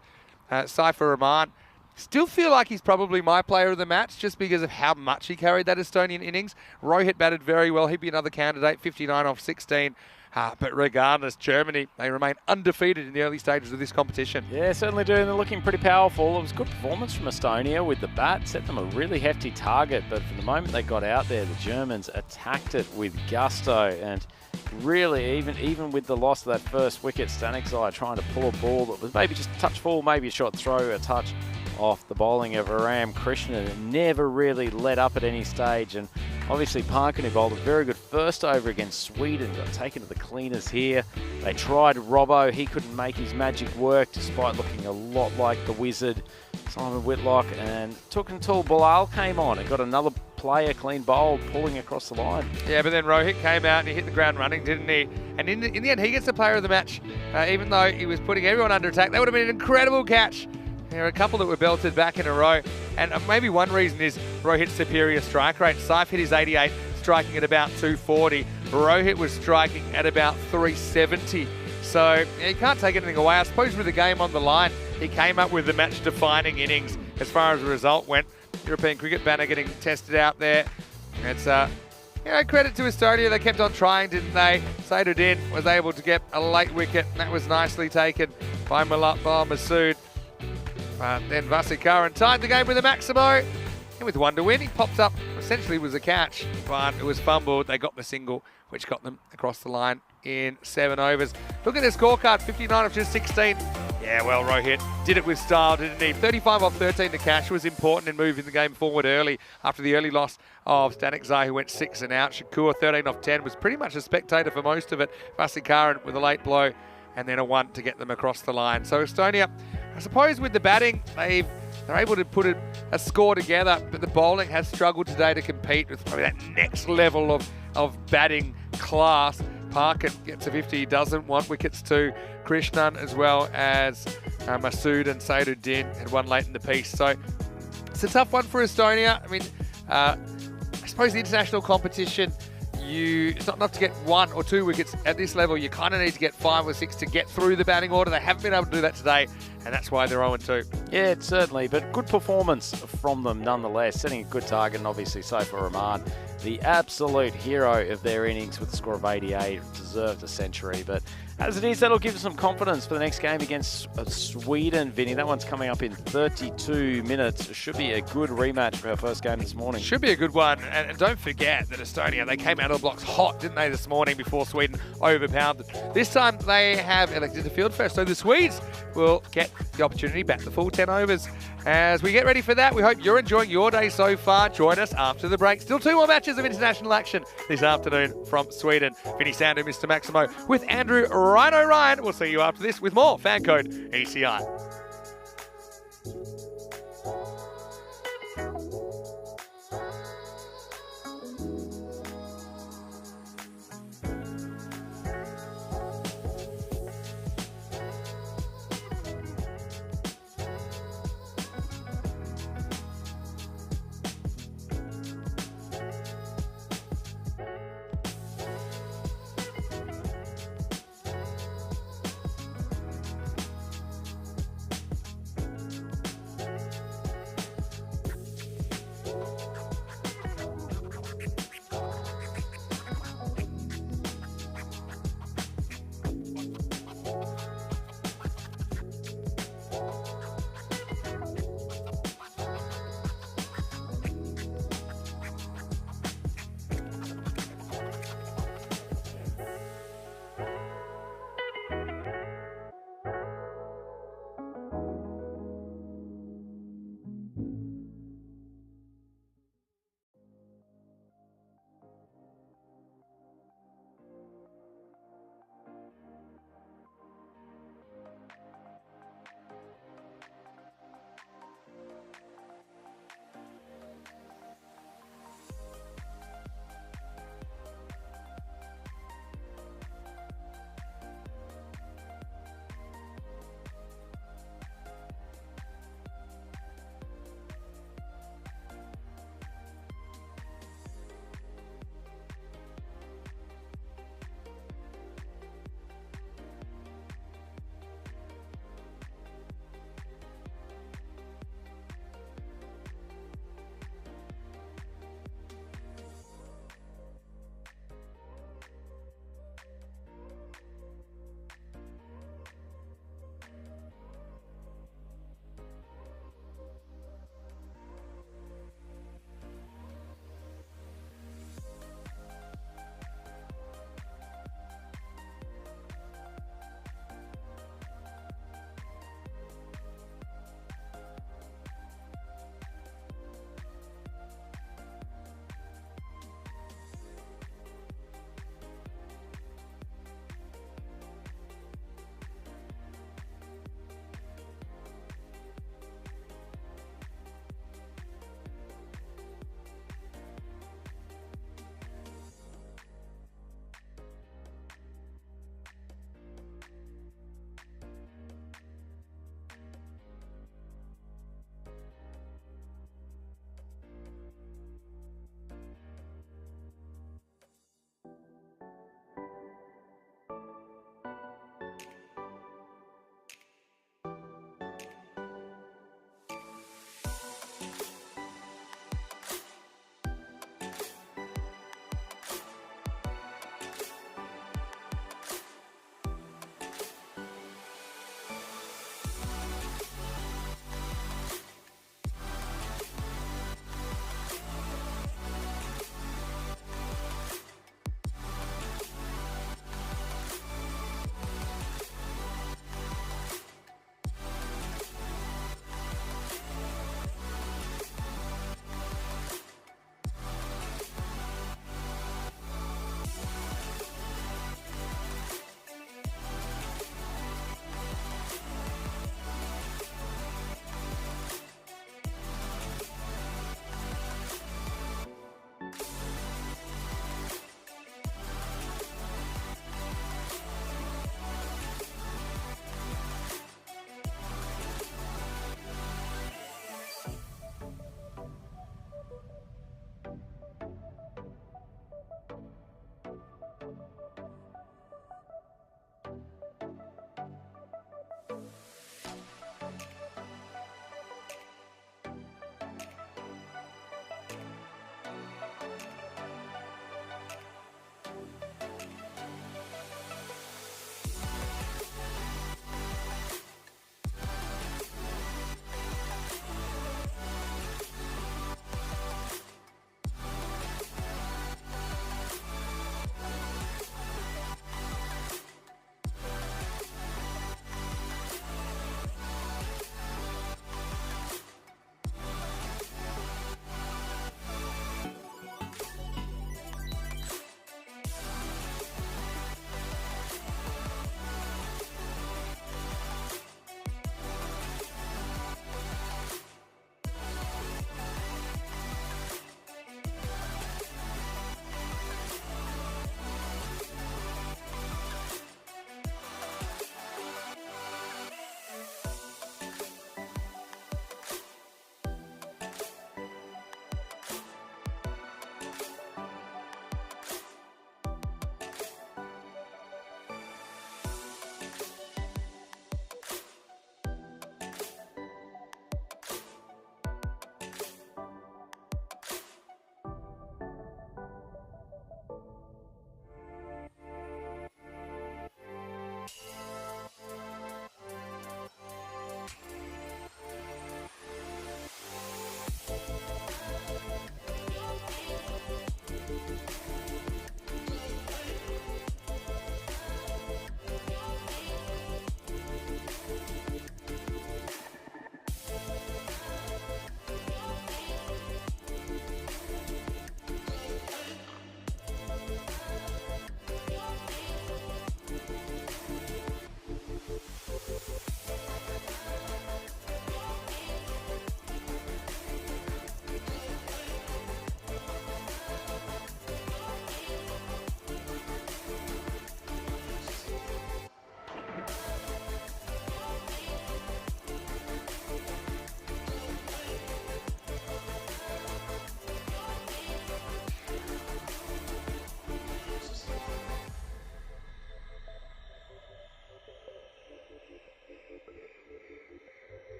Saifur Rahman. Still feel like he's probably my player of the match just because of how much he carried that Estonian innings. Rohit batted very well. He'd be another candidate, 59 off 16. But regardless, Germany, they remain undefeated in the early stages of this competition. Yeah, certainly do. And they're looking pretty powerful. It was a good performance from Estonia with the bat. Set them a really hefty target. But from the moment they got out there, the Germans attacked it with gusto. And really, even with the loss of that first wicket, Stanexai trying to pull a ball that was maybe just a touch full, maybe a short throw, a touch off the bowling of Aram Krishnan. It never really let up at any stage. And obviously Parkin, who bowled a very good first over against Sweden, got taken to the cleaners here. They tried Robbo. He couldn't make his magic work despite looking a lot like the wizard, Simon Whitlock, and took until Bilal came on and got another player clean bowl pulling across the line. Yeah, but then Rohit came out and he hit the ground running, didn't he? And in the end, he gets the player of the match, even though he was putting everyone under attack. That would have been an incredible catch. There are a couple that were belted back in a row. And maybe one reason is Rohit's superior strike rate. Saif hit his 88, striking at about 240. Rohit was striking at about 370. So yeah, you can't take anything away. I suppose with the game on the line, he came up with the match-defining innings as far as the result went. European cricket banner getting tested out there. It's credit to Estonia. They kept on trying, didn't they? Sadruddin was able to get a late wicket. That was nicely taken by Masood. Then Vasikaran tied the game with a Maximo. And with 1 to win, he popped up. Essentially was a catch, but it was fumbled. They got the single, which got them across the line in 7 overs. Look at their scorecard, 59 of just 16. Yeah, well, Rohit did it with style, didn't he? 35 off 13 to cash was important in moving the game forward early after the early loss of Stanexai, who went 6 and out. Shakur, 13 off 10, was pretty much a spectator for most of it. Vasikaran with a late blow and then a 1 to get them across the line. So Estonia, I suppose with the batting, they're able to put a score together, but the bowling has struggled today to compete with probably that next level of batting class. Parkin gets a 50. He doesn't want wickets to Krishnan, as well as Masood and Sadruddin had 1 late in the piece. So it's a tough one for Estonia. I mean, I suppose the international competition, it's not enough to get 1 or 2 wickets at this level. You kind of need to get 5 or 6 to get through the batting order. They haven't been able to do that today, and that's why they're 0-2. Yeah, certainly, but good performance from them nonetheless, setting a good target, and obviously Saifur Rahman, the absolute hero of their innings with a score of 88, deserved a century. But as it is, that'll give us some confidence for the next game against Sweden, Vinny. That one's coming up in 32 minutes. Should be a good rematch for our first game this morning. Should be a good one. And don't forget that Estonia, they came out of the blocks hot, didn't they, this morning before Sweden overpowered them. This time they have elected to field first. So the Swedes will get the opportunity back the full 10 overs. As we get ready for that, we hope you're enjoying your day so far. Join us after the break. Still 2 more matches of international action this afternoon from Sweden. Vinny Sandu, Mr. Maximo, with Andrew Rhino Ryan. We'll see you after this with more FanCode ECI.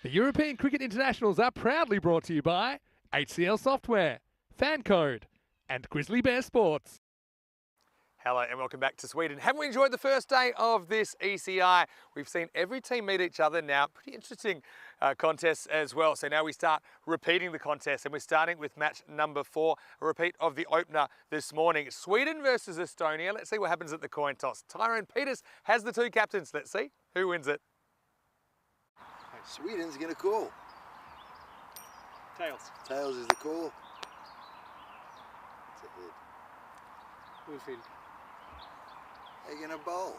The European Cricket Internationals are proudly brought to you by HCL Software, FanCode, and Grizzly Bear Sports. Hello and welcome back to Sweden. Haven't we enjoyed the first day of this ECI? We've seen every team meet each other now. Pretty interesting contests as well. So now we start repeating the contest, and we're starting with match number 4, a repeat of the opener this morning. Sweden versus Estonia. Let's see what happens at the coin toss. Tyrone Peters has the 2 captains. Let's see who wins it. Sweden's going to call. Tails. Tails is the call. It's a hit. Bluefield. They're going to bowl.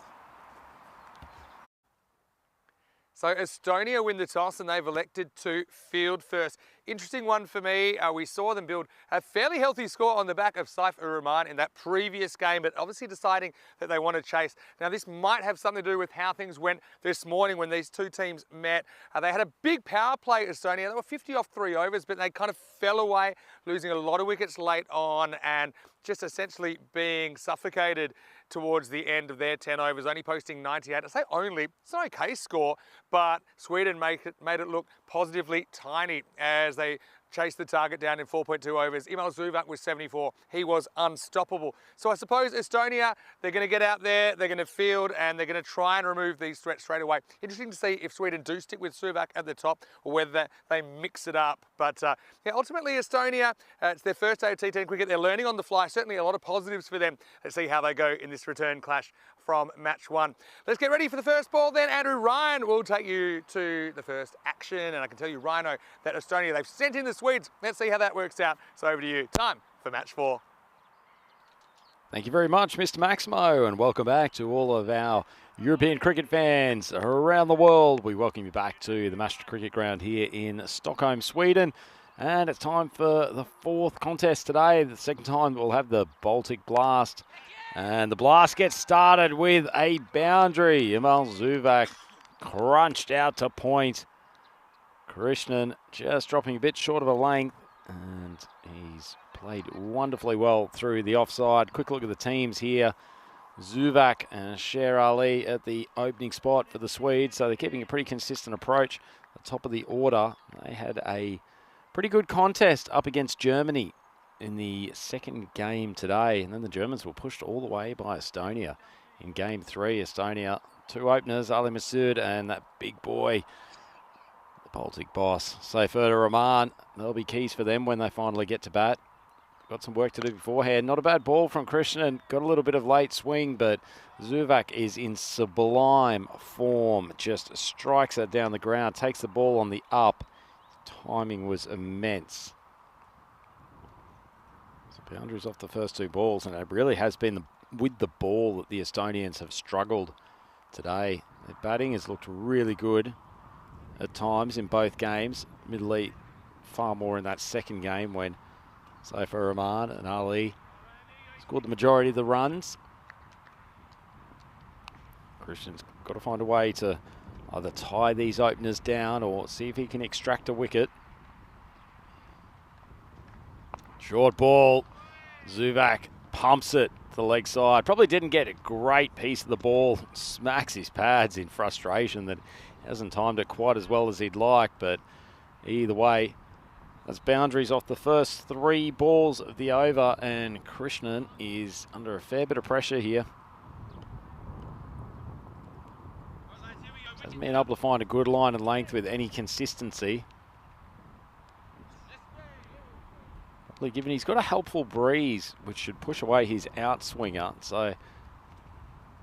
So Estonia win the toss and they've elected to field first. Interesting one for me. We saw them build a fairly healthy score on the back of Saif-ur-Rahman in that previous game, but obviously deciding that they want to chase. Now this might have something to do with how things went this morning when these 2 teams met. They had a big power play, Estonia. They were 50 off 3 overs, but they kind of fell away, losing a lot of wickets late on and just essentially being suffocated towards the end of their 10 overs, only posting 98. I say only, it's an okay score, but Sweden made it look positively tiny as they chased the target down in 4.2 overs. Emil Zuvak was 74. He was unstoppable. So I suppose Estonia, they're going to get out there, they're going to field, and they're going to try and remove these threats straight away. Interesting to see if Sweden do stick with Zuvak at the top or whether they mix it up. But yeah, ultimately Estonia, it's their first day of T10 cricket. They're learning on the fly. Certainly a lot of positives for them. Let's see how they go in this return clash from match 1. Let's get ready for the first ball then. Andrew Ryan will take you to the first action, and I can tell you, Rhino, that Estonia, they've sent in the Swedes. Let's see how that works out. So over to you. Time for match 4. Thank you very much, Mr. Maximo, and welcome back to all of our European cricket fans around the world. We welcome you back to the Master Cricket Ground here in Stockholm, Sweden. And it's time for the 4th contest today. The second time we'll have the Baltic Blast. And the blast gets started with a boundary. Emil Zuvak crunched out to point. Krishnan just dropping a bit short of a length. And he's played wonderfully well through the offside. Quick look at the teams here. Zuvak and Sher Ali at the opening spot for the Swedes. So they're keeping a pretty consistent approach. At the top of the order, they had a pretty good contest up against Germany in the second game today, and then the Germans were pushed all the way by Estonia in game 3. Estonia, 2 openers, Ali Masood and that big boy, the Baltic boss, Saif-ur-Rahman. There'll be keys for them when they finally get to bat. Got some work to do beforehand. Not a bad ball from Krishnan. Got a little bit of late swing, but Zuvak is in sublime form. Just strikes it down the ground, takes the ball on the up. Timing was immense. Boundaries off the first 2 balls, and it really has been with the ball that the Estonians have struggled today. Their batting has looked really good at times in both games. Admittedly, far more in that second game when Saif-ur-Rahman and Ali scored the majority of the runs. Christian's got to find a way to either tie these openers down or see if he can extract a wicket. Short ball. Zuvak pumps it to the leg side. Probably didn't get a great piece of the ball. Smacks his pads in frustration that he hasn't timed it quite as well as he'd like. But either way, that's boundaries off the first 3 balls of the over. And Krishnan is under a fair bit of pressure here. Hasn't been able to find a good line and length with any consistency. Given he's got a helpful breeze, which should push away his outswinger. So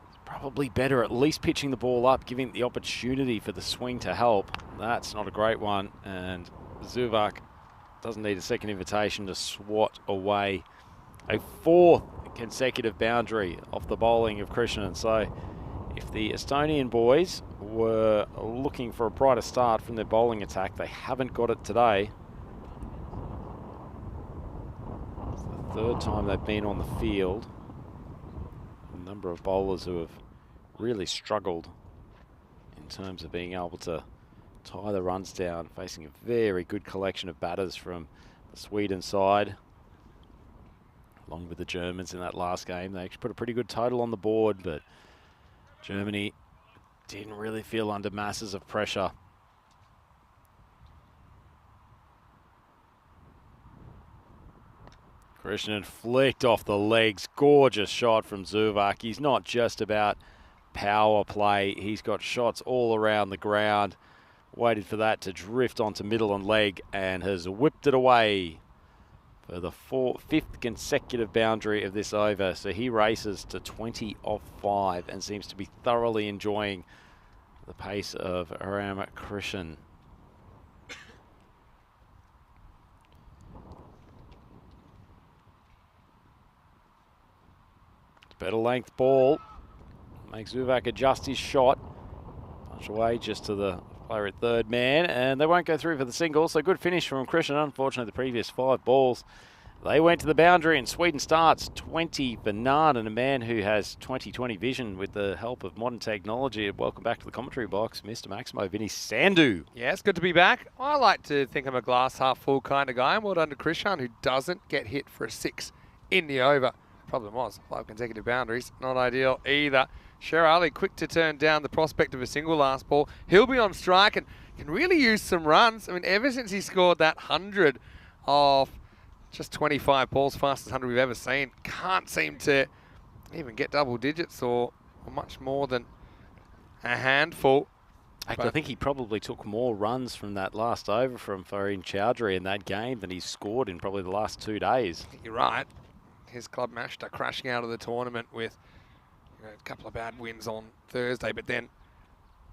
it's probably better at least pitching the ball up, giving the opportunity for the swing to help. That's not a great one. And Zuvak doesn't need a second invitation to swat away a 4th consecutive boundary off the bowling of Krishnan. So if the Estonian boys were looking for a brighter start from their bowling attack, they haven't got it today. 3rd time they've been on the field. A number of bowlers who have really struggled in terms of being able to tie the runs down, facing a very good collection of batters from the Sweden side. Along with the Germans in that last game. They actually put a pretty good total on the board, but Germany didn't really feel under masses of pressure. Krishnan flicked off the legs. Gorgeous shot from Zuvak. He's not just about power play. He's got shots all around the ground. Waited for that to drift onto middle and leg and has whipped it away for the fifth consecutive boundary of this over. So he races to 20 off 5 and seems to be thoroughly enjoying the pace of Ram Krishnan. Better length ball. Makes Zuvak adjust his shot. Punch away just to the player at third man, and they won't go through for the single. So good finish from Krishnan. Unfortunately, the previous 5 balls, they went to the boundary, and Sweden starts 20 for none. And a man who has 20/20 vision with the help of modern technology. Welcome back to the commentary box, Mr. Maximo Vinny Sandu. Yeah, it's good to be back. I like to think I'm a glass half full kind of guy. And well done to Krishnan, who doesn't get hit for a 6 in the over. Problem was 5 consecutive boundaries, not ideal either. Sher Ali quick to turn down the prospect of a single last ball. He'll be on strike and can really use some runs. I mean, ever since he scored that 100 off just 25 balls, fastest 100 we've ever seen, can't seem to even get double digits or much more than a handful. Actually, I think he probably took more runs from that last over from Fareed Chowdhury in that game than he's scored in probably the last 2 days. You're right. His club Mashta crashing out of the tournament with a couple of bad wins on Thursday, but then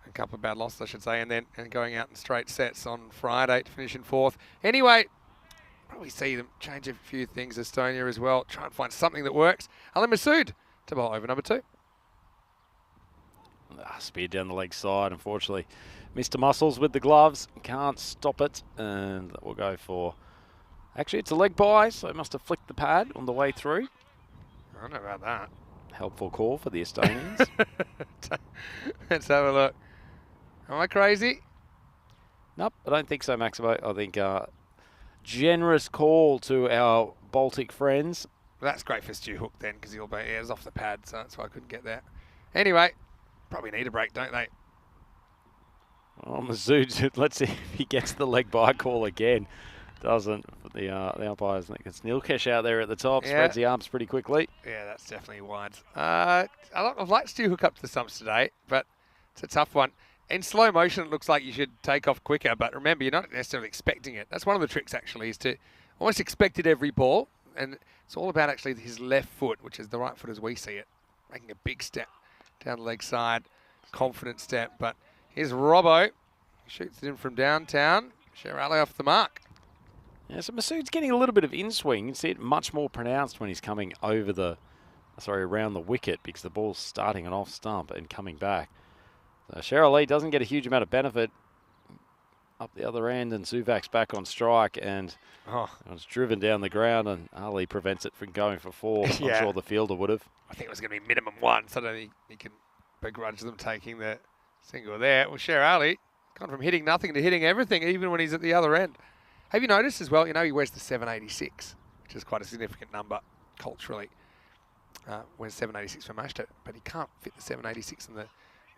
a couple of bad losses, I should say, and going out in straight sets on Friday to finish in 4th. Anyway, probably see them change a few things, Estonia as well, try and find something that works. Ali Masood to bowl over number 2. Spear down the leg side, unfortunately. Mr. Muscles with the gloves, can't stop it, and that will go for... Actually, it's a leg by, so he must have flicked the pad on the way through. I don't know about that. Helpful call for the Estonians. Let's have a look. Am I crazy? Nope, I don't think so, Maximo. I think generous call to our Baltic friends. Well, that's great for Stu Hook then, because he'll be it was off the pad, so that's why I couldn't get that. Anyway, probably need a break, don't they? Oh, Masood, let's see if he gets the leg by call again. Doesn't. The umpires think it's Nilkesh out there at the top. Yeah. Spreads the arms pretty quickly. Yeah, that's definitely wide. I've liked Stu Hook up to the stumps today, but it's a tough one. In slow motion, it looks like you should take off quicker, but remember, you're not necessarily expecting it. That's one of the tricks, actually, is to almost expect it every ball, and it's all about actually his left foot, which is the right foot as we see it, making a big step down the leg side, confident step. But here's Robbo, shoots it in from downtown. Sher Ali off the mark. Yeah, so Masood's getting a little bit of in-swing. You can see it much more pronounced when he's coming over around the wicket, because the ball's starting an off stump and coming back. So Sher Ali doesn't get a huge amount of benefit up the other end, and Zuvak's back on strike, and it's driven down the ground, and Ali prevents it from going for 4. Yeah. I'm sure the fielder would have. I think it was going to be minimum 1, so I don't think you can begrudge them taking the single there. Well, Sher Ali gone from hitting nothing to hitting everything, even when he's at the other end. Have you noticed as well, he wears the 786, which is quite a significant number culturally. Wears 786 for Mashta, but he can't fit the 786 in the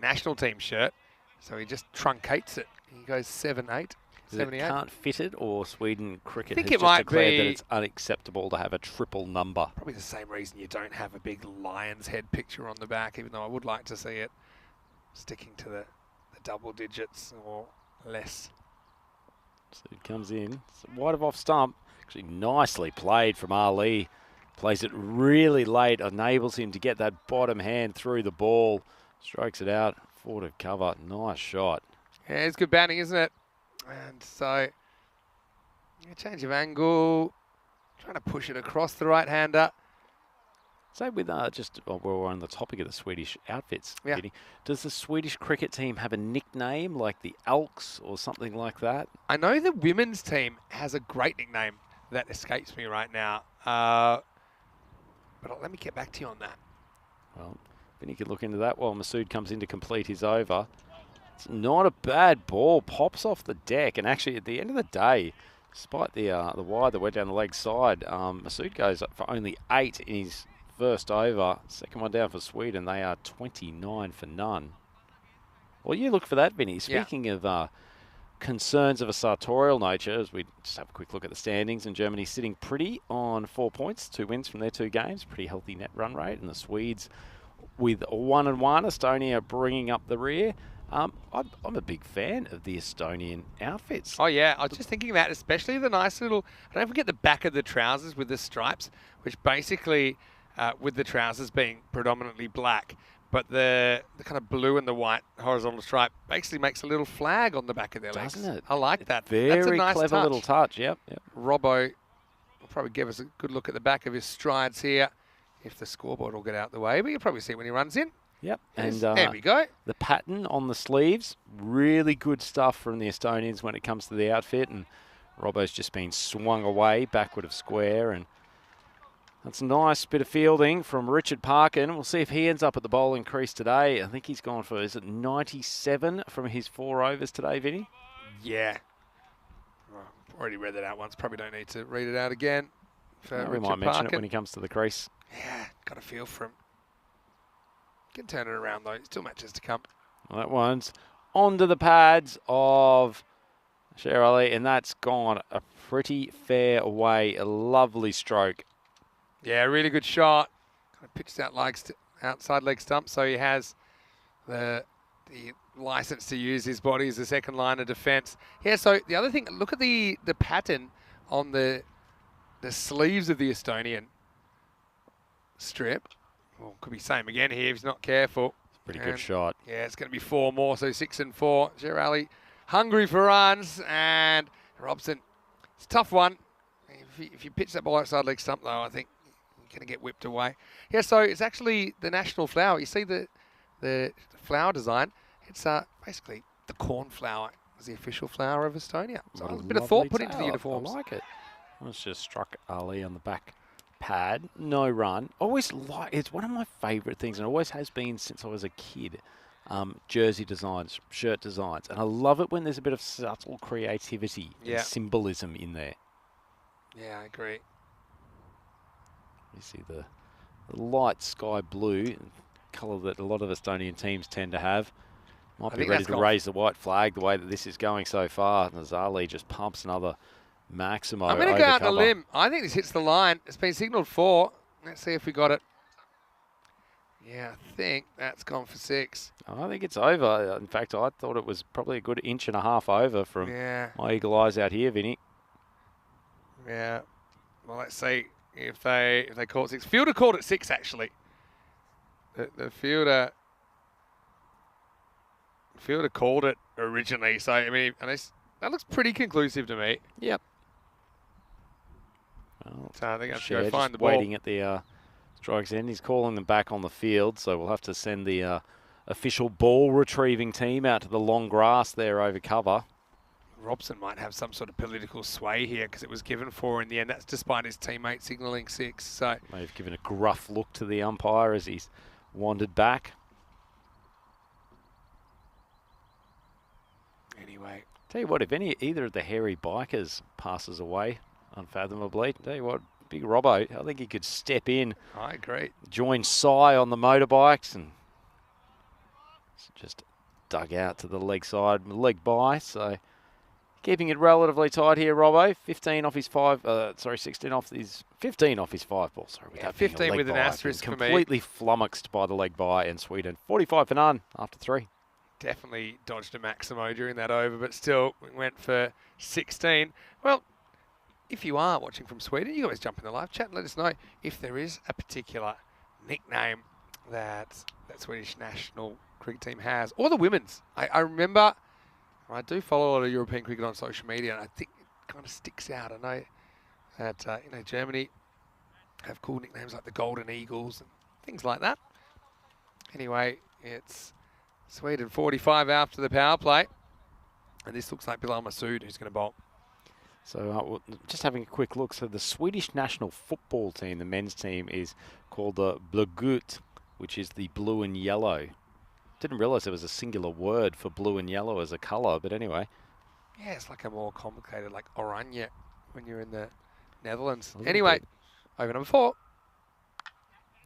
national team shirt, so he just truncates it. He goes 78, 78. Can't fit it, or Sweden cricket think has it just might declared be- that it's unacceptable to have a triple number. Probably the same reason you don't have a big lion's head picture on the back, even though I would like to see it sticking to the double digits or less. So it comes in, wide of off stump. Actually nicely played from Ali. Plays it really late, enables him to get that bottom hand through the ball. Strokes it out, forward of cover. Nice shot. Yeah, it's good batting, isn't it? And so, change of angle, trying to push it across the right-hander. So with we're on the topic of the Swedish outfits. Yeah. Vinny, does the Swedish cricket team have a nickname like the Elks or something like that? I know the women's team has a great nickname that escapes me right now. But let me get back to you on that. Well, Vinny could look into that while Masood comes in to complete his over. It's not a bad ball. Pops off the deck, and actually at the end of the day, despite the wide that went down the leg side, Masood goes up for only 8 in his first over. Second one down for Sweden. They are 29 for none. Well, you look for that, Vinny. Speaking of concerns of a sartorial nature, as we just have a quick look at the standings, and Germany sitting pretty on 4 points, 2 wins from their 2 games, pretty healthy net run rate, and the Swedes with 1-1, Estonia bringing up the rear. I'm a big fan of the Estonian outfits. Oh yeah, I was just thinking that, especially the nice little, don't forget the back of the trousers with the stripes, which basically, with the trousers being predominantly black, but the kind of blue and the white horizontal stripe basically makes a little flag on the back of their legs. Doesn't it? I like that. Very That's a nice clever little touch, yep. Robbo will probably give us a good look at the back of his strides here, if the scoreboard will get out the way, but you'll probably see when he runs in. Yep, and there we go. The pattern on the sleeves, really good stuff from the Estonians when it comes to the outfit, and Robbo's just been swung away backward of square, and that's a nice bit of fielding from Richard Parkin. We'll see if he ends up at the bowling crease today. I think he's gone for, is it 97 from his 4 overs today, Vinny? Yeah. Well, I've already read that out once, probably don't need to read it out again. We Richard might mention Parkin. it when he comes to the crease. Yeah, got a feel for him. Can turn it around though, still matches to come. Well, that one's onto the pads of Shirley, and that's gone a pretty fair way. A lovely stroke. Yeah, really good shot. Kind of pitched out outside leg stump, so he has the license to use his body as a second line of defence. Yeah, so the other thing, look at the pattern on the sleeves of the Estonian strip. Well, could be same again here if he's not careful. Pretty good shot. Yeah, it's going to be 4 more, so 6 and 4. Shirley hungry for runs, and Robson, it's a tough one. If you pitch that ball outside leg stump, though, I think you're going to get whipped away. Yeah, so it's actually the national flower. You see the flower design? It's basically the cornflower is the official flower of Estonia. So a bit of thought put into the uniforms. I like it. It's just struck Ali on the back pad, no run. It's one of my favourite things, and always has been since I was a kid. Jersey designs, shirt designs, and I love it when there's a bit of subtle creativity and symbolism in there. Yeah, I agree. You see the light sky blue, colour that a lot of Estonian teams tend to have. Might be ready to raise the white flag the way that this is going so far. And Zali just pumps another Maximo. I'm going to go out on a limb. I think this hits the line. It's been signalled 4. Let's see if we got it. Yeah, I think that's gone for 6. I think it's over. In fact, I thought it was probably a good 1.5 inches over from my eagle eyes out here, Vinny. Yeah. Well, let's see if they call it 6. Fielder called it 6, actually. The fielder called it originally. So, I mean, that looks pretty conclusive to me. Yep. Well, so I think I have to go just find the ball. Waiting at the strikes end. He's calling them back on the field, so we'll have to send the official ball retrieving team out to the long grass there over cover. Robson might have some sort of political sway here because it was given 4 in the end. That's despite his teammate signalling 6. So may have given a gruff look to the umpire as he's wandered back. Anyway, tell you what, if either of the hairy bikers passes away unfathomably, tell you what, big Robbo, I think he could step in. I agree. Join Sai on the motorbikes and just dug out to the leg side, leg by. So keeping it relatively tight here, Robbo. 16 off his 5 ball. Sorry, yeah, 15 with an asterisk for me. Completely flummoxed by the leg by, and Sweden 45 for none after 3. Definitely dodged a Maximo during that over, but still went for 16. Well, if you are watching from Sweden, you can always jump in the live chat and let us know if there is a particular nickname that Swedish national cricket team has, or the women's. I remember, I do follow a lot of European cricket on social media, and I think it kind of sticks out. I know that Germany have cool nicknames like the Golden Eagles and things like that. Anyway, it's Sweden 45 after the power play, and this looks like Bilal Masood who's going to bowl. So just having a quick look. So the Swedish national football team, the men's team, is called the Blågult, which is the blue and yellow. Didn't realise there was a singular word for blue and yellow as a colour, but anyway. Yeah, it's like a more complicated, like oranje when you're in the Netherlands. Anyway, over number 4.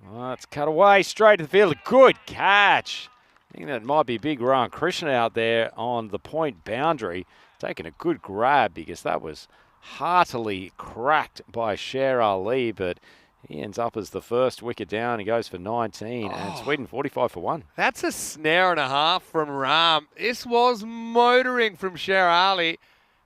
Oh, it's cut away straight to the field. Good catch. think that might be a big run. Krishna out there on the point boundary, taking a good grab because that was heartily cracked by Sher Ali, but he ends up as the first wicket down. He goes for 19, and Sweden 45 for 1. That's a snare and a half from Ram. This was motoring from Sher Ali,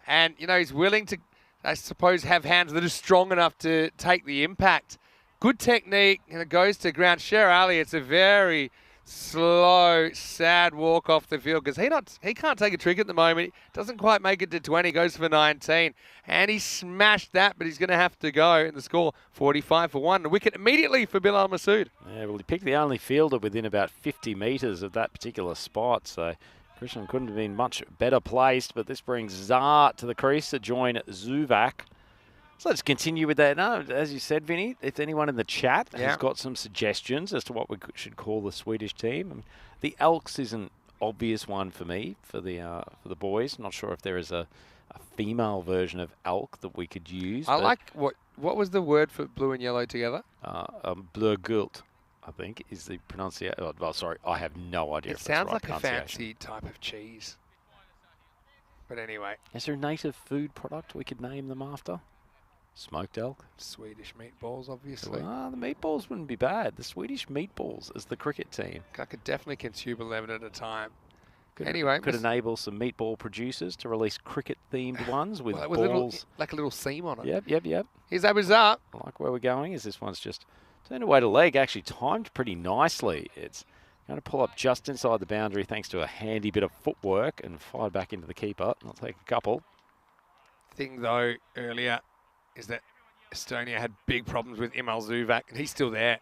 and, you know, he's willing to, I suppose, have hands that are strong enough to take the impact. Good technique, and it goes to ground. Sher Ali, it's a very slow, sad walk off the field because he can't take a trick at the moment. Doesn't quite make it to 20, goes for 19. And he smashed that, but he's going to have to go. And the score, 45 for 1. The wicket immediately for Bilal Masood. Yeah, well, he picked the only fielder within about 50 metres of that particular spot, so Krishnan couldn't have been much better placed, but this brings Zar to the crease to join Zuvak. So let's continue with that. No, as you said, Vinny, if anyone in the chat has got some suggestions as to what we should call the Swedish team, the Elks is an obvious one for me, for the boys. Not sure if there is a female version of elk that we could use. I like, what was the word for blue and yellow together? Blurgult, I think, is the pronunciation. Oh, well, sorry, I have no idea. It sounds like a fancy type of cheese. But anyway. Is there a native food product we could name them after? Smoked elk? Swedish meatballs, obviously. Well, the meatballs wouldn't be bad. The Swedish meatballs is the cricket team. I could definitely consume 11 at a time. Could enable some meatball producers to release cricket-themed ones with balls. Like a little seam on it. Yep. Here's Abuzar. I like where we're going, as this one's just turned away to leg. Actually timed pretty nicely. It's going to pull up just inside the boundary thanks to a handy bit of footwork and fired back into the keeper. I'll take a couple. Thing, though, earlier is that Estonia had big problems with Imal Zuvak, and he's still there.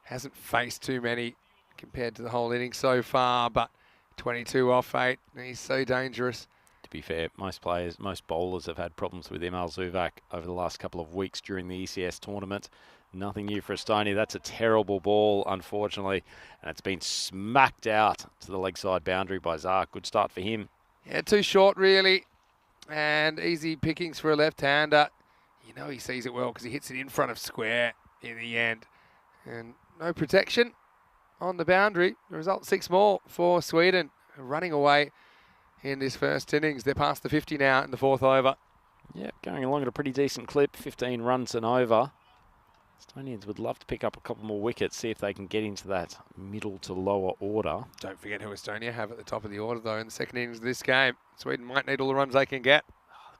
Hasn't faced too many compared to the whole inning so far, but 22 off 8, and he's so dangerous. To be fair, most bowlers have had problems with Imal Zuvak over the last couple of weeks during the ECS tournament. Nothing new for Estonia. That's a terrible ball, unfortunately, and it's been smacked out to the leg side boundary by Zark. Good start for him. Yeah, too short, really, and easy pickings for a left-hander. You know he sees it well because he hits it in front of square in the end. And no protection on the boundary. The result, 6 more for Sweden, running away in this first innings. They're past the 50 now in the 4th over. Yeah, going along at a pretty decent clip, 15 runs and over. Estonians would love to pick up a couple more wickets, see if they can get into that middle to lower order. Don't forget who Estonia have at the top of the order, though, in the second innings of this game. Sweden might need all the runs they can get.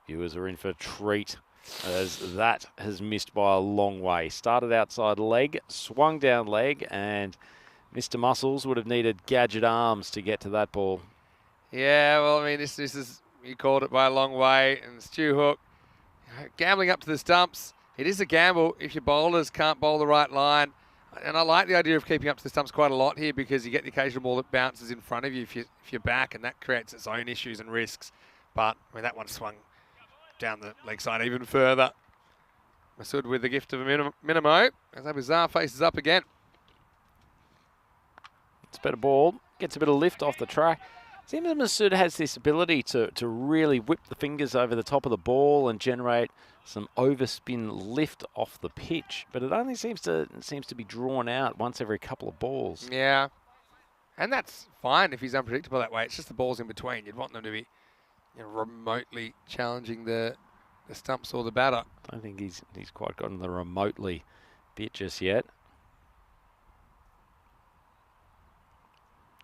Viewers are in for a treat, as that has missed by a long way. Started outside leg, swung down leg, and Mr. Muscles would have needed gadget arms to get to that ball. Yeah, well, I mean, this is, you called it by a long way, and Stu Hook gambling up to the stumps. It is a gamble if your bowlers can't bowl the right line. And I like the idea of keeping up to the stumps quite a lot here because you get the occasional ball that bounces in front of you if you're back, and that creates its own issues and risks. But, I mean, that one swung down the leg side even further. Masood with the gift of a Minimo as Abuzar faces up again. It's a better ball, gets a bit of lift off the track. Seems Masood has this ability to really whip the fingers over the top of the ball and generate some overspin lift off the pitch, but it only seems to be drawn out once every couple of balls. Yeah, and that's fine if he's unpredictable that way. It's just the balls in between. You'd want them to be, you know, remotely challenging the stumps or the batter. I don't think he's quite gotten the remotely bit just yet.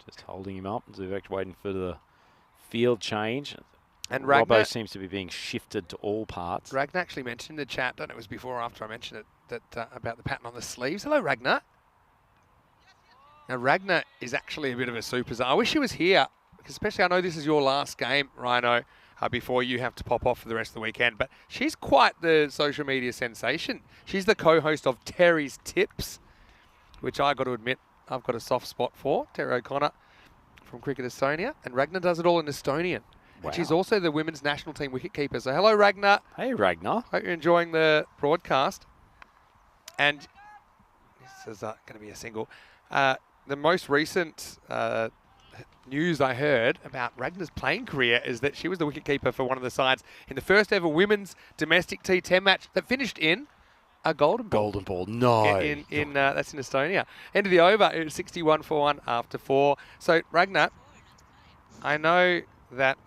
Just holding him up. Zuvek waiting for the field change. And Robbo Ragnar seems to be being shifted to all parts. Ragnar actually mentioned in the chat, I don't know if it was before or after I mentioned it, that about the pattern on the sleeves. Hello, Ragnar. Now, Ragnar is actually a bit of a superstar. I wish he was here, because especially I know this is your last game, Rhino, before you have to pop off for the rest of the weekend. But she's quite the social media sensation. She's the co-host of Terry's Tips, which I got to admit I've got a soft spot for. Terry O'Connor from Cricket Estonia. And Ragnar does it all in Estonian. Wow. And she's also the women's national team wicketkeeper. So hello, Ragnar. Hey, Ragnar. Hope you're enjoying the broadcast. And this is going to be a single. The most recent news I heard about Ragnar's playing career is that she was the wicketkeeper for one of the sides in the first ever women's domestic T10 match that finished in a golden ball. Golden ball. No. That's in Estonia. End of the over. It was 61-1 after 4. So Ragnar, I know that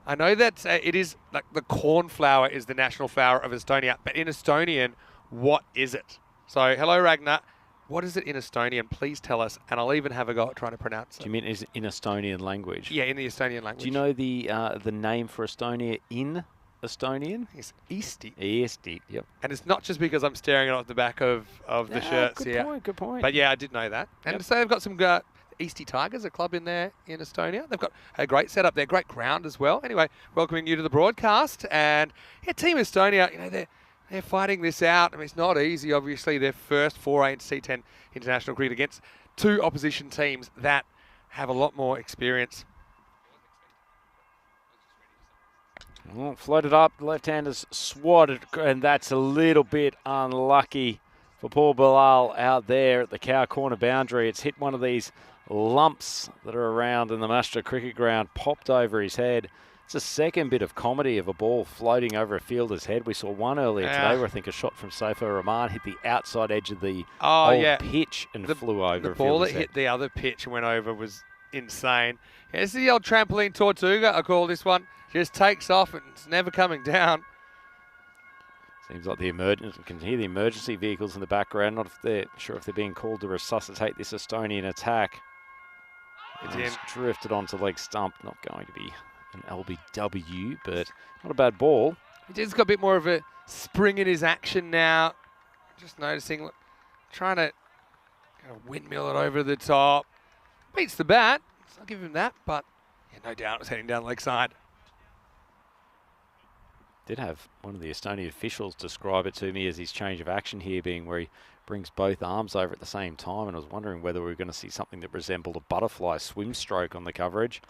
it is like the corn flour is the national flour of Estonia, but in Estonian, what is it? So hello Ragnar, what is it in Estonian? Please tell us, and I'll even have a go at trying to pronounce it. Do you mean is in Estonian language? Yeah, in the Estonian language. Do you know the name for Estonia in Estonian? It's Eesti. Eesti, yep. And it's not just because I'm staring at the back of the shirts here. Good point. But yeah, I did know that. And Yep. so they've got some Eesti Tigers, a club in there in Estonia. They've got a great setup there, great ground as well. Anyway, welcoming you to the broadcast. And yeah, Team Estonia, you know, they're fighting this out. I mean, it's not easy, obviously, their first foray into T10 international cricket against two opposition teams that have a lot more experience. Well, floated up, left-handers swatted, and that's a little bit unlucky for Paul Bilal out there at the cow corner boundary. It's hit one of these lumps that are around in the Mastra cricket ground, popped over his head. It's a second bit of comedy of a ball floating over a fielder's head. We saw one earlier today where I think a shot from Saifur Rahman hit the outside edge of the old pitch and flew over The a ball that fielder's head. hit the other pitch and went over was insane. Yeah, this is the old trampoline Tortuga, I call this one. Just takes off and it's never coming down. Seems like you can hear the emergency vehicles in the background. Not if they're sure if they're being called to resuscitate this Estonian attack. It's drifted onto leg stump. Not going to be an LBW, but not a bad ball. He just got a bit more of a spring in his action now. Just noticing, look, trying to kind of windmill it over the top. Beats the bat. So I'll give him that, but yeah, no doubt it was heading down leg side. Did have one of the Estonian officials describe it to me as his change of action here being where he brings both arms over at the same time, and I was wondering whether we were going to see something that resembled a butterfly swim stroke on the coverage.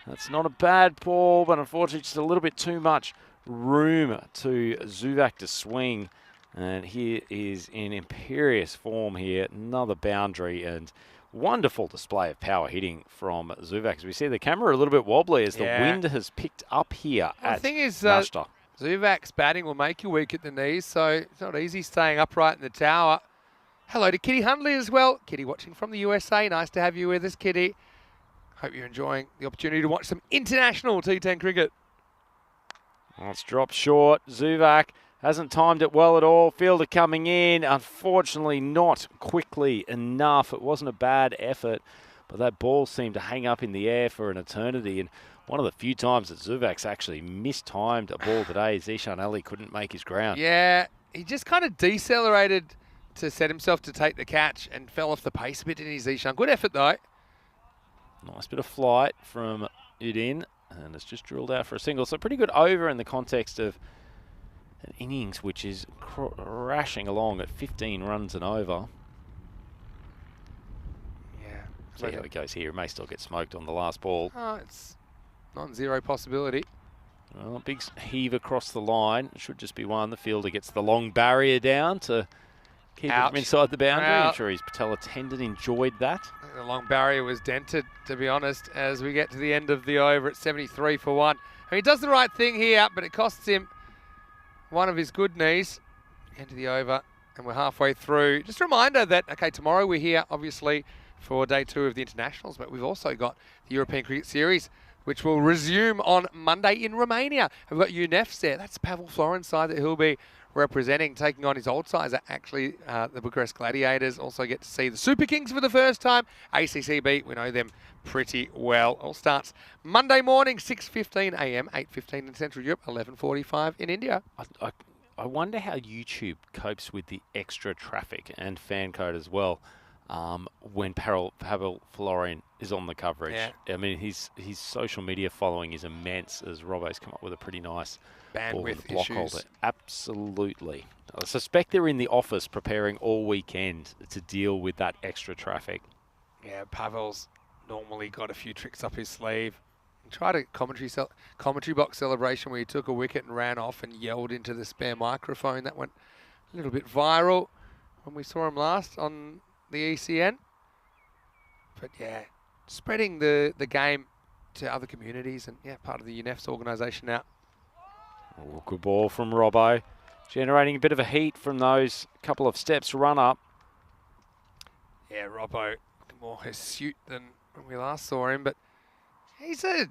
That's not a bad ball, but unfortunately just a little bit too much room to Zuvak to swing. And he is in imperious form here. Another boundary and wonderful display of power hitting from Zuvak. As we see the camera a little bit wobbly as the wind has picked up here at the thing is, Mastra. Zuvak's batting will make you weak at the knees, so it's not easy staying upright in the tower. Hello to Kitty Hundley as well. Kitty watching from the USA. Nice to have you with us, Kitty. Hope you're enjoying the opportunity to watch some international T10 cricket. Well, it's dropped short. Zuvak hasn't timed it well at all. Fielder coming in. Unfortunately, not quickly enough. It wasn't a bad effort, but that ball seemed to hang up in the air for an eternity. And one of the few times that Zuvak's actually mistimed a ball today, Zishan Ali couldn't make his ground. Yeah, he just kind of decelerated to set himself to take the catch and fell off the pace a bit in his Zishan. Good effort, though. Nice bit of flight from Udin, and it's just drilled out for a single. So pretty good over in the context of an innings which is crashing along at 15 runs and over. Yeah. See how it goes here. It may still get smoked on the last ball. Oh, it's non-zero possibility. Well, big heave across the line. It should just be one. The fielder gets the long barrier down to keep it from inside the boundary. I'm sure his patella tendon enjoyed that. The long barrier was dented, to be honest, as we get to the end of the over at 73 for 1. I mean, he does the right thing here, but it costs him one of his good knees. End of the over, and we're halfway through. Just a reminder that, okay, tomorrow we're here, obviously, for day 2 of the internationals, but we've also got the European Cricket Series, which will resume on Monday in Romania. And we've got UNEFs there. That's Pavel Florin's side that he'll be representing, taking on his old sides, actually, the Bucharest Gladiators. Also get to see the Super Kings for the first time. ACCB, we know them pretty well. All starts Monday morning, 6:15 a.m., 8:15 in Central Europe, 11:45 in India. I wonder how YouTube copes with the extra traffic and FanCode as well when Pavel Florin is on the coverage. Yeah. I mean, his social media following is immense, as Robbo's come up with a pretty nice Bandwidth block issues. holder. Absolutely. I suspect they're in the office preparing all weekend to deal with that extra traffic. Yeah, Pavel's normally got a few tricks up his sleeve. He tried a commentary box celebration where he took a wicket and ran off and yelled into the spare microphone. That went a little bit viral when we saw him last on the ECN. But yeah, spreading the game to other communities and yeah, part of the UNEF's organisation now. Oh, good ball from Robbo. generating a bit of a heat from those couple of steps run up. Yeah, Robbo, more hirsute than when we last saw him, but he's a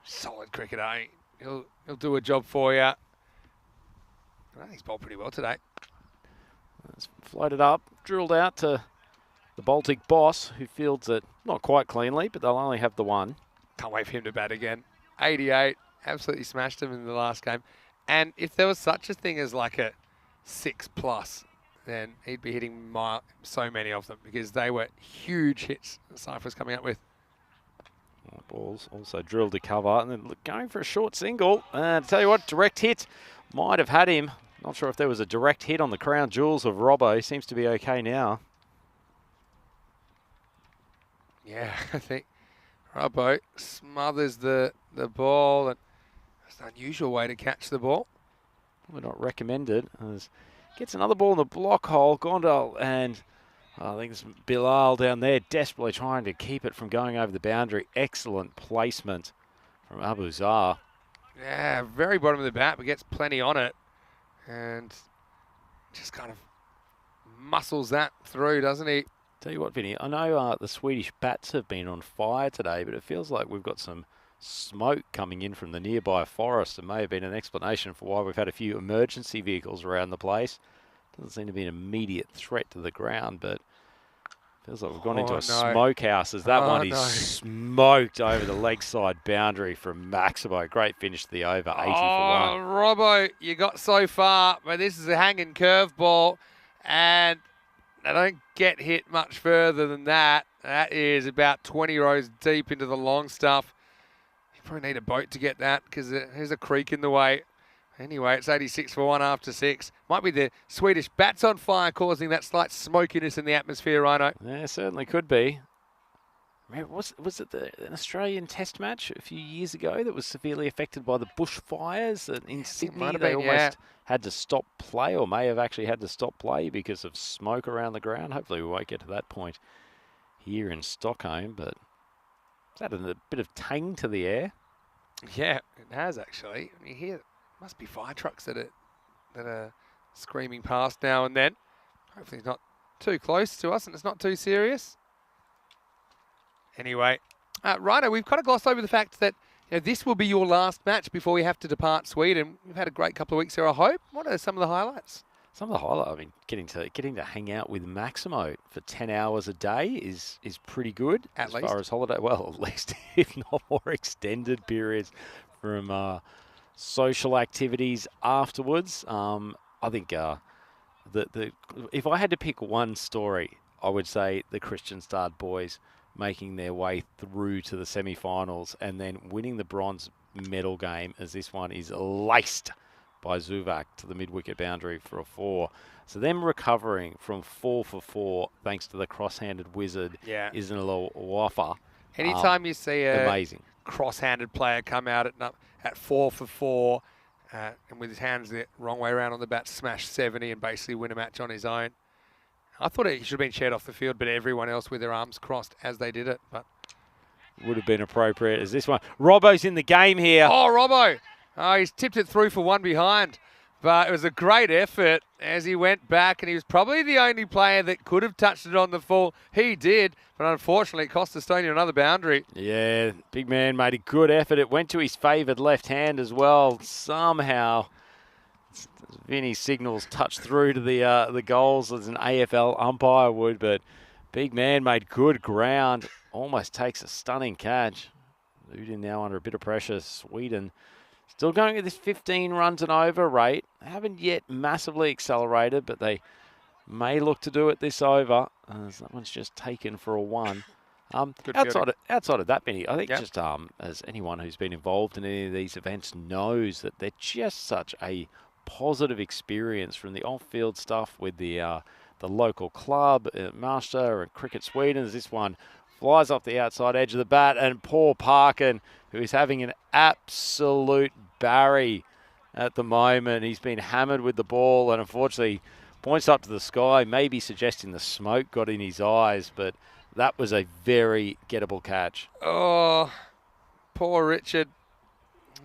solid cricketer. He'll do a job for you. I think he's bowled pretty well today. It's floated up, drilled out to the Baltic boss, who fields it not quite cleanly, but they'll only have the one. Can't wait for him to bat again. 88, absolutely smashed him in the last game. And if there was such a thing as like a 6+, then he'd be hitting so many of them because they were huge hits that Cypher's coming up with. Ball's also drilled to cover and then going for a short single. To tell you what, direct hit might have had him. Not sure if there was a direct hit on the crown jewels of Robbo. He seems to be okay now. Yeah, I think Robbo smothers the ball. And it's an unusual way to catch the ball. Probably not recommended. Gets another ball in the block hole. Gondal and I think it's Bilal down there desperately trying to keep it from going over the boundary. Excellent placement from Abu Zar. Yeah, very bottom of the bat, but gets plenty on it. And just kind of muscles that through, doesn't he? Tell you what, Vinny, I know the Swedish bats have been on fire today, but it feels like we've got some smoke coming in from the nearby forest. It may have been an explanation for why we've had a few emergency vehicles around the place. Doesn't seem to be an immediate threat to the ground, but feels like we've gone into a smokehouse as that one is smoked over the leg side boundary from Maximo. Great finish to the over, 80 for 1. Robbo, you got so far, but this is a hanging curveball, and they don't get hit much further than that. That is about 20 rows deep into the long stuff. You probably need a boat to get that because there's a creek in the way. Anyway, it's 86 for 1 after 6. Might be the Swedish bats on fire causing that slight smokiness in the atmosphere, Rhino. Yeah, certainly could be. Was it an Australian test match a few years ago that was severely affected by the bushfires in Sydney? They almost had to stop play, or may have actually had to stop play because of smoke around the ground. Hopefully we won't get to that point here in Stockholm, but it's added a bit of tang to the air. Yeah, it has actually. You hear must be fire trucks that are screaming past now and then. Hopefully it's not too close to us and it's not too serious. Anyway, Rhino, we've kind of glossed over the fact that this will be your last match before we have to depart Sweden. We've had a great couple of weeks here, I hope. What are some of the highlights? Some of the highlights, I mean, getting to hang out with Maximo for 10 hours a day is pretty good. As far as holiday, well, at least if not more extended periods from social activities afterwards. I think if I had to pick one story, I would say the Kristianstad boys making their way through to the semi-finals and then winning the bronze medal game, as this one is laced by Zuvak to the mid-wicket boundary for a 4. So them recovering from 4 for 4 thanks to the cross-handed wizard isn't a little waffer. Anytime you see a amazing cross-handed player come out at 4 for 4 and with his hands the wrong way around on the bat, smash 70 and basically win a match on his own. I thought he should have been shared off the field, but everyone else with their arms crossed as they did it. But would have been appropriate as this one. Robbo's in the game here. Oh, Robbo. Oh, he's tipped it through for 1 behind. But it was a great effort as he went back, and he was probably the only player that could have touched it on the full. He did, but unfortunately it cost Estonia another boundary. Yeah, big man made a good effort. It went to his favoured left hand as well. Somehow Vinny's signals touched through to the goals as an AFL umpire would, but big man made good ground. Almost takes a stunning catch. Udin now under a bit of pressure. Sweden still going at this 15 runs and over rate. They haven't yet massively accelerated, but they may look to do it this over. That one's just taken for a 1. Outside of that, Benny, I think just as anyone who's been involved in any of these events knows that they're just such a positive experience, from the off-field stuff with the local club, Master and Cricket Sweden, as this one flies off the outside edge of the bat, and poor Parkin, who is having an absolute Barry at the moment. He's been hammered with the ball and unfortunately points up to the sky, maybe suggesting the smoke got in his eyes, but that was a very gettable catch. Oh, poor Richard.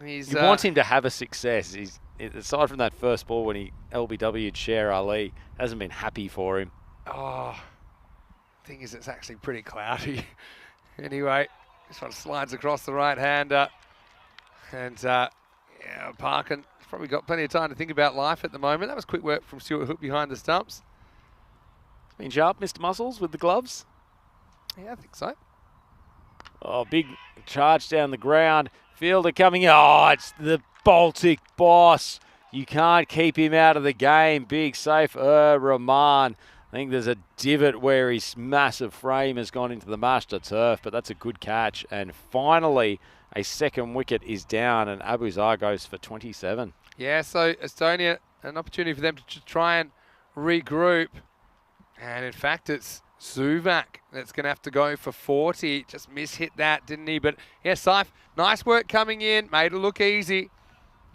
You want him to have a success. aside from that first ball when he LBW'd Sher Ali, hasn't been happy for him. Oh, thing is, it's actually pretty cloudy. Anyway, this one slides across the right-hander. And, yeah, Parkin probably got plenty of time to think about life at the moment. That was quick work from Stuart Hook behind the stumps. Been sharp, Mr. Muscles, with the gloves. Yeah, I think so. Oh, big charge down the ground. Fielder coming in. Oh, it's the Baltic boss. You can't keep him out of the game. Big safe, Rahman. I think there's a divot where his massive frame has gone into the master turf, but that's a good catch. And finally, a second wicket is down, and Abuzar goes for 27. Yeah, so Estonia, an opportunity for them to try and regroup. And in fact, it's Zuvak that's going to have to go for 40. Just mishit that, didn't he? But yeah, Saif, nice work coming in. Made it look easy.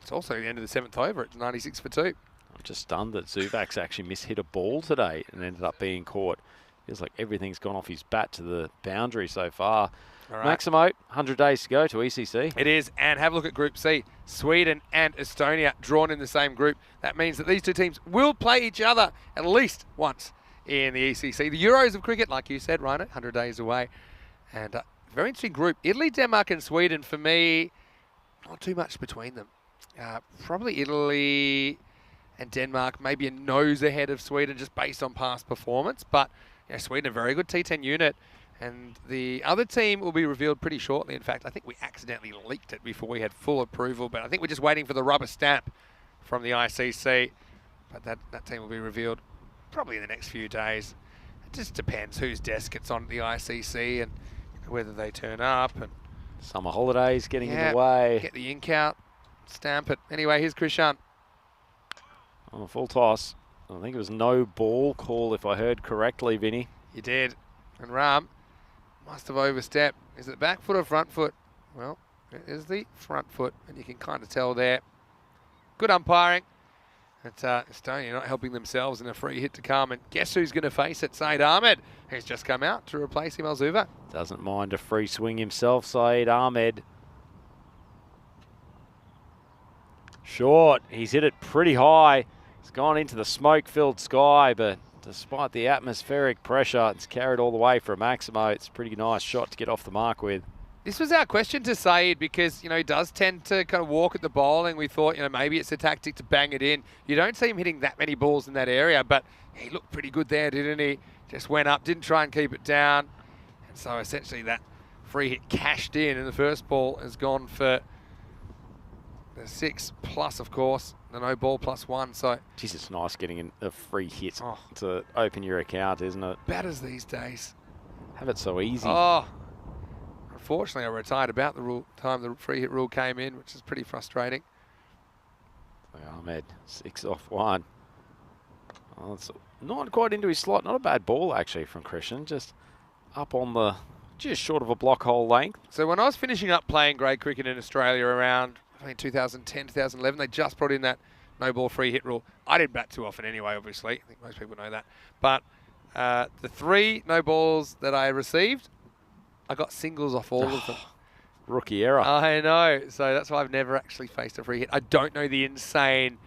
It's also the end of the 7th over. It's 96 for 2. I'm just stunned that Zuvak's actually mishit a ball today and ended up being caught. Feels like everything's gone off his bat to the boundary so far. All right. Maximo, 100 days to go to ECC. It is, and have a look at Group C. Sweden and Estonia drawn in the same group. That means that these two teams will play each other at least once in the ECC. The Euros of cricket, like you said, Rhino, 100 days away. And very interesting group. Italy, Denmark and Sweden, for me, not too much between them. Probably Italy and Denmark, maybe a nose ahead of Sweden just based on past performance. But yeah, Sweden, a very good T10 unit. And the other team will be revealed pretty shortly. In fact, I think we accidentally leaked it before we had full approval. But I think we're just waiting for the rubber stamp from the ICC. But that team will be revealed probably in the next few days. It just depends whose desk it's on at the ICC and whether they turn up. And Summer holidays getting in the way. Get the ink out, stamp it. Anyway, here's Krishan. On a full toss. I think it was no ball call if I heard correctly, Vinny. You did. And Ram must have overstepped. Is it back foot or front foot? Well, it is the front foot, and you can kind of tell there. Good umpiring. It's Estonia not helping themselves in a free hit to come. And guess who's going to face it? Saeed Ahmed, who's just come out to replace him, Alzuva. Doesn't mind a free swing himself, Saeed Ahmed. Short. He's hit it pretty high. It's gone into the smoke-filled sky, but despite the atmospheric pressure, it's carried all the way for a Maximo. It's a pretty nice shot to get off the mark with. This was our question to Saeed because, he does tend to kind of walk at the bowling. We thought, maybe it's a tactic to bang it in. You don't see him hitting that many balls in that area, but he looked pretty good there, didn't he? Just went up, didn't try and keep it down. And so essentially that free hit cashed in, and the first ball has gone for the 6 plus, of course, the no ball +1. So, Jeez, it's nice getting a free hit to open your account, isn't it? batters these days. Have it so easy. Oh, unfortunately, I retired about the time the free hit rule came in, which is pretty frustrating. Ahmed, 6 off 1. Oh, it's not quite into his slot. Not a bad ball, actually, from Christian. Just up on just short of a block hole length. So when I was finishing up playing grade cricket in Australia around 2010, 2011, they just brought in that no ball free hit rule. I didn't bat too often anyway, obviously. I think most people know that. But the 3 no balls that I received, I got singles off all of them. Rookie error. I know. So that's why I've never actually faced a free hit. I don't know the insane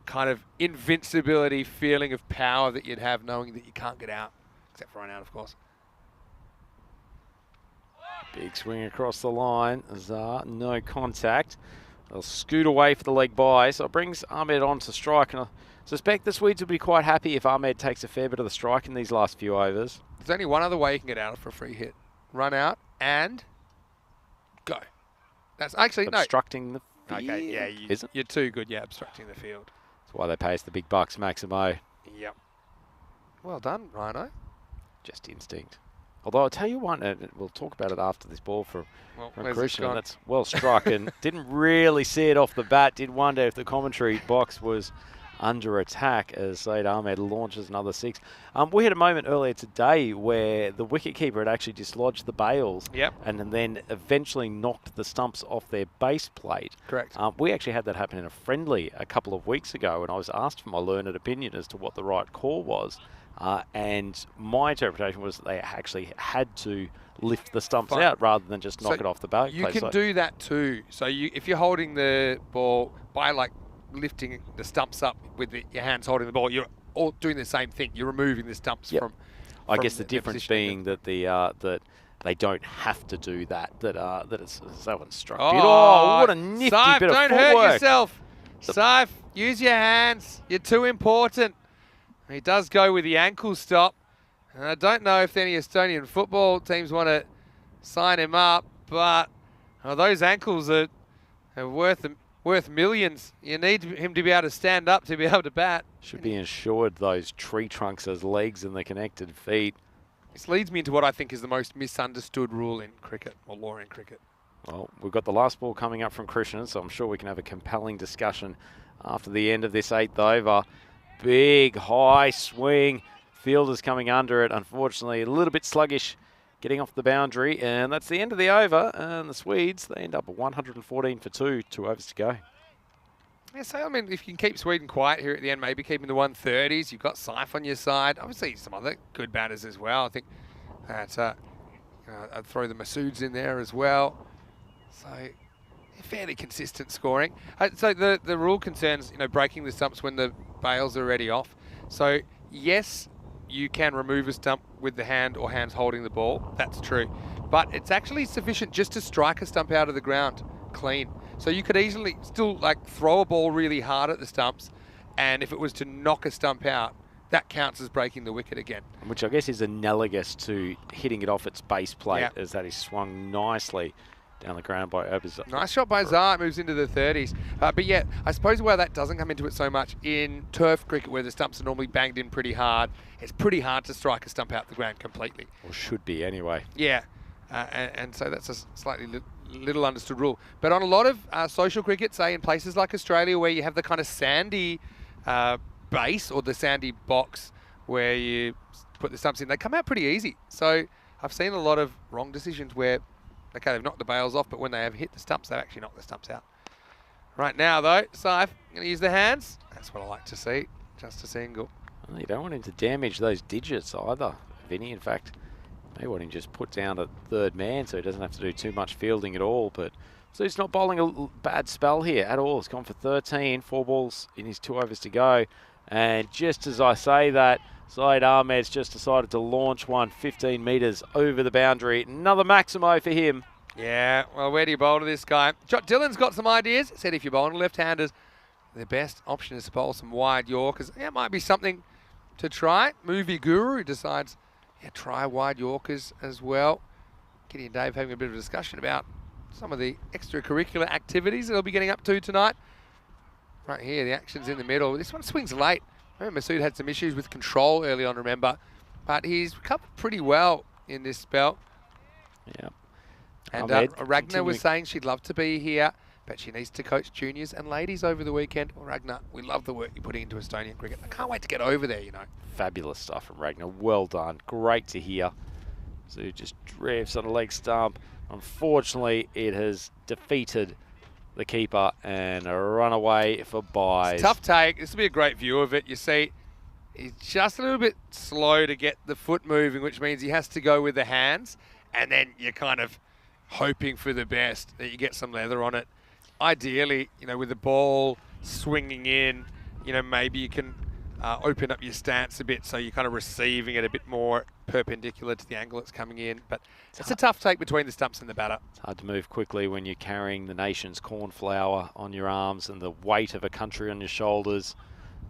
kind of invincibility feeling of power that you'd have knowing that you can't get out, except for run out, of course. Big swing across the line. Azar, no contact. They'll scoot away for the leg by, so it brings Ahmed on to strike. And I suspect the Swedes will be quite happy if Ahmed takes a fair bit of the strike in these last few overs. There's only one other way you can get out for a free hit. Run out and go. That's actually, Obstructing the field. Okay, yeah, Is it? You're too good, yeah, obstructing the field. That's why they pay us the big bucks, Maximo. Yep. Well done, Rhino. Just instinct. Although I'll tell you one, and we'll talk about it after this ball from where's Christian. it gone? That's well struck and didn't really see it off the bat. Did wonder if the commentary box was under attack as Saeed Ahmed launches another 6. We had a moment earlier today where the wicketkeeper had actually dislodged the bails. Yep. And then eventually knocked the stumps off their base plate. Correct. We actually had that happen in a friendly a couple of weeks ago, and I was asked for my learned opinion as to what the right call was. And my interpretation was they actually had to lift the stumps out rather than just knock it off the base. You can do that too. So if you're holding the ball by like lifting the stumps up with your hands holding the ball. You're all doing the same thing. You're removing the stumps from. I guess the difference being that that they don't have to do that. That it's so instructive. Oh, what a nifty Saif, bit of don't footwork. hurt yourself. Saif, use your hands. You're too important. He does go with the ankle stop. And I don't know if any Estonian football teams want to sign him up, but those ankles are worth millions. You need him to be able to stand up to be able to bat. Should be insured those tree trunks as legs and the connected feet. This leads me into what I think is the most misunderstood rule in cricket, or law in cricket. Well, we've got the last ball coming up from Krishnan, so I'm sure we can have a compelling discussion after the end of this 8th over. Big, high swing. Fielders coming under it. Unfortunately, a little bit sluggish getting off the boundary. And that's the end of the over. And the Swedes, they end up at 114 for 2. 2 overs to go. Yeah, so, I mean, if you can keep Sweden quiet here at the end, maybe keeping the 130s. You've got Saif on your side. Obviously, some other good batters as well. I think that I'd throw the Masouds in there as well. So, fairly consistent scoring. So the rule concerns, breaking the stumps when the bails are already off. So, yes, you can remove a stump with the hand or hands holding the ball. That's true. But it's actually sufficient just to strike a stump out of the ground clean. So you could easily still throw a ball really hard at the stumps, and if it was to knock a stump out, that counts as breaking the wicket again. Which I guess is analogous to hitting it off its base plate, as that is swung nicely down the ground by Obazar. Nice shot by Zar. It moves into the 30s. But yeah, I suppose where that doesn't come into it so much in turf cricket, where the stumps are normally banged in pretty hard, it's pretty hard to strike a stump out the ground completely. Or should be anyway. Yeah. And so that's a slightly little understood rule. But on a lot of social cricket, say in places like Australia, where you have the kind of sandy base or the sandy box where you put the stumps in, they come out pretty easy. So I've seen a lot of wrong decisions where, okay, they've knocked the bails off, but when they have hit the stumps, they've actually knocked the stumps out. Right now, though, Saif going to use the hands. That's what I like to see. Just a single. Well, you don't want him to damage those digits either, Vinny. In fact, may want him just put down a third man so he doesn't have to do too much fielding at all. But so he's not bowling a bad spell here at all. He's gone for 13, 4 balls in his 2 overs to go. And just as I say that, Zaid Ahmed's just decided to launch one 15 metres over the boundary. Another Maximo for him. Yeah, well, where do you bowl to this guy? Dylan's got some ideas. Said if you're bowling left-handers, the best option is to bowl some wide Yorkers. Yeah, it might be something to try. Movie Guru decides, try wide Yorkers as well. Kitty and Dave having a bit of a discussion about some of the extracurricular activities that they'll be getting up to tonight. Right here, the action's in the middle. This one swings late. Masood had some issues with control early on, remember, but he's recovered pretty well in this spell. Yeah. And Ragnar was saying she'd love to be here, but she needs to coach juniors and ladies over the weekend. Well, Ragnar, we love the work you're putting into Estonian cricket. I can't wait to get over there, Fabulous stuff from Ragnar. Well done. Great to hear. So just drifts on a leg stump. Unfortunately, it has defeated the keeper and a runaway for byes. It's a tough take. This will be a great view of it. You see, he's just a little bit slow to get the foot moving, which means he has to go with the hands, and then you're kind of hoping for the best, that you get some leather on it. Ideally, with the ball swinging in, maybe you can open up your stance a bit so you're kind of receiving it a bit more perpendicular to the angle it's coming in. But it's a tough take between the stumps and the batter. It's hard to move quickly when you're carrying the nation's cornflower on your arms and the weight of a country on your shoulders.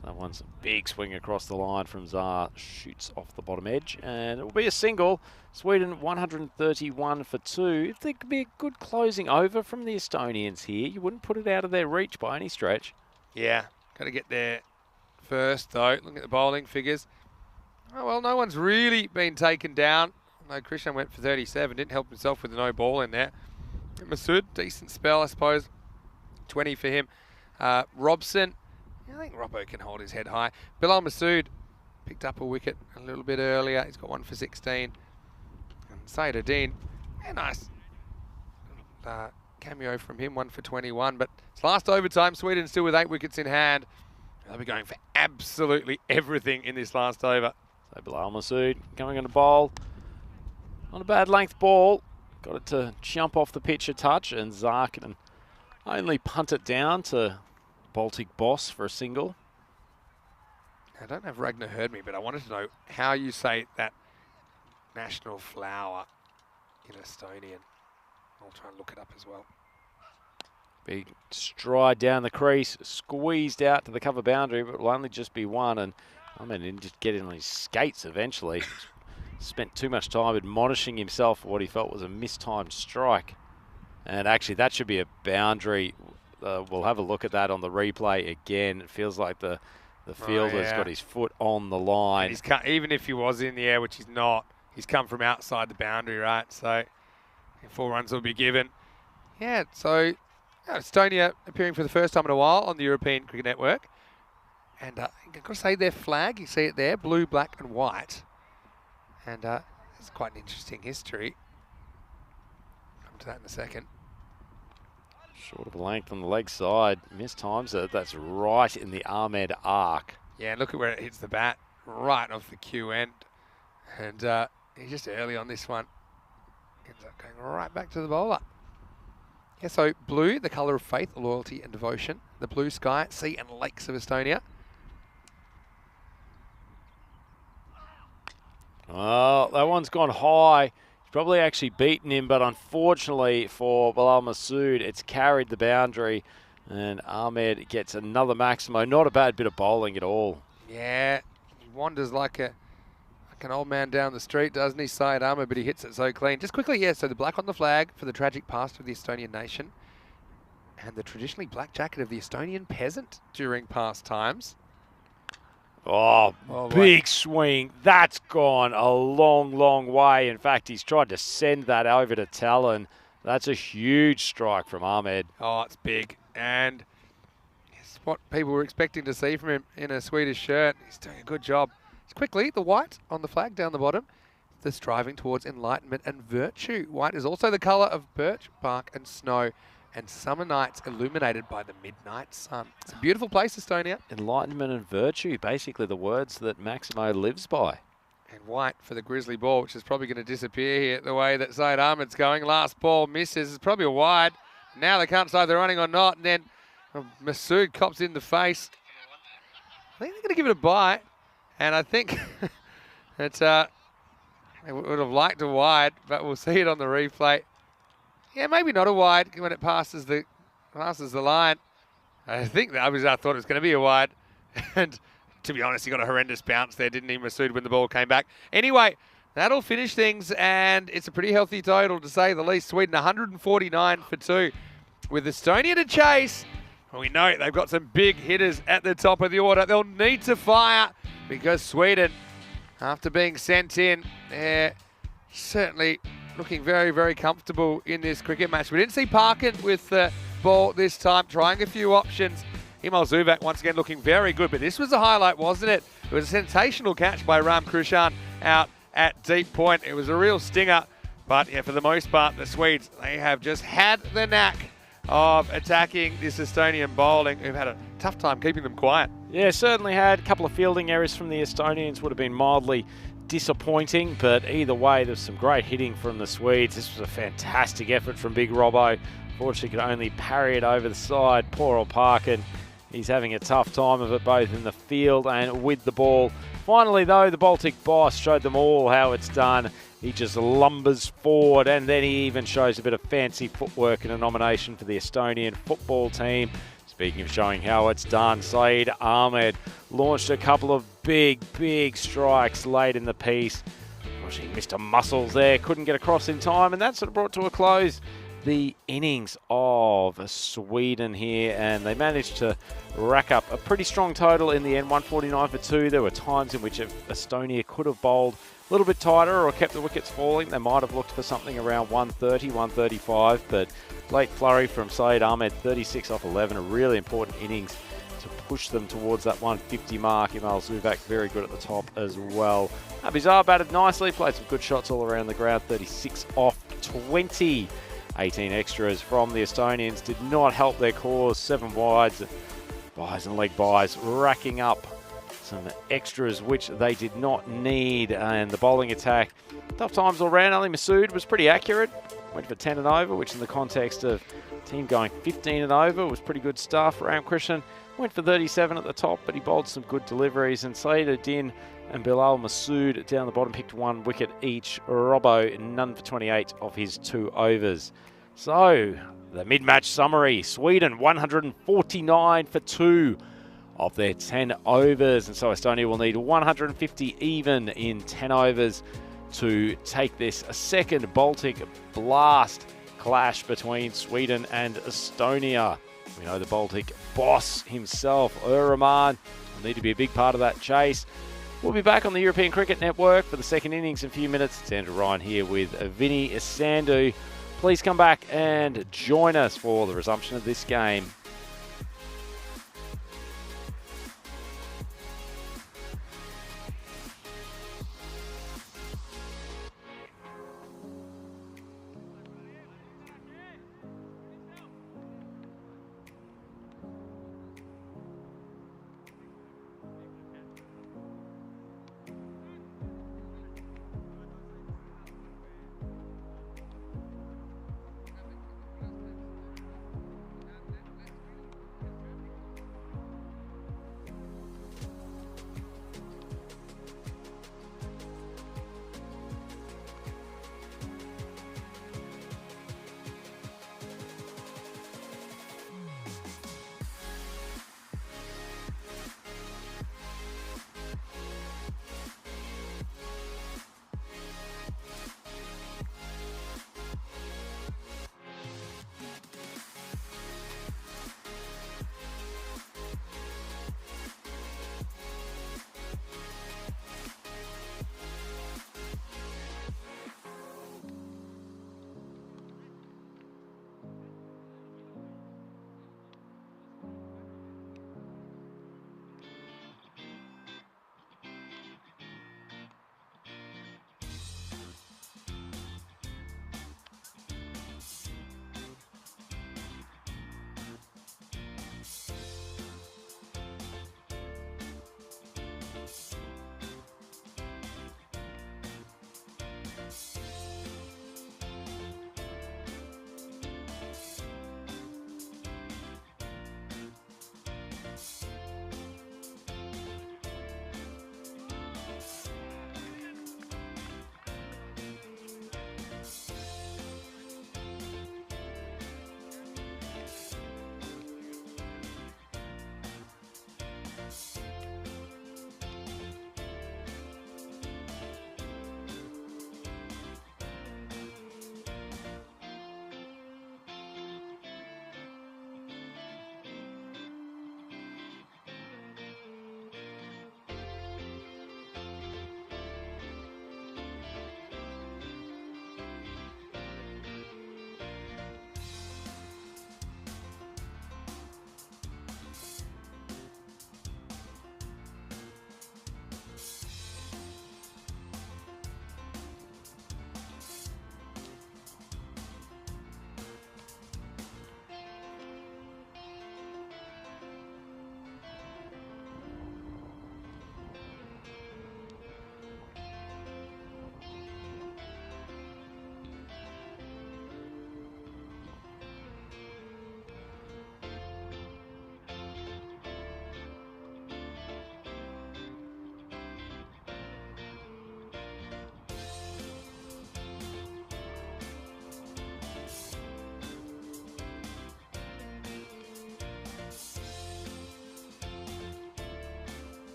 So that one's a big swing across the line from Zar, shoots off the bottom edge, and it will be a single. Sweden 131 for 2. If there could be a good closing over from the Estonians here, you wouldn't put it out of their reach by any stretch. Yeah, got to get there first though. Look at the bowling figures. Oh, well, no one's really been taken down. No, Krishnan went for 37, didn't help himself with the no ball in there. Masood, decent spell, I suppose. 20 for him. Robson, I think Robbo can hold his head high. Bilal Masood picked up a wicket a little bit earlier. He's got 1 for 16. And Saeed nice cameo from him, 1 for 21. But it's last overtime. Sweden still with 8 wickets in hand. They'll be going for absolutely everything in this last over. So Bilal Masood coming on to bowl. Not a bad length ball. Got it to jump off the pitch a touch, and Zar can only punt it down to Baltic boss for a single. I don't know if Ragnar heard me, but I wanted to know how you say that national flower in Estonian. I'll try and look it up as well. Big stride down the crease, squeezed out to the cover boundary, but it will only just be one. And I mean, didn't just get in on his skates eventually. Spent too much time admonishing himself for what he felt was a mistimed strike. And actually, that should be a boundary. We'll have a look at that on the replay again. It feels like the fielder's got his foot on the line. He's even if he was in the air, which he's not, he's come from outside the boundary, right? So 4 runs will be given. Yeah, so Estonia appearing for the first time in a while on the European Cricket Network. And I've got to say their flag, you see it there, blue, black and white. And it's quite an interesting history. Come to that in a second. Short of length on the leg side. Mistimes it. That's right in the Ahmed arc. Yeah, and look at where it hits the bat. Right off the cue end. And he's just early on this one. Ends up going right back to the bowler. Yeah, so blue, the colour of faith, loyalty and devotion. The blue sky, sea and lakes of Estonia. Oh, that one's gone high. He's probably actually beaten him, but unfortunately for Bilal Masood, it's carried the boundary. And Ahmed gets another Maximo. Not a bad bit of bowling at all. Yeah, he wanders like an old man down the street, doesn't he, Syed Ahmed, but he hits it so clean. Just quickly, yeah, so the black on the flag for the tragic past of the Estonian nation. And the traditionally black jacket of the Estonian peasant during past times. Oh, big swing. That's gone a long, long way. In fact, he's tried to send that over to Talon. That's a huge strike from Ahmed. Oh, it's big. And it's what people were expecting to see from him in a Swedish shirt. He's doing a good job. Quickly, the white on the flag down the bottom. The striving towards enlightenment and virtue. White is also the colour of birch bark and snow and summer nights illuminated by the midnight sun. It's a beautiful place, Estonia. Enlightenment and virtue, basically the words that Maximo lives by. And white for the grizzly ball, which is probably going to disappear here the way that Syed Ahmed's going. Last ball misses. It's probably a wide. Now they can't decide they're running or not. And then Masood cops in the face. I think they're going to give it a bite. And I think it's they would have liked a wide, but we'll see it on the replay. Yeah, maybe not a wide when it passes the line. I think I thought it was going to be a wide. And to be honest, he got a horrendous bounce there, didn't he, Masood, when the ball came back. Anyway, that'll finish things, and it's a pretty healthy total, to say the least. Sweden 149 for 2. With Estonia to chase, well, we know they've got some big hitters at the top of the order. They'll need to fire because Sweden, after being sent in, they're certainly looking very, very comfortable in this cricket match. We didn't see Parkin with the ball this time, trying a few options. Himal Zubak once again looking very good, but this was a highlight, wasn't it? It was a sensational catch by Ram Krishan out at deep point. It was a real stinger, but yeah, for the most part, the Swedes, they have just had the knack of attacking this Estonian bowling, who've had a tough time keeping them quiet. Yeah, certainly had a couple of fielding errors from the Estonians, would have been mildly disappointing, but either way, there's some great hitting from the Swedes. This was a fantastic effort from Big Robbo. Fortunately, could only parry it over the side. Poor old Parkin. He's having a tough time of it, both in the field and with the ball. Finally, though, the Baltic boss showed them all how it's done. He just lumbers forward, and then he even shows a bit of fancy footwork in a nomination for the Estonian football team. Speaking of showing how it's done, Syed Ahmed launched a couple of big strikes late in the piece. He missed a muscles there, couldn't get across in time, and that sort of brought to a close the innings of Sweden here, and they managed to rack up a pretty strong total in the end, 149 for 2. There were times in which Estonia could have bowled a little bit tighter or kept the wickets falling. They might have looked for something around 130, 135, but late flurry from Syed Ahmed, 36 off 11, a really important innings to push them towards that 150 mark. Himal Zubak very good at the top as well. Abizar batted nicely, played some good shots all around the ground, 36 off 20. 18 extras from the Estonians did not help their cause. 7 wides, buys and leg buys, racking up some extras which they did not need. And the bowling attack, tough times all round. Only Masood was pretty accurate. went for 10 and over, which in the context of team going 15 and over was pretty good stuff. Ramkrishnan went for 37 at the top, but he bowled some good deliveries. And Saeeduddin and Bilal Masood down the bottom picked 1 wicket each. Robbo, none for 28 of his 2 overs. So, the mid-match summary, Sweden 149 for 2 of their 10 overs. And so Estonia will need 150 even in 10 overs to take this a second Baltic blast clash between Sweden and Estonia. We know the Baltic boss himself, Rahman, will need to be a big part of that chase. We'll be back on the European Cricket Network for the second innings in a few minutes. It's Andrew Ryan here with Vinny Sandhu. Please come back and join us for the resumption of this game.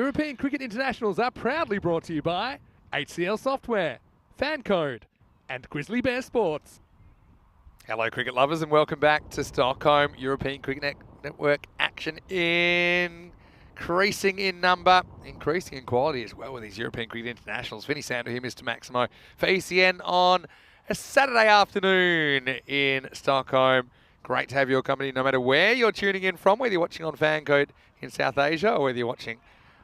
European Cricket Internationals are proudly brought to you by HCL Software, FanCode, and Grizzly Bear Sports. Hello, cricket lovers, and welcome back to Stockholm. European Cricket Network action increasing in number, increasing in quality as well with these European Cricket Internationals. Vinny Sander here, Mr. Maximo, for ECN on a Saturday afternoon in Stockholm. Great to have your company no matter where you're tuning in from, whether you're watching on FanCode in South Asia or whether you're watching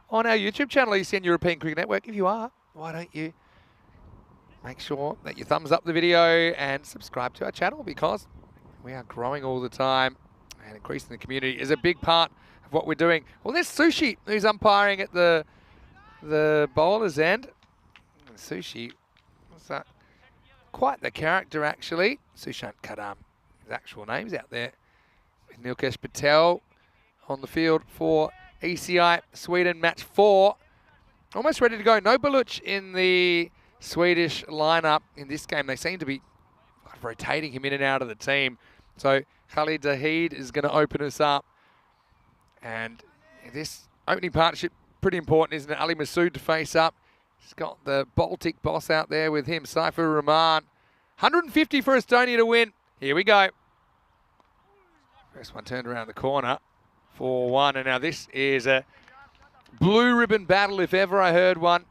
on our YouTube channel, ECN European Cricket Network. If you are, why don't you make sure that you thumbs up the video and subscribe to our channel, because we are growing all the time and increasing the community is a big part of what we're doing. Well, there's Sushi, who's umpiring at the bowler's end. And Sushi, what's that? Quite the character, actually. Sushant Kadam, his actual name's out there. With Nilkesh Patel on the field for ECI Sweden match 4. Almost ready to go. No Baluch in the Swedish lineup in this game. They seem to be rotating him in and out of the team. So Khalid Zahid is going to open us up. And this opening partnership, pretty important, isn't it? Ali Masood to face up. He's got the Baltic boss out there with him, Saifur Rahman. 150 for Estonia to win. Here we go. First one turned around the corner. 4-1. And now this is a blue ribbon battle, if ever I heard one,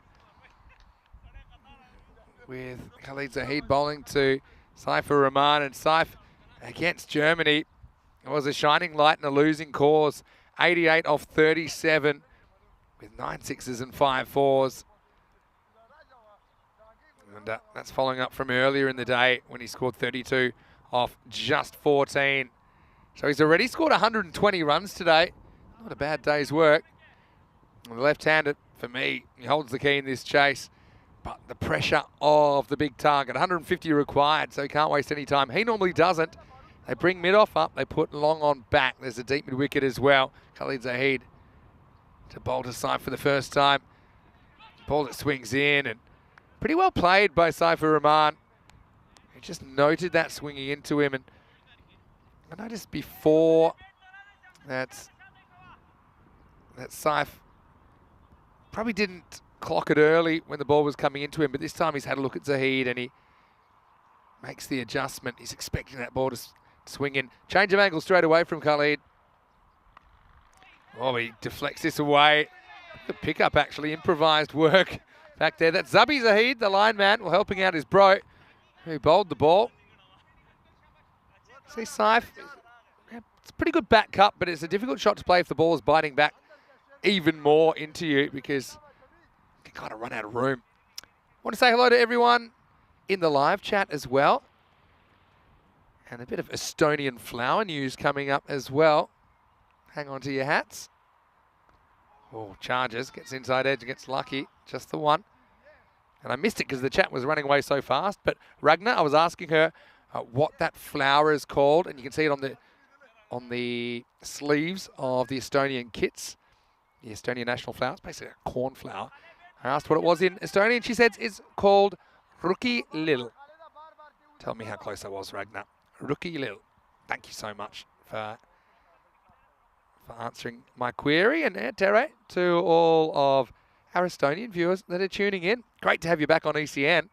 with Khalid Zahid bowling to Saifur Rahman. And Saif against Germany, it was a shining light and a losing cause. 88 off 37 with 9 sixes and 5 fours. And that's following up from earlier in the day when he scored 32 off just 14. So he's already scored 120 runs today. Not a bad day's work. And the left-hander, for me, he holds the key in this chase. But the pressure of the big target, 150 required, so he can't waste any time. He normally doesn't. They bring mid-off up, they put long on back. There's a deep mid-wicket as well. Khalid Zahid to bowl to Saif for the first time. Ball that swings in, and pretty well played by Saifur Rahman. He just noted that swinging into him, and I noticed before that Saif probably didn't clock it early when the ball was coming into him, but this time he's had a look at Zahid and he makes the adjustment. He's expecting that ball to swing in. Change of angle straight away from Khalid. Oh, he deflects this away. The pickup, actually, improvised work back there. That's Zabi Zahid, the line man, helping out his bro, who bowled the ball. See Saif, it's a pretty good back cut, but it's a difficult shot to play if the ball is biting back even more into you, because you can kind of run out of room. I want to say hello to everyone in the live chat as well. And a bit of Estonian flower news coming up as well. Hang on to your hats. Oh, charges, gets inside edge, gets lucky, just the one. And I missed it because the chat was running away so fast. But Ragnar, I was asking her what that flower is called, and you can see it on the sleeves of the Estonian kits. The Estonian national flower, it's basically a corn flower. I asked what it was in Estonian, she said it's called Ruki Lil. Tell me how close I was, Ragnar. Ruki Lil. Thank you so much for answering my query, and tere to all of our Estonian viewers that are tuning in. Great to have you back on ECN.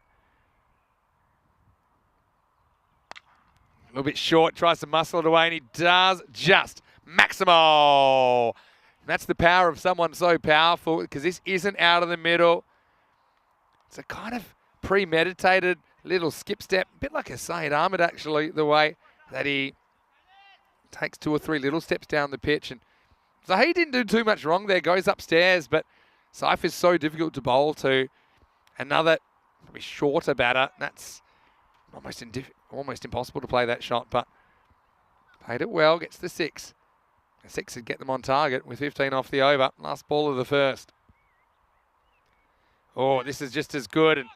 A little bit short, tries to muscle it away, and he does just. Maximo! That's the power of someone so powerful, because this isn't out of the middle. It's a kind of premeditated little skip step, a bit like a Syed Ahmed, actually, the way that he takes 2 or 3 little steps down the pitch. And Zahid didn't do too much wrong there, goes upstairs, but Saif is so difficult to bowl to. Another probably shorter batter. That's almost impossible to play that shot, but played it well, gets the 6. A 6 would get them on target with 15 off the over. Last ball of the first. Oh, this is just as good. And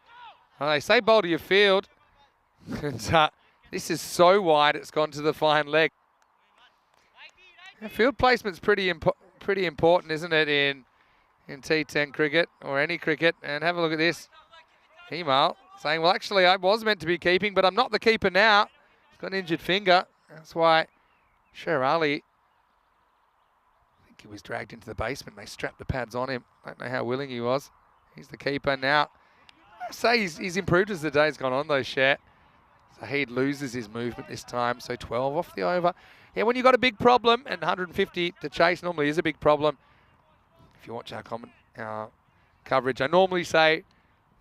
they say bowl to your field. And, this is so wide, it's gone to the fine leg. Field placement's pretty important, isn't it, in T10 cricket or any cricket? And have a look at this. Email saying, well, actually, I was meant to be keeping, but I'm not the keeper now. He's got an injured finger. That's why Sher Ali think he was dragged into the basement. They strapped the pads on him. Don't know how willing he was. He's the keeper now. I say he's improved as the day's gone on though, Shat. Zahid loses his movement this time, so 12 off the over. Yeah, when you've got a big problem, and 150 to chase normally is a big problem. If you watch our coverage, I normally say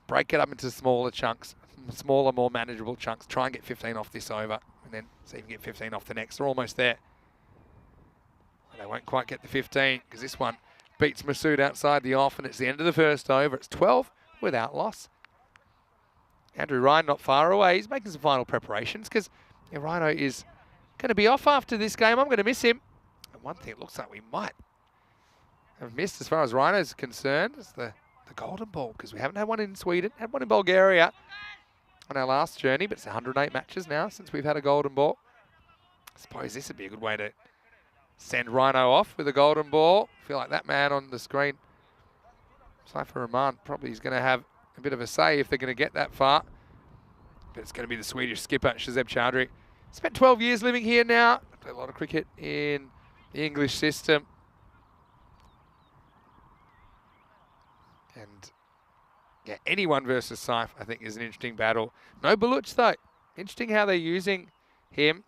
break it up into smaller chunks, smaller, more manageable chunks. Try and get 15 off this over, and then see if you can get 15 off the next. They're almost there. They won't quite get the 15 because this one beats Masood outside the off, and it's the end of the first over. It's 12 without loss. Andrew Ryan not far away. He's making some final preparations because Rhino is going to be off after this game. I'm going to miss him. And one thing it looks like we might have missed as far as Rhino's concerned is the golden ball, because we haven't had one in Sweden, had one in Bulgaria on our last journey, but it's 108 matches now since we've had a golden ball. I suppose this would be a good way to send Rhino off with a golden ball. I feel like that man on the screen, Saifur Rahman, probably is going to have a bit of a say if they're going to get that far. But it's going to be the Swedish skipper, Shazeb Chowdhury. Spent 12 years living here now. Played a lot of cricket in the English system. And yeah, anyone versus Saif, I think, is an interesting battle. No Baluch, though. Interesting how they're using him.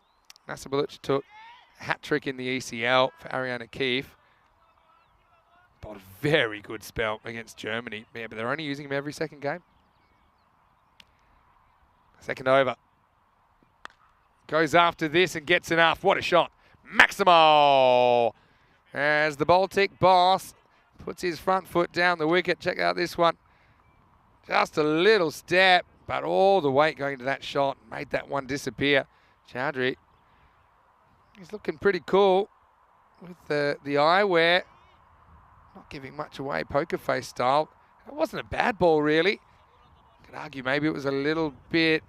Nasser Baluch took a hat-trick in the ECL for Ariana Keefe. Bowled a very good spell against Germany. Yeah, but they're only using him every second game. Second over. Goes after this and gets enough. What a shot. Maximo! As the Baltic boss puts his front foot down the wicket. Check out this one. Just a little step, but all the weight going into that shot made that one disappear. Chowdhury, he's looking pretty cool with the eyewear. Not giving much away, poker face style. It wasn't a bad ball, really. Could argue maybe it was a little bit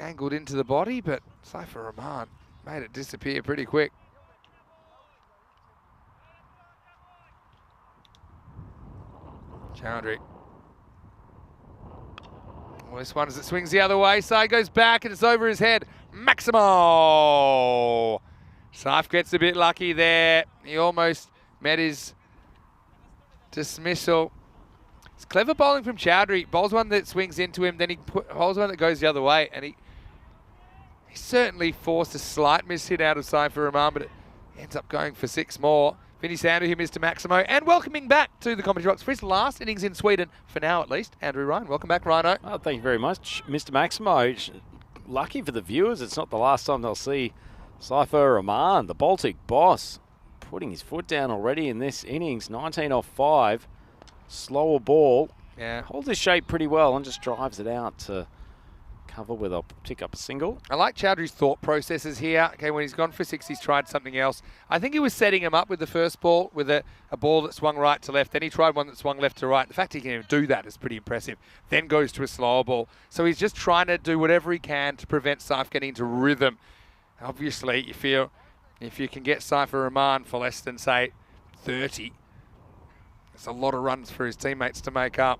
angled into the body, but Saifur Rahman made it disappear pretty quick. Chowdhury. Well, this one as it swings the other way. Side goes back and it's over his head. Maximo! Saif gets a bit lucky there. He almost met his dismissal. It's clever bowling from Chowdhury. Bowls one that swings into him, then he bowls one that goes the other way, and he certainly forced a slight miss hit out of Saifur Rahman, but it ends up going for 6 more. Vinny Sandu here, Mr. Maximo, and welcoming back to the commentary box for his last innings in Sweden, for now at least, Andrew Ryan. Welcome back, Rhino. Oh, thank you very much, Mr. Maximo. Lucky for the viewers, it's not the last time they'll see Saifur Rahman, the Baltic boss, putting his foot down already in this innings. 19 off 5, slower ball. Yeah. Holds his shape pretty well and just drives it out to cover with a pick up a single. I like Chowdhury's thought processes here. Okay, when he's gone for 6, he's tried something else. I think he was setting him up with the first ball with a ball that swung right to left. Then he tried one that swung left to right. The fact he can even do that is pretty impressive. Then goes to a slower ball. So he's just trying to do whatever he can to prevent Saif getting into rhythm. Obviously, you feel if you can get Saifur Rahman for less than, say, 30, it's a lot of runs for his teammates to make up.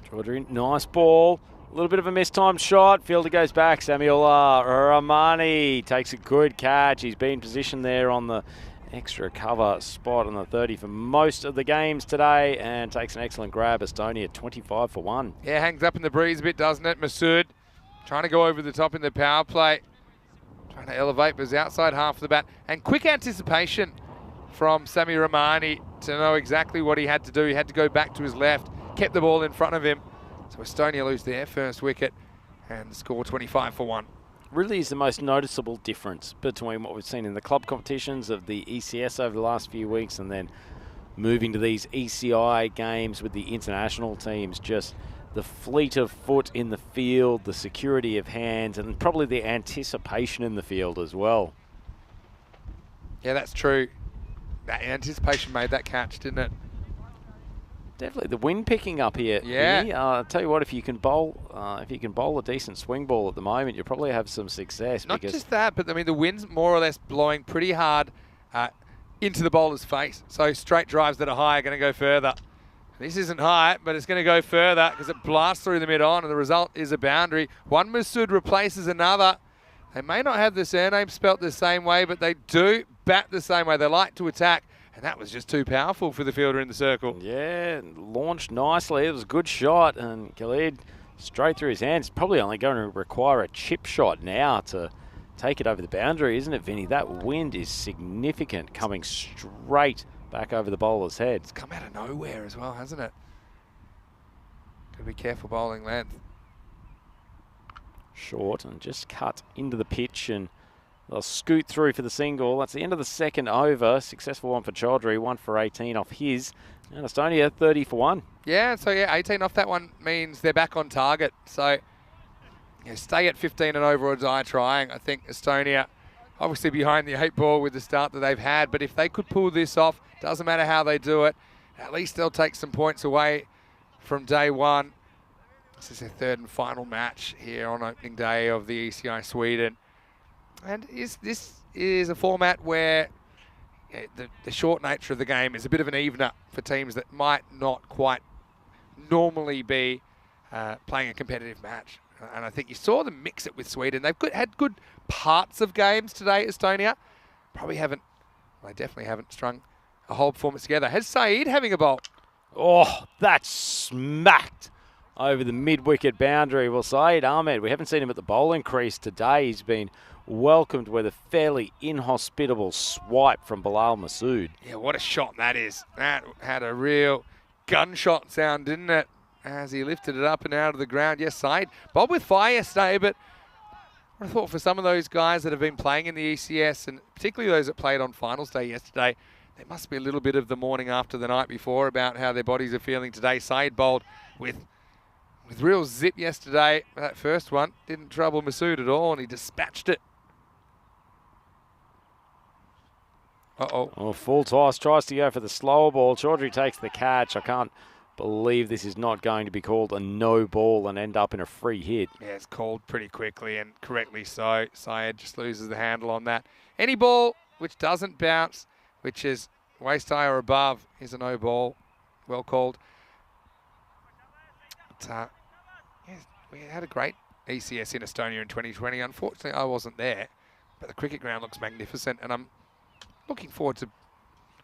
Chowdhury, nice ball. A little bit of a mistimed shot. Fielder goes back. Samuel Rahmani takes a good catch. He's been positioned there on the extra cover spot on the 30 for most of the games today and takes an excellent grab. Estonia 25 for 1. Yeah, hangs up in the breeze a bit, doesn't it? Masood trying to go over the top in the power play. Trying to elevate, but his outside half of the bat. And quick anticipation from Sami Rahmani to know exactly what he had to do. He had to go back to his left, kept the ball in front of him. So Estonia lose their first wicket and score 25 for 1. Really is the most noticeable difference between what we've seen in the club competitions of the ECS over the last few weeks and then moving to these ECI games with the international teams. Just the fleet of foot in the field, the security of hands, and probably the anticipation in the field as well. Yeah, that's true. That anticipation made that catch, didn't it? Definitely the wind picking up here. Yeah. Vinny. I'll tell you what, if you can bowl a decent swing ball at the moment, you'll probably have some success. Not just that, but I mean the wind's more or less blowing pretty hard into the bowler's face. So straight drives that are high are going to go further. This isn't high, but it's going to go further because it blasts through the mid-on, and the result is a boundary. One Masood replaces another. They may not have the surname spelt the same way, but they do bat the same way. They like to attack, and that was just too powerful for the fielder in the circle. Yeah, launched nicely. It was a good shot, and Khalid straight through his hands. Probably only going to require a chip shot now to take it over the boundary, isn't it, Vinny? That wind is significant, coming straight back over the bowler's head. It's come out of nowhere as well, hasn't it? Got to be careful bowling length. Short and just cut into the pitch, and they'll scoot through for the single. That's the end of the second over. Successful one for Chaudhry, 1 for 18 off his. And Estonia 30 for 1. Yeah, so yeah, 18 off that one means they're back on target. So stay at 15 and over or die trying. I think Estonia obviously behind the 8 ball with the start that they've had, but if they could pull this off, doesn't matter how they do it, at least they'll take some points away from day one. This is their third and final match here on opening day of the ECI Sweden. And this is a format where the short nature of the game is a bit of an evener for teams that might not quite normally be playing a competitive match. And I think you saw them mix it with Sweden. They've had good parts of games today, Estonia. They definitely haven't strung a whole performance together. Has Saeed having a bowl? Oh, that smacked over the mid-wicket boundary. Well, Saeed Ahmed, we haven't seen him at the bowling crease today. He's been welcomed with a fairly inhospitable swipe from Bilal Masood. Yeah, what a shot that is. That had a real gunshot sound, didn't it? As he lifted it up and out of the ground. Yes, Saeed bowled with fire yesterday, but I thought for some of those guys that have been playing in the ECS, and particularly those that played on finals day yesterday, there must be a little bit of the morning after the night before about how their bodies are feeling today. Saeed bowled with real zip yesterday. That first one didn't trouble Masood at all, and he dispatched it. Oh, full toss, tries to go for the slower ball. Chaudhry takes the catch. I can't believe this is not going to be called a no ball and end up in a free hit. Yeah, it's called pretty quickly and correctly so. Saeed just loses the handle on that. Any ball which doesn't bounce, which is waist high or above, is a no ball. Well called. But, yeah, we had a great ECS in Estonia in 2020. Unfortunately, I wasn't there, but the cricket ground looks magnificent, and I'm looking forward to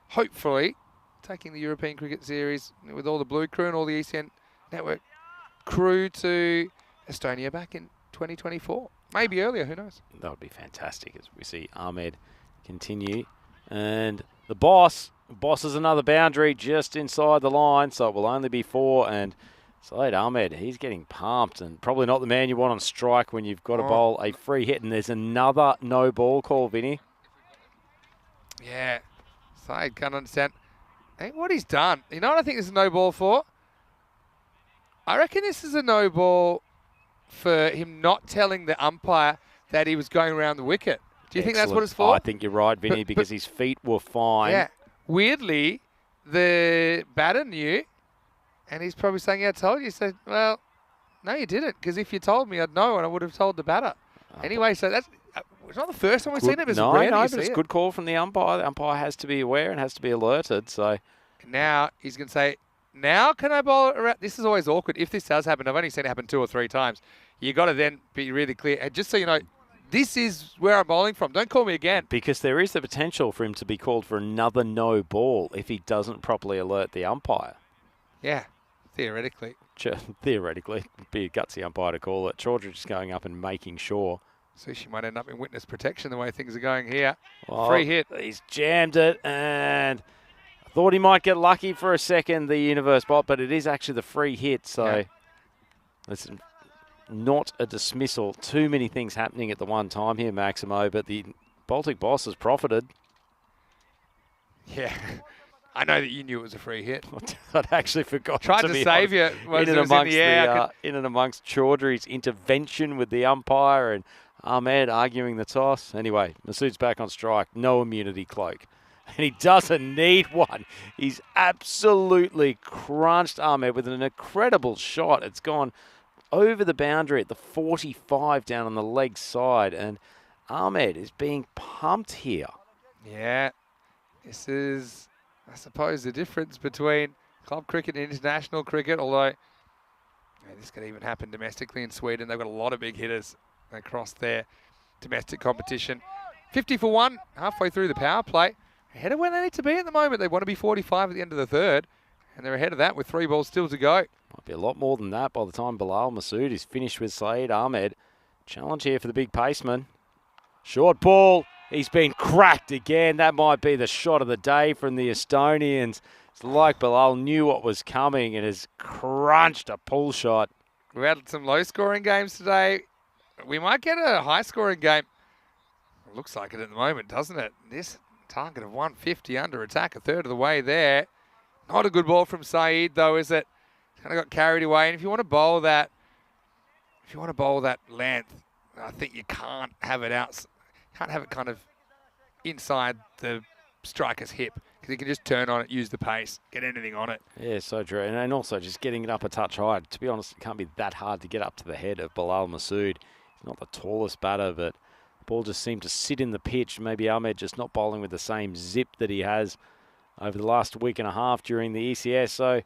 hopefully taking the European Cricket Series with all the Blue crew and all the ECN network crew to Estonia back in 2024. Maybe earlier, who knows? That would be fantastic as we see Ahmed continue. And the boss is another boundary just inside the line, so it will only be 4. And Saeed Ahmed, he's getting pumped, and probably not the man you want on strike when you've got to bowl a free hit. And there's another no ball call, Vinny. Yeah, Saeed can't understand what he's done. You know what I think this is a no ball for? I reckon this is a no ball for him not telling the umpire that he was going around the wicket. Do you think that's what it's for? I think you're right, Vinny, because his feet were fine. Yeah. Weirdly, the batter knew, and he's probably saying, yeah, I told you. He said, well, no, you didn't, because if you told me, I'd know, and I would have told the batter. Anyway, so that's it's not the first time we've seen it. It's no, rarely but it's a good call from the umpire. The umpire has to be aware and has to be alerted. So now he's going to say, now can I bowl it around? This is always awkward. If this does happen, I've only seen it happen 2 or 3 times. You got to then be really clear. And just so you know, this is where I'm bowling from. Don't call me again. Because there is the potential for him to be called for another no ball if he doesn't properly alert the umpire. Yeah, theoretically. Theoretically, it'd be a gutsy umpire to call it. Chaudhry just going up and making sure. So she might end up in witness protection the way things are going here. Well, free hit. He's jammed it, and I thought he might get lucky for a second, the universe bot, but it is actually the free hit. So it's not a dismissal. Too many things happening at the one time here, Maximo, but the Baltic boss has profited. Yeah. I know that you knew it was a free hit. I'd actually forgot. Tried to save you in and amongst Chaudhry's intervention with the umpire and Ahmed arguing the toss. Anyway, Masood's back on strike. No immunity cloak. And he doesn't need one. He's absolutely crunched Ahmed with an incredible shot. It's gone over the boundary at the 45 down on the leg side. And Ahmed is being pumped here. Yeah. This is, I suppose, the difference between club cricket and international cricket, although this could even happen domestically in Sweden. They've got a lot of big hitters across there. domestic competition. 50 for 1, halfway through the power play. Ahead of where they need to be at the moment. They want to be 45 at the end of the third. And they're ahead of that with 3 balls still to go. Might be a lot more than that by the time Bilal Masood is finished with Saeed Ahmed. Challenge here for the big paceman. Short ball. He's been cracked again. That might be the shot of the day from the Estonians. It's like Bilal knew what was coming and has crunched a pull shot. We had some low-scoring games today. We might get a high-scoring game. It looks like it at the moment, doesn't it? This target of 150 under attack, a third of the way there. Not a good ball from Saeed, though, is it? Kind of got carried away. And if you want to bowl that, length, I think you can't have it out. Can't have it kind of inside the striker's hip because he can just turn on it, use the pace, get anything on it. Yeah, so true. And also just getting it up a touch high. To be honest, it can't be that hard to get up to the head of Bilal Masood. He's not the tallest batter, but the ball just seemed to sit in the pitch. Maybe Ahmed just not bowling with the same zip that he has over the last week and a half during the ECS. So a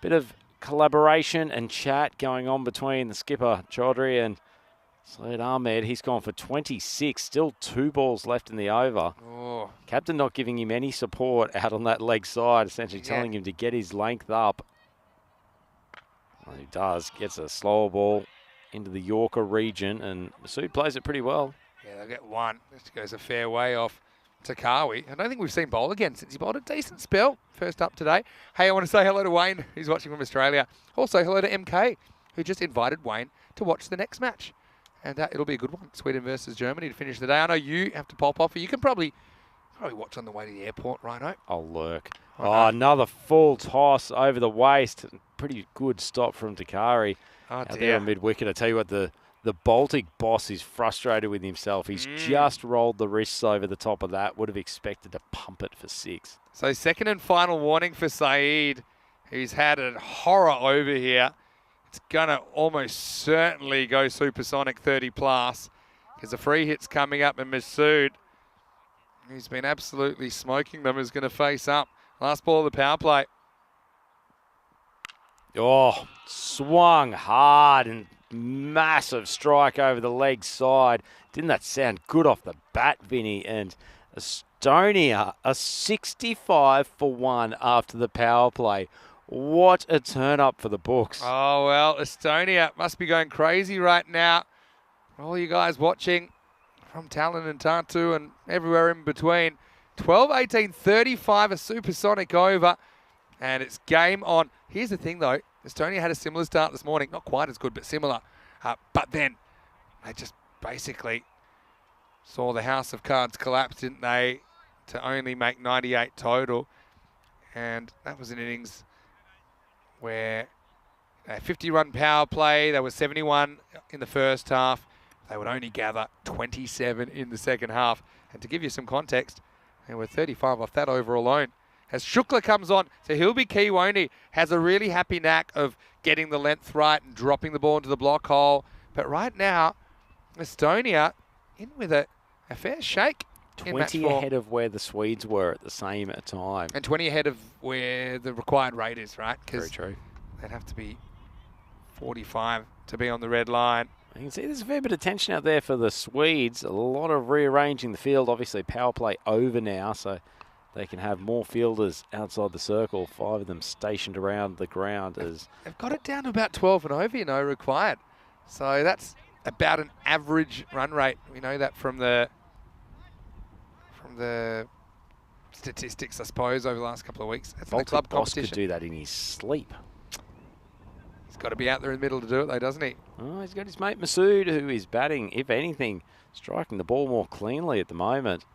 bit of collaboration and chat going on between the skipper, Chaudhry, and Saeed Ahmed. He's gone for 26, still 2 balls left in the over. Oh. Captain not giving him any support out on that leg side, essentially telling him to get his length up. Well, he does, gets a slower ball into the Yorker region, and Masood plays it pretty well. Yeah, they'll get 1. This goes a fair way off Takawi. I don't think we've seen bowl again since he bowled a decent spell. First up today. Hey, I want to say hello to Wayne, who's watching from Australia. Also, hello to MK, who just invited Wayne to watch the next match. And it'll be a good one, Sweden versus Germany to finish the day. I know you have to pop off. You can probably watch on the way to the airport, right? I'll lurk. Oh, another full toss over the waist. Pretty good stop from Takari. Out there on mid-wicket. I tell you what, the Baltic boss is frustrated with himself. He's just rolled the wrists over the top of that. Would have expected to pump it for 6. So second and final warning for Saeed, who's had a horror over here. It's going to almost certainly go supersonic 30 plus because the free hit's coming up, and Masood, who's been absolutely smoking them, is going to face up. Last ball of the power play. Oh, swung hard and massive strike over the leg side. Didn't that sound good off the bat, Vinny? And Estonia, a 65 for 1 after the power play. What a turn up for the books. Oh, well, Estonia must be going crazy right now. All you guys watching from Tallinn and Tartu and everywhere in between. 12-18, 35, a supersonic over. And it's game on. Here's the thing, though. Estonia had a similar start this morning. Not quite as good, but similar. But then they just basically saw the house of cards collapse, didn't they, to only make 98 total. And that was an innings where a 50-run power play. There was 71 in the first half. They would only gather 27 in the second half. And to give you some context, they were 35 off that over alone. As Shukla comes on, so he'll be key, won't he? Has a really happy knack of getting the length right and dropping the ball into the block hole. But right now, Estonia in with a fair shake. 20 ahead of where the Swedes were at the same time. And 20 ahead of where the required rate is, right? Very true. They'd have to be 45 to be on the red line. You can see there's a fair bit of tension out there for the Swedes. A lot of rearranging the field. Obviously, power play over now, so they can have more fielders outside the circle. 5 of them stationed around the ground. They've got it down to about 12 and over, required. So that's about an average run rate. We know that from the statistics, I suppose, over the last couple of weeks. That's the club Boss competition. could do that in his sleep. He's got to be out there in the middle to do it, though, doesn't he? Oh, he's got his mate Masood, who is batting, if anything, striking the ball more cleanly at the moment.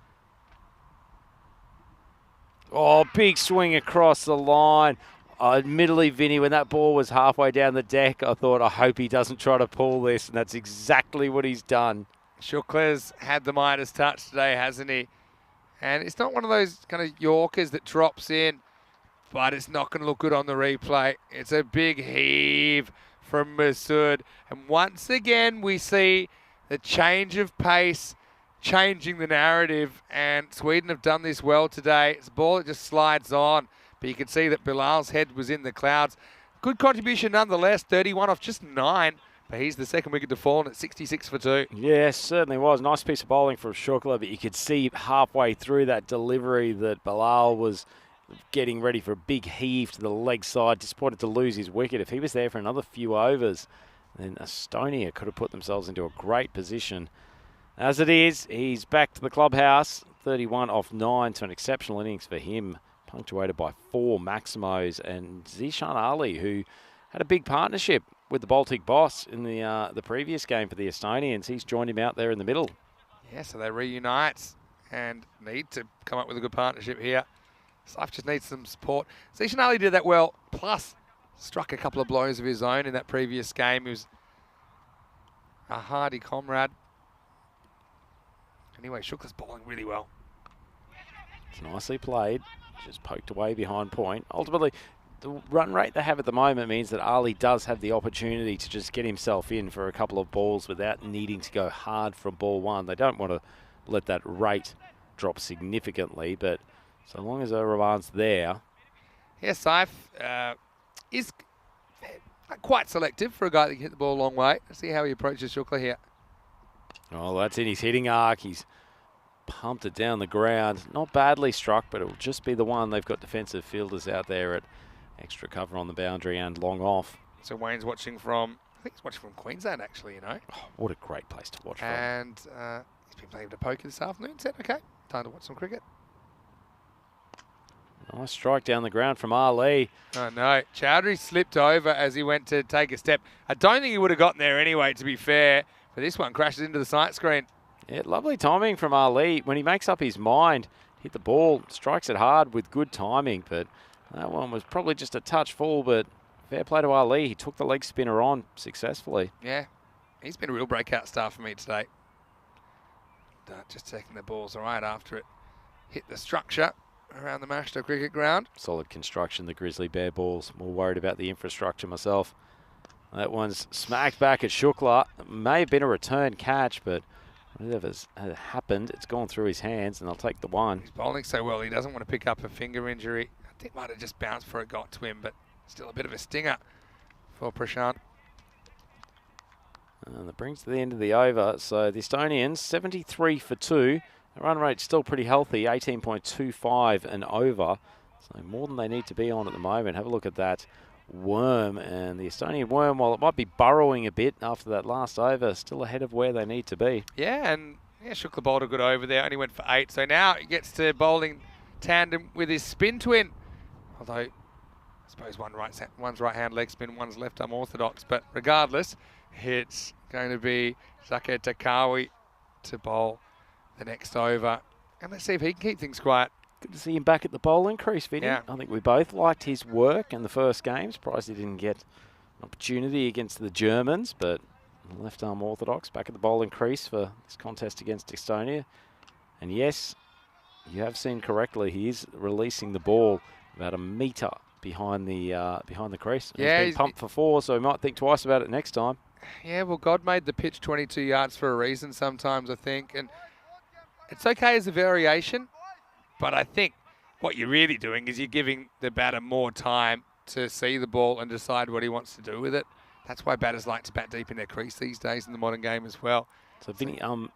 Oh, big swing across the line. Admittedly, Vinny, when that ball was halfway down the deck, I thought, I hope he doesn't try to pull this, and that's exactly what he's done. Shukla's had the Midas touch today, hasn't he? And it's not one of those kind of Yorkers that drops in, but it's not going to look good on the replay. It's a big heave from Masood. And once again, we see the change of pace, changing the narrative. And Sweden have done this well today. It's a ball that just slides on. But you can see that Bilal's head was in the clouds. Good contribution nonetheless, 31 off just 9. But he's the second wicket to fall at 66 for 2. Yes, certainly was. Nice piece of bowling from Shukla, but you could see halfway through that delivery that Bilal was getting ready for a big heave to the leg side. Disappointed to lose his wicket. If he was there for another few overs, then Estonia could have put themselves into a great position. As it is, he's back to the clubhouse. 31 off 9, so an exceptional innings for him, punctuated by 4 Maximos and Zishan Ali, who had a big partnership with the Baltic boss in the previous game for the Estonians. He's joined him out there in the middle. Yeah, so they reunite and need to come up with a good partnership here. Saif just needs some support. Zishan Ali did that well, plus struck a couple of blows of his own in that previous game. He was a hardy comrade. Anyway, Shukla's bowling really well. It's nicely played, just poked away behind point. Ultimately, the run rate they have at the moment means that Ali does have the opportunity to just get himself in for a couple of balls without needing to go hard from ball 1. They don't want to let that rate drop significantly, but so long as Rahman's there. Yeah, Saif is quite selective for a guy that can hit the ball a long way. Let's see how he approaches Shukla here. Oh, that's in his hitting arc. He's pumped it down the ground. Not badly struck, but it will just be the one. They've got defensive fielders out there at extra cover on the boundary and long off. So Wayne's watching from, I think he's watching from Queensland actually, you know. Oh, what a great place to watch from. And he's been playing a bit of poker this afternoon. Said, okay, time to watch some cricket. Nice strike down the ground from Ali. Oh no, Chowdhury slipped over as he went to take a step. I don't think he would have gotten there anyway, to be fair. But this one crashes into the sight screen. Yeah, lovely timing from Ali. When he makes up his mind, hit the ball, strikes it hard with good timing. But that one was probably just a touch full, but fair play to Ali. He took the leg spinner on successfully. Yeah, he's been a real breakout star for me today. Just checking the ball's all right after it hit the structure around the Mashta cricket ground. Solid construction, the Grizzly Bear balls. More worried about the infrastructure myself. That one's smacked back at Shukla. It may have been a return catch, but whatever's happened, it's gone through his hands, and they'll take the one. He's bowling so well, he doesn't want to pick up a finger injury. I think it might have just bounced before it got to him, but still a bit of a stinger for Prashant. And that brings to the end of the over. So the Estonians, 73 for 2. The run rate's still pretty healthy, 18.25 and over. So more than they need to be on at the moment. Have a look at that worm. And the Estonian worm, while it might be burrowing a bit after that last over, still ahead of where they need to be. Yeah, and Shukla bowled a good over there, only went for 8. So now he gets to bowling tandem with his spin twin. Although, I suppose one's right-hand leg spin, one's left arm orthodox. But regardless, it's going to be Zakir Takawi to bowl the next over. And let's see if he can keep things quiet. Good to see him back at the bowling crease, Vinny. Yeah. I think we both liked his work in the first game. Surprised he didn't get an opportunity against the Germans, but left arm orthodox back at the bowling crease for this contest against Estonia. And yes, you have seen correctly, he is releasing the ball about a metre behind the crease. And Yeah, he's been pumped for 4, so he might think twice about it next time. Yeah, well, God made the pitch 22 yards for a reason sometimes, I think. And it's okay as a variation, but I think what you're really doing is you're giving the batter more time to see the ball and decide what he wants to do with it. That's why batters like to bat deep in their crease these days in the modern game as well. So, Vinny, a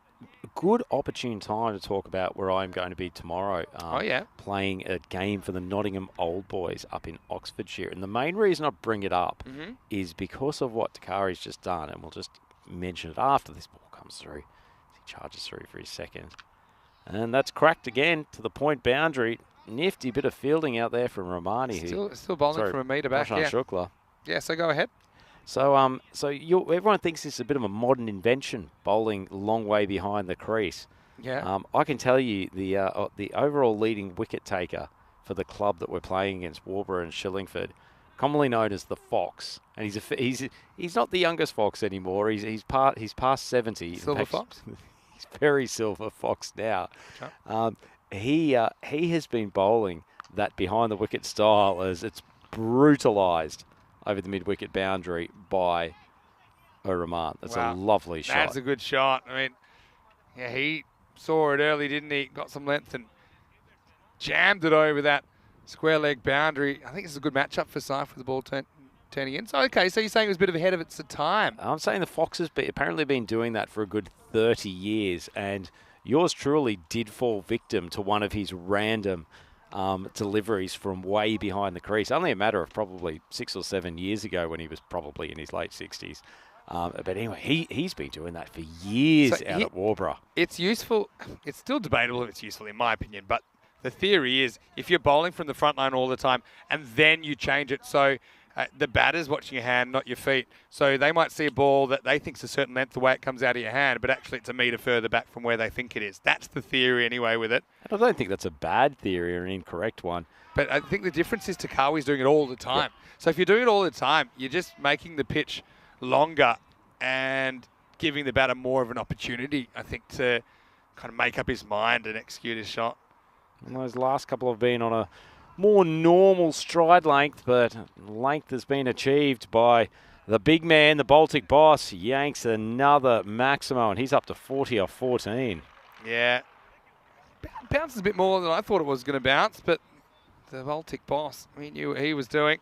good opportune time to talk about where I'm going to be tomorrow. Oh, yeah. Playing a game for the Nottingham Old Boys up in Oxfordshire. And the main reason I bring it up is because of what Takari's just done. And we'll just mention it after this ball comes through. He charges through for his second. And that's cracked again to the point boundary. Nifty bit of fielding out there from Romani. Still bowling from a metre back, Prashant yeah. Shukla. Yeah, so go ahead. So, everyone thinks this is a bit of a modern invention, bowling a long way behind the crease. Yeah. I can tell you the overall leading wicket taker for the club that we're playing against, Warburg and Shillingford, commonly known as the Fox, and he's not the youngest Fox anymore. He's past 70. Silver Fox. He's very silver Fox now. Sure. He has been bowling that behind the wicket style as it's brutalised over the mid-wicket boundary by Rahman. That's a lovely shot. That's a good shot. I mean, yeah, he saw it early, didn't he? Got some length and jammed it over that square leg boundary. I think it's a good matchup for Saif with the ball turning in. So, okay, so you're saying it was a bit ahead of its time. I'm saying the Fox has apparently been doing that for a good 30 years, and yours truly did fall victim to one of his random deliveries from way behind the crease. Only a matter of probably 6 or 7 years ago when he was probably in his late 60s. But anyway, he's been doing that for years out at Warborough. It's useful. It's still debatable if it's useful, in my opinion, but the theory is if you're bowling from the front line all the time and then you change it so the batter's watching your hand, not your feet. So they might see a ball that they think's a certain length the way it comes out of your hand, but actually it's a metre further back from where they think it is. That's the theory anyway with it. And I don't think that's a bad theory or an incorrect one. But I think the difference is Takawi's doing it all the time. Yeah. So if you're doing it all the time, you're just making the pitch longer and giving the batter more of an opportunity, I think, to kind of make up his mind and execute his shot. And those last couple have been on a more normal stride length, but length has been achieved by the big man, the Baltic boss. Yanks another Maximo, and he's up to 40 off 14. Yeah. Bounces a bit more than I thought it was going to bounce, but the Baltic boss, we knew what he was doing.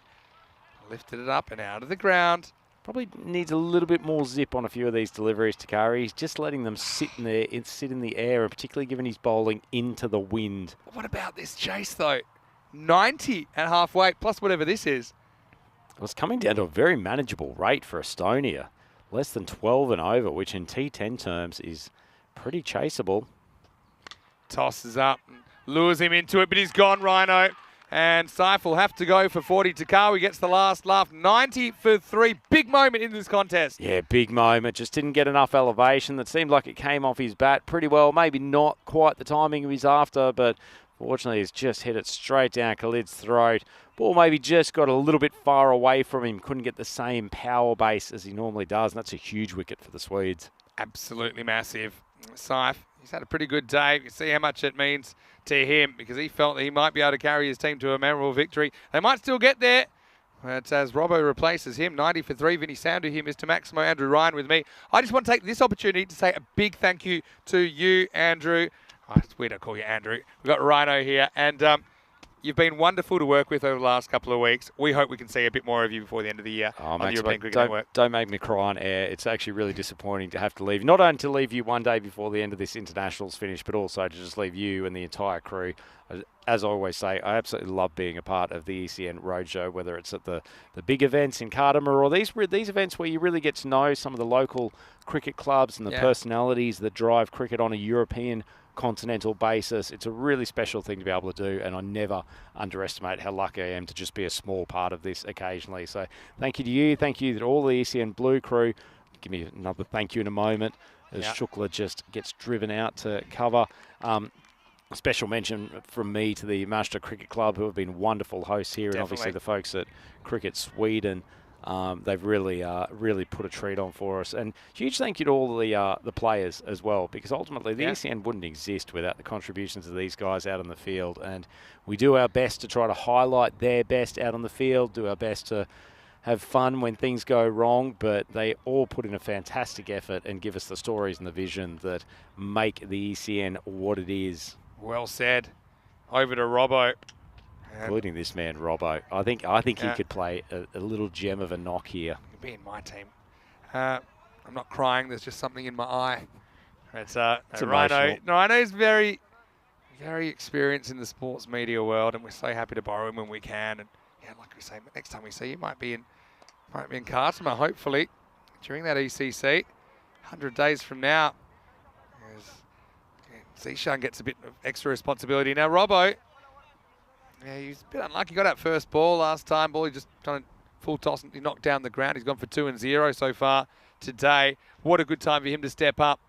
Lifted it up and out of the ground. Probably needs a little bit more zip on a few of these deliveries, Takari. He's just letting them sit in the air, and particularly given he's bowling into the wind. What about this chase, though? 90 at half weight, plus whatever this is. Well, it's coming down to a very manageable rate for Estonia. Less than 12 and over, which in T10 terms is pretty chaseable. Tosses up, lures him into it, but he's gone, Rhino. And Saif will have to go for 40. Takawi gets the last laugh. 90 for 3. Big moment in this contest. Yeah, big moment. Just didn't get enough elevation. That seemed like it came off his bat pretty well. Maybe not quite the timing he was after, but fortunately he's just hit it straight down Khalid's throat. Ball maybe just got a little bit far away from him. Couldn't get the same power base as he normally does, and that's a huge wicket for the Swedes. Absolutely massive. Saif, he's had a pretty good day. You see how much it means to him because he felt that he might be able to carry his team to a memorable victory. They might still get there. But as Robbo replaces him, 90 for 3, Vinny Sandu here, Mr. Maximo, Andrew Ryan with me. I just want to take this opportunity to say a big thank you to you, Andrew. Oh, it's weird I call you Andrew. We've got Rhino here, and you've been wonderful to work with over the last couple of weeks. We hope we can see a bit more of you before the end of the year on the European Cricket Network. Don't make me cry on air. It's actually really disappointing to have to leave. Not only to leave you one day before the end of this internationals finish, but also to just leave you and the entire crew. As I always say, I absolutely love being a part of the ECN Roadshow, whether it's at the big events in Cardamom or these events where you really get to know some of the local cricket clubs and the personalities that drive cricket on a European continental basis. It's a really special thing to be able to do, and I never underestimate how lucky I am to just be a small part of this occasionally. So thank you to you, thank you to all the ECN Blue crew. Give me another thank you in a moment as Shukla just gets driven out to cover. Special mention from me to the Master Cricket Club, who have been wonderful hosts here, and obviously the folks at Cricket Sweden. They've really put a treat on for us, and huge thank you to all the players as well, because ultimately the ECN wouldn't exist without the contributions of these guys out on the field, and we do our best to try to highlight their best out on the field, do our best to have fun when things go wrong, but they all put in a fantastic effort and give us the stories and the vision that make the ECN what it is. Well said. Over to Robbo. Including this man, Robbo. I think he could play a little gem of a knock here. He'll be in my team. I'm not crying. There's just something in my eye. It's Rhino. Rhino's very, very experienced in the sports media world, and we're so happy to borrow him when we can. And yeah, like we say, next time we see you, might be in Khartoum, hopefully, during that ECC. 100 days from now, Zishan gets a bit of extra responsibility. Now, Robbo, yeah, he's a bit unlucky. Got out first ball last time. Ball, he just kind of full toss and he knocked down the ground. He's gone for 2 and 0 so far today. What a good time for him to step up.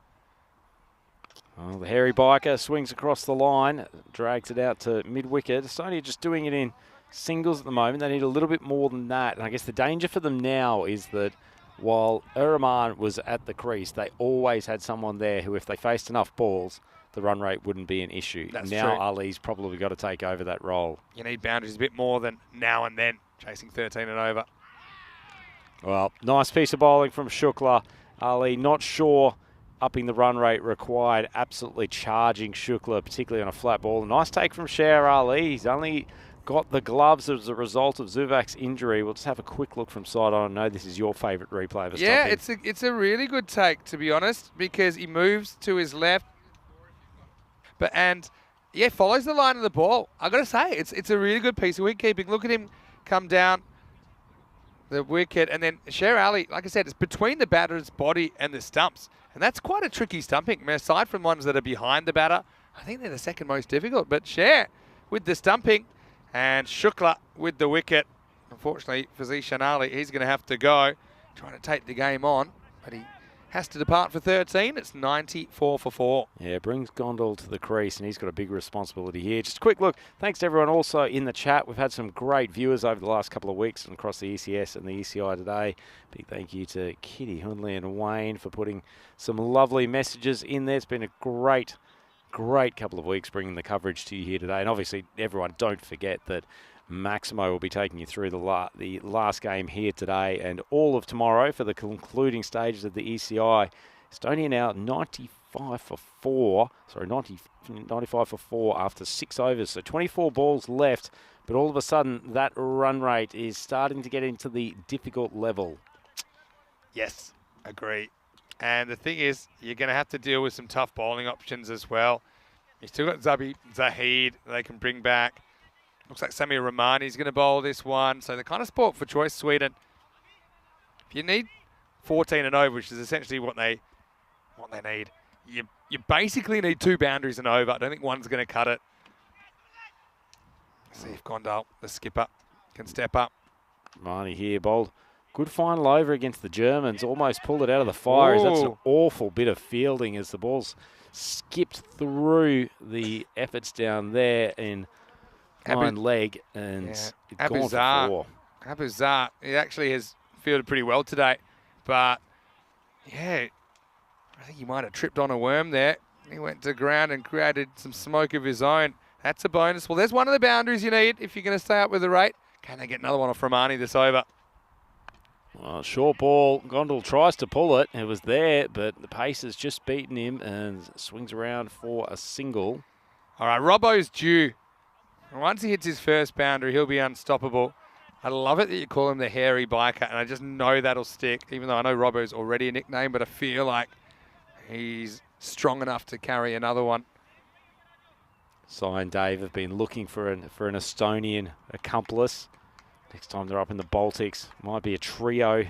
Well, the hairy biker swings across the line, drags it out to mid-wicket. Estonia just doing it in singles at the moment. They need a little bit more than that. And I guess the danger for them now is that while Uraman was at the crease, they always had someone there who, if they faced enough balls, the run rate wouldn't be an issue. That's now true. Ali's probably got to take over that role. You need boundaries a bit more than now and then, chasing 13 and over. Well, nice piece of bowling from Shukla. Ali, not sure upping the run rate required, absolutely charging Shukla, particularly on a flat ball. Nice take from Sher Ali. He's only got the gloves as a result of Zuvak's injury. We'll just have a quick look from side on. I know this is your favourite replay of a Yeah, stopping. it's a really good take, to be honest, because he moves to his left, follows the line of the ball. I got to say, it's a really good piece of wicket-keeping. Look at him come down the wicket, and then Sher Ali, like I said, it's between the batter's body and the stumps, and that's quite a tricky stumping. I mean, aside from ones that are behind the batter, I think they're the second most difficult. But Sher with the stumping, and Shukla with the wicket. Unfortunately, for Zishan Ali, he's going to have to go, trying to take the game on, but he has to depart for 13. It's 94 for 4. Yeah, brings Gondal to the crease, and he's got a big responsibility here. Just a quick look. Thanks to everyone also in the chat. We've had some great viewers over the last couple of weeks and across the ECS and the ECI today. Big thank you to Kitty, Hundley and Wayne for putting some lovely messages in there. It's been a great couple of weeks bringing the coverage to you here today. And obviously, everyone, don't forget that Maximo will be taking you through the last game here today and all of tomorrow for the concluding stages of the ECI. Estonia now 95 for 4 after 6 overs. So 24 balls left, but all of a sudden that run rate is starting to get into the difficult level. Yes, agree. And the thing is, you're going to have to deal with some tough bowling options as well. You've still got Zahid they can bring back. Looks like Samir Rahmani's going to bowl this one. So they're kind of sport for choice, Sweden. If you need 14 and over, which is essentially what they need, you basically need 2 boundaries and over. I don't think one's going to cut it. See if Gondal, the skipper, can step up. Rahmani here bowled. Good final over against the Germans. Almost pulled it out of the fire. That's an awful bit of fielding as the ball's skipped through the efforts down there in line leg and gone for 4. Abuzar, he actually has fielded pretty well today. But, yeah, I think he might have tripped on a worm there. He went to ground and created some smoke of his own. That's a bonus. Well, there's one of the boundaries you need if you're going to stay up with the rate. Can they get another one off Rahmani this over? Well, short ball. Gondal tries to pull it. It was there, but the pace has just beaten him and swings around for a single. All right, Robbo's due. Once he hits his first boundary, he'll be unstoppable. I love it that you call him the hairy biker, and I just know that'll stick, even though I know Robbo's already a nickname, but I feel like he's strong enough to carry another one. Si and Dave have been looking for an Estonian accomplice. Next time they're up in the Baltics, might be a trio.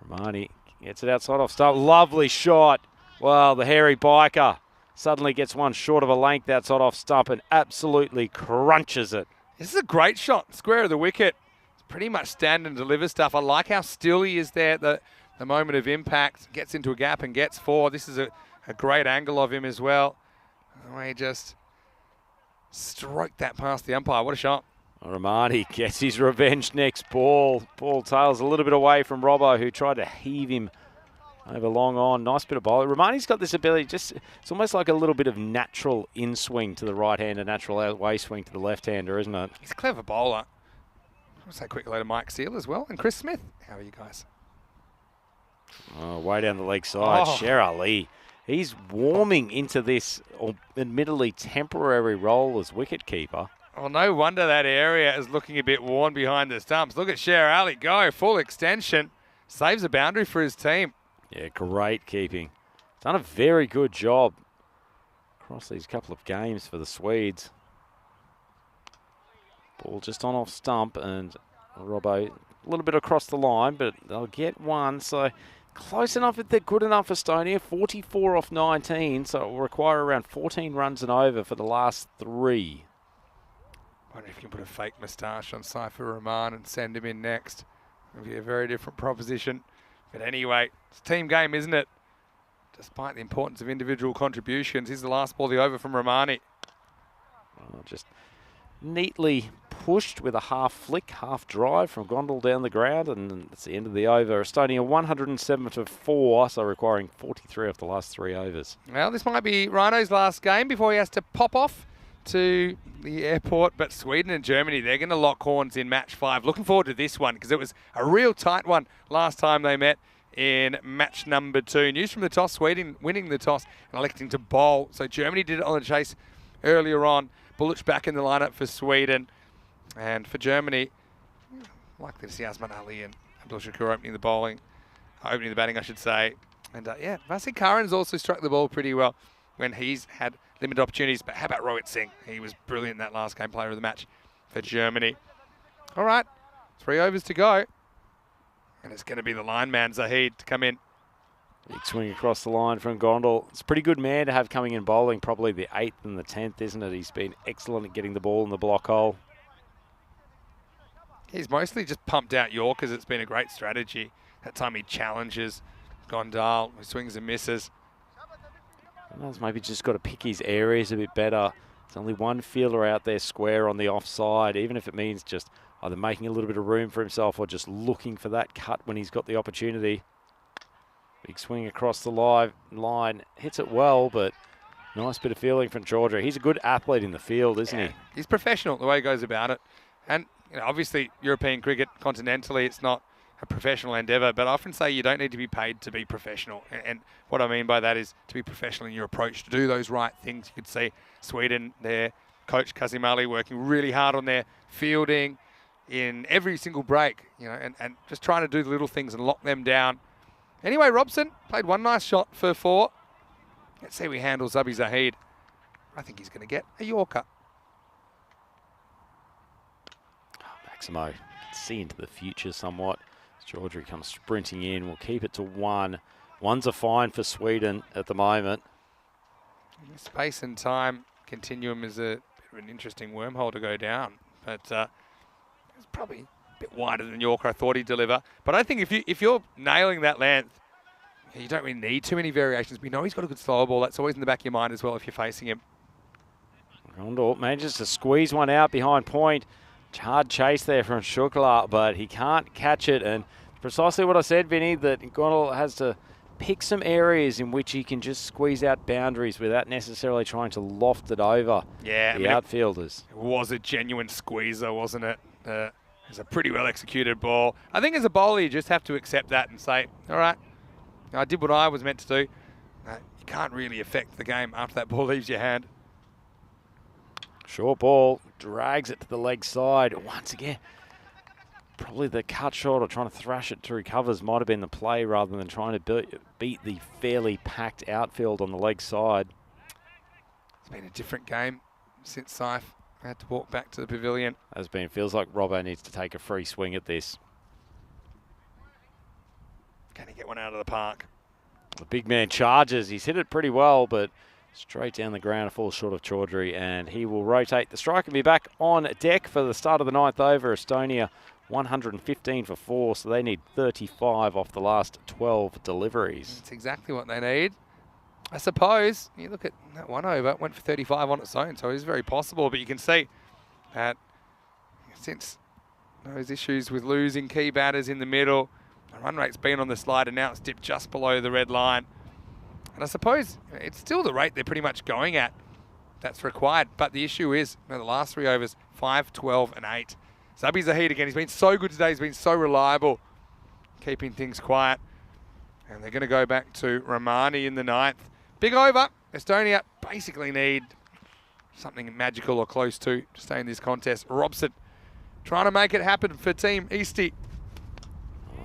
Rahmani gets it outside off start. Lovely shot. Well, the hairy biker suddenly gets one short of a length outside off stump and absolutely crunches it. This is a great shot. Square of the wicket. It's pretty much stand and deliver stuff. I like how still he is there at the moment of impact. Gets into a gap and gets 4. This is a great angle of him as well. He just stroked that past the umpire. What a shot. Rahmani gets his revenge next ball. Ball tails a little bit away from Robbo, who tried to heave him over long on. Nice bit of bowling. Rahmani's got this ability, it's almost like a little bit of natural in-swing to the right-hander, natural outway swing to the left-hander, isn't it? He's a clever bowler. I want to say quick hello to Mike Seal as well. And Chris Smith. How are you guys? Oh, way down the leg side. Sher Ali. He's warming into this admittedly temporary role as wicketkeeper. Well, no wonder that area is looking a bit worn behind the stumps. Look at Sher Ali go. Full extension. Saves a boundary for his team. Yeah, great keeping. Done a very good job across these couple of games for the Swedes. Ball just on off stump and Robbo a little bit across the line, but they'll get one. So close enough if they're good enough, Estonia. 44 off 19, so it will require around 14 runs and over for the last 3. Wonder if you can put a fake moustache on Saifur Rahman and send him in next. It'll be a very different proposition. But anyway, it's a team game, isn't it? Despite the importance of individual contributions, here's the last ball, the over from Rahmani. Just neatly pushed with a half flick, half drive from Gondal down the ground, and that's the end of the over. Estonia 107 to 4, so requiring 43 off the last 3 overs. Well, this might be Rhino's last game before he has to pop off to the airport, but Sweden and Germany, they're going to lock horns in match 5. Looking forward to this one because it was a real tight one last time they met in match number 2. News from the toss, Sweden winning the toss and electing to bowl. So Germany did it on the chase earlier on, Bullic back in the lineup for Sweden. And for Germany, likely to see Asman Ali and Abdul Shakur opening the batting, I should say. And yeah, Vasik Karan's also struck the ball pretty well when he's had limited opportunities. But how about Rohit Singh? He was brilliant in that last game, player of the match for Germany. All right, 3 overs to go. And it's going to be the lineman, Zahid, to come in. Big swing across the line from Gondal. It's a pretty good man to have coming in bowling, probably the 8th and the 10th, isn't it? He's been excellent at getting the ball in the block hole. He's mostly just pumped out Yorkers. It's been a great strategy. That time he challenges Gondal, who swings and misses. He's maybe just got to pick his areas a bit better. There's only one fielder out there square on the offside, even if it means just either making a little bit of room for himself or just looking for that cut when he's got the opportunity. Big swing across the line. Hits it well, but nice bit of fielding from Chaudhry. He's a good athlete in the field, isn't he? He's professional the way he goes about it. And obviously, European cricket, continentally, it's not a professional endeavour, but I often say you don't need to be paid to be professional. And what I mean by that is to be professional in your approach, to do those right things. You could see Sweden, their coach Kazim Ali, working really hard on their fielding in every single break, and just trying to do the little things and lock them down. Anyway, Robson played one nice shot for 4. Let's see how he handles Zabi Zahid. I think he's going to get a Yorker. Maximo can see into the future somewhat. Chaudhry comes sprinting in. We'll keep it to 1. 1's a fine for Sweden at the moment. Space and time continuum is a bit of an interesting wormhole to go down, but it's probably a bit wider than Yorker I thought he'd deliver. But I think if you're nailing that length, you don't really need too many variations. We know he's got a good slower ball. That's always in the back of your mind as well if you're facing him. Rondor manages to squeeze one out behind point. Hard chase there from Shukla, but he can't catch it. And precisely what I said, Vinny, that Gondal has to pick some areas in which he can just squeeze out boundaries without necessarily trying to loft it over the outfielders. It was a genuine squeezer, wasn't it? It was a pretty well executed ball. I think as a bowler, you just have to accept that and say, all right, I did what I was meant to do. You can't really affect the game after that ball leaves your hand. Short ball, drags it to the leg side. Once again, probably the cut shot or trying to thrash it to recovers might have been the play rather than trying to beat the fairly packed outfield on the leg side. It's been a different game since Saif had to walk back to the pavilion. Feels like Robbo needs to take a free swing at this. Can he get one out of the park? The big man charges. He's hit it pretty well, but straight down the ground, falls short of Chaudhry, and he will rotate. The striker will be back on deck for the start of the 9th over. Estonia 115 for 4, so they need 35 off the last 12 deliveries. That's exactly what they need. I suppose, you look at that 1 over, it went for 35 on its own, so it is very possible, but you can see that since those issues with losing key batters in the middle, the run rate's been on the slide, and now it's dipped just below the red line. And I suppose it's still the rate they're pretty much going at that's required. But the issue is, the last 3 overs, 5, 12, and 8. Zabi Zahid again, he's been so good today. He's been so reliable, keeping things quiet. And they're going to go back to Romani in the 9th. Big over. Estonia basically need something magical or close to stay in this contest. Robson trying to make it happen for Team Eastie.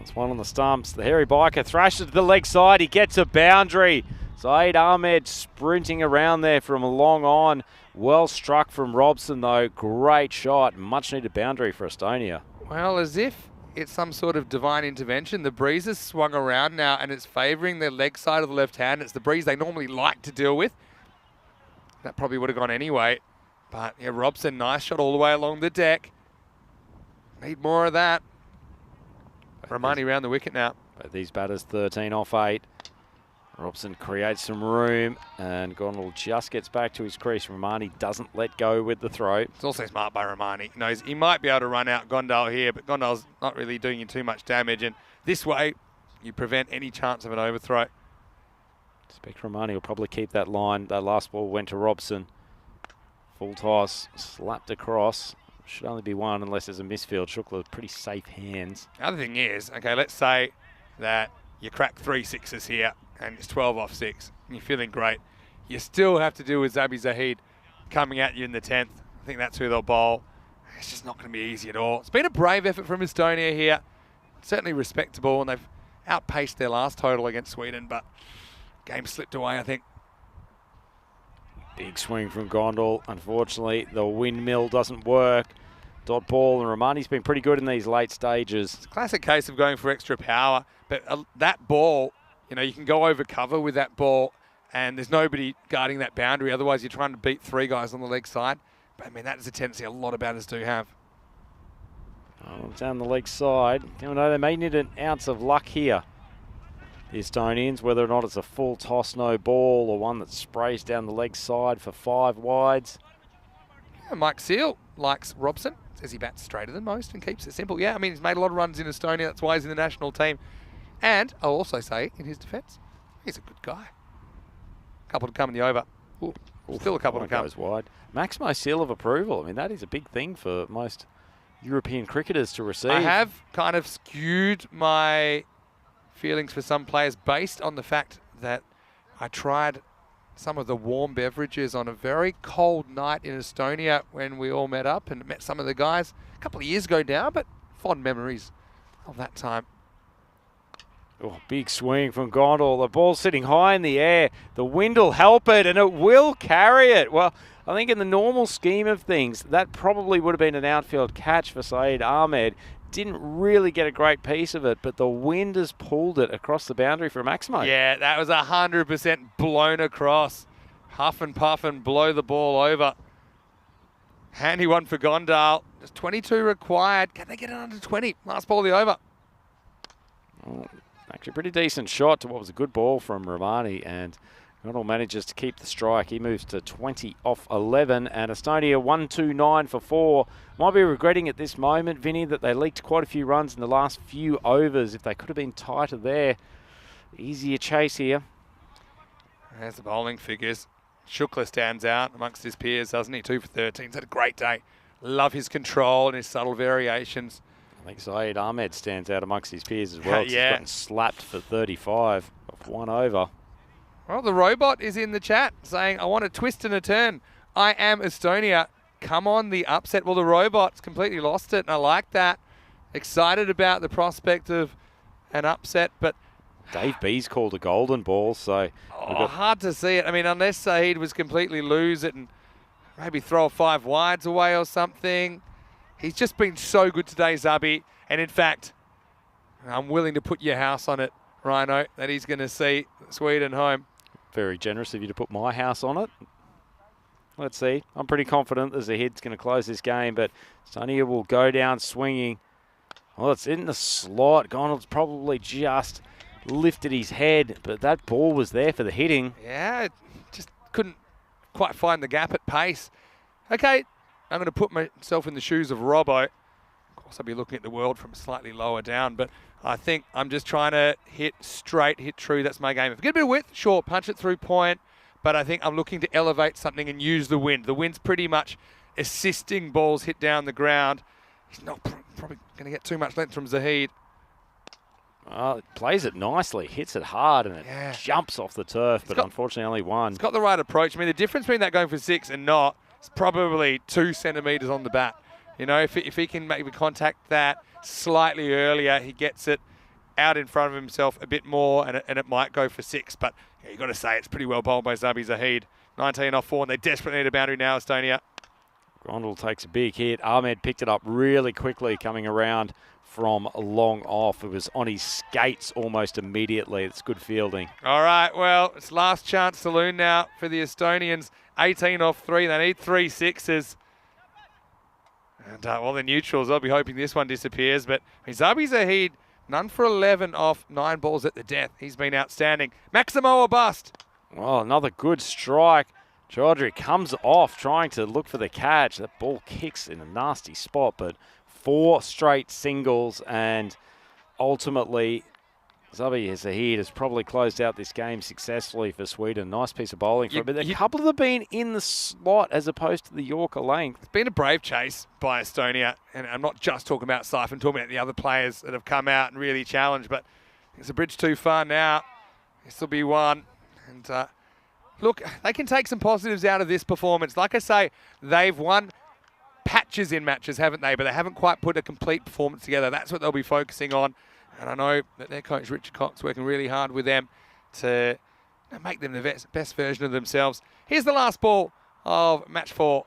It's one on the stumps. The hairy biker thrashes to the leg side. He gets a boundary. Zaid Ahmed sprinting around there from long on. Well struck from Robson, though. Great shot. Much needed boundary for Estonia. Well, as if it's some sort of divine intervention, the breeze has swung around now and it's favouring their leg side of the left hand. It's the breeze they normally like to deal with. That probably would have gone anyway. But yeah, Robson, nice shot all the way along the deck. Need more of that. Romani round the wicket now. But these batters 13 off 8. Robson creates some room and Gondal just gets back to his crease. Romani doesn't let go with the throw. It's also smart by Romani. He knows he might be able to run out Gondal here, but Gondal's not really doing you too much damage. And this way, you prevent any chance of an overthrow. Expect Romani will probably keep that line. That last ball went to Robson. Full toss, slapped across. Should only be 1 unless there's a misfield. Shukla, pretty safe hands. The other thing is, okay, let's say that you crack 3 sixes here and it's 12 off 6 and you're feeling great. You still have to deal with Zabi Zahid coming at you in the 10th. I think that's who they'll bowl. It's just not going to be easy at all. It's been a brave effort from Estonia here. Certainly respectable, and they've outpaced their last total against Sweden, but game slipped away, I think. Big swing from Gondal. Unfortunately, the windmill doesn't work. Dot ball, and Romani's been pretty good in these late stages. It's a classic case of going for extra power, but that ball, you can go over cover with that ball, and there's nobody guarding that boundary. Otherwise, you're trying to beat 3 guys on the leg side. But, I mean, that is a tendency a lot of batters do have. Oh, down the leg side. You know, they may need an ounce of luck here, the Estonians, whether or not it's a full toss, no ball, or one that sprays down the leg side for 5 wides. Yeah, Mike Seal likes Robson. Says he bats straighter than most and keeps it simple. Yeah, I mean, he's made a lot of runs in Estonia. That's why he's in the national team. And I'll also say, in his defence, he's a good guy. Couple to come in the over. Ooh, still a couple to come. Goes wide. Maximo seal of approval. I mean, that is a big thing for most European cricketers to receive. I have kind of skewed my feelings for some players based on the fact that I tried some of the warm beverages on a very cold night in Estonia when we all met up and met some of the guys a couple of years ago now, but fond memories of that time. Oh, big swing from Gondal. The ball's sitting high in the air. The wind will help it, and it will carry it. Well, I think in the normal scheme of things, that probably would have been an outfield catch for Saeed Ahmed. Didn't really get a great piece of it, but the wind has pulled it across the boundary for Maximo. Yeah, that was 100% blown across. Huff and puff and blow the ball over. Handy one for Gondal. Just 22 required. Can they get it under 20? Last ball of the over. Oh, actually, pretty decent shot to what was a good ball from Romani, and Gondal manages to keep the strike. He moves to 20 off 11, and Estonia 129 for 4. Might be regretting at this moment, Vinny, that they leaked quite a few runs in the last few overs. If they could have been tighter there, easier chase here. There's the bowling figures. Shukla stands out amongst his peers, doesn't he? 2 for 13. He's had a great day. Love his control and his subtle variations. I think Saeed Ahmed stands out amongst his peers as well. Yeah. He's gotten slapped for 35 off 1 over. Well, the robot is in the chat saying, I want a twist and a turn. I am Estonia. Come on, the upset. Well, the robot's completely lost it, and I like that. Excited about the prospect of an upset, but Dave B's called a golden ball, so hard to see it. I mean, unless Saeed was completely lose it and maybe throw 5 wides away or something. He's just been so good today, Zabi. And in fact, I'm willing to put your house on it, Rhino, that he's going to see Sweden home. very generous of you to put my house on it. Let's see. I'm pretty confident that Zahid's going to close this game, but Estonia will go down swinging. Well, it's in the slot. Gondal's probably just lifted his head, but that ball was there for the hitting. Yeah, just couldn't quite find the gap at pace. Okay, I'm going to put myself in the shoes of Robbo. Of course, I'll be looking at the world from slightly lower down, but I think I'm just trying to hit straight, hit true. That's my game. If I get a bit of width, sure, punch it through point, but I think I'm looking to elevate something and use the wind. The wind's pretty much assisting balls hit down the ground. He's not probably going to get too much length from Zahid. Well, it plays it nicely, hits it hard, and it jumps off the turf, but unfortunately only one. He's got the right approach. I mean, the difference between that going for 6 and not is probably 2 centimetres on the bat. You know, if he can maybe contact that slightly earlier, he gets it out in front of himself a bit more, and it might go for 6. But yeah, you've got to say it's pretty well bowled by Zabi Zahid. 19 off 4, and they desperately need a boundary now, Estonia. Gondal takes a big hit. Ahmed picked it up really quickly coming around from long off. It was on his skates almost immediately. It's good fielding. All right, well, it's last chance saloon now for the Estonians. 18 off 3. They need 3 sixes. And, well, the neutrals, I'll be hoping this one disappears. But Zabi Zahid, none for 11 off 9 balls at the death. He's been outstanding. Maximo or bust. Well, another good strike. Chaudhry comes off trying to look for the catch. That ball kicks in a nasty spot, but 4 straight singles, and ultimately Zabi Zahid has probably closed out this game successfully for Sweden. Nice piece of bowling for him, but a couple of them been in the slot as opposed to the Yorker length. It's been a brave chase by Estonia, and I'm not just talking about Saif, I'm talking about the other players that have come out and really challenged, but it's a bridge too far now. This will be one, and look, they can take some positives out of this performance. Like I say, they've won patches in matches, haven't they? But they haven't quite put a complete performance together. That's what they'll be focusing on. And I know that their coach, Richard Cox, working really hard with them to make them the best version of themselves. Here's the last ball of match 4.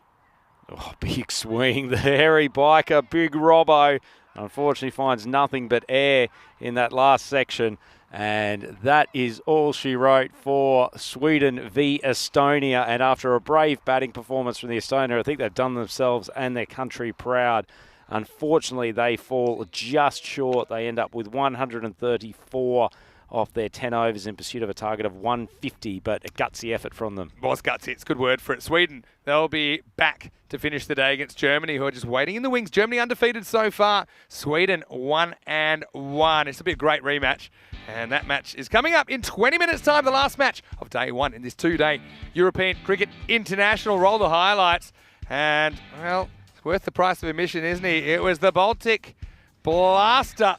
Oh, big swing. The hairy biker, Big Robbo, unfortunately finds nothing but air in that last section. And that is all she wrote for Sweden v Estonia. And after a brave batting performance from the Estonia, I think they've done themselves and their country proud. Unfortunately, they fall just short. They end up with 134 off their 10 overs in pursuit of a target of 150, but a gutsy effort from them. Was gutsy. It's a good word for it. Sweden, they'll be back to finish the day against Germany, who are just waiting in the wings. Germany undefeated so far. Sweden 1-1. It's to be a great rematch. And that match is coming up in 20 minutes' time, the last match of day 1 in this 2-day European Cricket International. Roll the highlights. And, well, it's worth the price of admission, isn't he? It was the Baltic Blaster.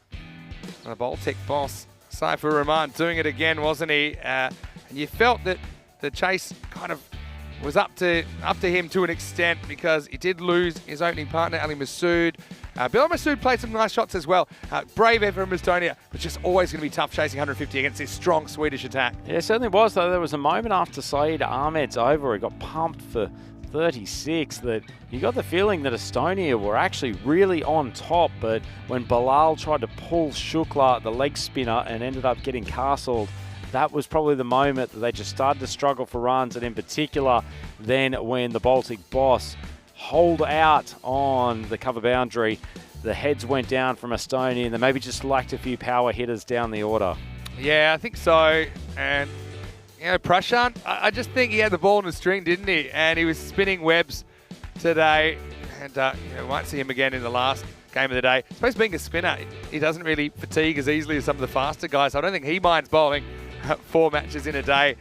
The Baltic boss, Saifur Rahman, doing it again, wasn't he? And you felt that the chase kind of was up to him to an extent, because he did lose his opening partner, Ali Masood. Bilal Masood played some nice shots as well. Brave effort from Estonia, but just always going to be tough chasing 150 against this strong Swedish attack. Yeah, it certainly was, though. There was a moment after Saeed Ahmed's over, he got pumped for 36, that you got the feeling that Estonia were actually really on top, but when Bilal tried to pull Shukla, the leg spinner, and ended up getting castled, that was probably the moment that they just started to struggle for runs, and in particular then when the Baltic boss holed out on the cover boundary, the heads went down from Estonia, and they maybe just lacked a few power hitters down the order. Yeah, I think so. And you know, Prashant, I just think he had the ball in the string, didn't he? And he was spinning webs today. And you might see him again in the last game of the day. I suppose being a spinner, he doesn't really fatigue as easily as some of the faster guys. I don't think he minds bowling 4 matches in a day.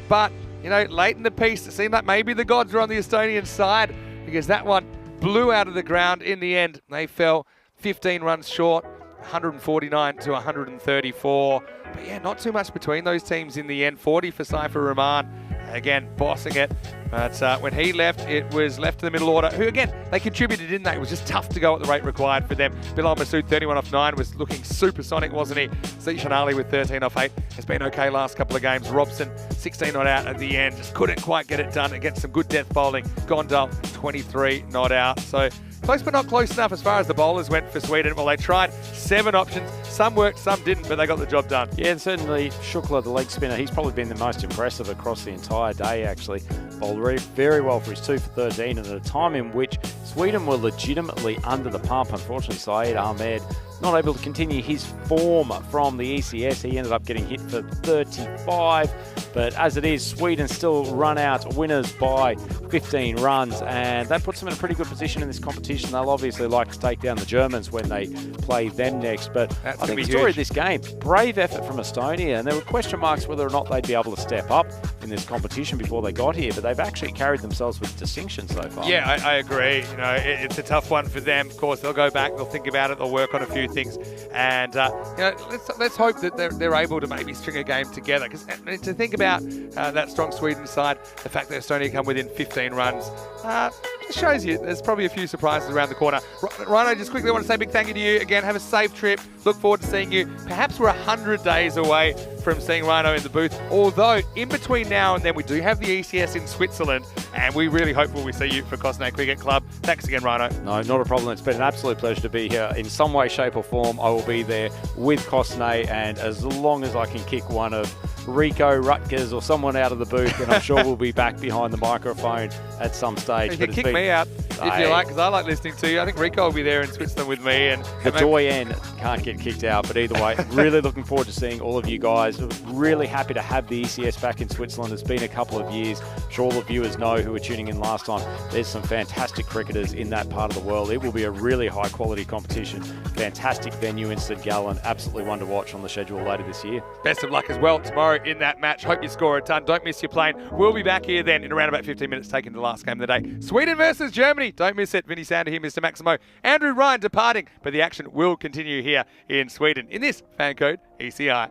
But, you know, late in the piece, it seemed like maybe the gods were on the Estonian side, because that one blew out of the ground in the end. They fell 15 runs short, 149 to 134. But yeah, not too much between those teams in the end. 40 for Saifur Rahman, again, bossing it. But when he left, it was left to the middle order, who, again, they contributed, didn't they? It was just tough to go at the rate required for them. Bilal Masood, 31 off 9, was looking supersonic, wasn't he? Zishan Ali with 13 off 8 has been okay last couple of games. Robson, 16 not out at the end. Just couldn't quite get it done against some good death bowling. Gondal, 23 not out. So close but not close enough as far as the bowlers went for Sweden. Well, they tried 7 options. Some worked, some didn't, but they got the job done. Yeah, and certainly Shukla, the leg spinner, he's probably been the most impressive across the entire day, actually. Bowled very well for his 2 for 13, and at a time in which Sweden were legitimately under the pump. Unfortunately, Saeed Ahmed not able to continue his form from the ECS. He ended up getting hit for 35. But as it is, Sweden still run out winners by 15 runs, and that puts them in a pretty good position in this competition. They'll obviously like to take down the Germans when they play them next. But I think the story of this game, brave effort from Estonia, and there were question marks whether or not they'd be able to step up in this competition before they got here, but they've actually carried themselves with distinction so far. Yeah, I agree. You know, it's a tough one for them. Of course, they'll go back, they'll think about it, they'll work on a few things, and you know, let's hope that they're able to maybe string a game together. Because to think about that strong Sweden side, the fact that Estonia come within 15 runs, it shows you there's probably a few surprises around the corner. Rhino, just quickly want to say a big thank you to you again. Have a safe trip. Look forward to seeing you. Perhaps we're 100 days away from seeing Rhino in the booth. Although in between now and then we do have the ECS in Switzerland, and we really hope we see you for Cosnay Cricket Club. Thanks again, Rhino. No, not a problem. It's been an absolute pleasure to be here. In some way, shape or form, I will be there with Cosnay, and as long as I can kick one of Rico, Rutgers or someone out of the booth, and I'm sure we'll be back behind the microphone at some stage. You can kick me out if you like, because I like listening to you. I think Rico will be there in Switzerland with me. And the doyen can't get kicked out, but either way, really looking forward to seeing all of you guys. Really happy to have the ECS back in Switzerland. It's been a couple of years. I'm sure all the viewers know who were tuning in last time. There's some fantastic cricketers in that part of the world. It will be a really high quality competition. Fantastic venue in St Gallen. Absolutely one to watch on the schedule later this year. Best of luck as well tomorrow in that match. Hope you score a ton. Don't miss your plane. We'll be back here then in around about 15 minutes, taking the last game of the day. Sweden versus Germany. Don't miss it. Vinny Sander here, Mr. Maximo. Andrew Ryan departing, but the action will continue here in Sweden in this FanCode ECI.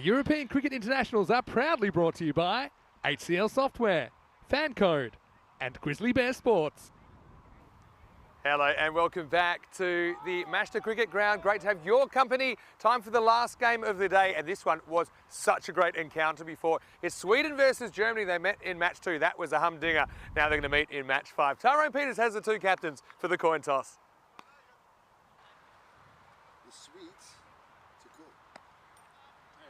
European Cricket Internationals are proudly brought to you by HCL Software, FanCode, and Grizzly Bear Sports. Hello and welcome back to the Match to Cricket ground. Great to have your company. Time for the last game of the day, and this one was such a great encounter before. It's Sweden versus Germany. They met in match 2. That was a humdinger. Now they're going to meet in match 5. Tyrone Peters has the 2 captains for the coin toss. The Swedes to cool. Yes.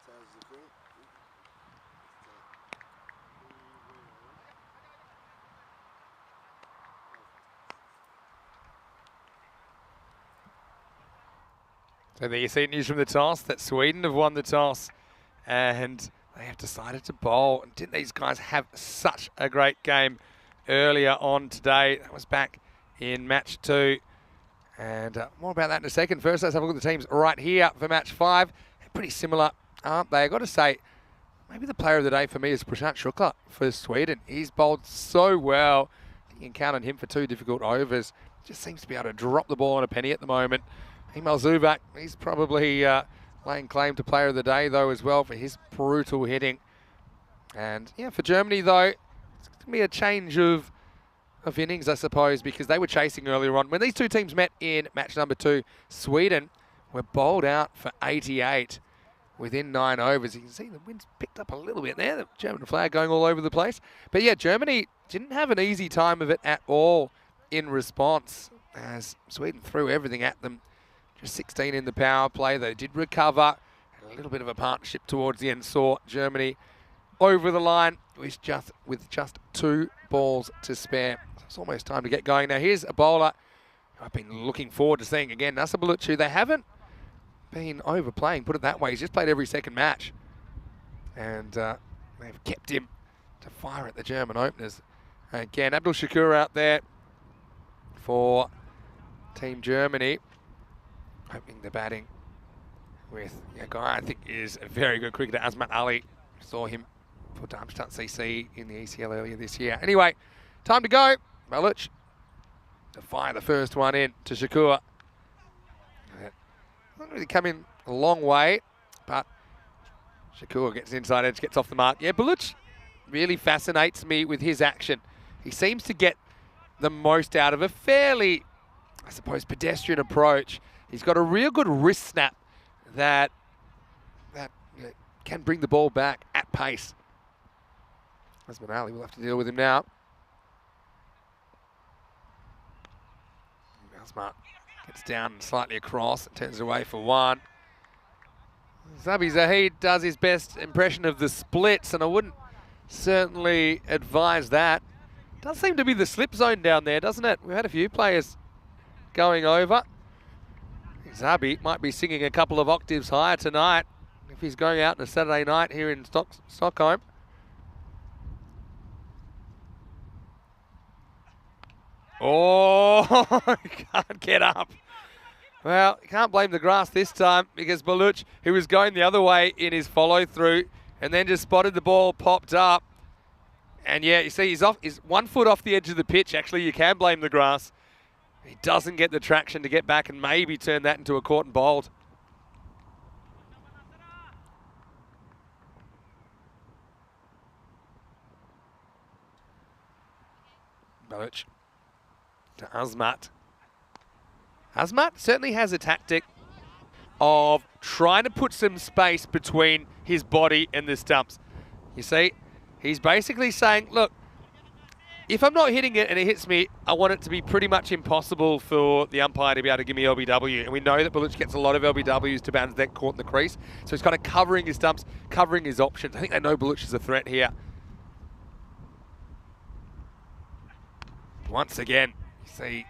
Sounds the cool. So there you see news from the toss that Sweden have won the toss and they have decided to bowl. And didn't these guys have such a great game earlier on today? That was back in match 2. And more about that in a second. First, let's have a look at the teams right here for match 5. They're pretty similar, aren't they? I've got to say, maybe the player of the day for me is Prashant Shukla for Sweden. He's bowled so well. You can count on him for 2 difficult overs. Just seems to be able to drop the ball on a penny at the moment. Emil Zubak, he's probably laying claim to player of the day, though, as well, for his brutal hitting. And, yeah, for Germany, though, it's going to be a change of innings, I suppose, because they were chasing earlier on. When these 2 teams met in match number 2, Sweden were bowled out for 88 within 9 overs. You can see the wind's picked up a little bit there, the German flag going all over the place. But, yeah, Germany didn't have an easy time of it at all in response, as Sweden threw everything at them. Just 16 in the power play. They did recover. And a little bit of a partnership towards the end saw Germany over the line with just 2 balls to spare. It's almost time to get going. Now here's a bowler I've been looking forward to seeing again, Nasser Baluchi. They haven't been overplaying, put it that way. He's just played every second match. And they've kept him to fire at the German openers. Again, Abdul Shakur out there for Team Germany. Opening the batting with a guy I think is a very good cricketer, Azmat Ali. Saw him for Darmstadt CC in the ECL earlier this year. Anyway, time to go. Baluch to fire the first one in to Shakur. Not really coming a long way, but Shakur gets inside edge, gets off the mark. Yeah, Baluch really fascinates me with his action. He seems to get the most out of a fairly, I suppose, pedestrian approach. He's got a real good wrist snap that can bring the ball back at pace. Azmat Ali will have to deal with him now. Azmat gets down slightly across, turns it away for 1. Zabi Zahid does his best impression of the splits, and I wouldn't certainly advise that. Does seem to be the slip zone down there, doesn't it? We've had a few players going over. Zabi might be singing a couple of octaves higher tonight if he's going out on a Saturday night here in Stockholm. Oh, can't get up. Well, you can't blame the grass this time because Baluch, who was going the other way in his follow-through and then just spotted the ball, popped up. And yeah, you see he's 1 foot off the edge of the pitch. Actually, you can blame the grass. He doesn't get the traction to get back and maybe turn that into a caught and bowled. Baluch to Azmat. Azmat certainly has a tactic of trying to put some space between his body and the stumps. You see, he's basically saying, look, if I'm not hitting it and it hits me, I want it to be pretty much impossible for the umpire to be able to give me LBW. And we know that Baluch gets a lot of LBWs to bounce that caught in the crease. So he's kind of covering his stumps, covering his options. I think they know Baluch is a threat here. Once again, you see,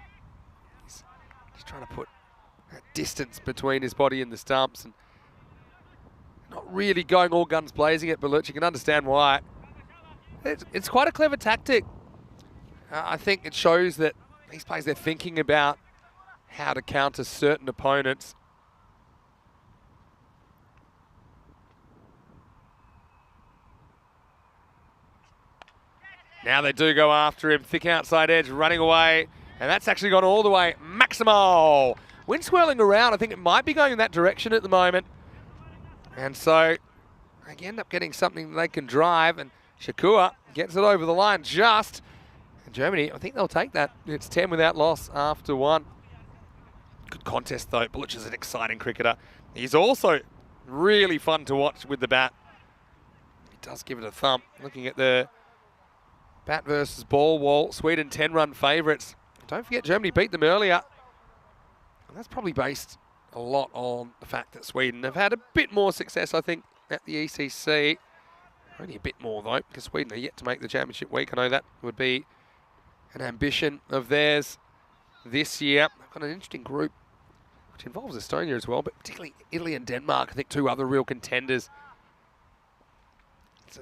he's just trying to put that distance between his body and the stumps and not really going all guns blazing at Baluch. You can understand why. It's quite a clever tactic. I think it shows that these players, they're thinking about how to counter certain opponents. Now they do go after him, thick outside edge, running away, and that's actually gone all the way. Maximo! Wind swirling around, I think it might be going in that direction at the moment. And so they end up getting something they can drive, and Shakua gets it over the line just. And Germany, I think they'll take that. It's 10 without loss after 1. Good contest though. Butch is an exciting cricketer. He's also really fun to watch with the bat. He does give it a thump. Looking at the bat versus ball wall, Sweden 10-run favourites. Don't forget Germany beat them earlier. And that's probably based a lot on the fact that Sweden have had a bit more success, I think, at the ECC. Only a bit more though, because Sweden are yet to make the championship week. I know that would be an ambition of theirs this year. They've got an interesting group, which involves Estonia as well, but particularly Italy and Denmark, I think 2 other real contenders. It's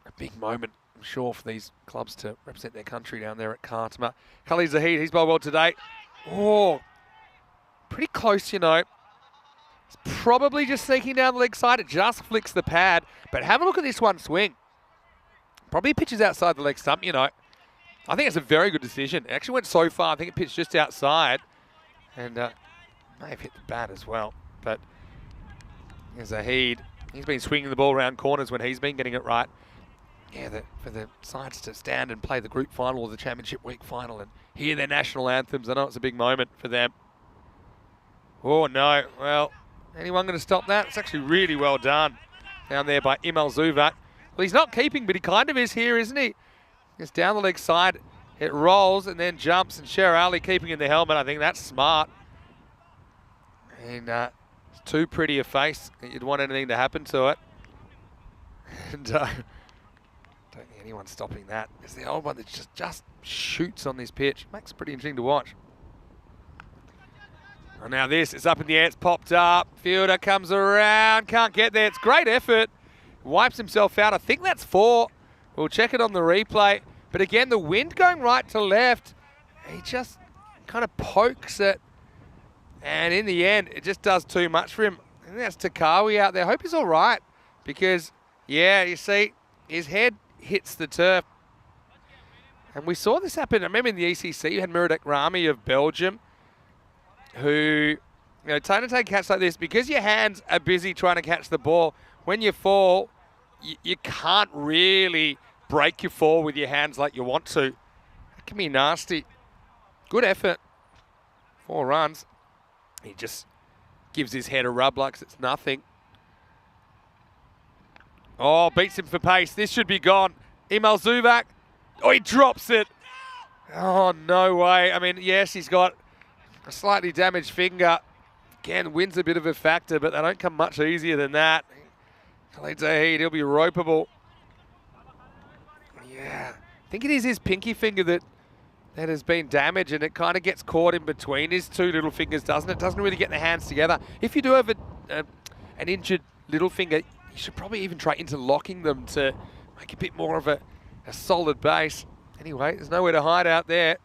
a big moment, I'm sure, for these clubs to represent their country down there at Khartoum. Khalid Zahid, he's bowled well today. Oh, pretty close, you know. It's probably just sneaking down the leg side. It just flicks the pad. But have a look at this one swing. Probably pitches outside the leg stump, you know. I think it's a very good decision. It actually went so far, I think it pitched just outside. And may have hit the bat as well. But Zahid, he's been swinging the ball around corners when he's been getting it right. Yeah, for the sides to stand and play the group final or the championship week final and hear their national anthems, I know it's a big moment for them. Oh no, well, anyone going to stop that? It's actually really well done down there by Imel Zuvak. Well, he's not keeping, but he kind of is here, isn't he? It's down the leg side, it rolls and then jumps, and Sher Ali keeping in the helmet. I think that's smart. And it's too pretty a face that you'd want anything to happen to it. And don't think anyone's stopping that. It's the old one that just shoots on this pitch. Makes it pretty interesting to watch. Oh, now this is up in the air, it's popped up. Fielder comes around, can't get there. It's great effort. Wipes himself out. I think that's 4. We'll check it on the replay. But again, the wind going right to left. He just kind of pokes it. And in the end, it just does too much for him. I think that's Takawi out there. I hope he's all right. Because, yeah, you see, his head hits the turf. And we saw this happen. I remember in the ECC, you had Muradek Rami of Belgium, who, you know, trying to take a catch like this, because your hands are busy trying to catch the ball, when you fall, you can't really break your fall with your hands like you want to. That can be nasty. Good effort. 4 runs. He just gives his head a rub like it's nothing. Oh, beats him for pace. This should be gone. Imel Zuvak. Oh, he drops it. Oh, no way. I mean, yes, he's got a slightly damaged finger. Again, wind's a bit of a factor, but they don't come much easier than that. Khalid Zahid, he'll be ropeable. Yeah, I think it is his pinky finger that has been damaged, and it kind of gets caught in between his 2 little fingers, doesn't it? Doesn't really get the hands together. If you do have an injured little finger, you should probably even try interlocking them to make a bit more of a solid base. Anyway, there's nowhere to hide out there.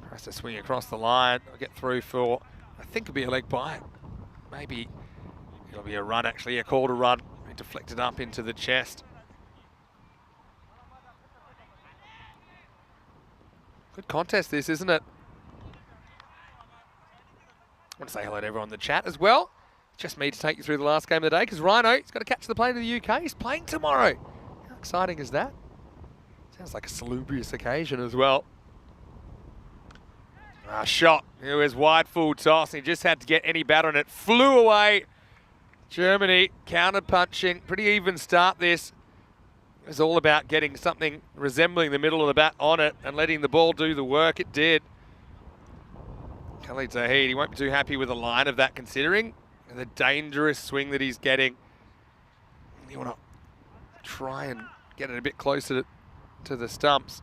Tries to swing across the line. I'll get through for, I think it'll be a leg bite. Maybe it'll be a run, actually. A call to run. Deflected up into the chest. Good contest this, isn't it? I want to say hello to everyone in the chat as well. Just me to take you through the last game of the day, because Rhino, he's got to catch the plane to the UK. He's playing tomorrow. How exciting is that? Sounds like a salubrious occasion as well. Shot. It was wide full toss. He just had to get any bat on it. Flew away. Germany counter-punching. Pretty even start this. It was all about getting something resembling the middle of the bat on it and letting the ball do the work. It did. Khalid Zahid, he won't be too happy with the line of that, considering the dangerous swing that he's getting. You want to try and get it a bit closer to the stumps.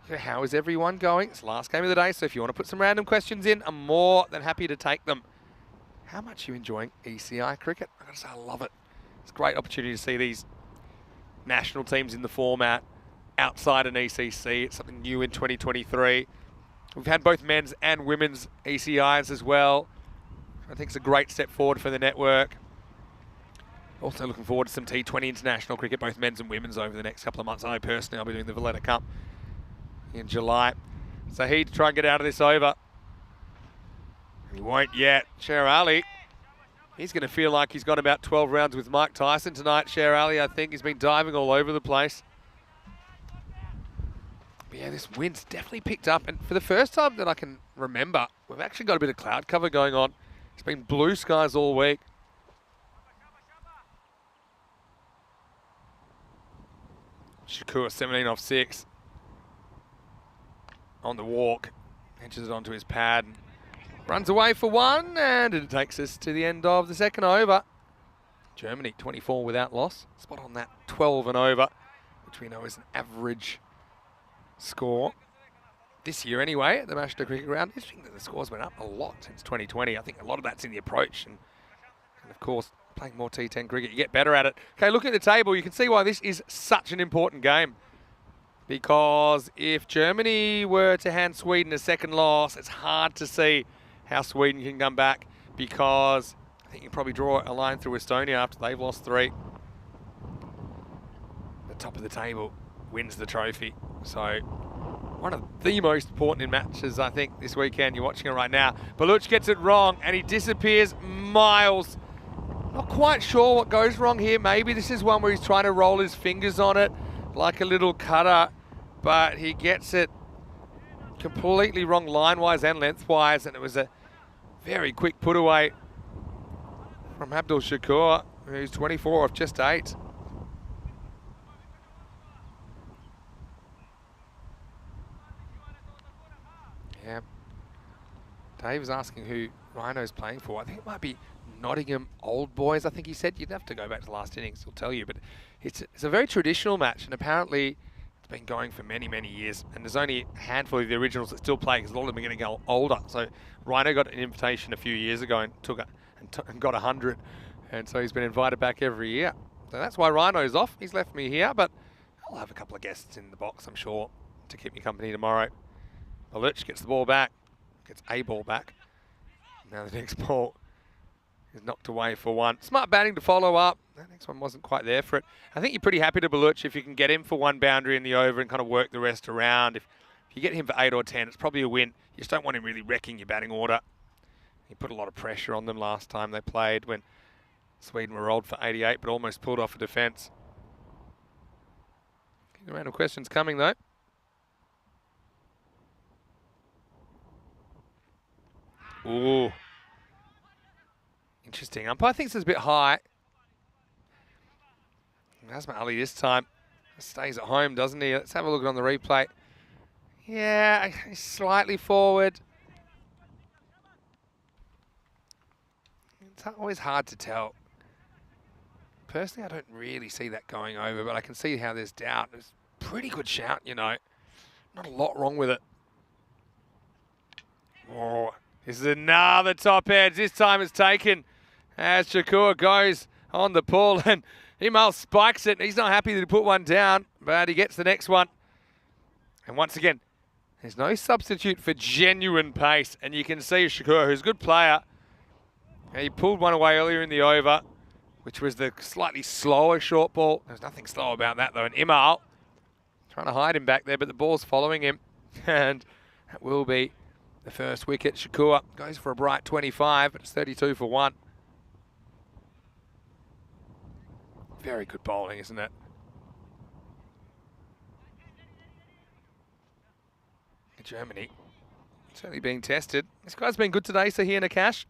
So how is everyone going? It's the last game of the day, so if you want to put some random questions in, I'm more than happy to take them. How much are you enjoying ECI cricket? I've got to say, I love it. It's a great opportunity to see these national teams in the format outside an ECC. It's something new in 2023. We've had both men's and women's ECIs as well. I think it's a great step forward for the network. Also looking forward to some T20 international cricket, both men's and women's, over the next couple of months. I know personally I'll be doing the Valletta Cup in July. So he'd try and get out of this over. He won't yet. Sher Ali, he's going to feel like he's got about 12 rounds with Mike Tyson tonight. Sher Ali, I think, he's been diving all over the place. But yeah, this wind's definitely picked up. And for the first time that I can remember, we've actually got a bit of cloud cover going on. It's been blue skies all week. Shakur 17 off 6. On the walk. Edges it onto his pad. Runs away for one, and it takes us to the end of the second over. Germany 24 without loss. Spot on that 12 and over, which we know is an average score this year anyway at the National Cricket Ground. Interesting that the scores went up a lot since 2020. I think a lot of that's in the approach and of course playing more T10 cricket, you get better at it. Okay, looking at the table, you can see why this is such an important game. Because if Germany were to hand Sweden a second loss, it's hard to see how Sweden can come back, because I think you can probably draw a line through Estonia after they've lost 3. The top of the table wins the trophy. So one of the most important matches, I think, this weekend. You're watching it right now. Baluch gets it wrong and he disappears miles. Not quite sure what goes wrong here. Maybe this is one where he's trying to roll his fingers on it like a little cutter, but he gets it completely wrong line-wise and lengthwise, and it was a very quick put away from Abdul Shakur, who's 24 off just 8. Yeah. Dave was asking who Rhino's playing for. I think it might be Nottingham Old Boys, I think he said. You'd have to go back to the last innings, he'll tell you. But it's a very traditional match, and apparently it's been going for many, many years. And there's only a handful of the originals that still play, because a lot of them are going to go older. So Rhino got an invitation a few years ago and and got 100. And so he's been invited back every year. So that's why Rhino's off. He's left me here, but I'll have a couple of guests in the box, I'm sure, to keep me company tomorrow. Baluch gets the ball back, gets a ball back. Now the next ball is knocked away for one. Smart batting to follow up. That next one wasn't quite there for it. I think you're pretty happy to Baluch if you can get him for one boundary in the over and kind of work the rest around. If you get him for 8 or 10, it's probably a win. You just don't want him really wrecking your batting order. He put a lot of pressure on them last time they played when Sweden were rolled for 88, but almost pulled off a defence. A round of questions coming though. Ooh. Interesting. Umpire thinks it's a bit high. Nazma Ali this time stays at home, doesn't he? Let's have a look on the replay. Yeah, he's slightly forward. It's always hard to tell. Personally, I don't really see that going over, but I can see how there's doubt. It's a pretty good shout, you know. Not a lot wrong with it. Oh, this is another top edge. This time it's taken as Shakur goes on the pull, and Imal spikes it. He's not happy to put one down, but he gets the next one. And once again, there's no substitute for genuine pace. And you can see Shakur, who's a good player, and he pulled one away earlier in the over, which was the slightly slower short ball. There's nothing slow about that, though. And Imal trying to hide him back there, but the ball's following him. And that will be the first wicket. Shakur goes for a bright 25, but it's 32 for 1. Very good bowling, isn't it? Germany certainly being tested. This guy's been good today, Sahir Nakash.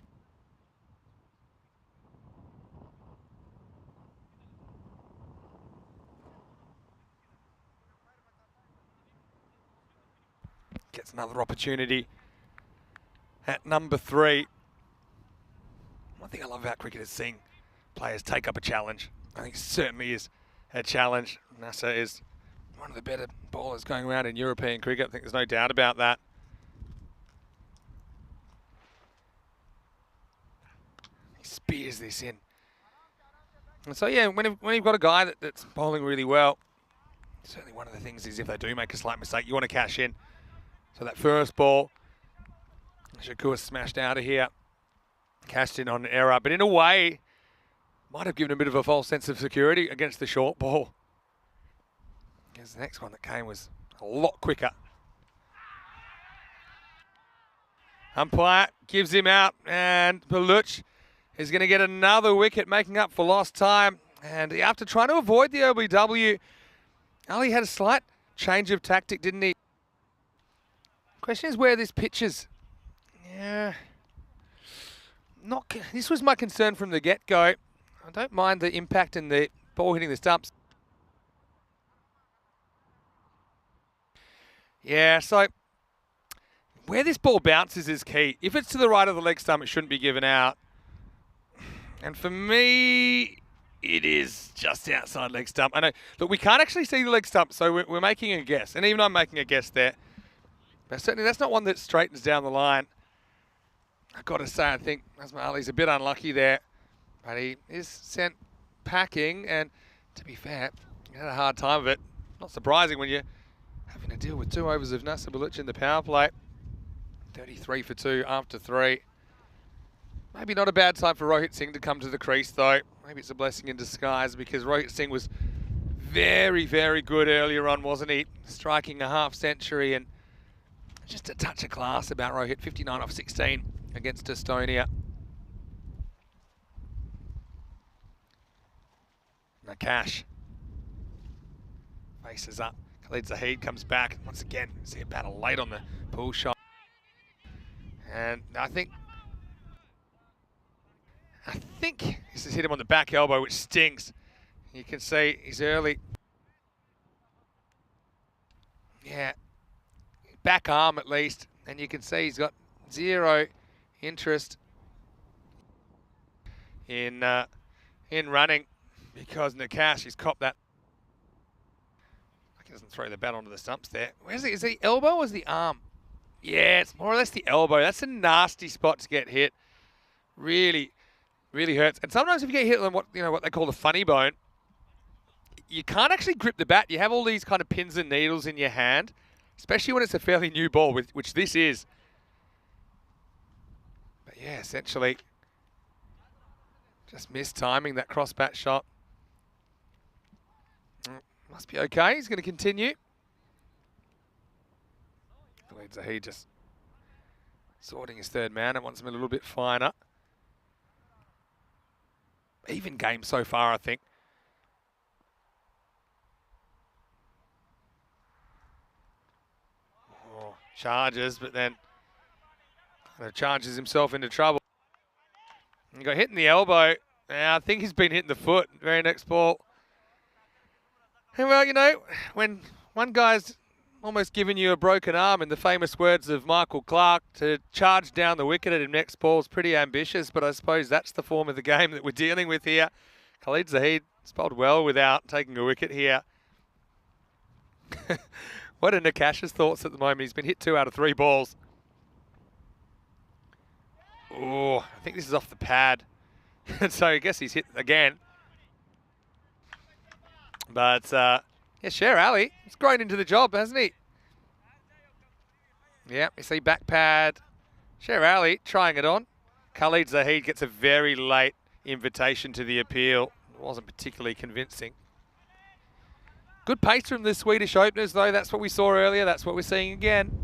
Gets another opportunity at number 3. One thing I love about cricket is seeing players take up a challenge. I think it certainly is a challenge. Nasser is one of the better bowlers going around in European cricket. I think there's no doubt about that. He spears this in. And so, yeah, when you've got a guy that's bowling really well, certainly one of the things is if they do make a slight mistake, you want to cash in. So that first ball, Shakur smashed out of here, cashed in on an error, but in a way, might have given a bit of a false sense of security against the short ball. Because the next one that came was a lot quicker. Umpire gives him out, and Baluch is going to get another wicket, making up for lost time. And after trying to avoid the OBW, Ali had a slight change of tactic, didn't he? Question is where this pitch is. Yeah. This was my concern from the get-go. I don't mind the impact and the ball hitting the stumps. Yeah, so where this ball bounces is key. If it's to the right of the leg stump, it shouldn't be given out. And for me, it is just outside leg stump. I know, look, we can't actually see the leg stump, so we're making a guess. And even I'm making a guess there. But certainly that's not one that straightens down the line. I've got to say, I think Nazma Ali's a bit unlucky there. But he is sent packing, and to be fair, he had a hard time of it. Not surprising when you're having to deal with 2 overs of Nasser Baluch in the power play. 33 for 2 after 3. Maybe not a bad time for Rohit Singh to come to the crease, though. Maybe it's a blessing in disguise, because Rohit Singh was very, very good earlier on, wasn't he? Striking a half century, and just a touch of class about Rohit. 59 off 16 against Estonia. Nakash faces up. Khalid Zahid comes back. Once again, see a battle late on the pull shot. And I think this has hit him on the back elbow, which stings. You can see he's early. Yeah, back arm at least. And you can see he's got zero interest in running, because Nakash, he's copped that. He doesn't throw the bat onto the stumps there. Where's it? Is it the elbow or is the arm? Yeah, it's more or less the elbow. That's a nasty spot to get hit. Really, really hurts. And sometimes if you get hit on what they call the funny bone, you can't actually grip the bat. You have all these kind of pins and needles in your hand, especially when it's a fairly new ball, which this is. But yeah, essentially, just missed timing that cross bat shot. Must be okay. He's going to continue. Khalid Zahid just sorting his third man and wants him a little bit finer. Even game so far, I think. Oh, charges, but then kind of charges himself into trouble. He got hit in the elbow. I think he's been hit in the foot. Very next ball. And well, when one guy's almost given you a broken arm, in the famous words of Michael Clark, to charge down the wicket at him next ball is pretty ambitious, but I suppose that's the form of the game that we're dealing with here. Khalid Zahid bowled well without taking a wicket here. What are Nakash's thoughts at the moment? He's been hit 2 out of 3 balls. Oh, I think this is off the pad. So I guess he's hit again. But, yeah, Sher Ali, he's grown into the job, hasn't he? Yeah, you see back pad. Sher Ali trying it on. Khalid Zahid gets a very late invitation to the appeal. It wasn't particularly convincing. Good pace from the Swedish openers, though. That's what we saw earlier. That's what we're seeing again.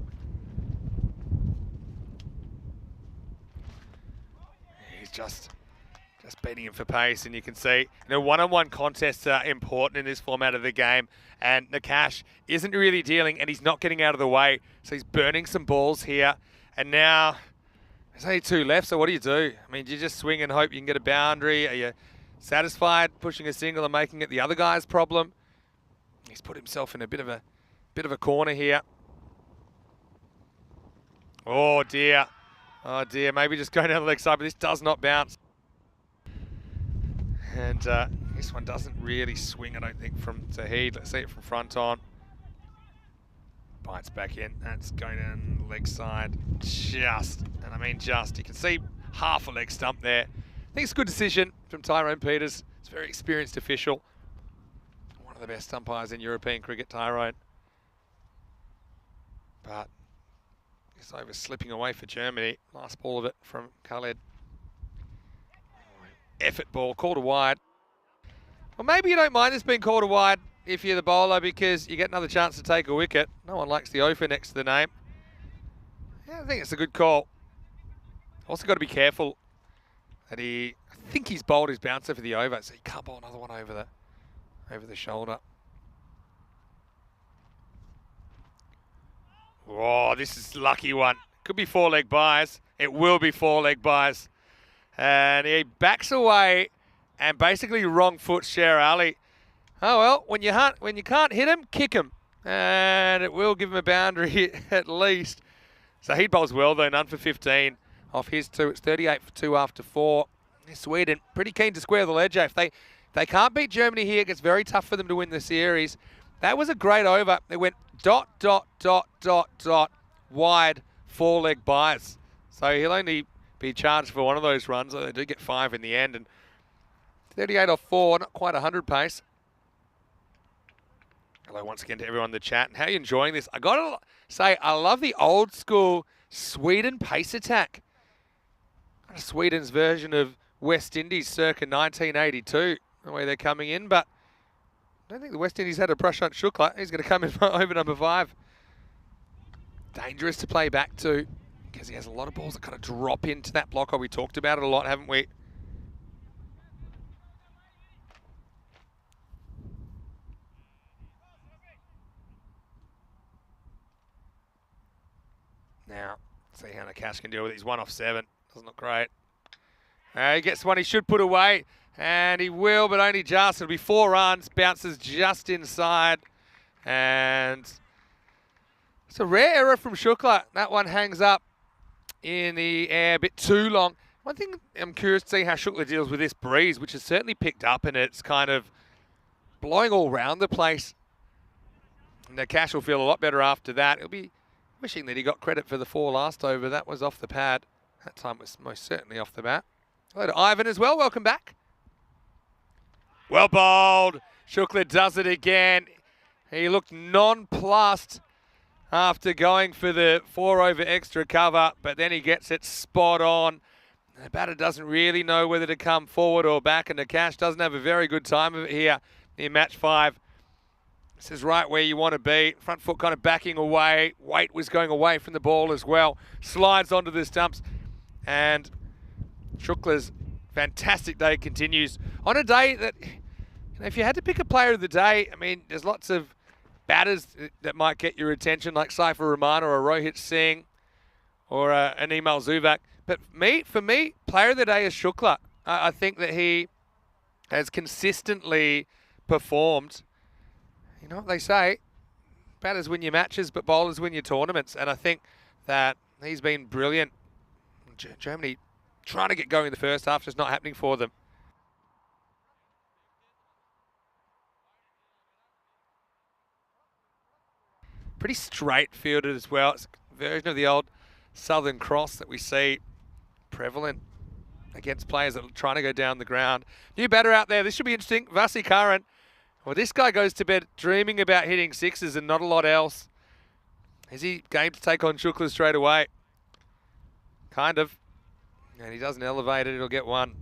He's just beating him for pace, and you can see, one-on-one contests are important in this format of the game, and Nakash isn't really dealing, and he's not getting out of the way, so he's burning some balls here, and now there's only 2 left, so what do? I mean, do you just swing and hope you can get a boundary? Are you satisfied pushing a single and making it the other guy's problem? He's put himself in a bit of a corner here. Oh dear, maybe just going down the leg side, but this does not bounce. And this one doesn't really swing, I don't think, from Zahid. Let's see it from front on. Bites back in. That's going down the leg side. Just. And I mean just. You can see half a leg stump there. I think it's a good decision from Tyrone Peters. It's a very experienced official. One of the best umpires in European cricket, Tyrone. But this over slipping away for Germany. Last ball of it from Khalid. Effort ball, called a wide. Well, maybe you don't mind this being called a wide if you're the bowler, because you get another chance to take a wicket. No one likes the offer next to the name. Yeah, I think it's a good call. Also got to be careful that I think he's bowled his bouncer for the over, so he can't bowl another one over the shoulder. Oh, this is a lucky one. Could be 4-leg buys. It will be 4-leg buys. And he backs away and basically wrong foot Sher Ali. Oh well, when you can't hit him, kick him. And it will give him a boundary at least. So he bowls well though, none for 15 off his 2. It's 38 for 2 after 4. Sweden pretty keen to square the ledger. If they can't beat Germany here, it gets very tough for them to win the series. That was a great over. They went ... wide 4-leg buys. So he'll only be charged for one of those runs. They do get 5 in the end. And 38 off 4, not quite 100 pace. Hello once again to everyone in the chat. And how are you enjoying this? I got to say, I love the old school Sweden pace attack. Sweden's version of West Indies circa 1982, the way they're coming in. But I don't think the West Indies had a brush on Shukla. He's going to come in over number 5. Dangerous to play back to because he has a lot of balls that kind of drop into that blocker. We talked about it a lot, haven't we? Now, see how Nakash can deal with it. He's 1 off 7. Doesn't look great. He gets one he should put away. And he will, but only just. It'll be 4 runs. Bounces just inside. And it's a rare error from Shukla. That one hangs up in the air a bit too long. One thing I'm curious to see how Shukla deals with this breeze, which has certainly picked up, and it's kind of blowing all around the place. And Nakash will feel a lot better after that. He'll be wishing that he got credit for the 4 last over. That was off the pad. That time was most certainly off the bat. Hello to Ivan as well. Welcome back. Well bowled. Shukla does it again. He looked nonplussed after going for the 4 over extra cover, but then he gets it spot on. The batter doesn't really know whether to come forward or back, and Nakash doesn't have a very good time of it here in match 5. This is right where you want to be. Front foot kind of backing away. Weight was going away from the ball as well. Slides onto the stumps, and Shukla's fantastic day continues on a day that, if you had to pick a player of the day, I mean, there's lots of batters that might get your attention, like Saifur Rahman or a Rohit Singh or an Email Zuvak. But for me, player of the day is Shukla. I think that he has consistently performed. You know what they say, batters win your matches, but bowlers win your tournaments. And I think that he's been brilliant. Germany trying to get going in the first half, just not happening for them. Pretty straight fielded as well. It's a version of the old Southern Cross that we see prevalent against players that are trying to go down the ground. New batter out there. This should be interesting. Vasi Karan. Well, this guy goes to bed dreaming about hitting 6s and not a lot else. Is he game to take on Shukla straight away? Kind of. And he doesn't elevate it. He'll get 1.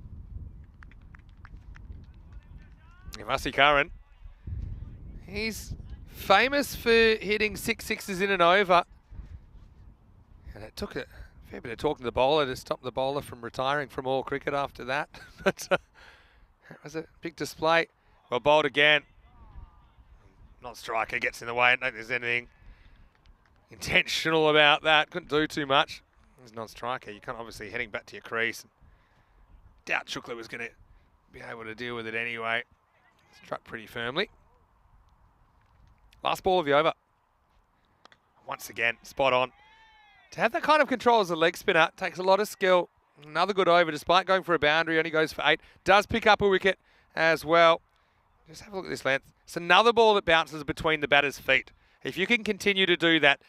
Vasi Karan. He's famous for hitting 6 6s in and over. And it took a fair bit of talking to the bowler to stop the bowler from retiring from all cricket after that. But that was a big display. Well bowled again. Not striker, gets in the way. I don't think there's anything intentional about that. Couldn't do too much. He's non-striker. You can't obviously heading back to your crease. Doubt Shukla was going to be able to deal with it anyway. Struck pretty firmly. Last ball of the over. Once again, spot on. To have that kind of control as a leg spinner takes a lot of skill. Another good over, despite going for a boundary, only goes for 8. Does pick up a wicket as well. Just have a look at this length. It's another ball that bounces between the batter's feet. If you can continue to do that,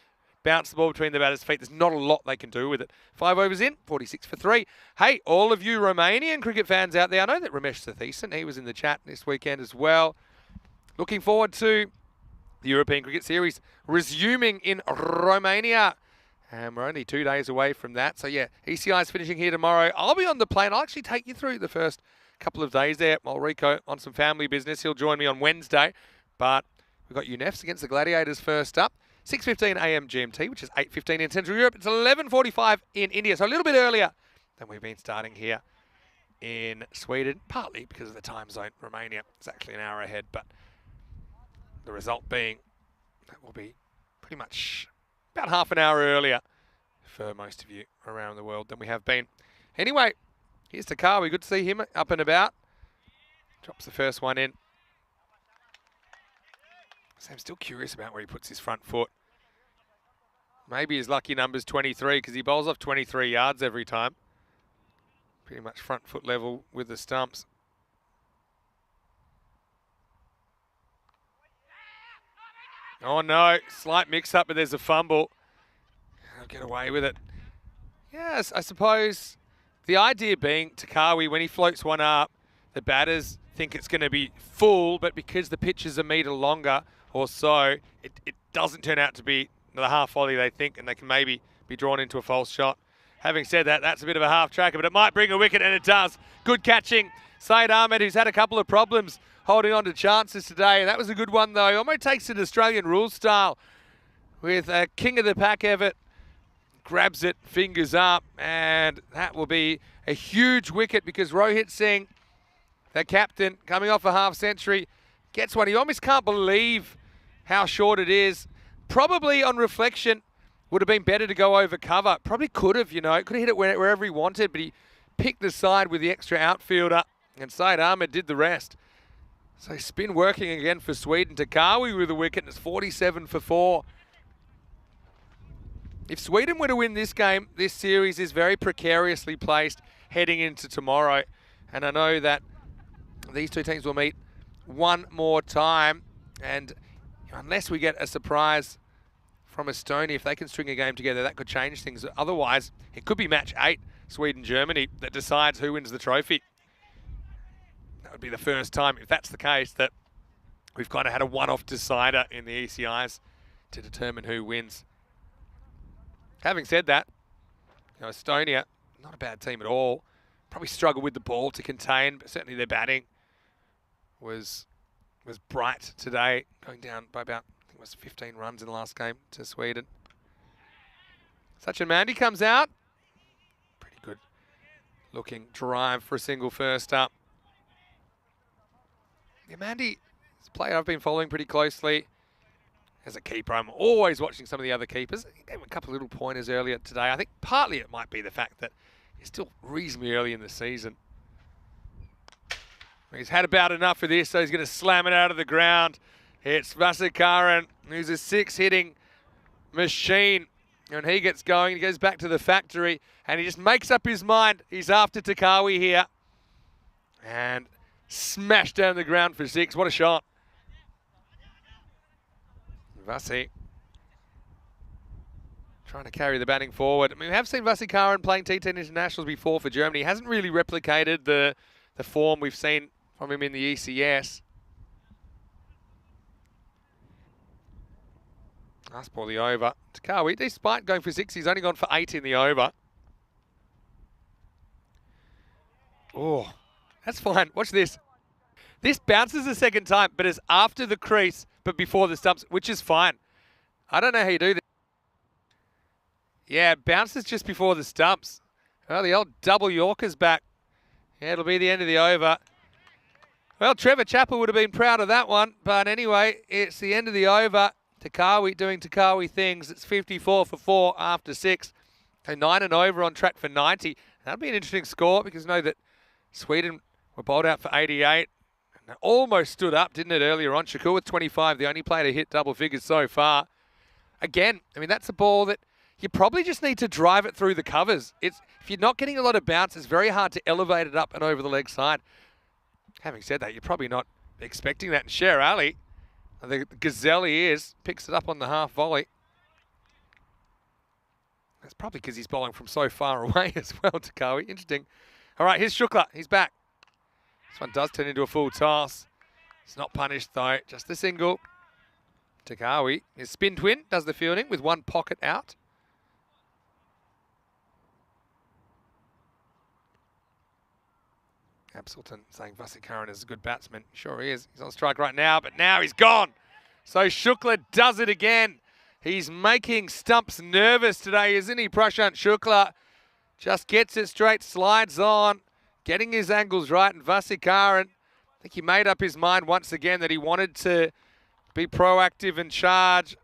bounce the ball between the batter's feet, there's not a lot they can do with it. 5 overs in, 46 for 3. Hey, all of you Romanian cricket fans out there, I know that Ramesh Sathisen, he was in the chat this weekend as well. Looking forward to the European Cricket Series resuming in Romania. And we're only 2 days away from that. So yeah, ECI is finishing here tomorrow. I'll be on the plane. I'll actually take you through the first couple of days there. While Rico on some family business. He'll join me on Wednesday. But we've got UNEFs against the Gladiators first up. 6:15 a.m. GMT, which is 8:15 in Central Europe. It's 11:45 in India. So a little bit earlier than we've been starting here in Sweden, partly because of the time zone. Romania is actually an hour ahead, but the result being that will be pretty much about half an hour earlier for most of you around the world than we have been. Anyway, here's Takawi. Good to see him up and about. Drops the first one in. So I'm still curious about where he puts his front foot. Maybe his lucky number's 23 because he bowls off 23 yards every time. Pretty much front foot level with the stumps. Oh no, slight mix up, but there's a fumble. I'll get away with it. Yes, I suppose the idea being Takawi, when he floats one up, the batters think it's going to be full, but because the pitch is a metre longer or so, it doesn't turn out to be the half volley they think, and they can maybe be drawn into a false shot. Having said that, that's a bit of a half tracker, but it might bring a wicket, and it does. Good catching. Saeed Ahmed, who's had a couple of problems holding on to chances today. That was a good one, though. Almost takes it Australian rules style with a king of the pack, Everett. Grabs it, fingers up, and that will be a huge wicket because Rohit Singh, the captain, coming off a half century, gets one. He almost can't believe how short it is. Probably on reflection would have been better to go over cover. Probably could have, could have hit it wherever he wanted, but he picked the side with the extra outfielder, and Saeed Ahmed did the rest. So spin working again for Sweden. Takawi with a wicket, and it's 47 for 4. If Sweden were to win this game, this series is very precariously placed heading into tomorrow. And I know that these two teams will meet one more time. And unless we get a surprise from Estonia, if they can string a game together, that could change things. Otherwise, it could be match 8, Sweden-Germany, that decides who wins the trophy. That would be the first time, if that's the case, that we've kind of had a one-off decider in the ECIs to determine who wins. Having said that, Estonia, not a bad team at all. Probably struggled with the ball to contain, but certainly their batting was bright today, going down by about, I think it was 15 runs in the last game to Sweden. Sachin Mandi comes out. Pretty good looking drive for a single first up. Yeah, Mandi is a player I've been following pretty closely. As a keeper, I'm always watching some of the other keepers. He gave him a couple of little pointers earlier today. I think partly it might be the fact that he's still reasonably early in the season. He's had about enough of this, so he's going to slam it out of the ground. It's Vasikaran, who's a 6-hitting machine. And he gets going, he goes back to the factory, and he just makes up his mind. He's after Takawi here. And smashed down the ground for 6. What a shot. Vasi trying to carry the batting forward. I mean, we have seen Vasikaran playing T10 internationals before for Germany. He hasn't really replicated the form we've seen from him in the ECS. Last ball, the over. Takawi, despite going for 6, he's only gone for 8 in the over. Oh, that's fine. Watch this. This bounces a second time, but is after the crease, but before the stumps, which is fine. I don't know how you do this. Yeah, it bounces just before the stumps. Well, the old double Yorker's back. Yeah, it'll be the end of the over. Well, Trevor Chappell would have been proud of that one, but anyway, it's the end of the over. Takawi doing Takawi things. It's 54 for 4 after 6. So 9 and over on track for 90. That'll be an interesting score because know that Sweden were bowled out for 88. And almost stood up, didn't it, earlier on? Shakur with 25, the only player to hit double figures so far. Again, I mean, that's a ball that you probably just need to drive it through the covers. If you're not getting a lot of bounce, it's very hard to elevate it up and over the leg side. Having said that, you're probably not expecting that. And Sher Ali, the gazelle he is, picks it up on the half volley. That's probably because he's bowling from so far away as well, Takawi. Interesting. All right, here's Shukla. He's back. This one does turn into a full toss. It's not punished, though. Just the single. Takawi, his spin twin, does the fielding with one pocket out. Abselton saying Vasikaran is a good batsman. Sure he is. He's on strike right now, but now he's gone. So Shukla does it again. He's making stumps nervous today, isn't he, Prashant Shukla? Just gets it straight, slides on, getting his angles right. And Vasikaran, I think he made up his mind once again that he wanted to be proactive and charge.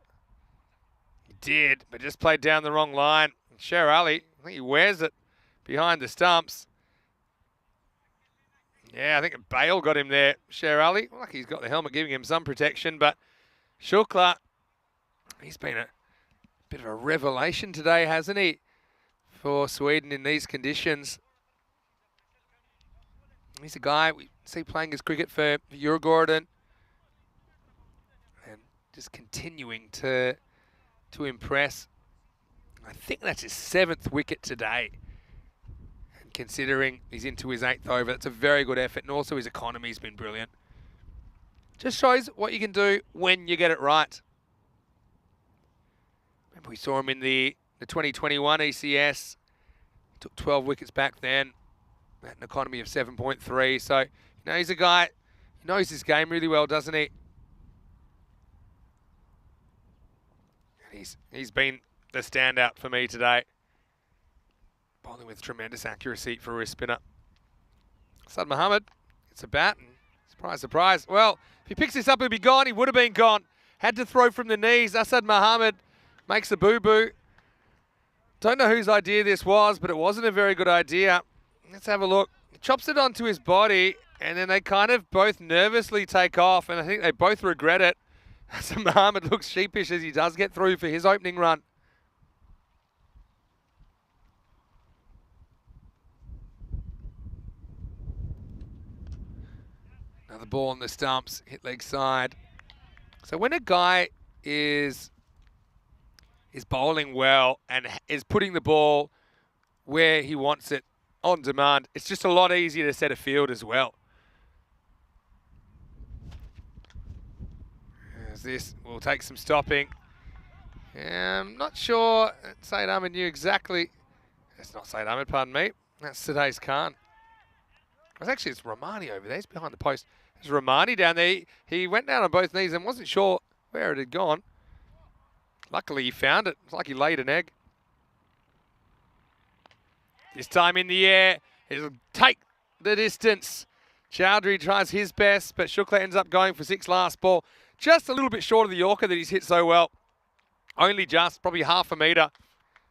He did, but just played down the wrong line. Sher Ali, I think he wears it behind the stumps. Yeah, I think Bale got him there. Sher Ali, like he's got the helmet giving him some protection, but Shukla, he's been a bit of a revelation today, hasn't he, for Sweden in these conditions. He's a guy we see playing his cricket for Djurgården and just continuing to impress. I think that's his 7th wicket today. And considering he's into his 8th over, that's a very good effort. And also his economy's been brilliant. Just shows what you can do when you get it right. Remember we saw him in the 2021 ECS. He took 12 wickets back then. At an economy of 7.3. So, you know, he's a guy who knows his game really well, doesn't he? And he's been the standout for me today. Bowling with tremendous accuracy for a wrist spinner. Asad Mohammed gets a bat and surprise, surprise. Well, if he picks this up, he'll be gone. He would have been gone. Had to throw from the knees. Asad Mohammed makes a boo-boo. Don't know whose idea this was, but it wasn't a very good idea. Let's have a look. He chops it onto his body, and then they kind of both nervously take off, and I think they both regret it. So Mohammed looks sheepish as he does get through for his opening run. Another ball on the stumps, hit leg side. So when a guy is bowling well and is putting the ball where he wants it, on demand, it's just a lot easier to set a field as well. As this will take some stopping. I'm not sure Saeed Ahmed knew exactly. It's not Saeed Ahmed, pardon me. That's today's Khan. Actually, it's Romani over there. He's behind the post. There's Romani down there. He went down on both knees and wasn't sure where it had gone. Luckily, he found it. It's like he laid an egg. This time in the air, it'll take the distance. Chowdhury tries his best, but Shukla ends up going for 6 last ball. Just a little bit short of the Yorker that he's hit so well. Only just, probably half a metre.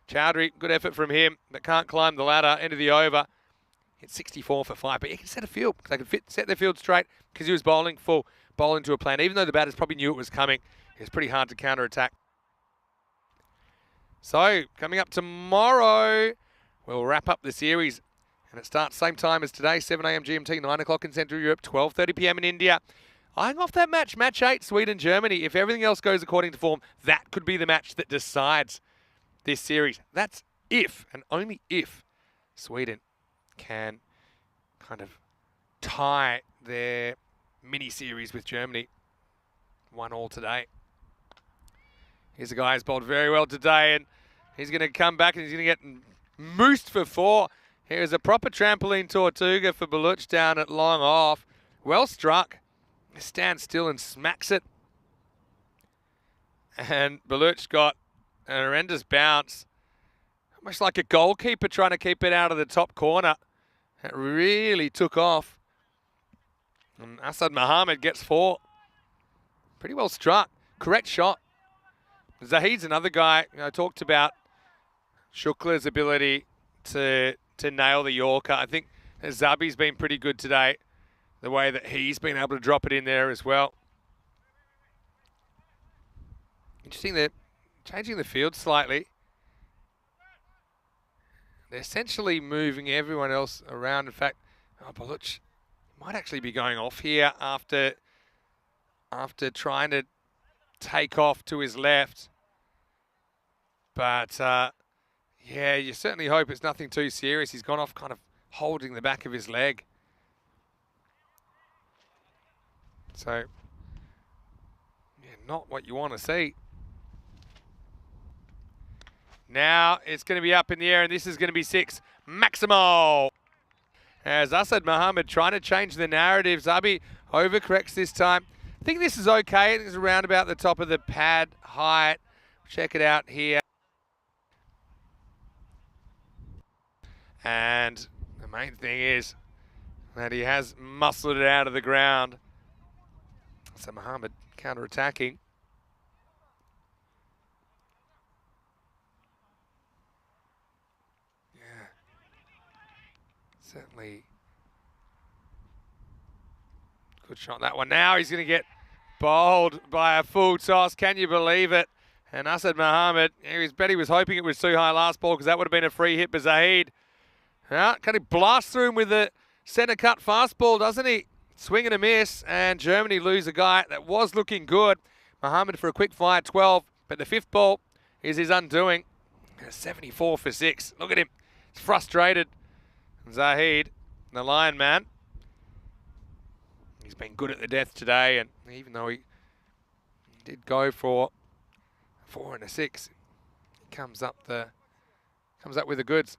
Chowdhury, good effort from him, but can't climb the ladder, end of the over. Hit 64 for 5, but he can set a field. They can set their field straight because he was bowling full, bowling to a plan. Even though the batters probably knew it was coming, it was pretty hard to counter-attack. So, coming up tomorrow, we'll wrap up the series, and it starts same time as today, 7 a.m. GMT, 9 o'clock in Central Europe, 12:30 p.m. in India. Eyeing off that match, match 8, Sweden-Germany. If everything else goes according to form, that could be the match that decides this series. That's if, and only if, Sweden can kind of tie their mini-series with Germany. 1-1 today. Here's a guy who's bowled very well today, and he's going to come back and he's going to get moosed for 4. Here's a proper trampoline Tortuga for Baluch down at long off. Well struck. Stands still and smacks it. And Baluch got an horrendous bounce. Almost like a goalkeeper trying to keep it out of the top corner. It really took off. And Asad Mohammed gets 4. Pretty well struck. Correct shot. Zahid's another guy I talked about. Shukla's ability to nail the Yorker. I think Zabi's been pretty good today. The way that he's been able to drop it in there as well. Interesting, they're changing the field slightly. They're essentially moving everyone else around. In fact, Baluch might actually be going off here after trying to take off to his left. But yeah, you certainly hope it's nothing too serious. He's gone off kind of holding the back of his leg. So, yeah, not what you want to see. Now it's going to be up in the air, and this is going to be 6. Maximo! As Asad Mohammed trying to change the narrative. Zabi overcorrects this time. I think this is okay. I think it's around about the top of the pad height. Check it out here. And the main thing is that he has muscled it out of the ground. So Mohammed counter-attacking. Yeah. Certainly good shot that one. Now he's going to get bowled by a full toss. Can you believe it? And Asad Mohammed, he was hoping it was too high last ball because that would have been a free hit by Zahid. Can he blast through him with the centre cut fastball, doesn't he? Swing and a miss, and Germany lose a guy that was looking good. Mohammed for a quick fire 12, but the fifth ball is his undoing. 74 for 6. Look at him. He's frustrated. Zahid, the Lion man. He's been good at the death today, and even though he did go for 4 and a 6, he comes up with the goods.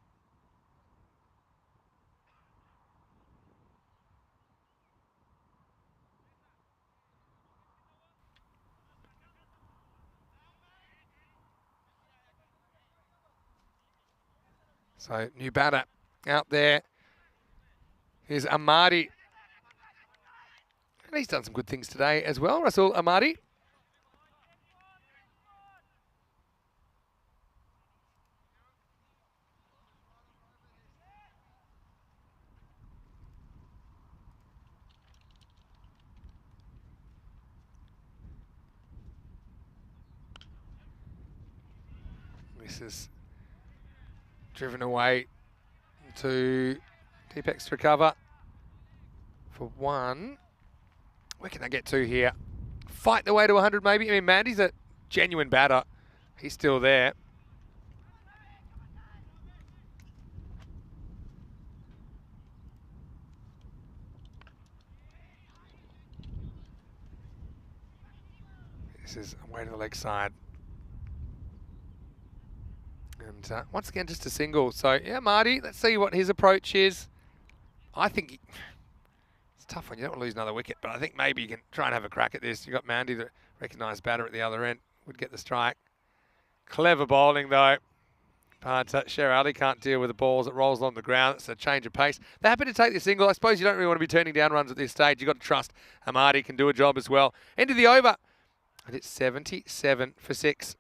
So new batter out there is Amadi. And he's done some good things today as well, Russell Amadi. This is driven away to Deepex to recover for 1. Where can they get to here? Fight the way to 100 maybe. I mean, Mandy's a genuine batter. He's still there. This is away to the leg side. And once again, just a single. So, yeah, Marty, let's see what his approach is. I think it's a tough one. You don't want to lose another wicket, but I think maybe you can try and have a crack at this. You've got Mandy, the recognised batter at the other end, would get the strike. Clever bowling, though. But Sher Ali can't deal with the balls that rolls along the ground. It's a change of pace. They're happy to take the single. I suppose you don't really want to be turning down runs at this stage. You've got to trust Amadi can do a job as well. End of the over. And it's 77 for 6.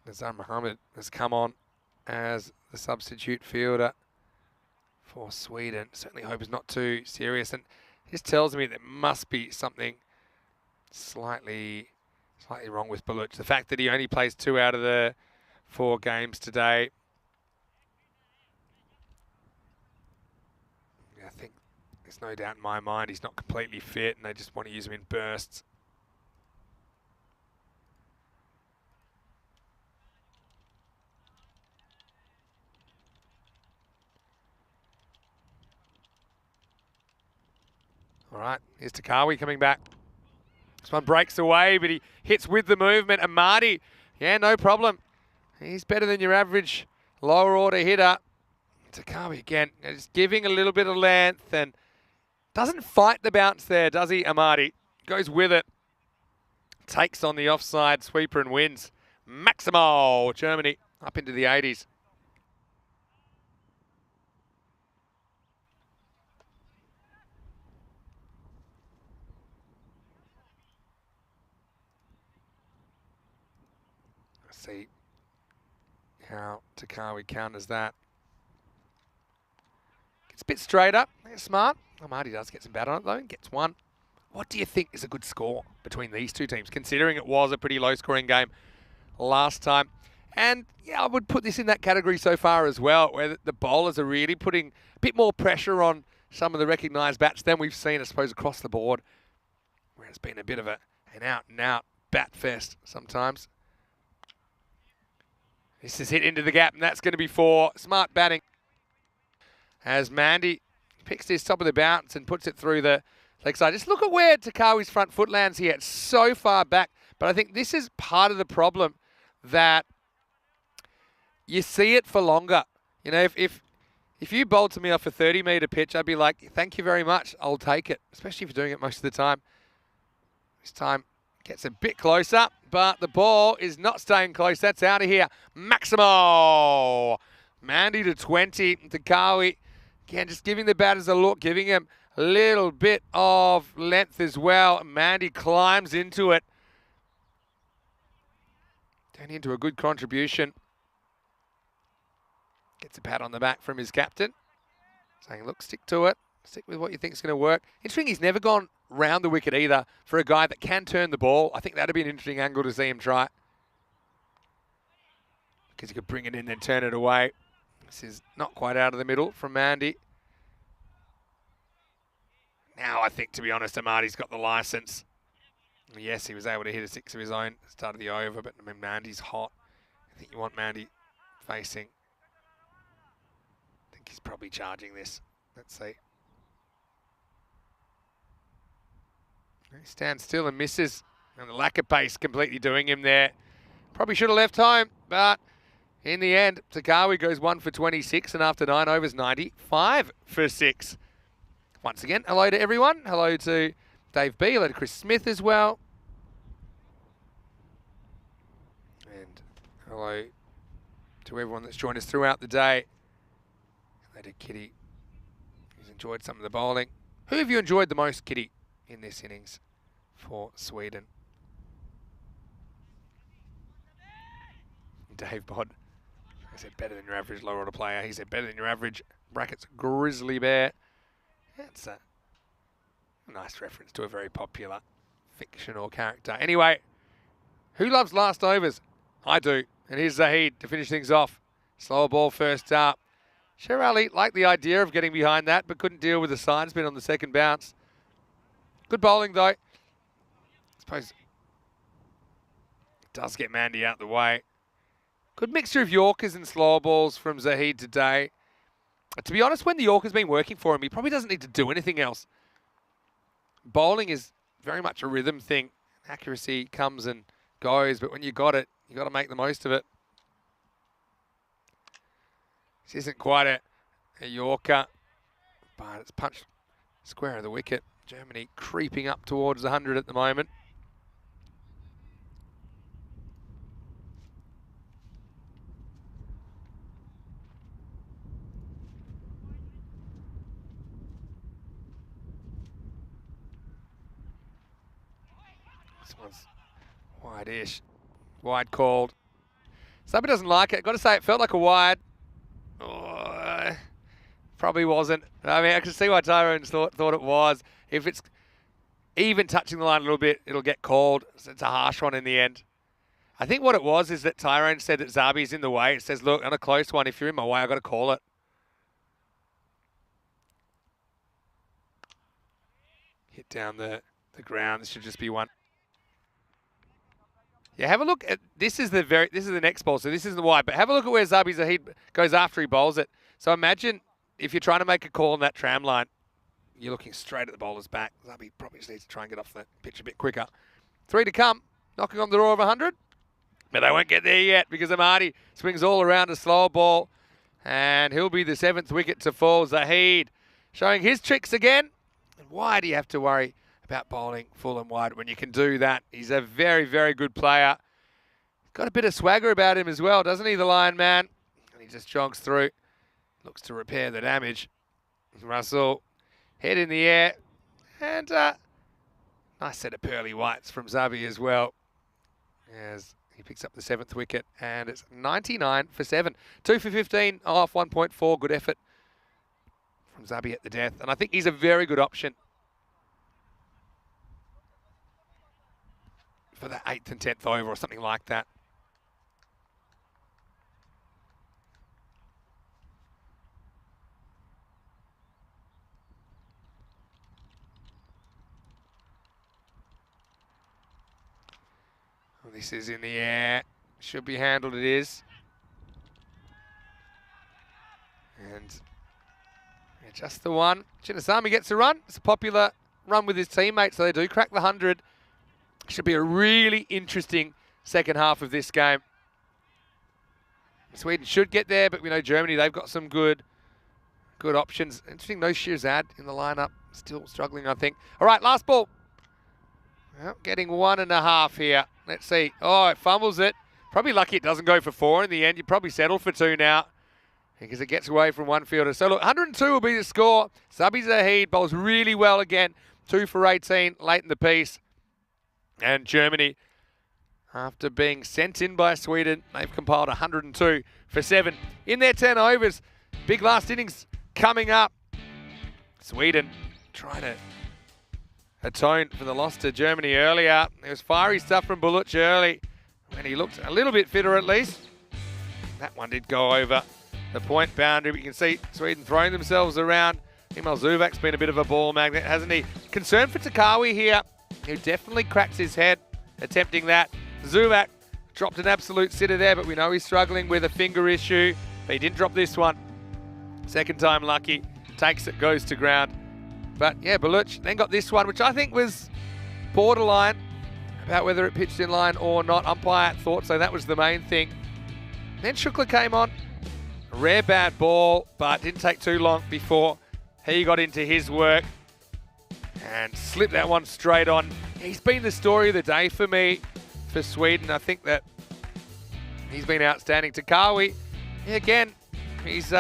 Nazar Mohammed has come on as the substitute fielder for Sweden. Certainly hope it's not too serious. And this tells me there must be something slightly wrong with Baluch. The fact that he only plays 2 out of the 4 games today. I think there's no doubt in my mind he's not completely fit and they just want to use him in bursts. All right, here's Takawi coming back. This one breaks away, but he hits with the movement. Amadi, yeah, no problem. He's better than your average lower order hitter. Takawi again, just giving a little bit of length and doesn't fight the bounce there, does he, Amadi? Goes with it. Takes on the offside sweeper and wins. Maximo, Germany, up into the 80s. See how Takawi counters that. Gets a bit straighter. That's smart. Amadi does get some bat on it though. Gets 1. What do you think is a good score between these two teams, considering it was a pretty low-scoring game last time? And yeah, I would put this in that category so far as well, where the bowlers are really putting a bit more pressure on some of the recognised bats than we've seen, I suppose, across the board, where it's been a bit of an out-and-out bat fest sometimes. This is hit into the gap, and that's going to be 4. Smart batting as Mandy picks his top of the bounce and puts it through the leg side. Just look at where Takawi's front foot lands here. It's so far back. But I think this is part of the problem, that you see it for longer. You know, if you bowled to me off a 30-metre pitch, I'd be like, thank you very much. I'll take it, especially if you're doing it most of the time. This time, Gets a bit closer, but the ball is not staying close. That's out of here. Maximo. Mandy to 20. Takawi, again, just giving the batters a look, giving him a little bit of length as well. Mandy climbs into it. Turning into a good contribution. Gets a pat on the back from his captain, saying, look, stick to it. Stick with what you think is going to work. Interesting, he's never gone round the wicket either for a guy that can turn the ball. I think that'd be an interesting angle to see him try. Because he could bring it in and turn it away. This is not quite out of the middle from Mandy. Now I think, to be honest, Amadi's got the licence. Yes, he was able to hit a 6 of his own at the start of the over, but I mean, Mandy's hot. I think you want Mandy facing. I think he's probably charging this. Let's see. He stands still and misses. And the lack of pace completely doing him there. Probably should have left home, but in the end, Takawi goes 1 for 26, and after 9 overs, 95 for 6. Once again, hello to everyone. Hello to Dave B. Hello to Chris Smith as well. And hello to everyone that's joined us throughout the day. Hello to Kitty, who's enjoyed some of the bowling. Who have you enjoyed the most, Kitty, in this innings for Sweden? Dave Bod. I said better than your average lower order player. He said better than your average brackets grizzly bear. That's a nice reference to a very popular fictional character. Anyway, who loves last overs? I do. And here's Zahid to finish things off. Slower ball first up. Sherali liked the idea of getting behind that, but couldn't deal with the side spin on the second bounce. Good bowling, though. I suppose it does get Mandy out the way. Good mixture of Yorkers and slower balls from Zahid today. To be honest, when the Yorker's been working for him, he probably doesn't need to do anything else. Bowling is very much a rhythm thing. Accuracy comes and goes, but when you got it, you got to make the most of it. This isn't quite a Yorker, but it's punched square of the wicket. Germany creeping up towards 100 at the moment. This one's wide-ish. Wide called. Sabah doesn't like it. Got to say, it felt like a wide. Oh, probably wasn't. I mean, I can see why Tyrone thought it was. If it's even touching the line a little bit, it'll get called. So it's a harsh one in the end. I think what it was is that Tyrone said that Zabi's in the way. It says, look, on a close one, if you're in my way, I've got to call it. Hit down the ground. This should just be one. Yeah, have a look at this is the next ball. So this is the wide, but have a look at where Zabi Zahid goes after he bowls it. So imagine if you're trying to make a call on that tram line, you're looking straight at the bowler's back. Zabi probably just needs to try and get off the pitch a bit quicker. 3 to come, knocking on the door of 100. But they won't get there yet because Amadi swings all around a slower ball. And he'll be the 7th wicket to fall. Zahid showing his tricks again. And why do you have to worry about bowling full and wide when you can do that? He's a very, very good player. Got a bit of swagger about him as well, doesn't he, the Lion Man? And he just jogs through. Looks to repair the damage. Russell, head in the air. And nice set of pearly whites from Zabi as well. As he picks up the 7th wicket. And it's 99 for 7. 2 for 15 off 1.4. Good effort from Zabi at the death. And I think he's a very good option for the 8th and 10th over or something like that. Well, this is in the air. Should be handled, it is. And yeah, just the one. Chinnasamy gets a run. It's a popular run with his teammates, so they do crack the 100. Should be a really interesting second half of this game. Sweden should get there, but we know Germany, they've got some good options. Interesting, no Shirzad in the lineup. Still struggling, I think. All right, last ball. Well, getting 1.5 here. Let's see. Oh, it fumbles it. Probably lucky it doesn't go for 4 in the end. You probably settle for 2 now because it gets away from one fielder. So look, 102 will be the score. Sabi Zahid bowls really well again. 2 for 18 late in the piece. And Germany, after being sent in by Sweden, they've compiled 102 for 7 in their 10 overs. Big last innings coming up. Sweden trying to atone for the loss to Germany earlier. There was fiery stuff from Buluc early, and he looked a little bit fitter at least. That one did go over the point boundary, but you can see Sweden throwing themselves around. Emil Zuvak's been a bit of a ball magnet, hasn't he? Concern for Takawi here, who definitely cracks his head attempting that. Zuvak dropped an absolute sitter there, but we know he's struggling with a finger issue, but he didn't drop this one. Second time lucky, takes it, goes to ground. But yeah, Buluc then got this one, which I think was borderline about whether it pitched in line or not. Umpire thought so, that was the main thing. Then Shukla came on, a rare bad ball, but didn't take too long before he got into his work and slipped that one straight on. He's been the story of the day for me for Sweden. I think that he's been outstanding. Takawi, again, he's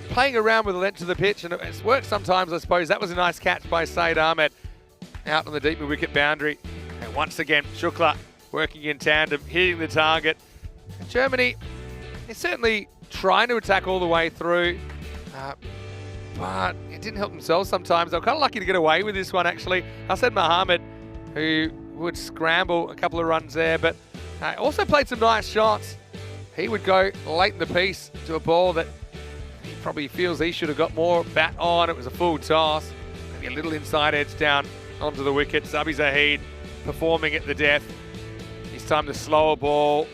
playing around with the length of the pitch, and it's worked sometimes, I suppose. That was a nice catch by Saeed Ahmed out on the deep mid-wicket boundary. And once again, Shukla working in tandem, hitting the target. And Germany is certainly trying to attack all the way through, but it didn't help themselves sometimes. They were kind of lucky to get away with this one, actually. Hassan Mohammed, who would scramble a couple of runs there, but also played some nice shots. He would go late in the piece to a ball that he probably feels he should have got more bat on. It was a full toss. Maybe a little inside edge down onto the wicket. Sabi Zahid performing at the death. This time the slower ball.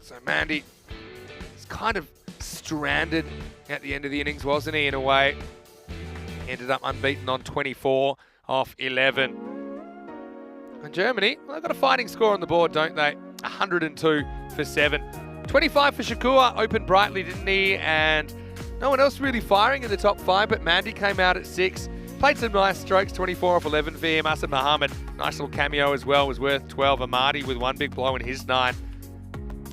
So Mandy is kind of stranded at the end of the innings, wasn't he, in a way? He ended up unbeaten on 24 off 11. And Germany, well, they've got a fighting score on the board, don't they? 102 for 7. 25 for Shakur, opened brightly, didn't he? And no one else really firing in the top 5, but Mandy came out at 6. Played some nice strokes, 24 off 11 for him. Hassan Mohammed, nice little cameo as well, was worth 12. Amadi with one big blow in his 9.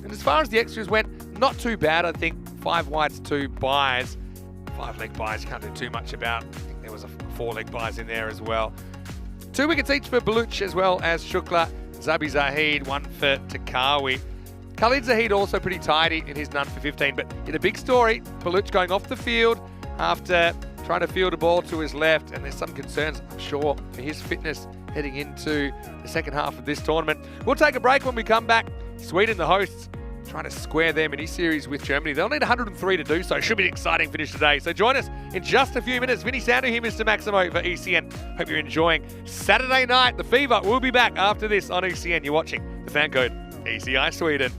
And as far as the extras went, not too bad, I think. 5 wides, 2 buys. 5 leg buys, can't do too much about. I think there was a 4 leg buys in there as well. 2 wickets each for Buluc as well as Shukla. Sabi Zahid, 1 for Takawi. Khalid Zahid also pretty tidy in his none for 15, but in a big story, Buluc going off the field after trying to field a ball to his left, and there's some concerns, I'm sure, for his fitness heading into the second half of this tournament. We'll take a break when we come back. Sweden, the hosts, trying to square their mini-series with Germany. They'll need 103 to do so. Should be an exciting finish today. So join us in just a few minutes. Vinny Sandu here, Mr. Maximo for ECN. Hope you're enjoying Saturday night. The Fever will be back after this on ECN. You're watching the FanCode ECI Sweden.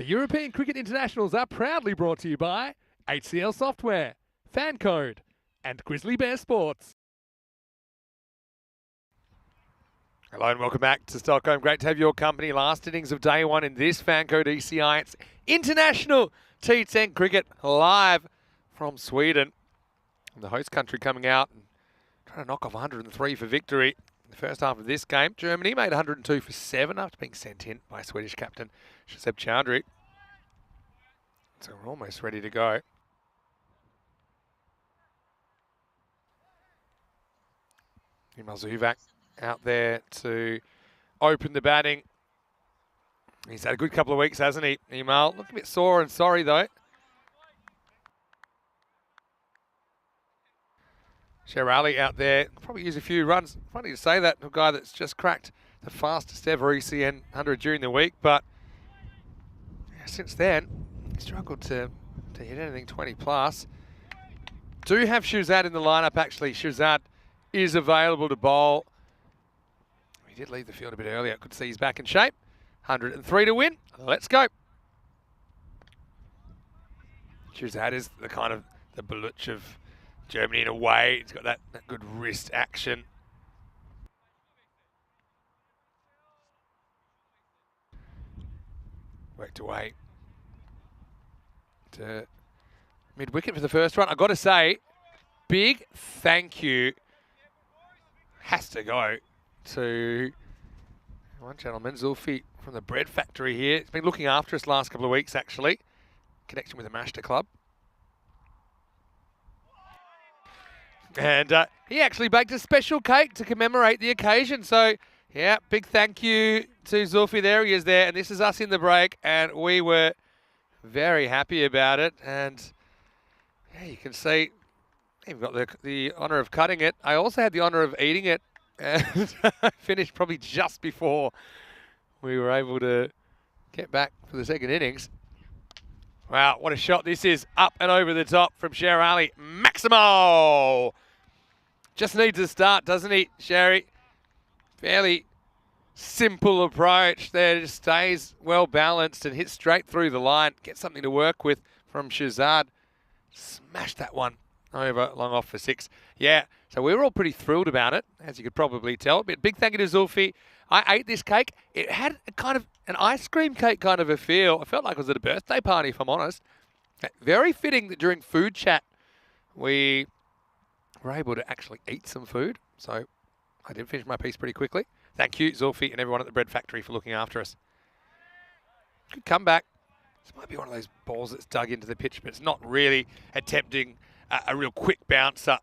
The European Cricket Internationals are proudly brought to you by HCL Software, FanCode, and Grizzly Bear Sports. Hello and welcome back to Stockholm. Great to have your company. Last innings of day one in this FanCode ECI. It's international T10 cricket live from Sweden. And the host country coming out and trying to knock off 103 for victory in the first half of this game. Germany made 102 for 7 after being sent in by Swedish captain Shazeb Chowdhury. So we're almost ready to go. Imal Zuvak out there to open the batting. He's had a good couple of weeks, hasn't he, Imal? Looking a bit sore and sorry, though. Sherali out there, probably use a few runs. Funny to say that, a guy that's just cracked the fastest ever ECN 100 during the week, but since then, he struggled to hit anything 20 plus. Do have Shazad in the lineup, actually. Shazad is available to bowl. He did leave the field a bit earlier. Could see he's back in shape. 103 to win. Let's go. Shazad is the kind of the Baluch of Germany in a way. He's got that good wrist action. Worked away to mid-wicket for the first run. I've got to say, big thank you has to go to one gentleman, Zulfi from the bread factory here. He's been looking after us last couple of weeks, actually. Connection with the Mashter Club. And he actually baked a special cake to commemorate the occasion. So, yeah, big thank you to Zulfi. There he is there. And this is us in the break. And we were very happy about it. And, yeah, you can see we've got the honour of cutting it. I also had the honour of eating it. And I finished probably just before we were able to get back for the second innings. Wow, what a shot this is. Up and over the top from Sher Ali. Maximo! Just needs a start, doesn't he, Sherry? Fairly simple approach there. Just stays well balanced and hits straight through the line. Get something to work with from Shazad. Smashed that one over long off for 6. Yeah, so we were all pretty thrilled about it, as you could probably tell. But big thank you to Zulfi. I ate this cake. It had a kind of an ice cream cake kind of a feel. I felt like it was at a birthday party, if I'm honest. Very fitting that during food chat, we were able to actually eat some food. So I did finish my piece pretty quickly. Thank you, Zulfi, and everyone at the bread factory for looking after us. Good comeback. This might be one of those balls that's dug into the pitch, but it's not really attempting a real quick bouncer.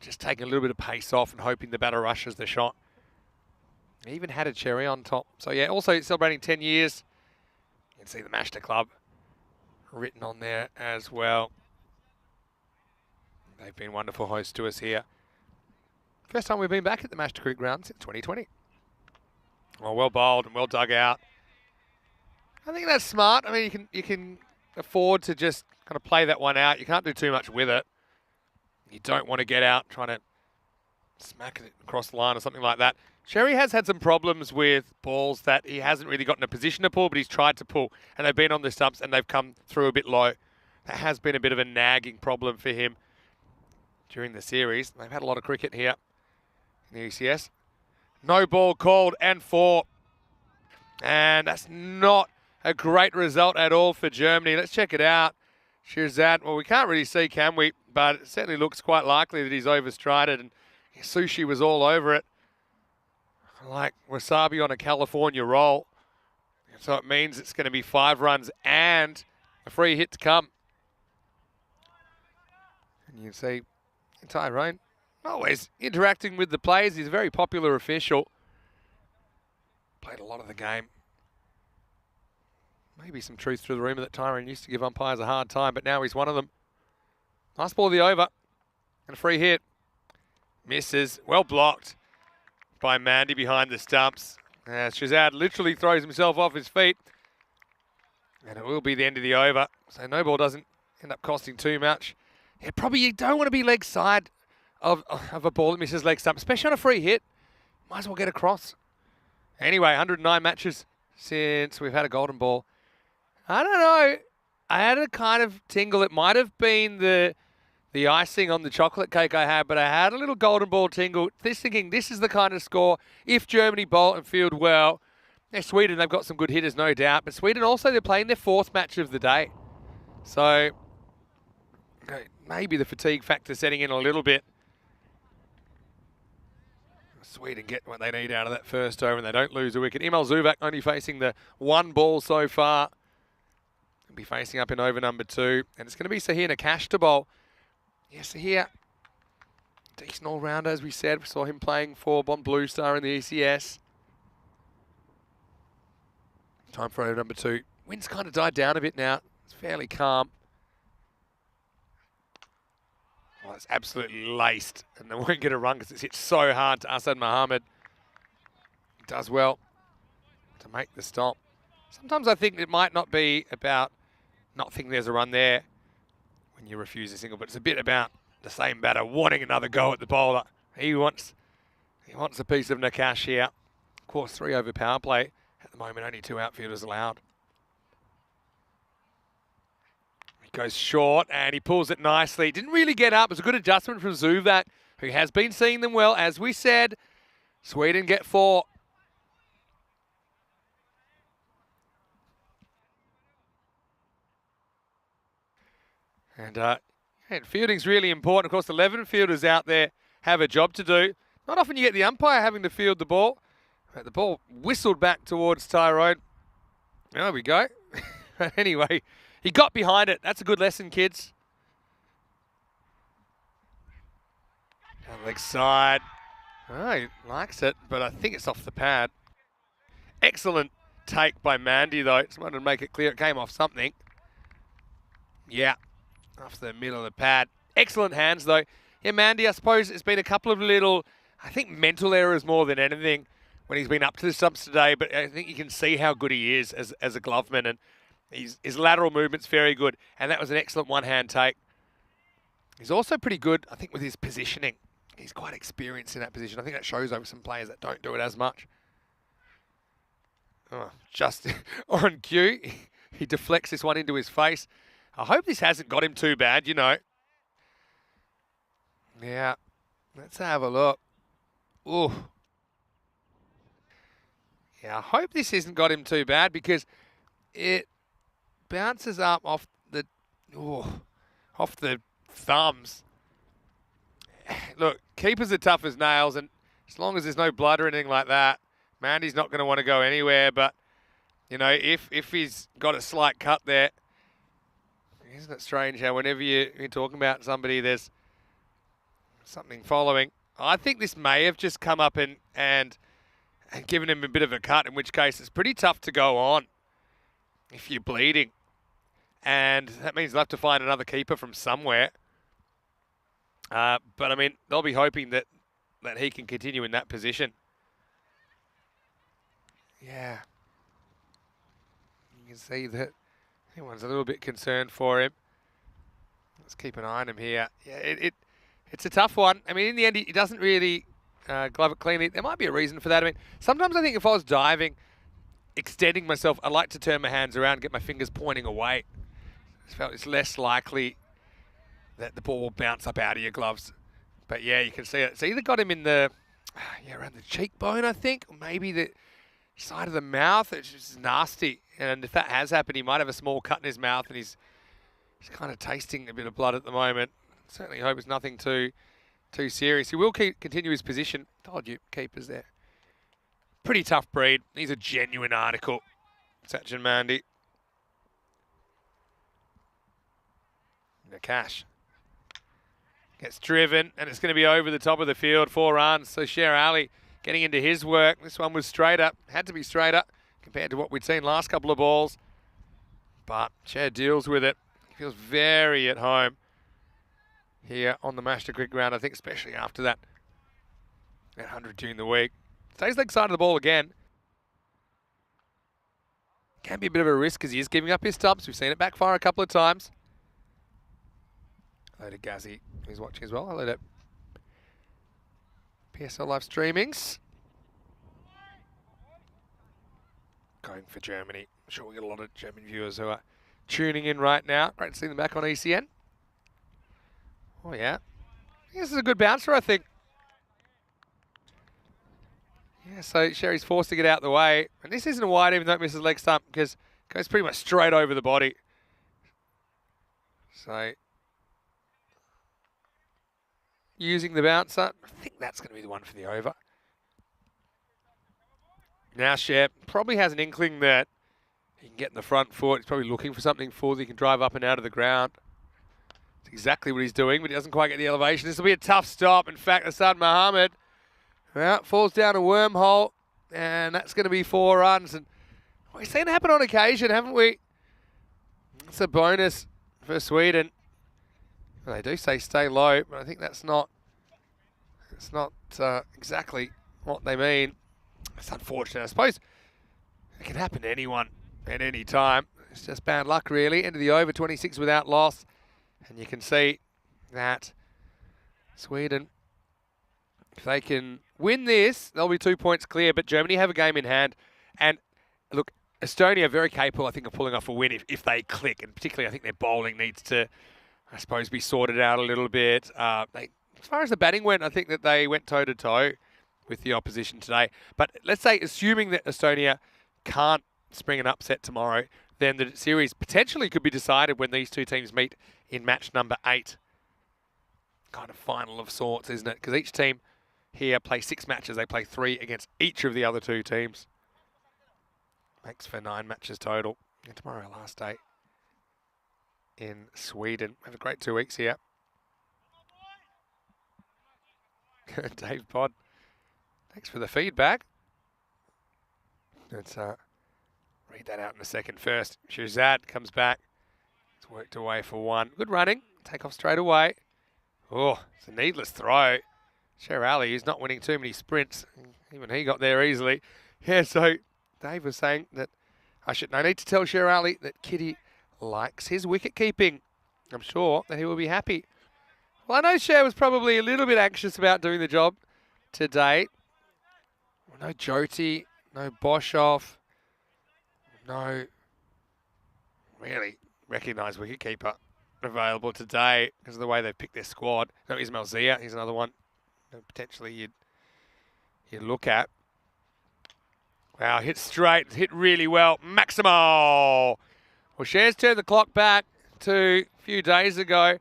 Just taking a little bit of pace off and hoping the batter rushes the shot. He even had a cherry on top. So, yeah, also celebrating 10 years. You can see the Mashter Club written on there as well. They've been wonderful hosts to us here. First time we've been back at the Mashter Cricket Ground since 2020. Well bowled and well dug out. I think that's smart. I mean, you can afford to just kind of play that one out. You can't do too much with it. You don't want to get out trying to smack it across the line or something like that. Sherry has had some problems with balls that he hasn't really gotten a position to pull, but he's tried to pull, and they've been on the stumps and they've come through a bit low. That has been a bit of a nagging problem for him during the series. They've had a lot of cricket here in the ECS. No ball called and 4. And that's not a great result at all for Germany. Let's check it out. Shirzad, well, we can't really see, can we? But it certainly looks quite likely that he's overstrided, and Sushi was all over it. Like wasabi on a California roll. So it means it's going to be 5 runs and a free hit to come. And you can see Tyrone always interacting with the players. He's a very popular official. Played a lot of the game. Maybe some truth through the rumour that Tyrone used to give umpires a hard time, but now he's one of them. Nice ball of the over. And a free hit. Misses. Well blocked by Mandy behind the stumps. Shazad literally throws himself off his feet. And it will be the end of the over. So no ball doesn't end up costing too much. Yeah, probably you don't want to be leg side of a ball that misses leg stump, especially on a free hit. Might as well get across. Anyway, 109 matches since we've had a golden ball I don't know. I had a kind of tingle. It might have been the icing on the chocolate cake I had, but I had a little golden ball tingle. Thinking this is the kind of score, if Germany bolt and field well. Sweden, they've got some good hitters, no doubt. But Sweden also, they're playing their 4th match of the day. So maybe the fatigue factor setting in a little bit. Sweden get what they need out of that first over and they don't lose a wicket. Emil Zuvak only facing the 1 ball so far. He'll be facing up in over number 2. And it's going to be Sahir Nakash to bowl. Yes, Sahir, decent all-rounder, as we said. We saw him playing for Bond Blue Star in the ECS. Time for over number 2. Wind's kind of died down a bit now. It's fairly calm. Oh, it's absolutely laced, and they won't get a run because it's hit so hard to Asad Mohammed. He does well to make the stop. Sometimes I think it might not be about not thinking there's a run there when you refuse a single, but it's a bit about the same batter wanting another go at the bowler. He wants a piece of Nakash here. Of course, 3 over power play. At the moment, only 2 outfielders allowed. Goes short and he pulls it nicely. Didn't really get up. It was a good adjustment from Zuvak, who has been seeing them well. As we said, Sweden get 4. And fielding's really important. Of course, 11 fielders out there have a job to do. Not often you get the umpire having to field the ball. But the ball whistled back towards Tyrone. There we go. Anyway, he got behind it. That's a good lesson, kids. Down the leg side. Oh, he likes it, but I think it's off the pad. Excellent take by Mandy, though. Just wanted to make it clear it came off something. Yeah, off the middle of the pad. Excellent hands, though. Yeah, Mandy, I suppose it's been a couple of little, I think, mental errors more than anything when he's been up to the stumps today, but I think you can see how good he is as a gloveman, and his lateral movement's very good, and that was an excellent one-hand take. He's also pretty good, I think, with his positioning. He's quite experienced in that position. I think that shows over some players that don't do it as much. Oh, just on cue, he deflects this one into his face. I hope this hasn't got him too bad, you know. Yeah, let's have a look. Ooh. Yeah, I hope this hasn't got him too bad because it bounces up off the thumbs. Look, keepers are tough as nails, and as long as there's no blood or anything like that, Mandy's not going to want to go anywhere. But, you know, if he's got a slight cut there, isn't it strange how whenever you're talking about somebody, there's something following? I think this may have just come up and given him a bit of a cut, in which case it's pretty tough to go on if you're bleeding. And that means they'll have to find another keeper from somewhere. But, I mean, they'll be hoping that he can continue in that position. Yeah. You can see that everyone's a little bit concerned for him. Let's keep an eye on him here. Yeah, it's a tough one. I mean, in the end, he doesn't really glove it cleanly. There might be a reason for that. I mean, sometimes I think if I was diving, extending myself, I like to turn my hands around and get my fingers pointing away. I felt it's less likely that the ball will bounce up out of your gloves. But yeah, you can see it. It's either got him in the, around the cheekbone, I think, or maybe the side of the mouth. It's just nasty. And if that has happened, he might have a small cut in his mouth, and he's kind of tasting a bit of blood at the moment. Certainly hope it's nothing too serious. He will continue his position. Told you, keepers there. Pretty tough breed. He's a genuine article, Sachin Mandy. Nakash gets driven, and it's going to be over the top of the field. 4 runs. So Sher Ali getting into his work. This one was straighter. Had to be straighter compared to what we'd seen last couple of balls. But Sher deals with it. He feels very at home here on the Master Cricket Ground, I think, especially after that 100 during the week. Stays leg side of the ball again. Can be a bit of a risk because he is giving up his stumps. We've seen it backfire a couple of times. Hello to Gazzy, who's watching as well. Hello to PSL live streamings. Going for Germany. I'm sure we get a lot of German viewers who are tuning in right now. Great to see them back on ECN. Oh, yeah. This is a good bouncer, I think. Yeah, so Sherry's forced to get out the way. And this isn't a wide, even though it misses leg stump, because it goes pretty much straight over the body. So, using the bouncer, I think that's going to be the one for the over. Now Sher probably has an inkling that he can get in the front foot. He's probably looking for something full that he can drive up and out of the ground. That's exactly what he's doing, but he doesn't quite get the elevation. This will be a tough stop. In fact, Asad Mohammed, well, falls down a wormhole, and that's going to be 4 runs. And we've seen it happen on occasion, haven't we? It's a bonus for Sweden. Well, they do say stay low, but I think that's not exactly what they mean. It's unfortunate. I suppose it can happen to anyone at any time. It's just bad luck, really. End of the over, 26 without loss. And you can see that Sweden, if they can win this, they'll be 2 points clear, but Germany have a game in hand. And look, Estonia are very capable, I think, of pulling off a win if they click. And particularly, I think their bowling needs to, I suppose, be sorted out a little bit. As far as the batting went, I think that they went toe-to-toe with the opposition today. But let's say, assuming that Estonia can't spring an upset tomorrow, then the series potentially could be decided when these two teams meet in match number 8. Kind of final of sorts, isn't it? Because each team here play 6 matches. They play 3 against each of the other 2 teams. Makes for 9 matches total. And tomorrow, last day in Sweden. Have a great 2 weeks here. Dave Pod, thanks for the feedback. Let's read that out in a second. First, Shazad comes back. It's worked away for 1. Good running. Take off straight away. Oh, it's a needless throw. Sher Ali is not winning too many sprints. Even he got there easily. Yeah, so Dave was saying that no need to tell Sher Ali that Kitty likes his wicket keeping. I'm sure that he will be happy. Well, I know Sher was probably a little bit anxious about doing the job today. No Jyoti, no Boshoff, no really recognised wicketkeeper available today because of the way they've picked their squad. No, Ismail Zia, he's another one that potentially you'd look at. Wow, hit straight, hit really well. Maximo! Well, Sher's turned the clock back to a few days ago,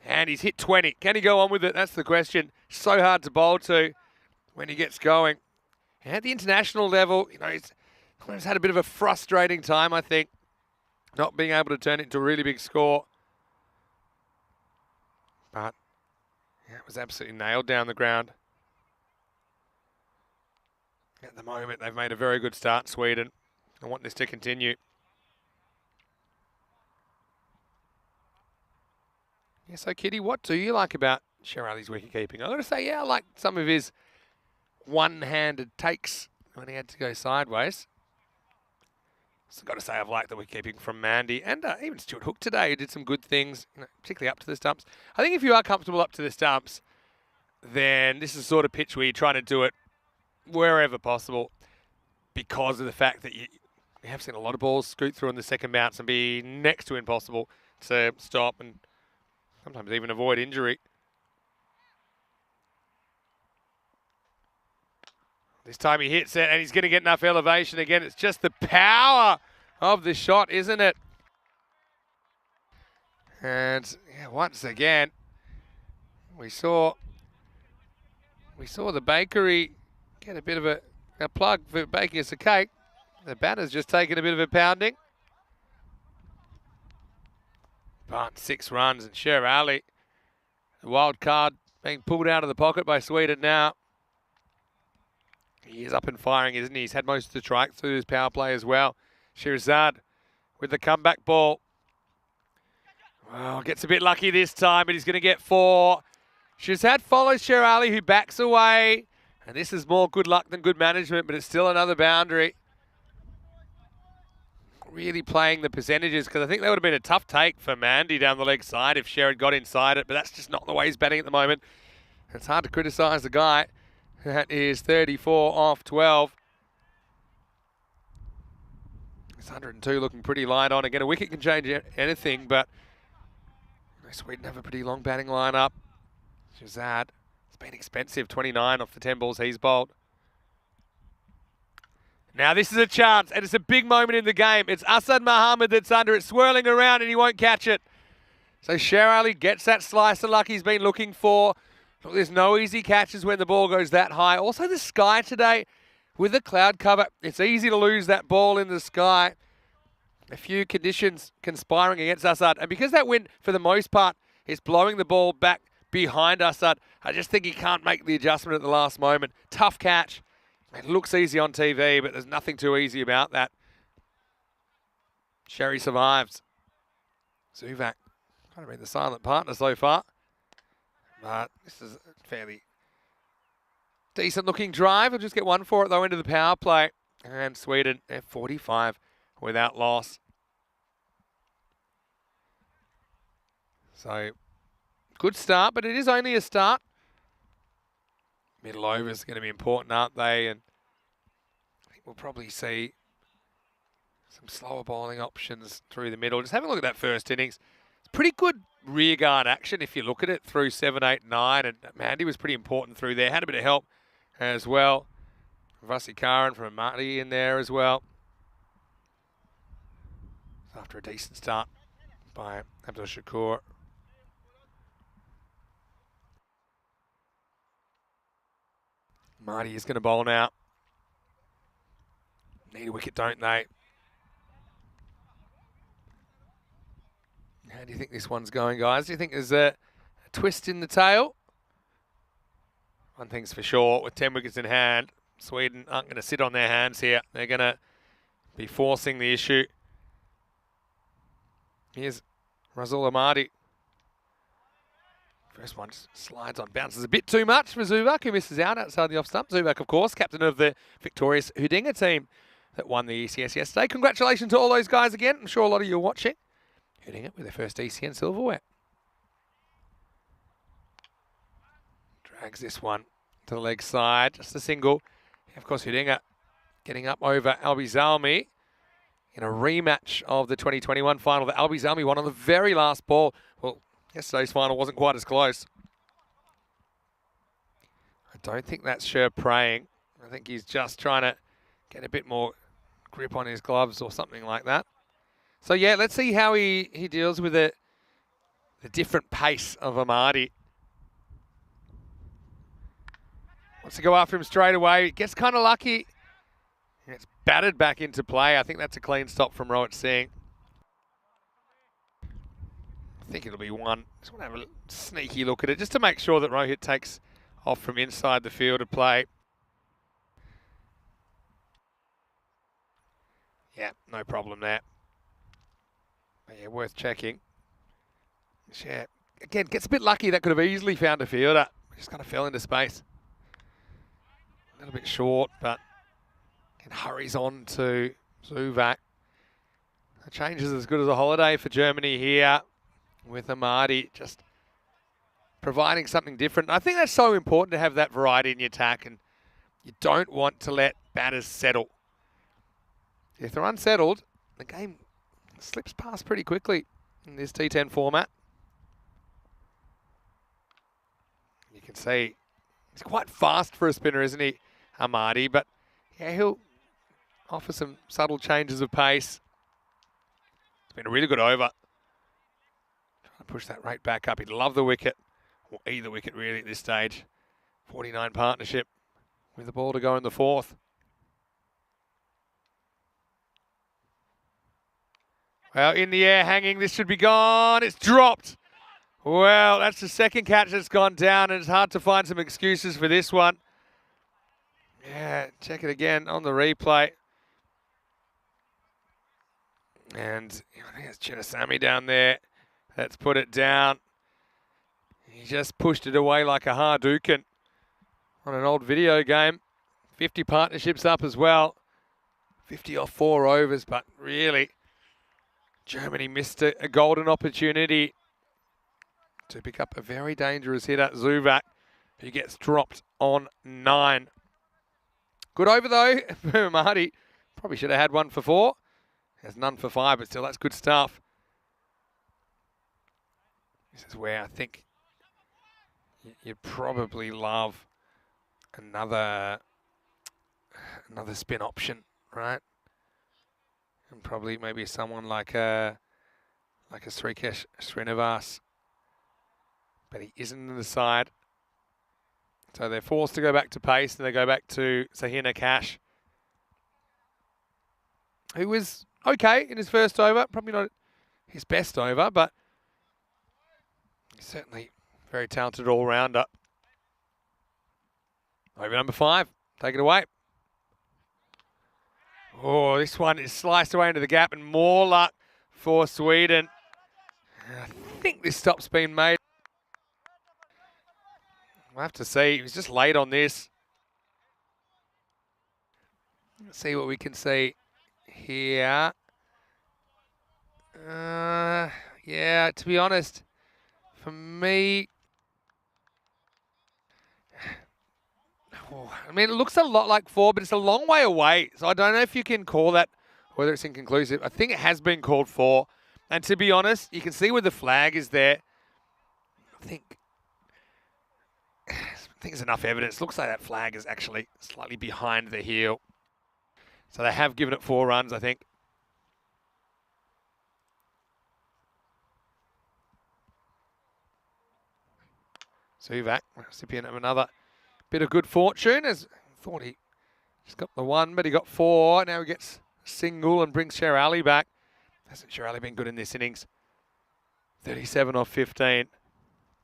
and he's hit 20. Can he go on with it? That's the question. So hard to bowl to when he gets going. And at the international level, he's had a bit of a frustrating time, I think, not being able to turn it into a really big score. But yeah, it was absolutely nailed down the ground. At the moment, they've made a very good start, Sweden. I want this to continue. Yeah, so Kitty, what do you like about Sher Ali's wicket-keeping? I've got to say, yeah, I like some of his one-handed takes when he had to go sideways. So I've got to say I've liked the wicket-keeping from Mandy and even Stuart Hook today, who did some good things, particularly up to the stumps. I think if you are comfortable up to the stumps, then this is the sort of pitch where you're trying to do it wherever possible because of the fact that we have seen a lot of balls scoot through on the second bounce and be next to impossible to stop and sometimes even avoid injury. This time he hits it and he's going to get enough elevation again. It's just the power of the shot, isn't it? And yeah, once again, we saw the bakery get a bit of a plug for baking us a cake. The batter's just taken a bit of a pounding. But 6 runs and Sher Ali, the wild card, being pulled out of the pocket by Sweden now. He is up and firing, isn't he? He's had most of the strikes through his power play as well. Shirzad with the comeback ball. Well, gets a bit lucky this time, but he's going to get 4. Shirzad follows Sher Ali, who backs away. And this is more good luck than good management, but it's still another boundary. Really playing the percentages, because I think that would have been a tough take for Mandy down the leg side if Sher had got inside it, but that's just not the way he's batting at the moment. It's hard to criticise the guy. That is 34 off 12. It's 102 looking pretty light on. Again, a wicket can change anything, but Sweden have a pretty long batting lineup. Shazad, it's been expensive, 29 off the 10 balls he's bowled. Now this is a chance, and it's a big moment in the game. It's Asad Mohammed that's under it, swirling around, and he won't catch it. So Sher Ali gets that slice of luck he's been looking for. Look, there's no easy catches when the ball goes that high. Also the sky today, with the cloud cover, it's easy to lose that ball in the sky. A few conditions conspiring against Asad. And because that wind, for the most part, is blowing the ball back behind Asad, I just think he can't make the adjustment at the last moment. Tough catch. It looks easy on TV, but there's nothing too easy about that. Sherry survives. Zuvak, kind of been the silent partner so far. But this is a fairly decent looking drive. We'll just get one for it though into the power play. And Sweden at 45 without loss. So, good start, but it is only a start. Middle overs are going to be important, aren't they? And I think we'll probably see some slower bowling options through the middle. Just have a look at that first innings. It's pretty good rear guard action if you look at it through 7, 8, 9. And Mandy was pretty important through there. Had a bit of help as well. Vasikaran from Marty in there as well. After a decent start by Abdul Shakur. Marty is going to bowl now. Need a wicket, don't they? How do you think this one's going, guys? Do you think there's a twist in the tail? One thing's for sure, with 10 wickets in hand, Sweden aren't going to sit on their hands here. They're going to be forcing the issue. Here's Razul Amadi. First one just slides on, bounces a bit too much for Zuvak, who misses out outside the off stump. Zuvak, of course, captain of the victorious Hudinga team that won the ECS yesterday. Congratulations to all those guys again. I'm sure a lot of you are watching. Hudinga with their first ECN silverware. Drags this one to the leg side, just a single. Of course, Hudinga getting up over Albi Zalmi in a rematch of the 2021 final that Albi Zalmi won on the very last ball. Well, yesterday's final wasn't quite as close. I don't think that's Sher praying. I think he's just trying to get a bit more grip on his gloves or something like that. So yeah, let's see how he deals with the different pace of Amadi. Wants to go after him straight away. Gets kind of lucky. It's batted back into play. I think that's a clean stop from Rohit Singh. I think it'll be one. Just want to have a sneaky look at it just to make sure that Rohit takes off from inside the field of play. Yeah, no problem there. But yeah, worth checking. Yeah, again, gets a bit lucky. That could have easily found a fielder. Just kind of fell into space. A little bit short, but it hurries on to Zuvak. The change is as good as a holiday for Germany here with Amadi just providing something different. I think that's so important to have that variety in your attack, and you don't want to let batters settle. If they're unsettled, the game slips past pretty quickly in this T10 format. You can see he's quite fast for a spinner, isn't he, Amadi? But yeah, he'll offer some subtle changes of pace. It's been a really good over. Trying to push that rate back up. He'd love the wicket, or either wicket really at this stage. 49 partnership with the ball to go in the fourth. Well, in the air, hanging. This should be gone. It's dropped. Well, that's the second catch that's gone down, and it's hard to find some excuses for this one. Yeah, check it again on the replay. And I think it's Chinnasamy down there that's put it down. He just pushed it away like a Hadouken on an old video game. 50 partnerships up as well. 50 off 4 overs, but really, Germany missed a golden opportunity to pick up a very dangerous hitter, Zuvak, who gets dropped on 9. Good over though for Mahdi. Probably should have had one for 4. There's none for 5, but still, that's good stuff. This is where I think you'd probably love another spin option, right? And probably maybe someone like a Srikesh Srinivas, but he isn't in the side. So they're forced to go back to pace, and they go back to Sahina Cash, who was okay in his first over. Probably not his best over, but he's certainly very talented all-rounder. Over number 5, take it away. Oh, this one is sliced away into the gap, and more luck for Sweden. I think this stop's been made. We'll have to see. He was just late on this. Let's see what we can see here. Yeah, to be honest, for me, I mean, it looks a lot like 4, but it's a long way away. So I don't know if you can call that, whether it's inconclusive. I think it has been called 4. And to be honest, you can see where the flag is there. I think there's enough evidence. Looks like that flag is actually slightly behind the heel. So they have given it 4 runs, I think. Suvak, recipient of another bit of good fortune, as thought he just got the 1, but he got 4. Now he gets a single and brings Sher Ali back. Hasn't Sher Ali been good in this innings? 37 off 15.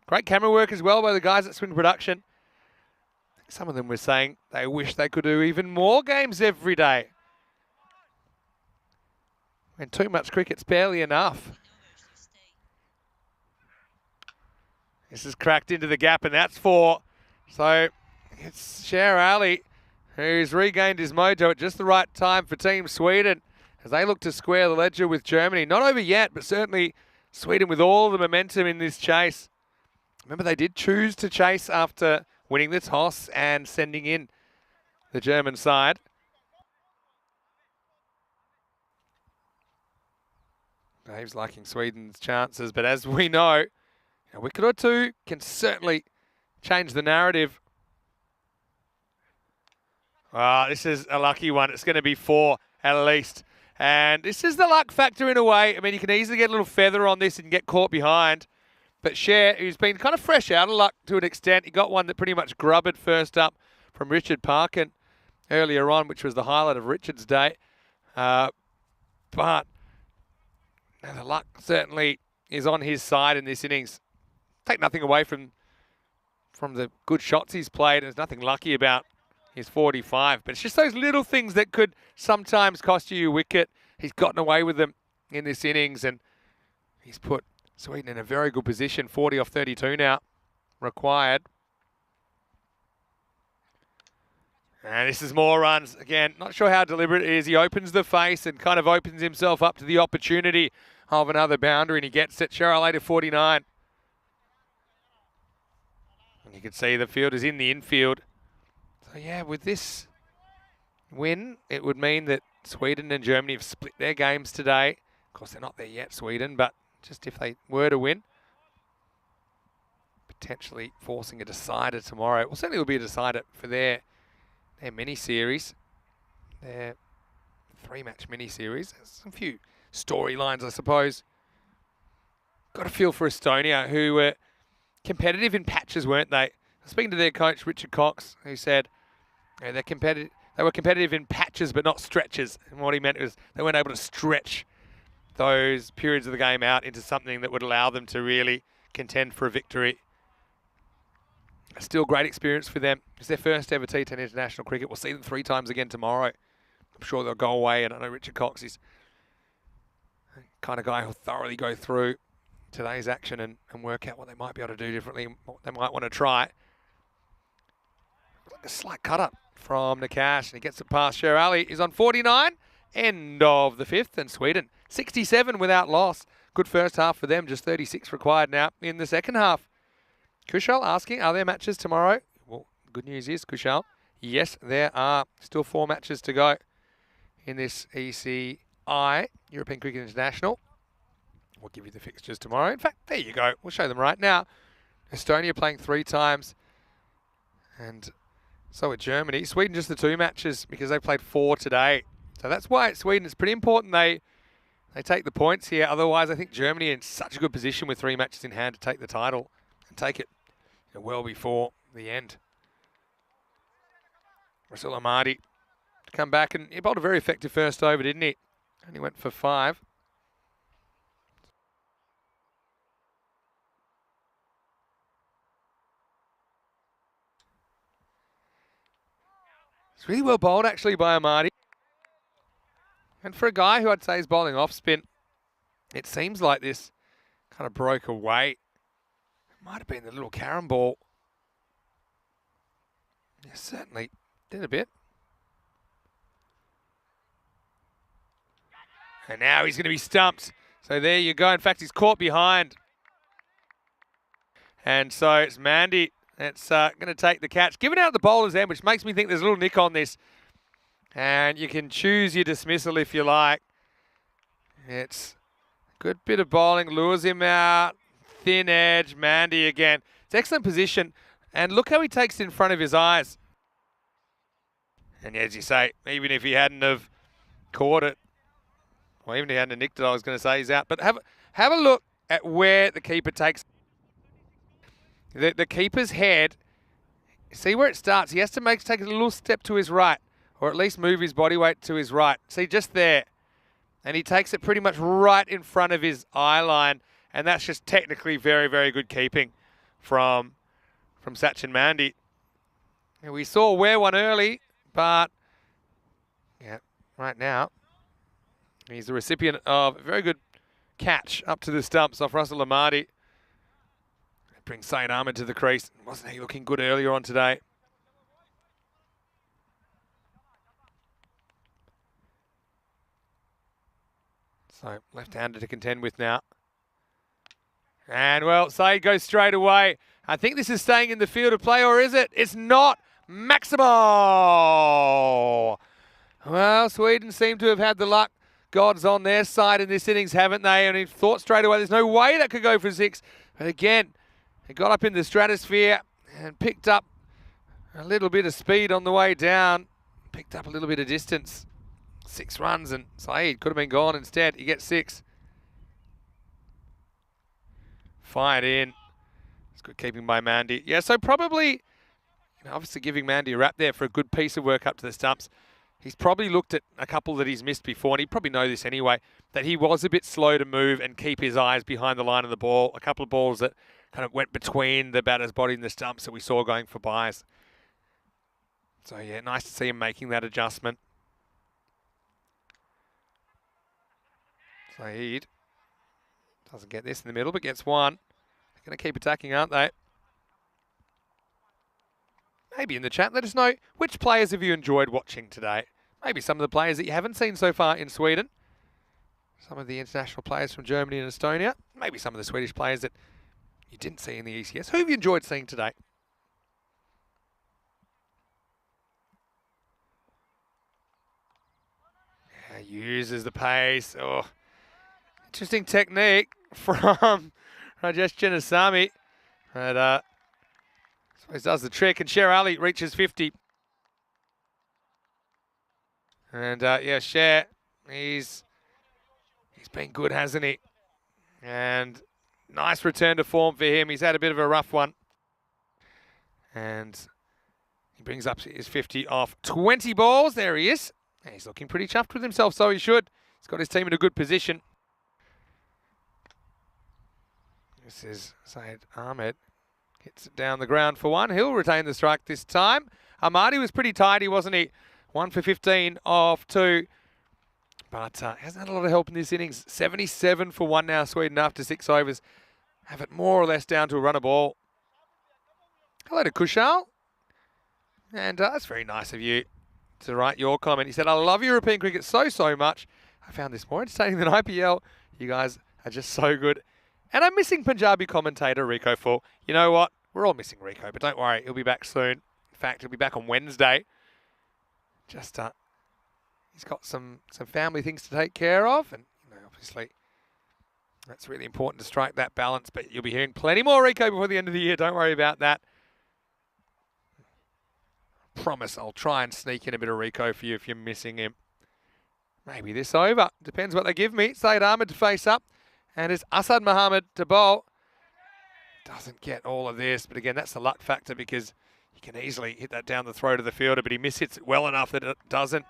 Great camera work as well by the guys at Swing Production. I think some of them were saying they wish they could do even more games every day. And too much cricket's barely enough. This is cracked into the gap, and that's 4. So it's Sher Ali who's regained his mojo at just the right time for Team Sweden as they look to square the ledger with Germany. Not over yet, but certainly Sweden with all the momentum in this chase. Remember, they did choose to chase after winning the toss and sending in the German side. Dave's liking Sweden's chances, but as we know, a wicket or 2 can certainly change the narrative. This is a lucky one. It's going to be 4 at least. And this is the luck factor in a way. I mean, you can easily get a little feather on this and get caught behind. But Sher, who's been kind of fresh out of luck to an extent, he got one that pretty much grubbered first up from Richard Parkin earlier on, which was the highlight of Richard's day. But the luck certainly is on his side in this innings. Take nothing away from the good shots he's played. There's nothing lucky about his 45. But it's just those little things that could sometimes cost you a wicket. He's gotten away with them in this innings, and he's put Sweden in a very good position. 40 off 32 now required. And this is more runs. Again, not sure how deliberate it is. He opens the face and kind of opens himself up to the opportunity of another boundary, and he gets it. Sher Ali to 49. And you can see the field is in the infield. So yeah, with this win, it would mean that Sweden and Germany have split their games today. Of course, they're not there yet, Sweden, but just if they were to win, potentially forcing a decider tomorrow. Well, certainly will be a decider for their mini-series, their 3-match mini-series. There's a few storylines, I suppose. Got a feel for Estonia, who were competitive in patches, weren't they? Speaking to their coach, Richard Cox, who said they're competitive. They were competitive in patches, but not stretches. And what he meant was they weren't able to stretch those periods of the game out into something that would allow them to really contend for a victory. Still great experience for them. It's their first ever T10 international cricket. We'll see them 3 times again tomorrow. I'm sure they'll go away, and I know Richard Cox is the kind of guy who'll thoroughly go through today's action and work out what they might be able to do differently, what they might want to try. A slight cut up from Nakash, and he gets it past Sher Ali. He's on 49. End of the 5th, and Sweden 67 without loss. Good first half for them, just 36 required now in the second half. Kushal asking, are there matches tomorrow? Well, good news is, Kushal, yes, there are still 4 matches to go in this ECI ECI, European Cricket International. We'll give you the fixtures tomorrow. In fact, there you go. We'll show them right now. Estonia playing 3 times. And so with Germany. Sweden just the 2 matches because they played 4 today. So that's why Sweden is pretty important they take the points here. Otherwise, I think Germany in such a good position with 3 matches in hand to take the title and take it well before the end. Rasul Ahmadi to come back, and he bowled a very effective first over, didn't he? Only went for 5. It's really well bowled actually by Ahmadi. And for a guy who I'd say is bowling off spin, it seems like this kind of broke away. It might have been the little carom ball. Yeah, certainly did a bit. And now he's going to be stumped. So there you go. In fact, he's caught behind. And so it's Mandy that's going to take the catch. Given out the bowler's end, which makes me think there's a little nick on this. And you can choose your dismissal if you like. It's a good bit of bowling. Lures him out. Thin edge. Mandy again. It's excellent position. And look how he takes it in front of his eyes. And as you say, even if he hadn't have caught it, well, even if he hadn't have nicked it, I was going to say he's out. But have a look at where the keeper takes the keeper's head. See where it starts. He has to take a little step to his right, or at least move his body weight to his right. See, just there. And he takes it pretty much right in front of his eye line. And that's just technically very, very good keeping from Sachin Mandy. And we saw where one early, but yeah, right now, he's the recipient of a very good catch up to the stumps off Rasul Ahmadi. Brings Saeed Ahmed to the crease. Wasn't he looking good earlier on today? So left-hander to contend with now. And well, Saeed goes straight away. I think this is staying in the field of play, or is it? It's not. Maximo! Well, Sweden seem to have had the luck gods on their side in this innings, haven't they? And he thought straight away there's no way that could go for 6. But again, he got up in the stratosphere and picked up a little bit of speed on the way down. Picked up a little bit of distance. 6 runs, and Saeed could have been gone instead. He gets 6. Fired in. It's good keeping by Mandy. Yeah, so probably, obviously giving Mandy a wrap there for a good piece of work up to the stumps. He's probably looked at a couple that he's missed before, and he'd probably know this anyway, that he was a bit slow to move and keep his eyes behind the line of the ball. A couple of balls that kind of went between the batter's body and the stumps that we saw going for byes. So, yeah, nice to see him making that adjustment. Saeed doesn't get this in the middle, but gets 1. They're going to keep attacking, aren't they? Maybe in the chat, let us know which players have you enjoyed watching today. Maybe some of the players that you haven't seen so far in Sweden. Some of the international players from Germany and Estonia. Maybe some of the Swedish players that you didn't see in the ECS. Who have you enjoyed seeing today? Yeah, uses the pace. Oh, interesting technique from Rajesh Chinnasamy. But he does the trick, and Sher Ali reaches 50. And yeah, Sher, he's been good, hasn't he? And nice return to form for him. He's had a bit of a rough one. And he brings up his 50 off 20 balls. There he is. And he's looking pretty chuffed with himself, so he should. He's got his team in a good position. This is Saeed Ahmed. Hits it down the ground for 1. He'll retain the strike this time. Ahmadi was pretty tidy, wasn't he? 1 for 15 off 2. But hasn't had a lot of help in this innings. 77 for 1 now, Sweden, after 6 overs. Have it more or less down to a run of ball. Hello to Kushal. And that's very nice of you to write your comment. He said, I love European cricket so much. I found this more entertaining than IPL. You guys are just so good. And I'm missing Punjabi commentator Rico Full. You know what? We're all missing Rico, but don't worry. He'll be back soon. In fact, he'll be back on Wednesday. Just He's got some family things to take care of, and obviously that's really important to strike that balance. But you'll be hearing plenty more Rico before the end of the year. Don't worry about that. Promise I'll try and sneak in a bit of Rico for you if you're missing him. Maybe this over. Depends what they give me. Saeed Ahmed to face up, and it's Asad Mohammed to bowl. Doesn't get all of this, but again, that's the luck factor because he can easily hit that down the throat of the fielder, but he mishits it well enough that it doesn't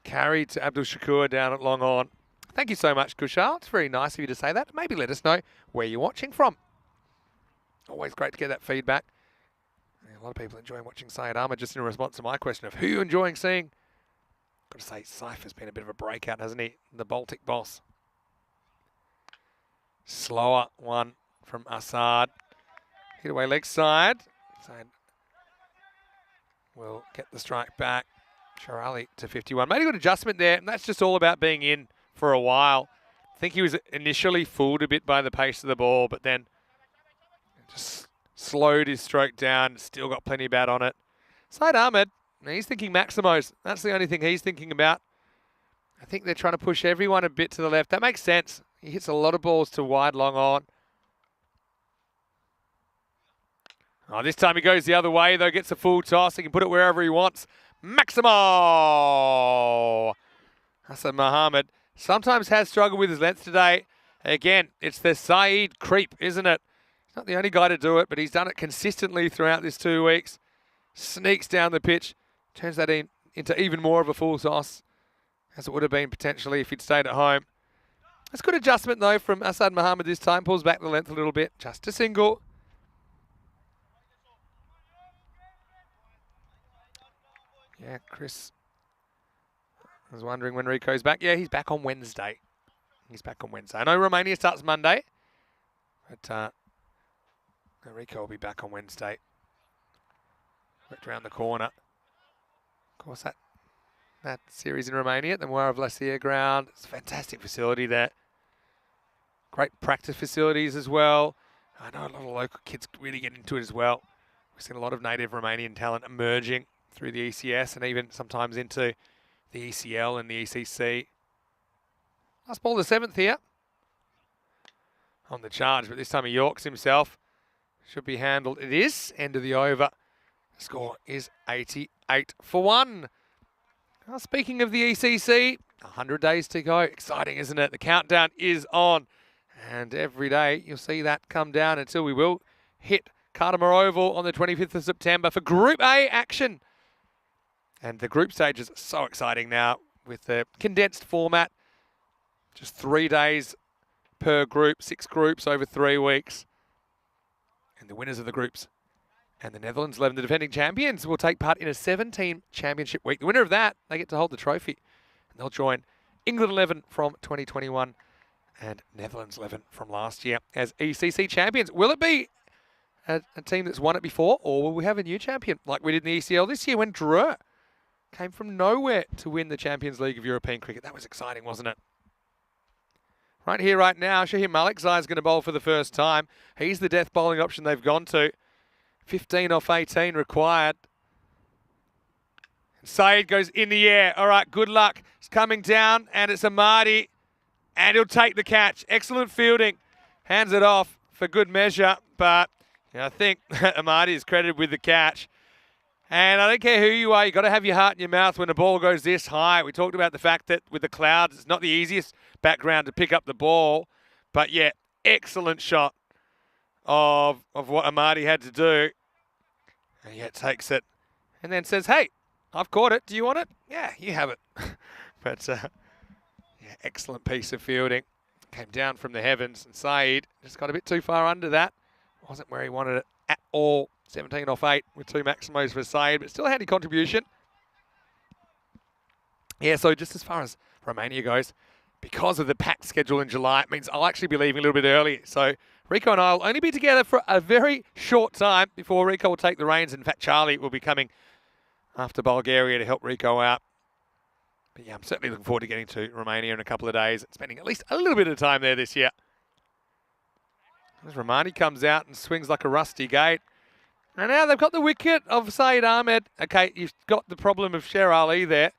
carry to Abdul Shakur down at long on. Thank you so much, Kushal. It's very nice of you to say that. Maybe let us know where you're watching from. Always great to get that feedback. A lot of people enjoying watching Saeed Ahmed, just in response to my question of who you're enjoying seeing. Got to say, Cypher's been a bit of a breakout, hasn't he? The Baltic boss. Slower one from Assad. Hit away leg side. Saeed will get the strike back. Sharali to 51. Made a good adjustment there, and that's just all about being in for a while. I think he was initially fooled a bit by the pace of the ball, but then just slowed his stroke down. Still got plenty of bat on it. Saeed Ahmed, he's thinking Maximos. That's the only thing he's thinking about. I think they're trying to push everyone a bit to the left. That makes sense. He hits a lot of balls to wide long on. Oh, this time he goes the other way, though. Gets a full toss. He can put it wherever he wants. Maximo! Hassan Mohammed sometimes has struggled with his length today. Again, it's the Saeed creep, isn't it? He's not the only guy to do it, but he's done it consistently throughout this 2 weeks. Sneaks down the pitch. Turns that into even more of a full toss, as it would have been potentially if he'd stayed at home. That's good adjustment, though, from Asad Mohammed this time. Pulls back the length a little bit. Just a single. Yeah, Chris was wondering when Rico's back. Yeah, he's back on Wednesday. He's back on Wednesday. I know Romania starts Monday, but Rico will be back on Wednesday. Worked around the corner. Of course, that series in Romania at the Muara Vlasia ground. It's a fantastic facility there. Great practice facilities as well. I know a lot of local kids really get into it as well. We've seen a lot of native Romanian talent emerging through the ECS and even sometimes into the ECL and the ECC. Last ball, the 7th here. On the charge, but this time he Yorks himself. Should be handled. It is. End of the over. The score is 88 for 1. Now, speaking of the ECC, 100 days to go. Exciting, isn't it? The countdown is on. And every day you'll see that come down until we will hit Cartermore Oval on the 25th of September for Group A action. And the group stage is so exciting now with the condensed format. Just 3 days per group, 6 groups over 3 weeks. And the winners of the groups and the Netherlands 11, the defending champions, will take part in a 7-team championship week. The winner of that, they get to hold the trophy. And they'll join England 11 from 2021 and Netherlands 11 from last year as ECC champions. Will it be a team that's won it before, or will we have a new champion like we did in the ECL this year when Dreux came from nowhere to win the Champions League of European cricket? That was exciting, wasn't it? Right here, right now, Shaheen Malikzai is going to bowl for the first time. He's the death bowling option they've gone to. 15 off 18 required. Saeed goes in the air. All right, good luck. It's coming down, and it's Amadi, and he'll take the catch. Excellent fielding. Hands it off for good measure, but I think Amadi is credited with the catch. And I don't care who you are, you've got to have your heart in your mouth when the ball goes this high. We talked about the fact that with the clouds, it's not the easiest background to pick up the ball. But yeah, excellent shot of what Amadi had to do. And yet takes it and then says, hey, I've caught it. Do you want it? Yeah, you have it. But yeah, excellent piece of fielding. Came down from the heavens, and Saeed just got a bit too far under that. Wasn't where he wanted it at all. 17 off 8 with 2 Maximos for Saeed, but still a handy contribution. Yeah, so just as far as Romania goes, because of the packed schedule in July, it means I'll actually be leaving a little bit early. So Rico and I will only be together for a very short time before Rico will take the reins. In fact, Charlie will be coming after Bulgaria to help Rico out. But yeah, I'm certainly looking forward to getting to Romania in a couple of days and spending at least a little bit of time there this year. As Romani comes out and swings like a rusty gate. And now they've got the wicket of Saeed Ahmed. Okay, you've got the problem of Sher Ali there.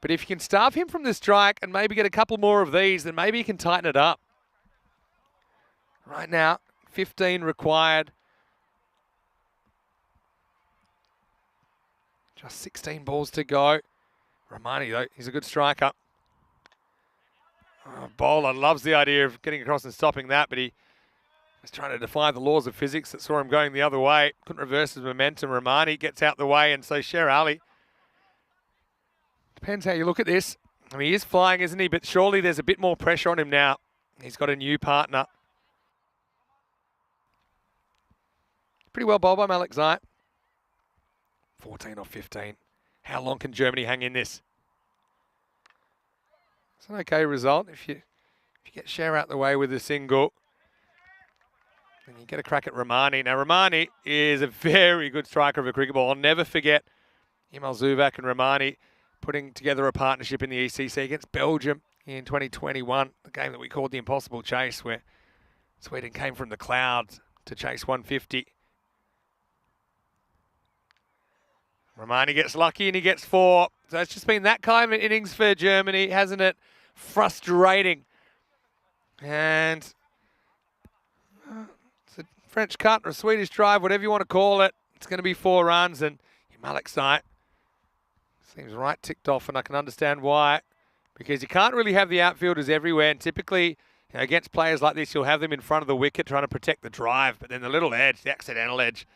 But if you can starve him from the strike and maybe get a couple more of these, then maybe you can tighten it up. Right now, 15 required. Just 16 balls to go. Romani, though, he's a good striker. Oh, bowler loves the idea of getting across and stopping that, but he was trying to defy the laws of physics that saw him going the other way. Couldn't reverse his momentum. Romani gets out the way, and so Sher Ali. Depends how you look at this. I mean, he is flying, isn't he? But surely there's a bit more pressure on him now. He's got a new partner. Pretty well bowled by Malik Zayat. 14 off 15. How long can Germany hang in this? It's an okay result if you get Sher out the way with a single. And you get a crack at Romani. Now, Romani is a very good striker of a cricket ball. I'll never forget Imal Zuvak and Romani putting together a partnership in the ECC against Belgium in 2021, the game that we called the Impossible Chase, where Sweden came from the clouds to chase 150. Romani gets lucky and he gets 4. So it's just been that kind of innings for Germany, hasn't it? Frustrating. And it's a French cut or a Swedish drive, whatever you want to call it. It's going to be 4 runs, and Malik Zayat seems right ticked off, and I can understand why. Because you can't really have the outfielders everywhere, and typically against players like this, you'll have them in front of the wicket trying to protect the drive, but then the little edge, the accidental edge,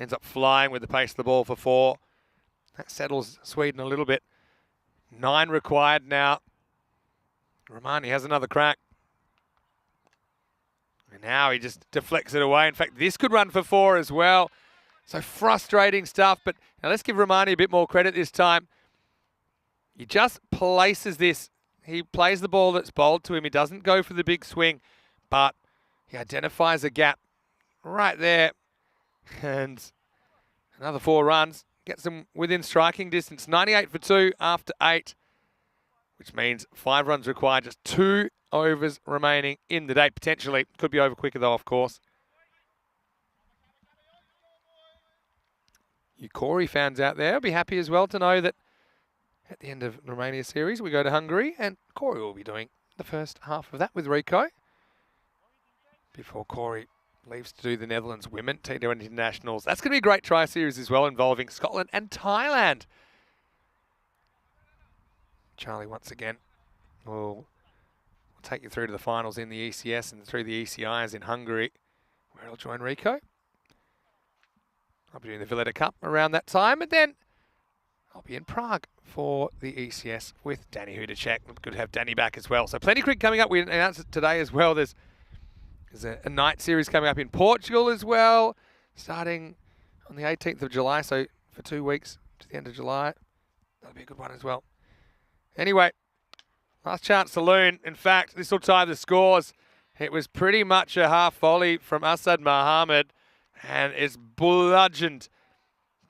ends up flying with the pace of the ball for 4. That settles Sweden a little bit. 9 required now. Romani has another crack. And now he just deflects it away. In fact, this could run for 4 as well. So frustrating stuff. But now let's give Romani a bit more credit this time. He just places this. He plays the ball that's bowled to him. He doesn't go for the big swing, but he identifies a gap right there. And another 4 runs. Gets them within striking distance. 98 for 2 after 8, which means 5 runs required. Just 2 overs remaining in the day. Potentially. Could be over quicker, though, of course. You Corey fans out there will be happy as well to know that at the end of the Romania series, we go to Hungary, and Corey will be doing the first half of that with Rico before Corey leaves to do the Netherlands women T10 internationals. That's going to be a great try series as well, involving Scotland and Thailand. Charlie, once again, will take you through to the finals in the ECS and through the ECIs in Hungary, where he'll join Rico. I'll be doing the Villetta Cup around that time, and then I'll be in Prague for the ECS with Danny Hudacek. Good to have Danny back as well. So plenty of cricket coming up. We announced it today as well. There's a night series coming up in Portugal as well, starting on the 18th of July, so for 2 weeks to the end of July. That'll be a good one as well. Anyway, last chance saloon. In fact, this will tie the scores. It was pretty much a half volley from Asad Mohammed, and it's bludgeoned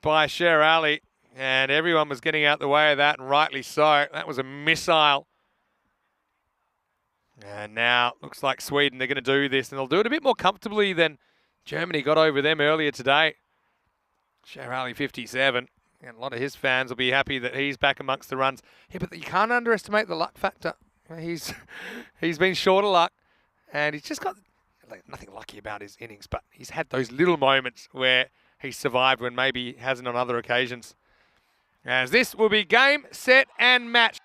by Sher Ali, and everyone was getting out the way of that, and rightly so. That was a missile. And now looks like Sweden, they're going to do this, and they'll do it a bit more comfortably than Germany got over them earlier today. Sher Ali 57, and a lot of his fans will be happy that he's back amongst the runs. Yeah, but you can't underestimate the luck factor. He's been short of luck, and he's just got nothing lucky about his innings, but he's had those little moments where he's survived when maybe he hasn't on other occasions. As this will be game, set, and match.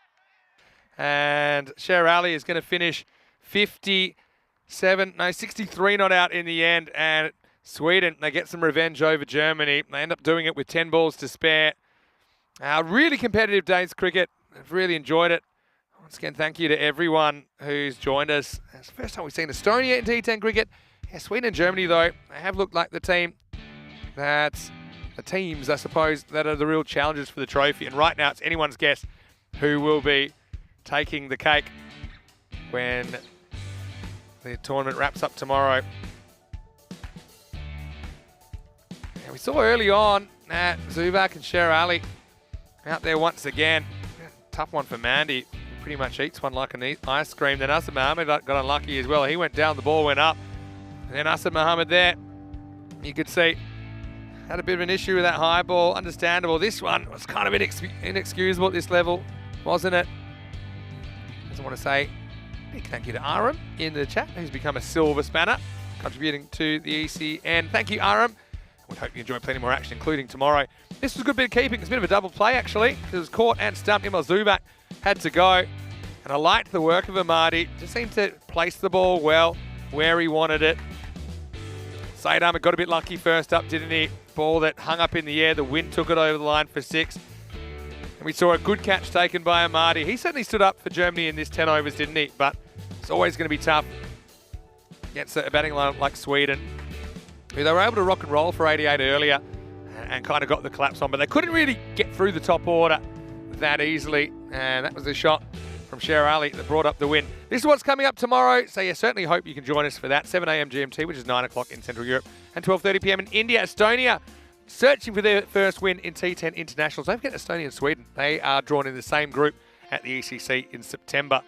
And Sher Ali is going to finish 63 not out in the end. And Sweden, they get some revenge over Germany. They end up doing it with 10 balls to spare. Really competitive day's cricket. I've really enjoyed it. Once again, thank you to everyone who's joined us. It's the first time we've seen Estonia in T10 cricket. Yeah, Sweden and Germany, though, they have looked like the teams, I suppose, that are the real challengers for the trophy. And right now, it's anyone's guess who will be taking the cake when the tournament wraps up tomorrow. And we saw early on that Zuvak and Sher Ali out there once again. Tough one for Mandy. He pretty much eats one like an ice cream. Then Asad Mohammed got unlucky as well. He went down, the ball went up. And then Asad Mohammed there, you could see, had a bit of an issue with that high ball. Understandable. This one was kind of inexcusable at this level. wasn't it? I want to say big thank you to Aram in the chat, who's become a silver spanner, contributing to the ECN. Thank you, Aram. We hope you enjoy plenty more action, including tomorrow. This was a good bit of keeping. It's a bit of a double play, actually. It was caught and stumped. Imel Zubak had to go. And I liked the work of Amadi. Just seemed to place the ball well where he wanted it. Said Ahmed got a bit lucky first up, didn't he? Ball that hung up in the air. The wind took it over the line for 6. And we saw a good catch taken by Amadi. He certainly stood up for Germany in this 10 overs, didn't he? But it's always going to be tough against a batting line like Sweden, who they were able to rock and roll for 88 earlier and kind of got the collapse on. But they couldn't really get through the top order that easily. And that was a shot from Sher Ali that brought up the win. This is what's coming up tomorrow. So yeah, certainly hope you can join us for that. 7 a.m. GMT, which is 9 o'clock in Central Europe, and 12:30 p.m. in India. Estonia searching for their first win in T10 internationals. Don't forget Estonia and Sweden. They are drawn in the same group at the ECC in September.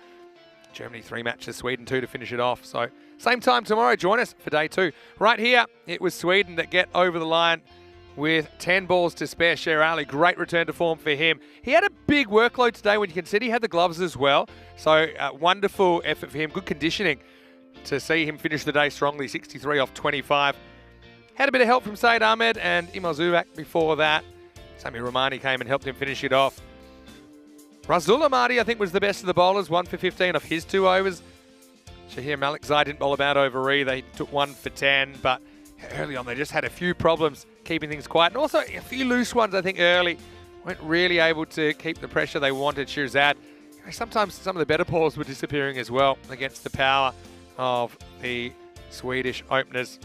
Germany 3 matches, Sweden 2 to finish it off. So same time tomorrow, join us for day 2. Right here, it was Sweden that get over the line with 10 balls to spare. Sher Ali, great return to form for him. He had a big workload today when you consider he had the gloves as well. So wonderful effort for him, good conditioning to see him finish the day strongly, 63 off 25. Had a bit of help from Said Ahmed and Imel Zubak before that. Sami Romani came and helped him finish it off. Razul Ahmadi, I think, was the best of the bowlers, 1 for 15 off his 2 overs. Shahir Malikzai didn't bowl a bad over either. He took 1 for 10, but early on they just had a few problems keeping things quiet. And also a few loose ones, I think, early. Weren't really able to keep the pressure they wanted. Shirzad, sometimes some of the better balls were disappearing as well against the power of the Swedish openers.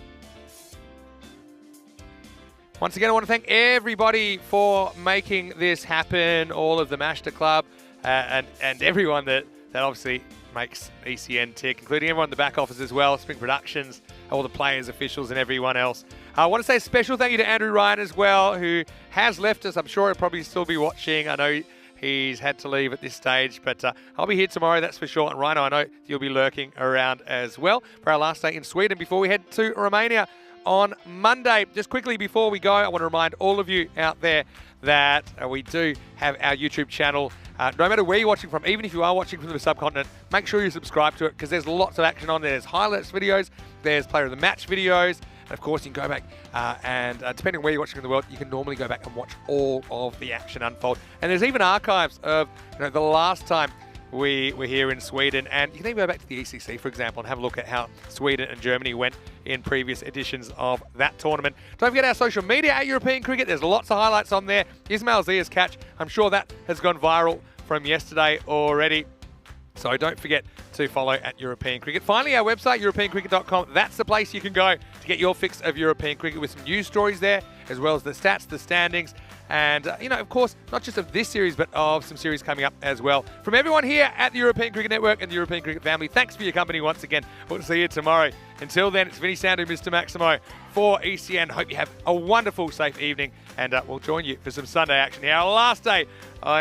Once again, I want to thank everybody for making this happen, all of the Mashter Club and everyone that obviously makes ECN tick, including everyone in the back office as well, Spring Productions, all the players, officials, and everyone else. I want to say a special thank you to Andrew Ryan as well, who has left us. I'm sure he'll probably still be watching. I know he's had to leave at this stage, but I'll be here tomorrow, that's for sure. And Rhino, I know you'll be lurking around as well for our last day in Sweden before we head to Romania on Monday. Just quickly before we go, I want to remind all of you out there that we do have our YouTube channel. No matter where you're watching from, even if you are watching from the subcontinent, make sure you subscribe to it because there's lots of action on there. There's highlights videos, there's player of the match videos, and of course you can go back and depending on where you're watching in the world, you can normally go back and watch all of the action unfold. And there's even archives of the last time we were here in Sweden, and you can even go back to the ECC, for example, and have a look at how Sweden and Germany went in previous editions of that tournament. Don't forget our social media at European Cricket. There's lots of highlights on there. Ismail Zia's catch, I'm sure that has gone viral from yesterday already. So don't forget to follow at European Cricket. Finally, our website, europeancricket.com. That's the place you can go to get your fix of European cricket with some news stories there, as well as the stats, the standings, and, of course, not just of this series, but of some series coming up as well. From everyone here at the European Cricket Network and the European Cricket family, thanks for your company once again. We'll see you tomorrow. Until then, it's Vinny Sandu, Mr. Maximo for ECN. Hope you have a wonderful, safe evening, and we'll join you for some Sunday action here. Our last day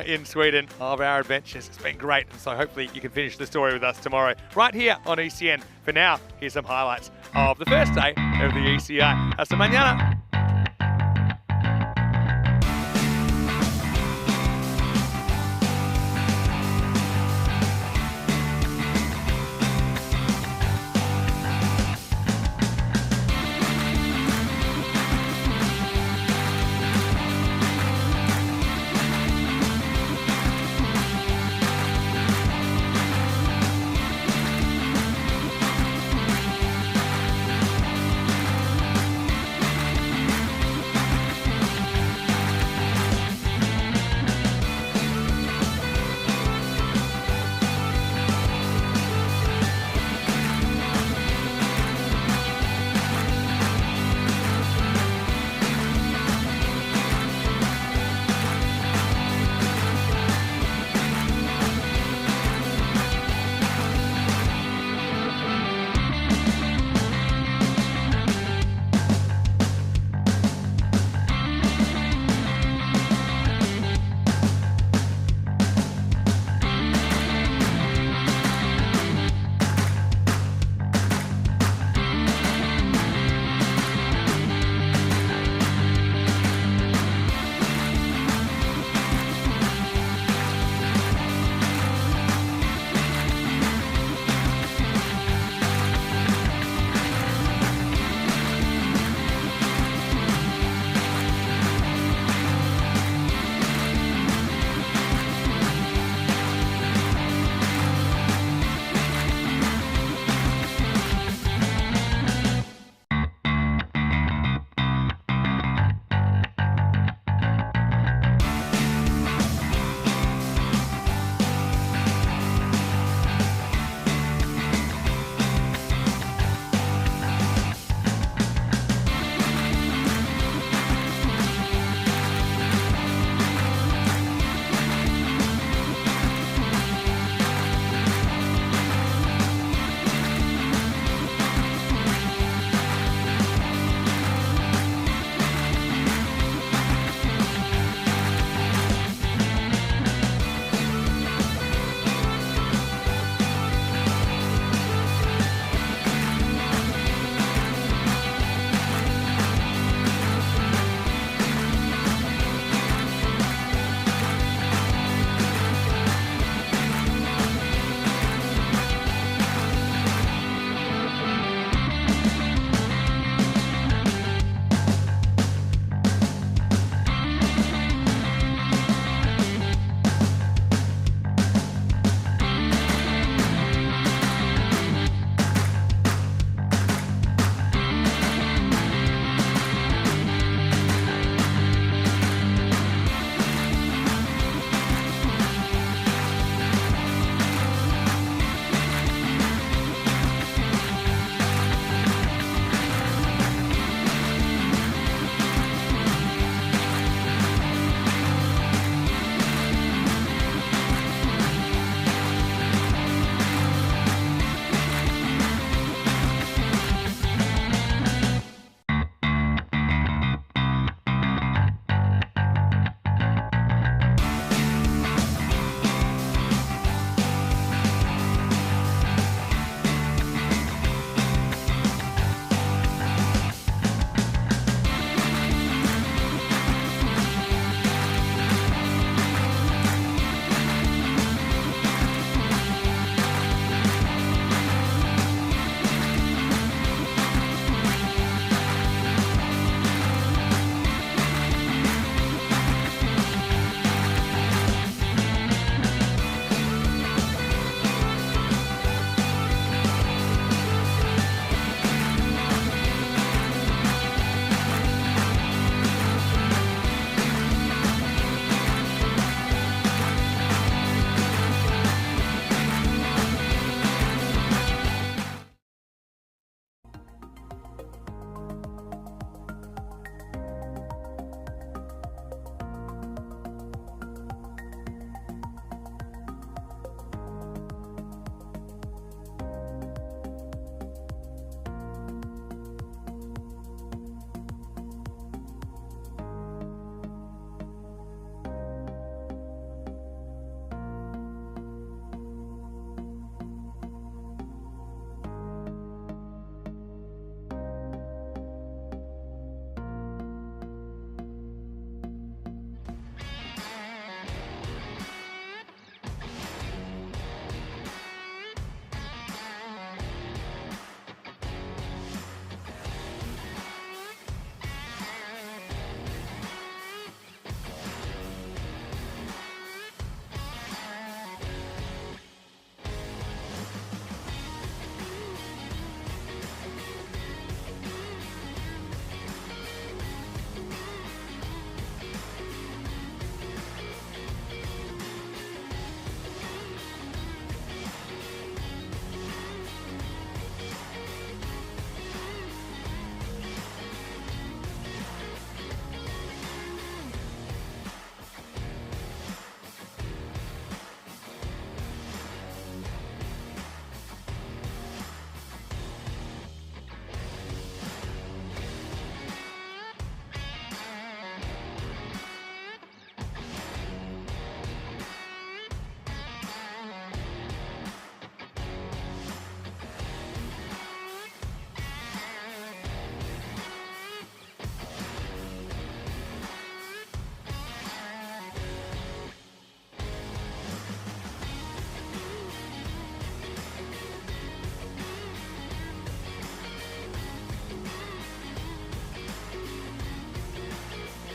in Sweden of our adventures. It's been great, and so hopefully you can finish the story with us tomorrow right here on ECN. For now, here's some highlights of the first day of the ECI. Hasta mañana.